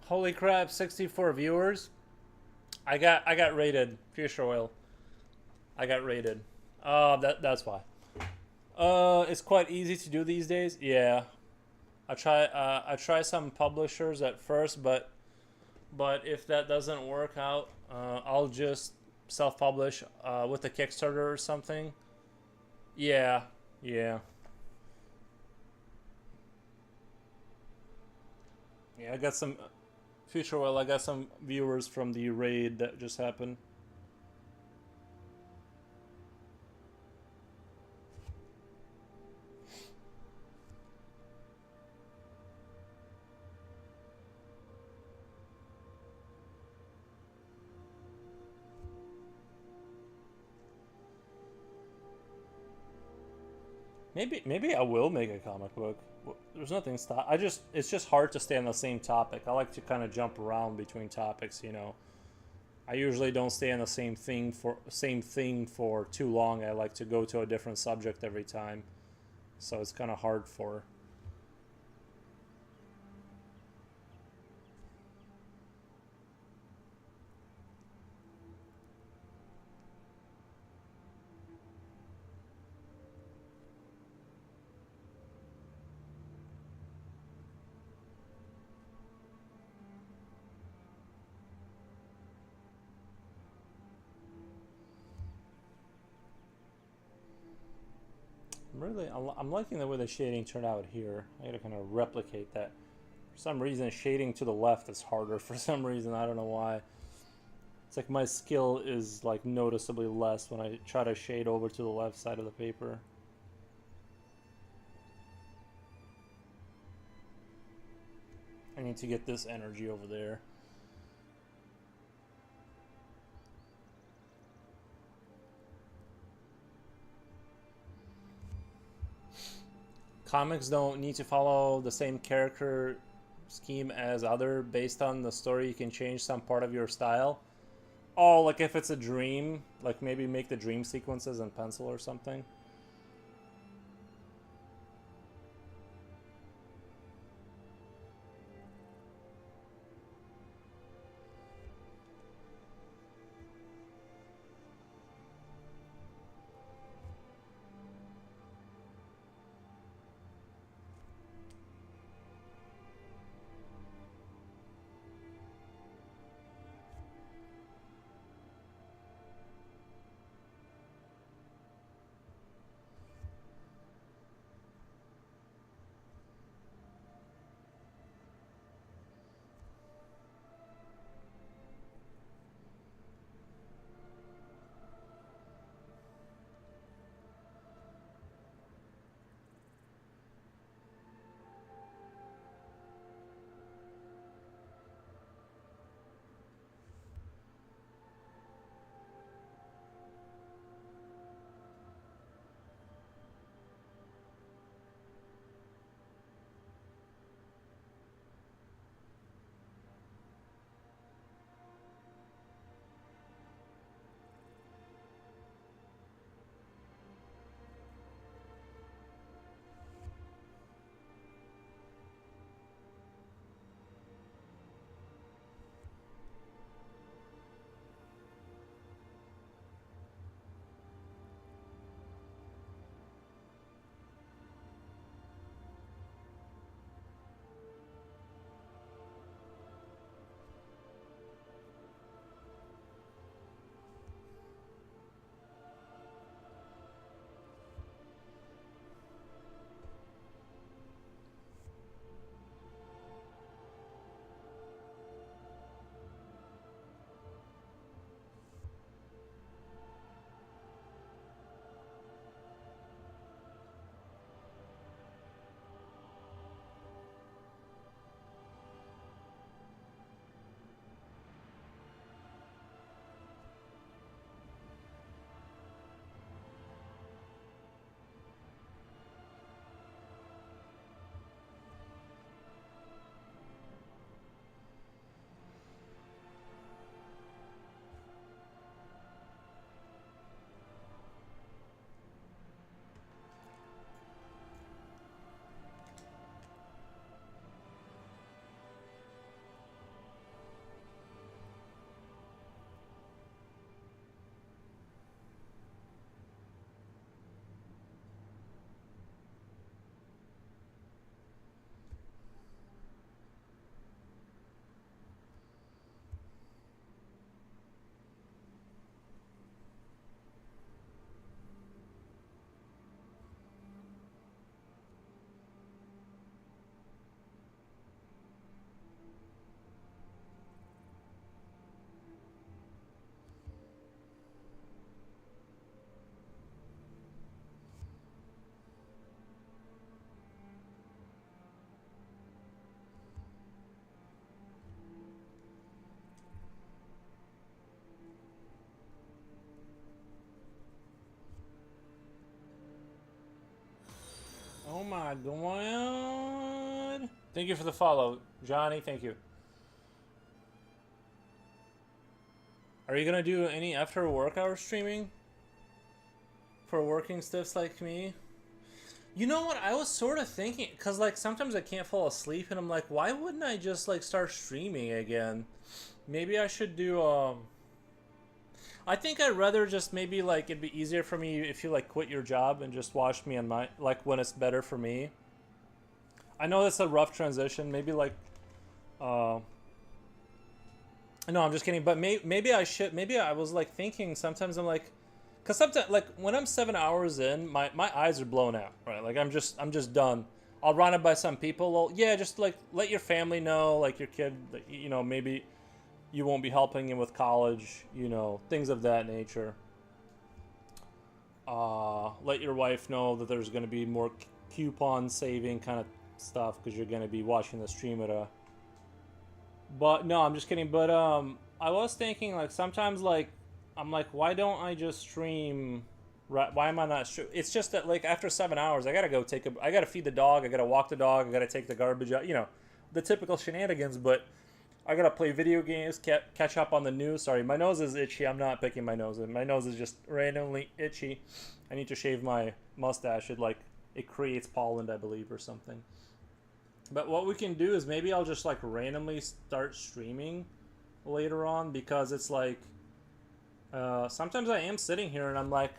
Holy crap! 64 viewers. I got rated. Future oil. I got rated. That's why. It's quite easy to do these days. Yeah, I try some publishers at first, but if that doesn't work out, I'll just self-publish with a Kickstarter or something. Yeah, yeah, yeah. I got some future. Well, I got some viewers from the raid that just happened. Maybe I will make a comic book. There's nothing stop. It's just hard to stay on the same topic. I like to kind of jump around between topics. I usually don't stay on the same thing for too long. I like to go to a different subject every time, so it's kind of hard for. I'm liking the way the shading turned out here. I gotta kind of replicate that. For some reason, shading to the left is harder. For some reason, I don't know why. It's like my skill is like noticeably less when I try to shade over to the left side of the paper. I need to get this energy over there. Comics don't need to follow the same character scheme as other. Based on the story, you can change some part of your style. Oh, like if it's a dream, like maybe make the dream sequences in pencil or something. my god. Thank you for the follow, Johnny. Thank you. Are you gonna do any after work hour streaming for working stiffs like me? You know what? I was sort of thinking, cause like sometimes I can't fall asleep, and I'm like, why wouldn't I just like start streaming again? Maybe I should do I think I'd rather just maybe like it'd be easier for me if you like quit your job and just watch me on my like when it's better for me. I know that's a rough transition. Maybe like no, I'm just kidding. But maybe I should. Maybe I was like thinking. Sometimes I'm like, cause sometimes like when I'm 7 hours in, my eyes are blown out. Right, like I'm just done. I'll run it by some people. Well, yeah, just like let your family know, like your kid, you know, maybe you won't be helping him with college, you know, things of that nature. Let your wife know that there's going to be more coupon saving kind of stuff because you're going to be watching the stream at a. But no, I'm just kidding. But I was thinking like sometimes like I'm like, why don't I just stream? Right? Why am I not? It's just that like after 7 hours, I gotta go I gotta feed the dog. I gotta walk the dog. I gotta take the garbage out. You know, the typical shenanigans. But I gotta play video games, catch up on the news. Sorry, my nose is itchy. I'm not picking my nose. My nose is just randomly itchy. I need to shave my mustache. It creates pollen, I believe, or something. But what we can do is maybe I'll just like randomly start streaming later on because it's like sometimes I am sitting here and I'm like,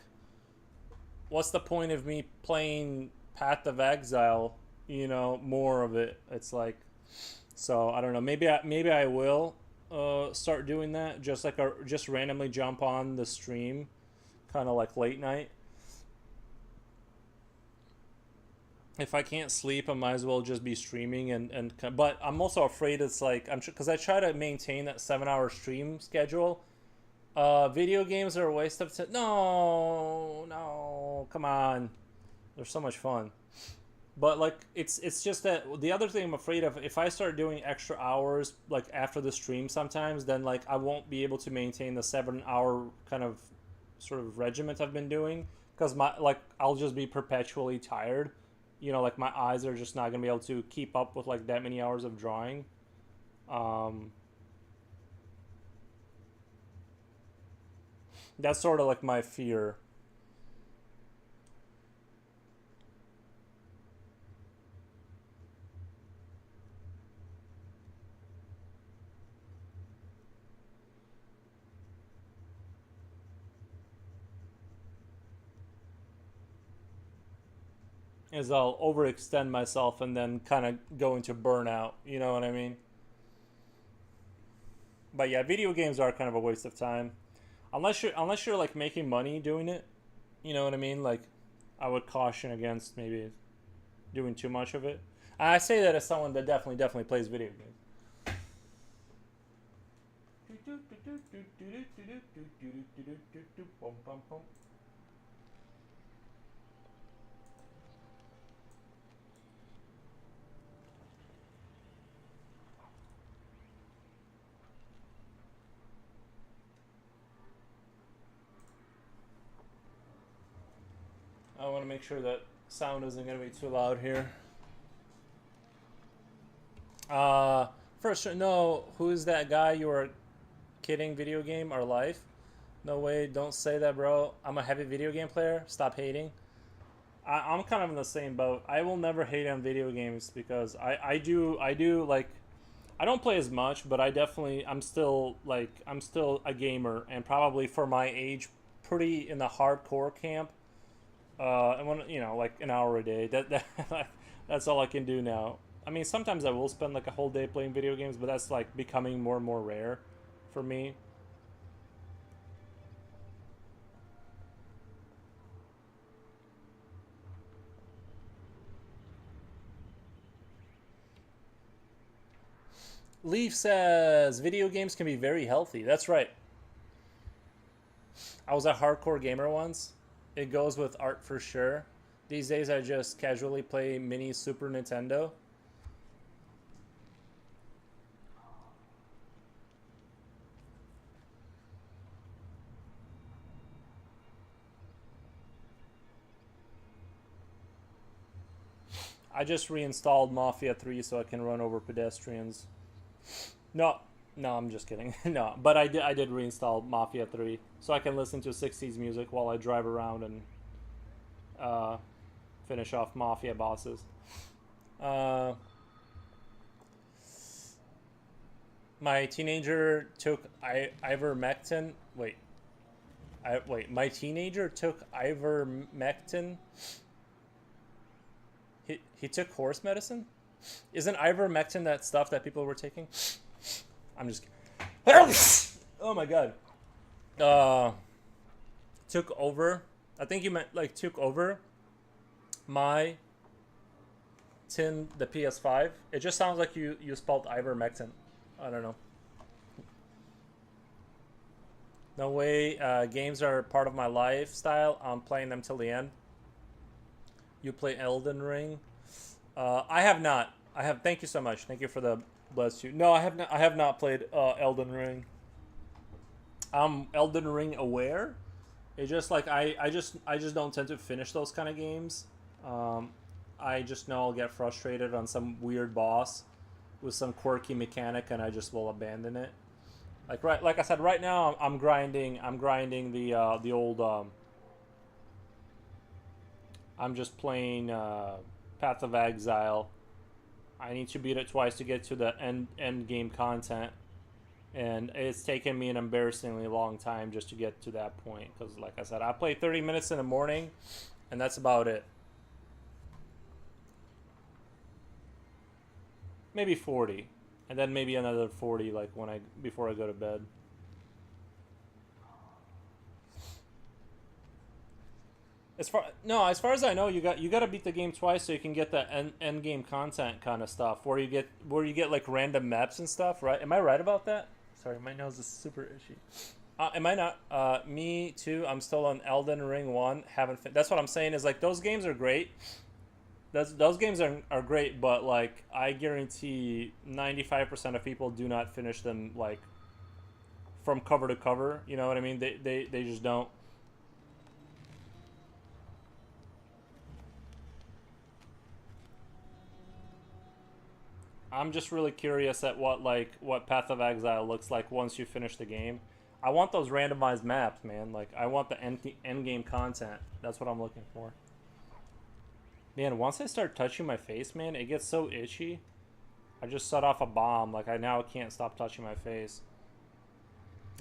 what's the point of me playing Path of Exile? You know, more of it. It's like. So I don't know. Maybe I will start doing that. Just randomly jump on the stream, kind of like late night. If I can't sleep, I might as well just be streaming and. But I'm also afraid it's like because I try to maintain that 7 hour stream schedule. Video games are a waste of time. No, come on. They're so much fun. But like it's just that the other thing I'm afraid of, if I start doing extra hours like after the stream sometimes, then like I won't be able to maintain the 7 hour kind of sort of regiment I've been doing because my like I'll just be perpetually tired. You know, like my eyes are just not gonna be able to keep up with like that many hours of drawing. That's sort of like my fear. Is I'll overextend myself and then kind of go into burnout. You know what I mean? But yeah, video games are kind of a waste of time, unless you're like making money doing it. You know what I mean? Like, I would caution against maybe doing too much of it. I say that as someone that definitely plays video games. I want to make sure that sound isn't going to be too loud here. First, no, who is that guy you were kidding? Video game or life? No way, don't say that, bro. I'm a heavy video game player. Stop hating. I'm kind of in the same boat. I will never hate on video games because I do like I don't play as much, but I'm still a gamer and probably for my age pretty in the hardcore camp. And when you know, like an hour a day, that's all I can do now. I mean, sometimes I will spend like a whole day playing video games, but that's like becoming more and more rare for me. Leaf says video games can be very healthy. That's right. I was a hardcore gamer once. It goes with art for sure. These days I just casually play mini Super Nintendo. I just reinstalled Mafia 3 so I can run over pedestrians. No, no, I'm just kidding. No, but I did reinstall Mafia 3 so I can listen to 60s music while I drive around and uh, finish off Mafia bosses. Uh, my teenager took ivermectin. Wait. My teenager took ivermectin. He took horse medicine. Isn't ivermectin that stuff that people were taking? I'm just. Oh my god. Took over. I think you meant like took over. My the PS5. It just sounds like you spelled ivermectin. I don't know. No way. Games are part of my lifestyle. I'm playing them till the end. You play Elden Ring? I have not. I have. Thank you so much. Thank you for the bless you. No, I have not. I have not played Elden Ring. I'm Elden Ring aware. It's just like I just don't tend to finish those kind of games. I just know I'll get frustrated on some weird boss with some quirky mechanic, and I just will abandon it. Like I said, right now I'm grinding. I'm grinding the old. I'm just playing Path of Exile. I need to beat it twice to get to the end game content, and it's taken me an embarrassingly long time just to get to that point. Because, like I said, I play 30 minutes in the morning, and that's about it. Maybe 40, and then maybe another 40 like before I go to bed. As far as I know, you got to beat the game twice so you can get the end game content kind of stuff, where you get like random maps and stuff, right? Am I right about that? Sorry, my nose is super itchy. Am I not? Me too. I'm still on Elden Ring 1. That's what I'm saying. Is like those games are great. Those games are great, but like I guarantee 95% of people do not finish them like from cover to cover. You know what I mean? They just don't. I'm just really curious at what Path of Exile looks like once you finish the game. I want those randomized maps, man. Like I want the end game content. That's what I'm looking for. Man, once I start touching my face, man, it gets so itchy. I just set off a bomb. Like I now can't stop touching my face.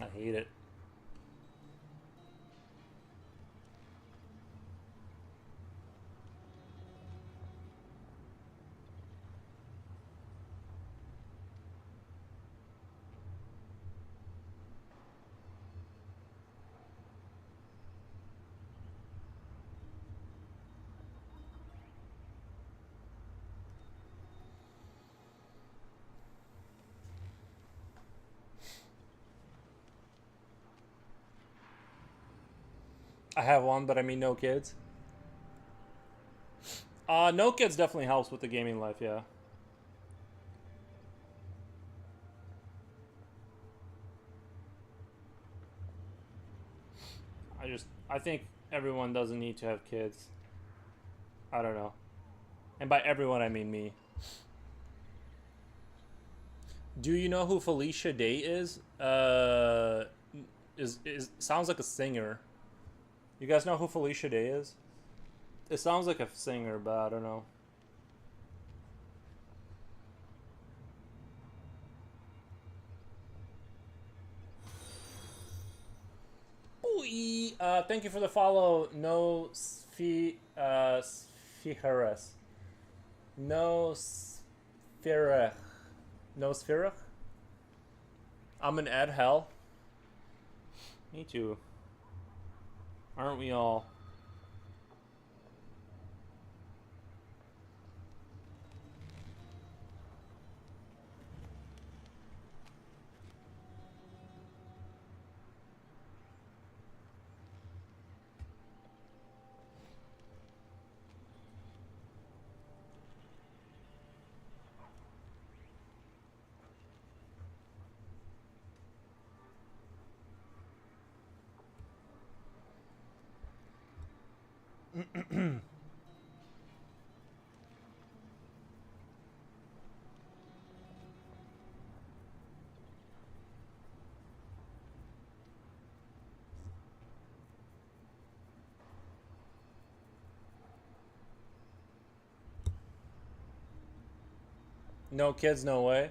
I hate it. I have one, but I mean no kids. No kids definitely helps with the gaming life, yeah. I think everyone doesn't need to have kids. I don't know. And by everyone I mean me. Do you know who Felicia Day is? Is sounds like a singer. You guys know who Felicia Day is? It sounds like a singer, but I don't know. Thank you for the follow. No Spheres. No Spherech. No Spherech? I'm an Ed Hell. Me too. Aren't we all? No kids, no way.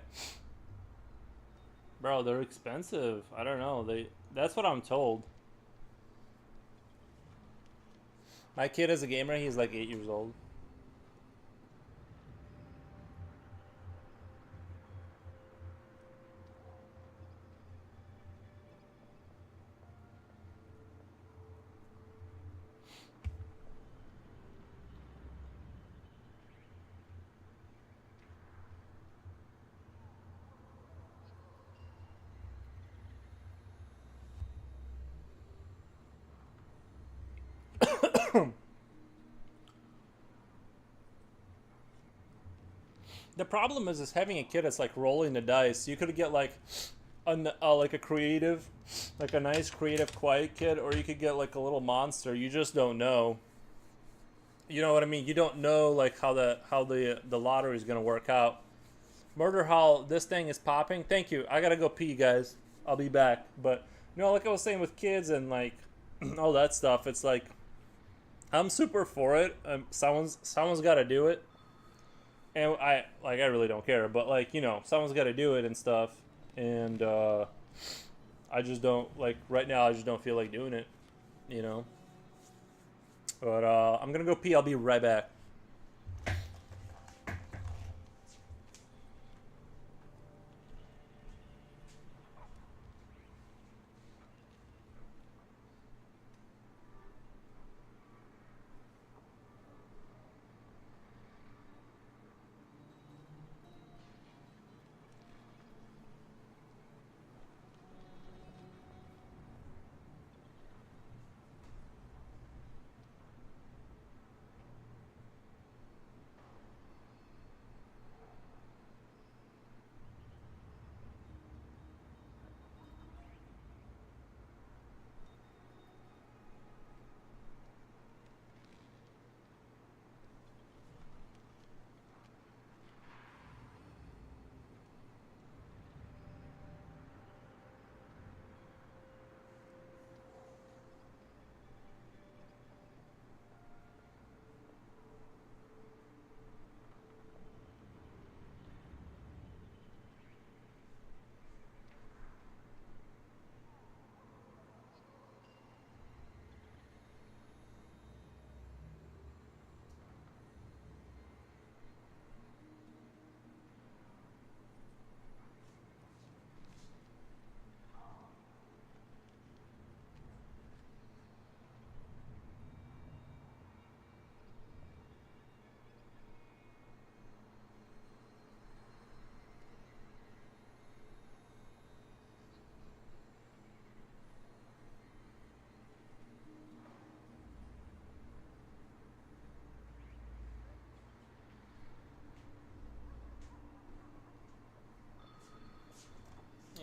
Bro, they're expensive. I don't know. That's what I'm told. My kid is a gamer. He's like 8 years old. The problem is having a kid that's like rolling the dice. You could get like a creative, like a nice creative quiet kid, or you could get like a little monster. You just don't know. You know what I mean? You don't know like how the lottery is gonna work out. Murder Hall, this thing is popping. Thank you. I gotta go pee, guys. I'll be back. But like I was saying with kids and like all that stuff, it's like I'm super for it. Someone's got to do it, and I really don't care. But like someone's got to do it and stuff, and I just don't like right now. I just don't feel like doing it, you know. But I'm gonna go pee. I'll be right back.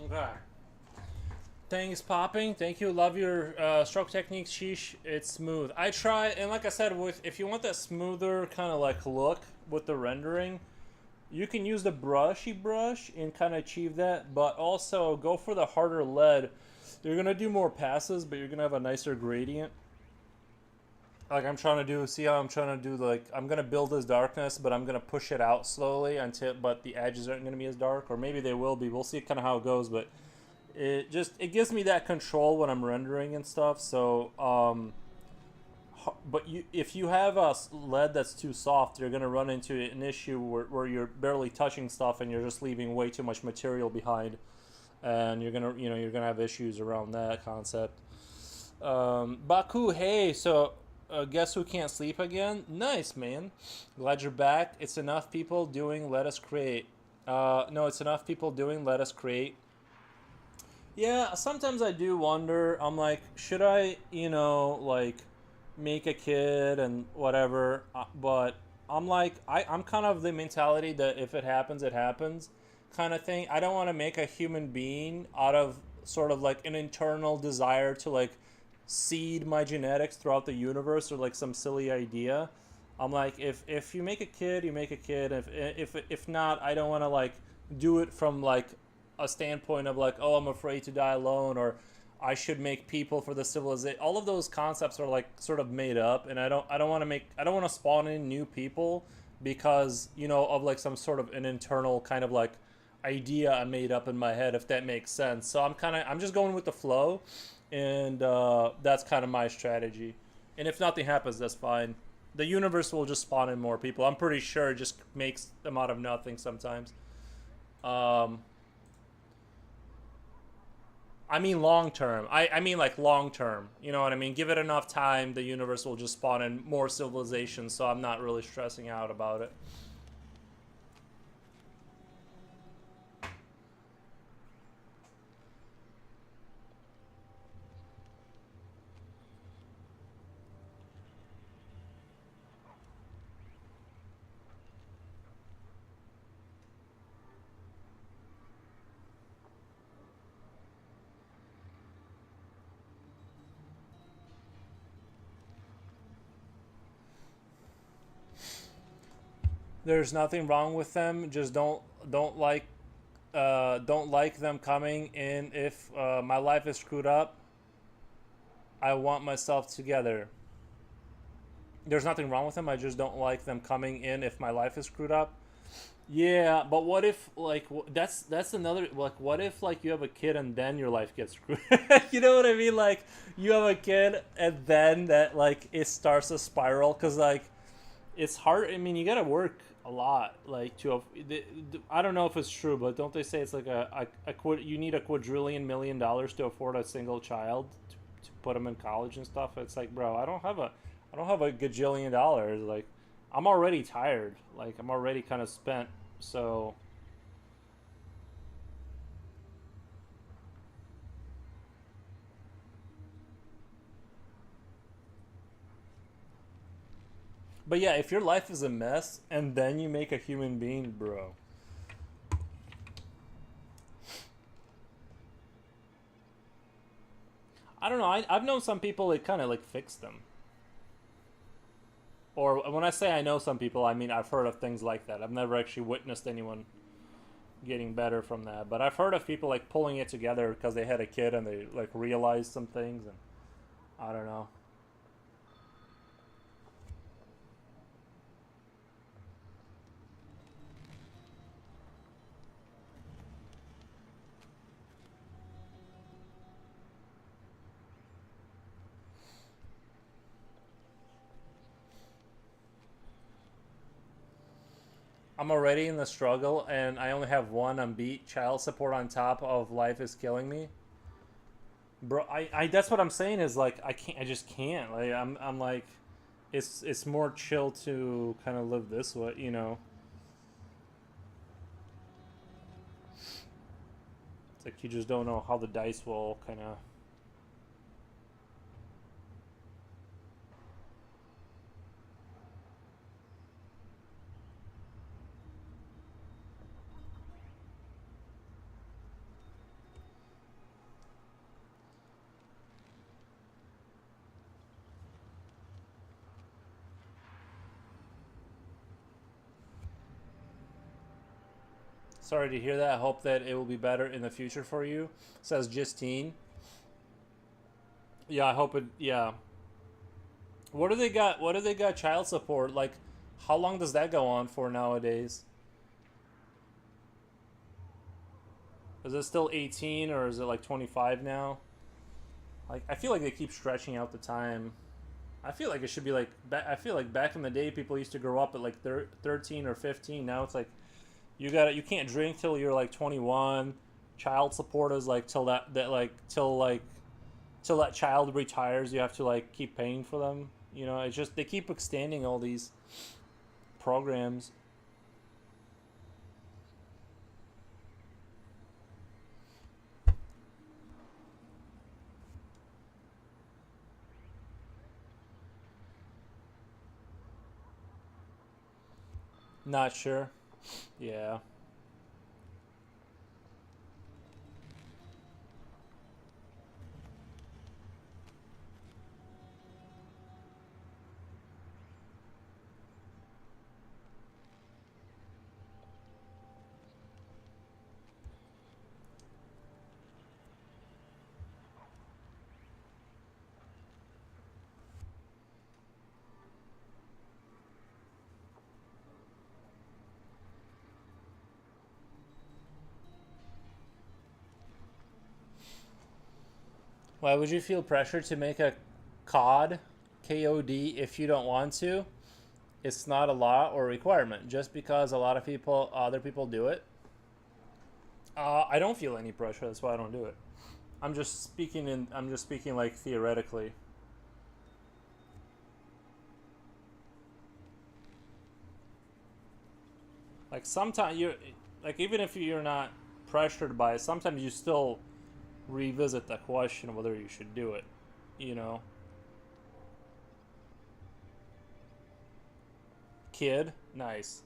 Okay. Things popping. Thank you. Love your stroke technique. Sheesh, it's smooth. I try, and like I said, with if you want that smoother kind of like look with the rendering, you can use the brushy brush and kind of achieve that. But also go for the harder lead. You're gonna do more passes, but you're gonna have a nicer gradient. Like I'm trying to do. See how I'm trying to do? Like I'm gonna build this darkness, but I'm gonna push it out slowly until. But the edges aren't gonna be as dark, or maybe they will be. We'll see kind of how it goes, but it gives me that control when I'm rendering and stuff. So but if you have a lead that's too soft, you're gonna run into an issue where you're barely touching stuff and you're just leaving way too much material behind, and you're gonna have issues around that concept. Baku, hey, so guess who can't sleep again? Nice, man. Glad you're back. It's enough people doing Let Us Create. No, it's enough people doing Let Us Create. Yeah, sometimes I do wonder. I'm like, should I, like, make a kid and whatever? But I'm like, I'm kind of the mentality that if it happens, it happens kind of thing. I don't want to make a human being out of sort of like an internal desire to like seed my genetics throughout the universe or like some silly idea. I'm like, if you make a kid, you make a kid. If not, I don't want to like do it from like a standpoint of like, oh, I'm afraid to die alone, or I should make people for the civilization. All of those concepts are like sort of made up, and I don't want to spawn in new people because, you know, of like some sort of an internal kind of like idea I made up in my head, if that makes sense. So I'm just going with the flow, and that's kind of my strategy. And if nothing happens, that's fine. The universe will just spawn in more people. I'm pretty sure it just makes them out of nothing sometimes. Um, I mean long term. I mean like long term. You know what I mean? Give it enough time, the universe will just spawn in more civilizations, so I'm not really stressing out about it. There's nothing wrong with them. Just don't like them coming in. If my life is screwed up, I want myself together. There's nothing wrong with them. I just don't like them coming in if my life is screwed up. Yeah, but what if like that's another like what if like you have a kid and then your life gets screwed? You know what I mean? Like you have a kid and then that like it starts a spiral because like it's hard. I mean, you gotta work a lot like I don't know if it's true, but don't they say it's like you need a quadrillion million dollars to afford a single child to put them in college and stuff? It's like, bro, I don't have a gajillion dollars. Like I'm already tired. Like I'm already kind of spent. So, but yeah, if your life is a mess and then you make a human being, bro. I don't know. I've known some people that kind of like fix them. Or when I say I know some people, I mean I've heard of things like that. I've never actually witnessed anyone getting better from that, but I've heard of people like pulling it together because they had a kid and they like realized some things, and I don't know. I'm already in the struggle and I only have one unbeat child support on top of life is killing me. Bro, I that's what I'm saying is like I just can't. Like I'm like it's more chill to kind of live this way, you know. It's like you just don't know how the dice will kind of. Sorry to hear that. I hope that it will be better in the future for you. Says Justine. Yeah, I hope it. Yeah. What do they got? What do they got? Child support. Like, how long does that go on for nowadays? Is it still 18 or is it like 25 now? Like, I feel like they keep stretching out the time. I feel like it should be like. I feel like back in the day, people used to grow up at like 13 or 15. Now it's like you can't drink till you're like 21. Child support is like till that child retires. You have to like keep paying for them. You know, it's just they keep extending all these programs. Not sure. Yeah. Why would you feel pressure to make a COD, KOD, if you don't want to? It's not a law or requirement. Just because a lot of people, other people do it. I don't feel any pressure. That's why I don't do it. I'm just speaking like theoretically. Like sometimes you, like even if you're not pressured by it, sometimes you still revisit the question whether you should do it. You know, kid, nice.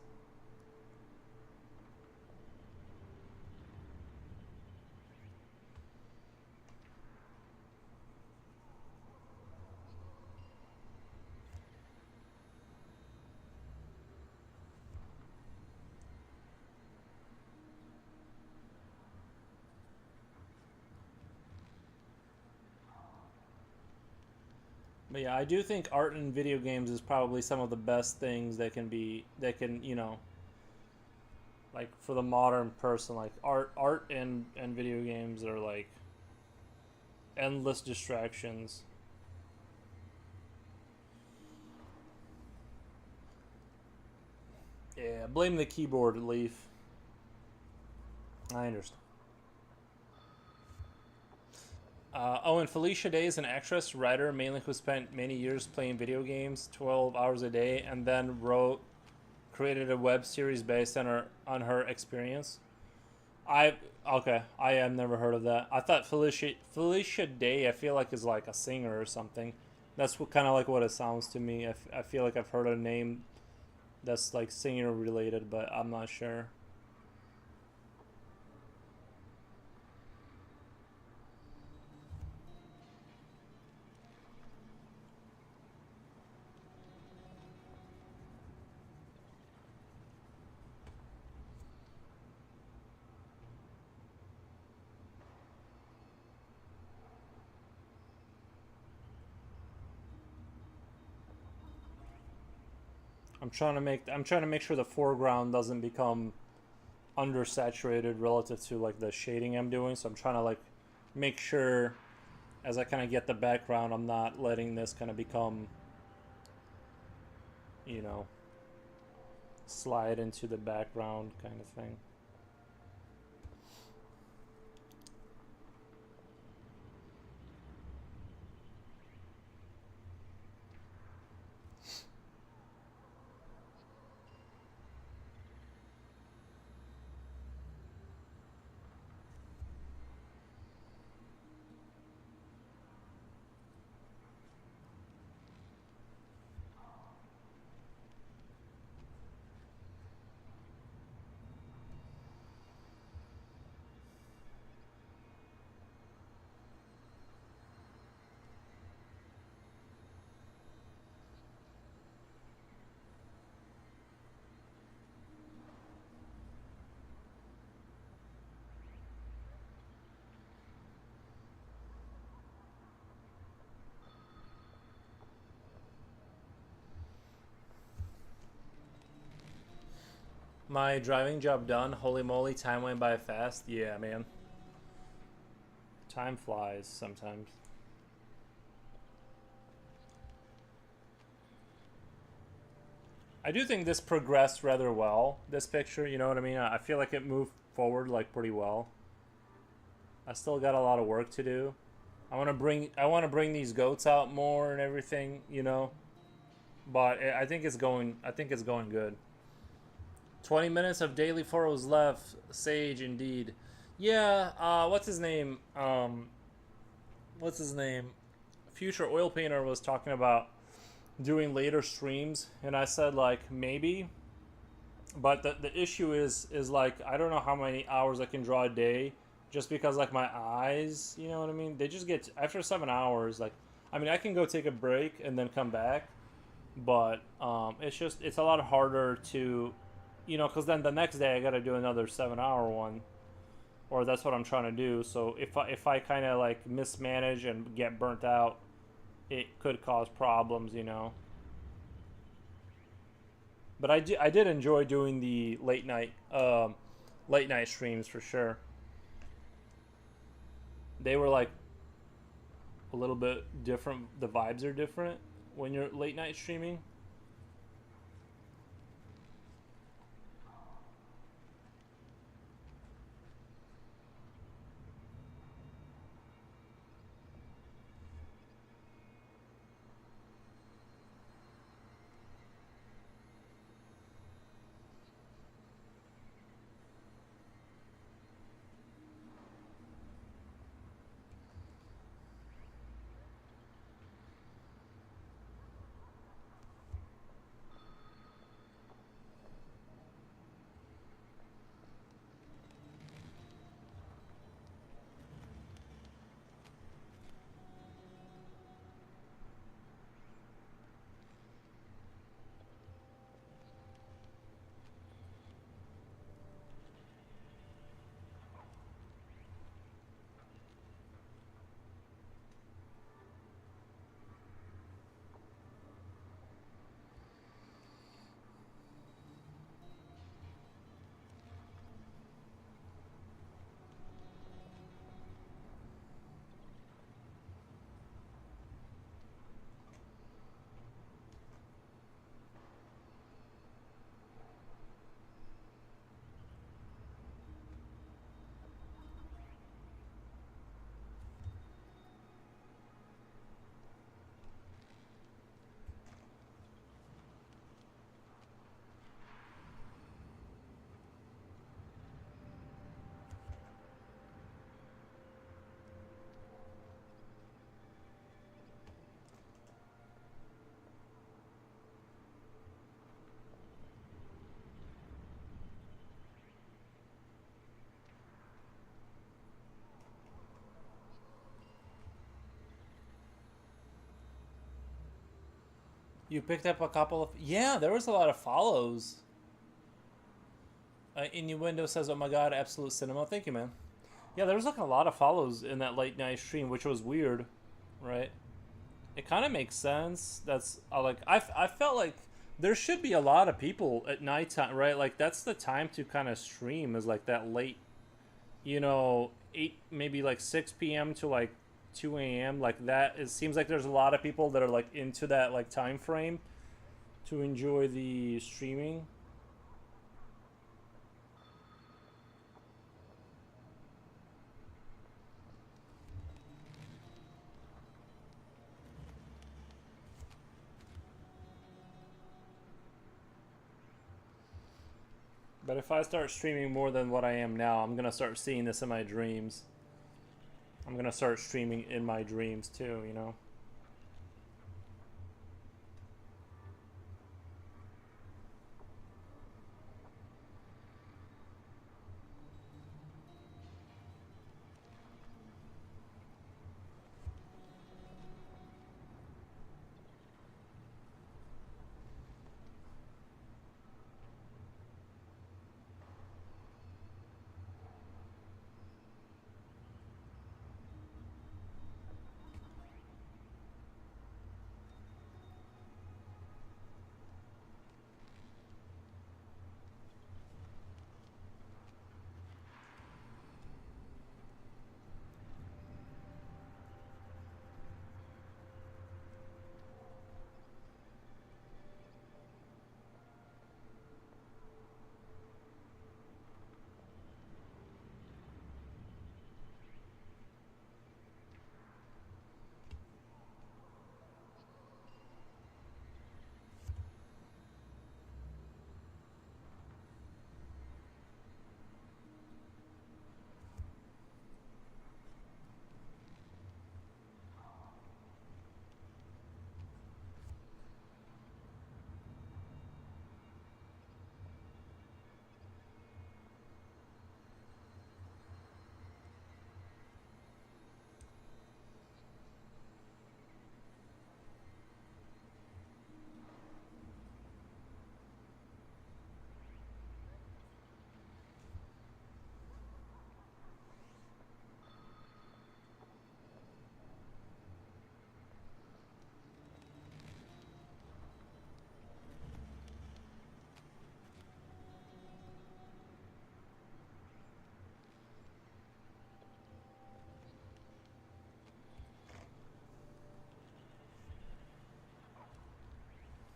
But yeah, I do think art in video games is probably some of the best things that can be that can like for the modern person, like art and video games are like endless distractions. Yeah, blame the keyboard, Leaf. I understand. Oh, and Felicia Day is an actress, writer, mainly who spent many years playing video games, 12 hours a day, and then created a web series based on her experience. I okay, I have never heard of that. I thought Felicia Day, I feel like is like a singer or something. That's what kind of like what it sounds to me. I feel like I've heard a name that's like singer related, but I'm not sure. I'm trying to make sure the foreground doesn't become undersaturated relative to like the shading I'm doing. So I'm trying to like make sure as I kind of get the background, I'm not letting this kind of become, you know, slide into the background kind of thing. My driving job done. Holy moly, time went by fast. Yeah, man. Time flies sometimes. I do think this progressed rather well, this picture, you know what I mean? I feel like it moved forward like pretty well. I still got a lot of work to do. I want to bring these goats out more and everything, you know. But I think it's going good. 20 minutes of daily photos left. Sage indeed. Yeah, what's his name? What's his name? Future Oil Painter was talking about doing later streams, and I said like maybe, but the issue is like I don't know how many hours I can draw a day, just because like my eyes, you know what I mean? They just get after 7 hours. Like, I mean, I can go take a break and then come back, but it's a lot harder to, you know, because then the next day I got to do another 7 hour one, or that's what I'm trying to do. So if I kind of like mismanage and get burnt out, it could cause problems, you know. But I did enjoy doing the late night streams for sure. They were like a little bit different. The vibes are different when you're late night streaming. You picked up a couple of, yeah. There was a lot of follows. Innuendo says, "Oh my god, absolute cinema." Thank you, man. Yeah, there was like a lot of follows in that late night stream, which was weird, right? It kind of makes sense. That's like I felt like there should be a lot of people at nighttime, right? Like that's the time to kind of stream is like that late, 8 maybe like 6 p.m. to like 2 a.m. like that. It seems like there's a lot of people that are like into that like time frame to enjoy the streaming. But if I start streaming more than what I am now, I'm gonna start seeing this in my dreams. I'm gonna start streaming in my dreams too, you know?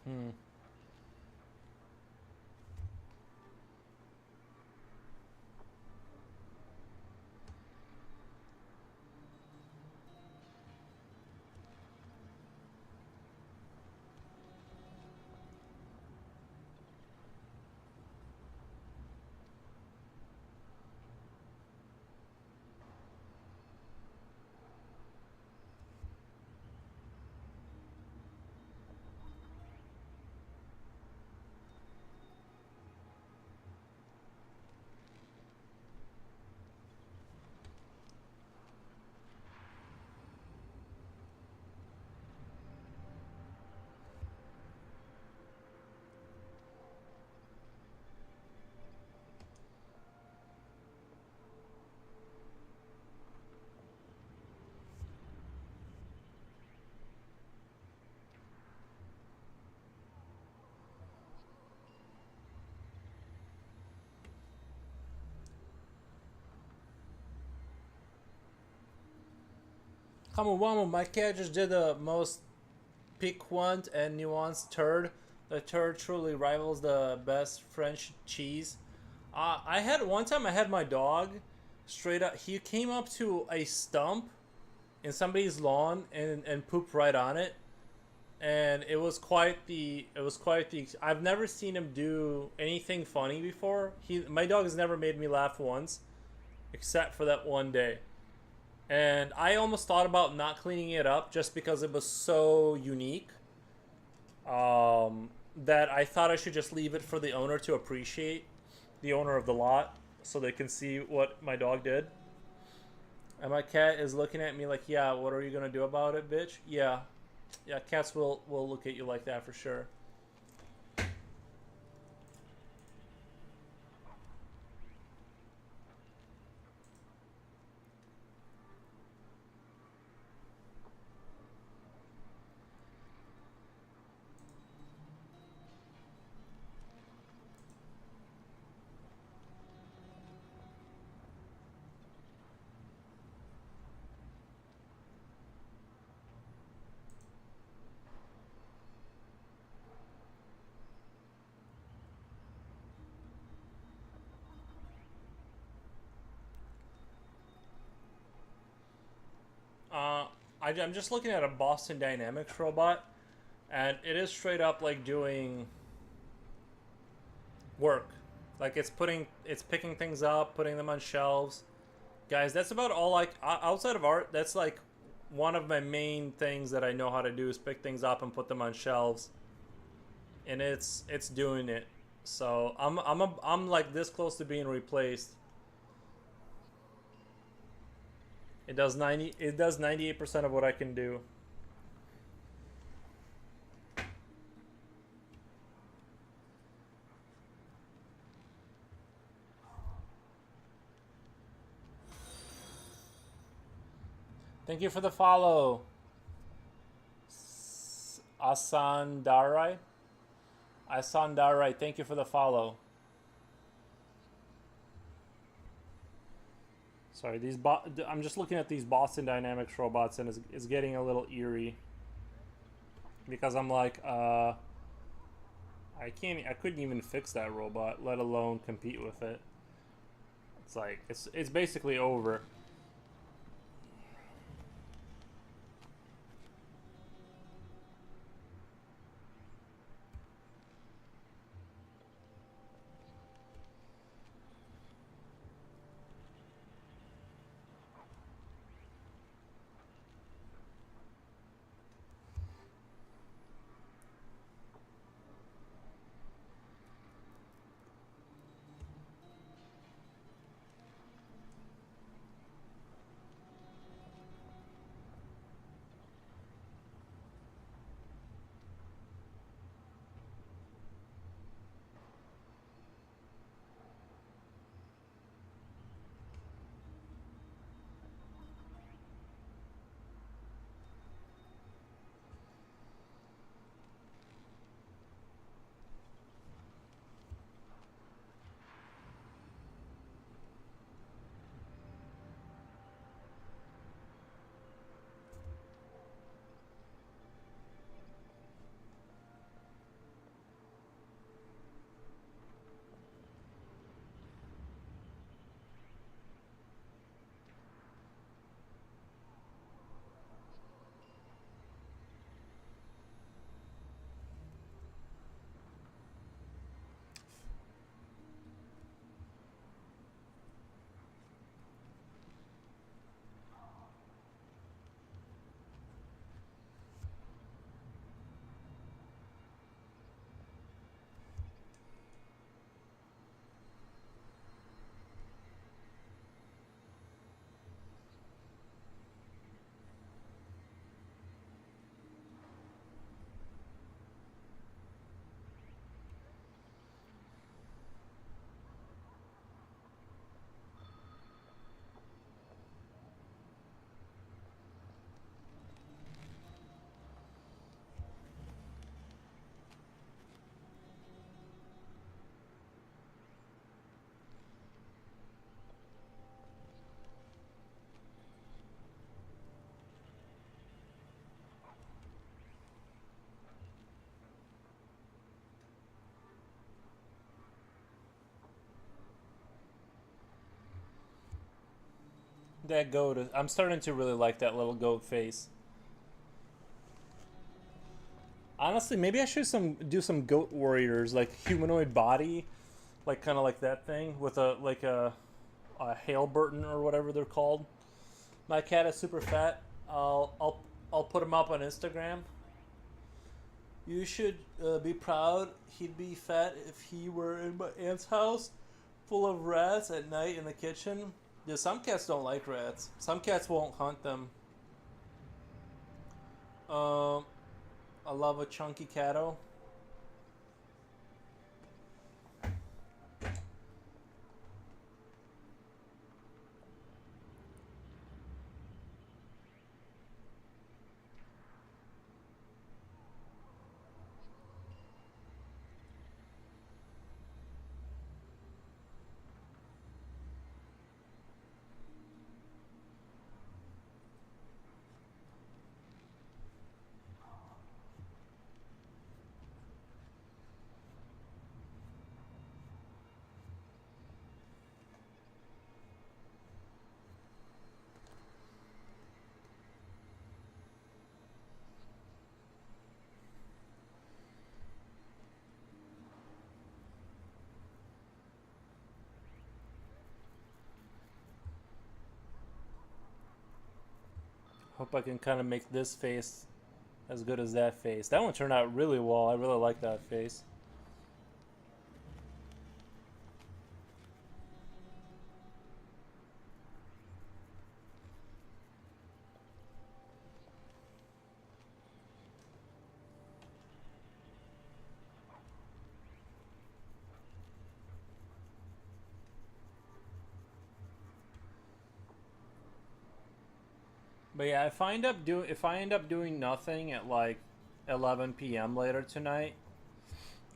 Hmm. Kamawamo, my cat just did the most piquant and nuanced turd. The turd truly rivals the best French cheese. I had one time I had my dog straight up. He came up to a stump in somebody's lawn and pooped right on it, and it was quite the. I've never seen him do anything funny before. My dog has never made me laugh once, except for that one day. And I almost thought about not cleaning it up just because it was so unique. That I thought I should just leave it for the owner to appreciate, the owner of the lot, so they can see what my dog did. And my cat is looking at me like, yeah, what are you gonna do about it, bitch? Yeah, yeah, cats will look at you like that for sure. Uh, I'm just looking at a Boston Dynamics robot, and it is straight up like doing work. Like it's picking things up, putting them on shelves. Guys, that's about all like outside of art. That's like one of my main things that I know how to do is pick things up and put them on shelves, and it's doing it. So I'm like this close to being replaced. It does 98% of what I can do. Thank you for the follow, Asandarai. Asandarai, thank you for the follow. Sorry, I'm just looking at these Boston Dynamics robots, and it's getting a little eerie because I'm like, I couldn't even fix that robot, let alone compete with it. It's like it's basically over. That goat is, I'm starting to really like that little goat face. Honestly, maybe I should do some goat warriors, like humanoid body, like kind of like that thing with a Haleburton or whatever they're called. My cat is super fat. I'll put him up on Instagram. You should be proud. He'd be fat if he were in my aunt's house, full of rats at night in the kitchen. Yeah, some cats don't like rats. Some cats won't hunt them. Um, I love a chunky catto. Hope I can kind of make this face as good as that face. That one turned out really well. I really like that face. But yeah, if I end up doing nothing at like 11 p.m. later tonight,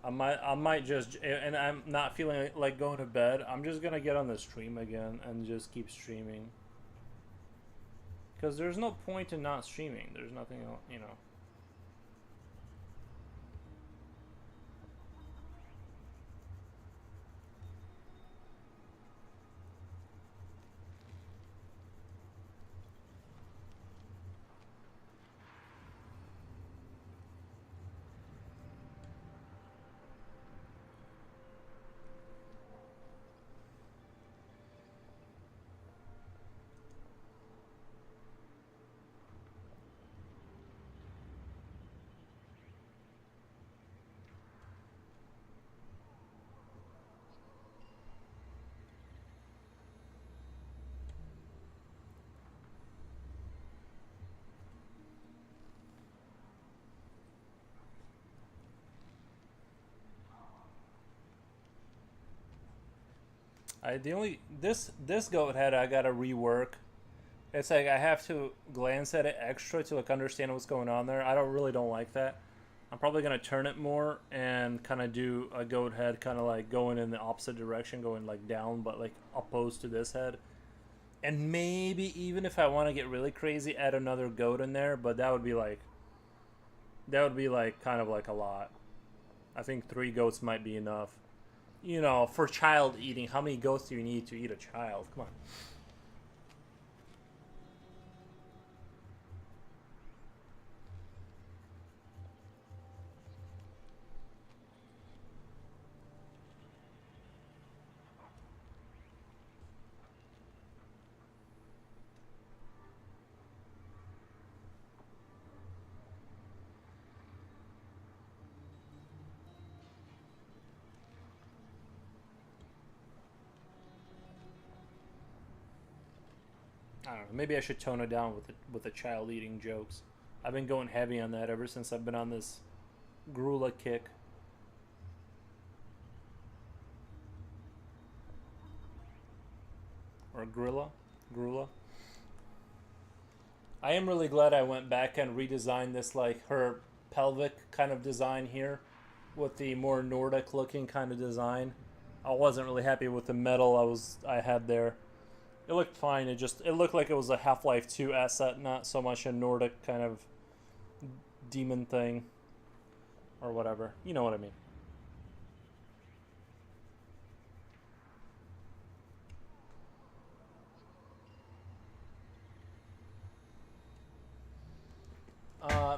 I might just, and I'm not feeling like going to bed. I'm just gonna get on the stream again and just keep streaming. Because there's no point in not streaming. There's nothing else, you know. The only this goat head I gotta rework. It's like I have to glance at it extra to like understand what's going on there. I don't like that. I'm probably gonna turn it more and kind of do a goat head, kind of like going in the opposite direction, going like down, but like opposed to this head. And maybe even if I want to get really crazy, add another goat in there. But that would be like kind of like a lot. I think 3 goats might be enough. You know, for child eating, how many goats do you need to eat a child? Come on. I don't know. Maybe I should tone it down with the child eating jokes. I've been going heavy on that ever since I've been on this Grula kick. Or Grilla? Grula? I am really glad I went back and redesigned this, like her pelvic kind of design here with the more Nordic looking kind of design. I wasn't really happy with the metal I had there. It looked fine. It looked like it was a Half-Life 2 asset, not so much a Nordic kind of demon thing or whatever. You know what I mean.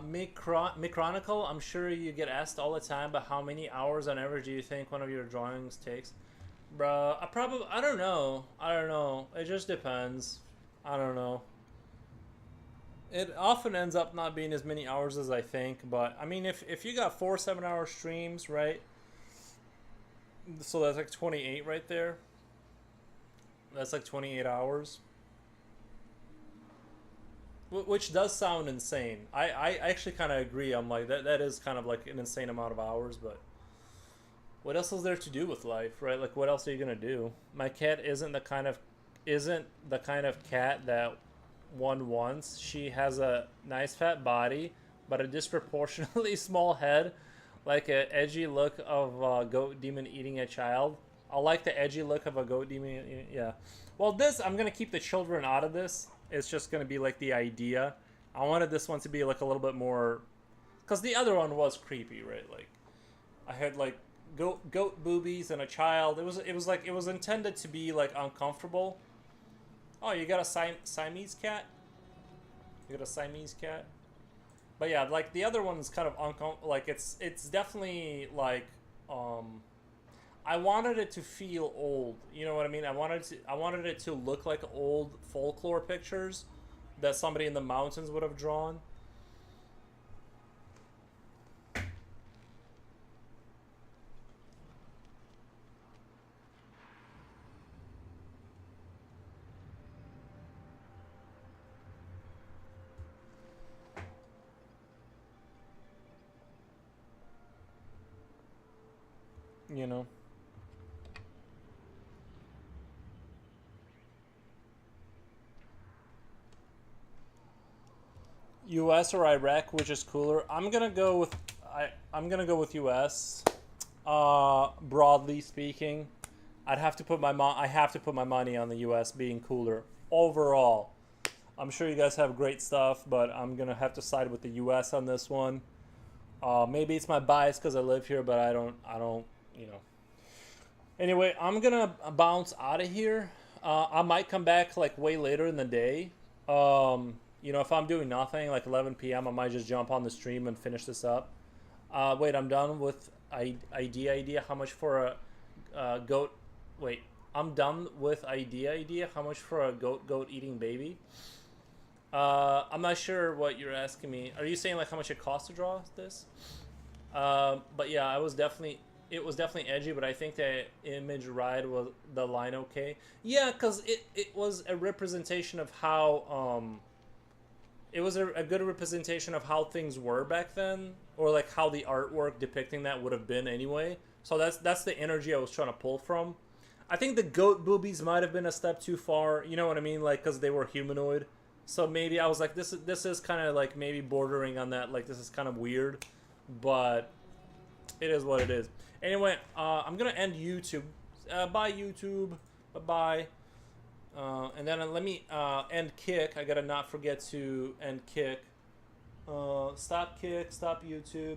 Micronicle, I'm sure you get asked all the time, but how many hours on average do you think one of your drawings takes? Bruh, I don't know. I don't know. It just depends. I don't know. It often ends up not being as many hours as I think, but I mean, if you got 4 7-hour streams, right? So that's like 28 right there. That's like 28 hours. Which does sound insane. I actually kind of agree. I'm like, that is kind of like an insane amount of hours, but what else is there to do with life, right? Like, what else are you gonna do? My cat isn't the kind of cat that one wants. She has a nice fat body, but a disproportionately small head, like an edgy look of a goat demon eating a child. I like the edgy look of a goat demon. Yeah. Well, this, I'm gonna keep the children out of this. It's just gonna be like the idea. I wanted this one to be like a little bit more, because the other one was creepy, right? Like, I had like goat boobies and a child. It was intended to be like uncomfortable. Oh, you got a Siamese cat? You got a Siamese cat? But yeah, like the other one's kind of uncomfortable. Like it's definitely like I wanted it to feel old. You know what I mean? I wanted it to look like old folklore pictures that somebody in the mountains would have drawn. You know. US or Iraq, which is cooler? I'm gonna go with US. Broadly speaking, I have to put my money on the US being cooler overall. I'm sure you guys have great stuff, but I'm gonna have to side with the US on this one. Maybe it's my bias because I live here, but I don't, you know. Anyway, I'm gonna bounce out of here. I might come back like way later in the day. You know, if I'm doing nothing, like 11 p.m., I might just jump on the stream and finish this up. Wait, I'm done with idea. How much for a goat? Wait, I'm done with idea. How much for a goat eating baby? I'm not sure what you're asking me. Are you saying like how much it costs to draw this? But yeah, it was definitely edgy, but I think the image ride was the line okay. Yeah, because it was a representation of how it was a good representation of how things were back then, or like how the artwork depicting that would have been anyway. So that's the energy I was trying to pull from. I think the goat boobies might have been a step too far. You know what I mean? Like, because they were humanoid. So maybe I was like, this is kind of like maybe bordering on that. Like, this is kind of weird, but it is what it is. Anyway, I'm gonna end YouTube. Bye YouTube. Bye. And then let me end Kick. I gotta not forget to end Kick. Stop Kick. Stop YouTube.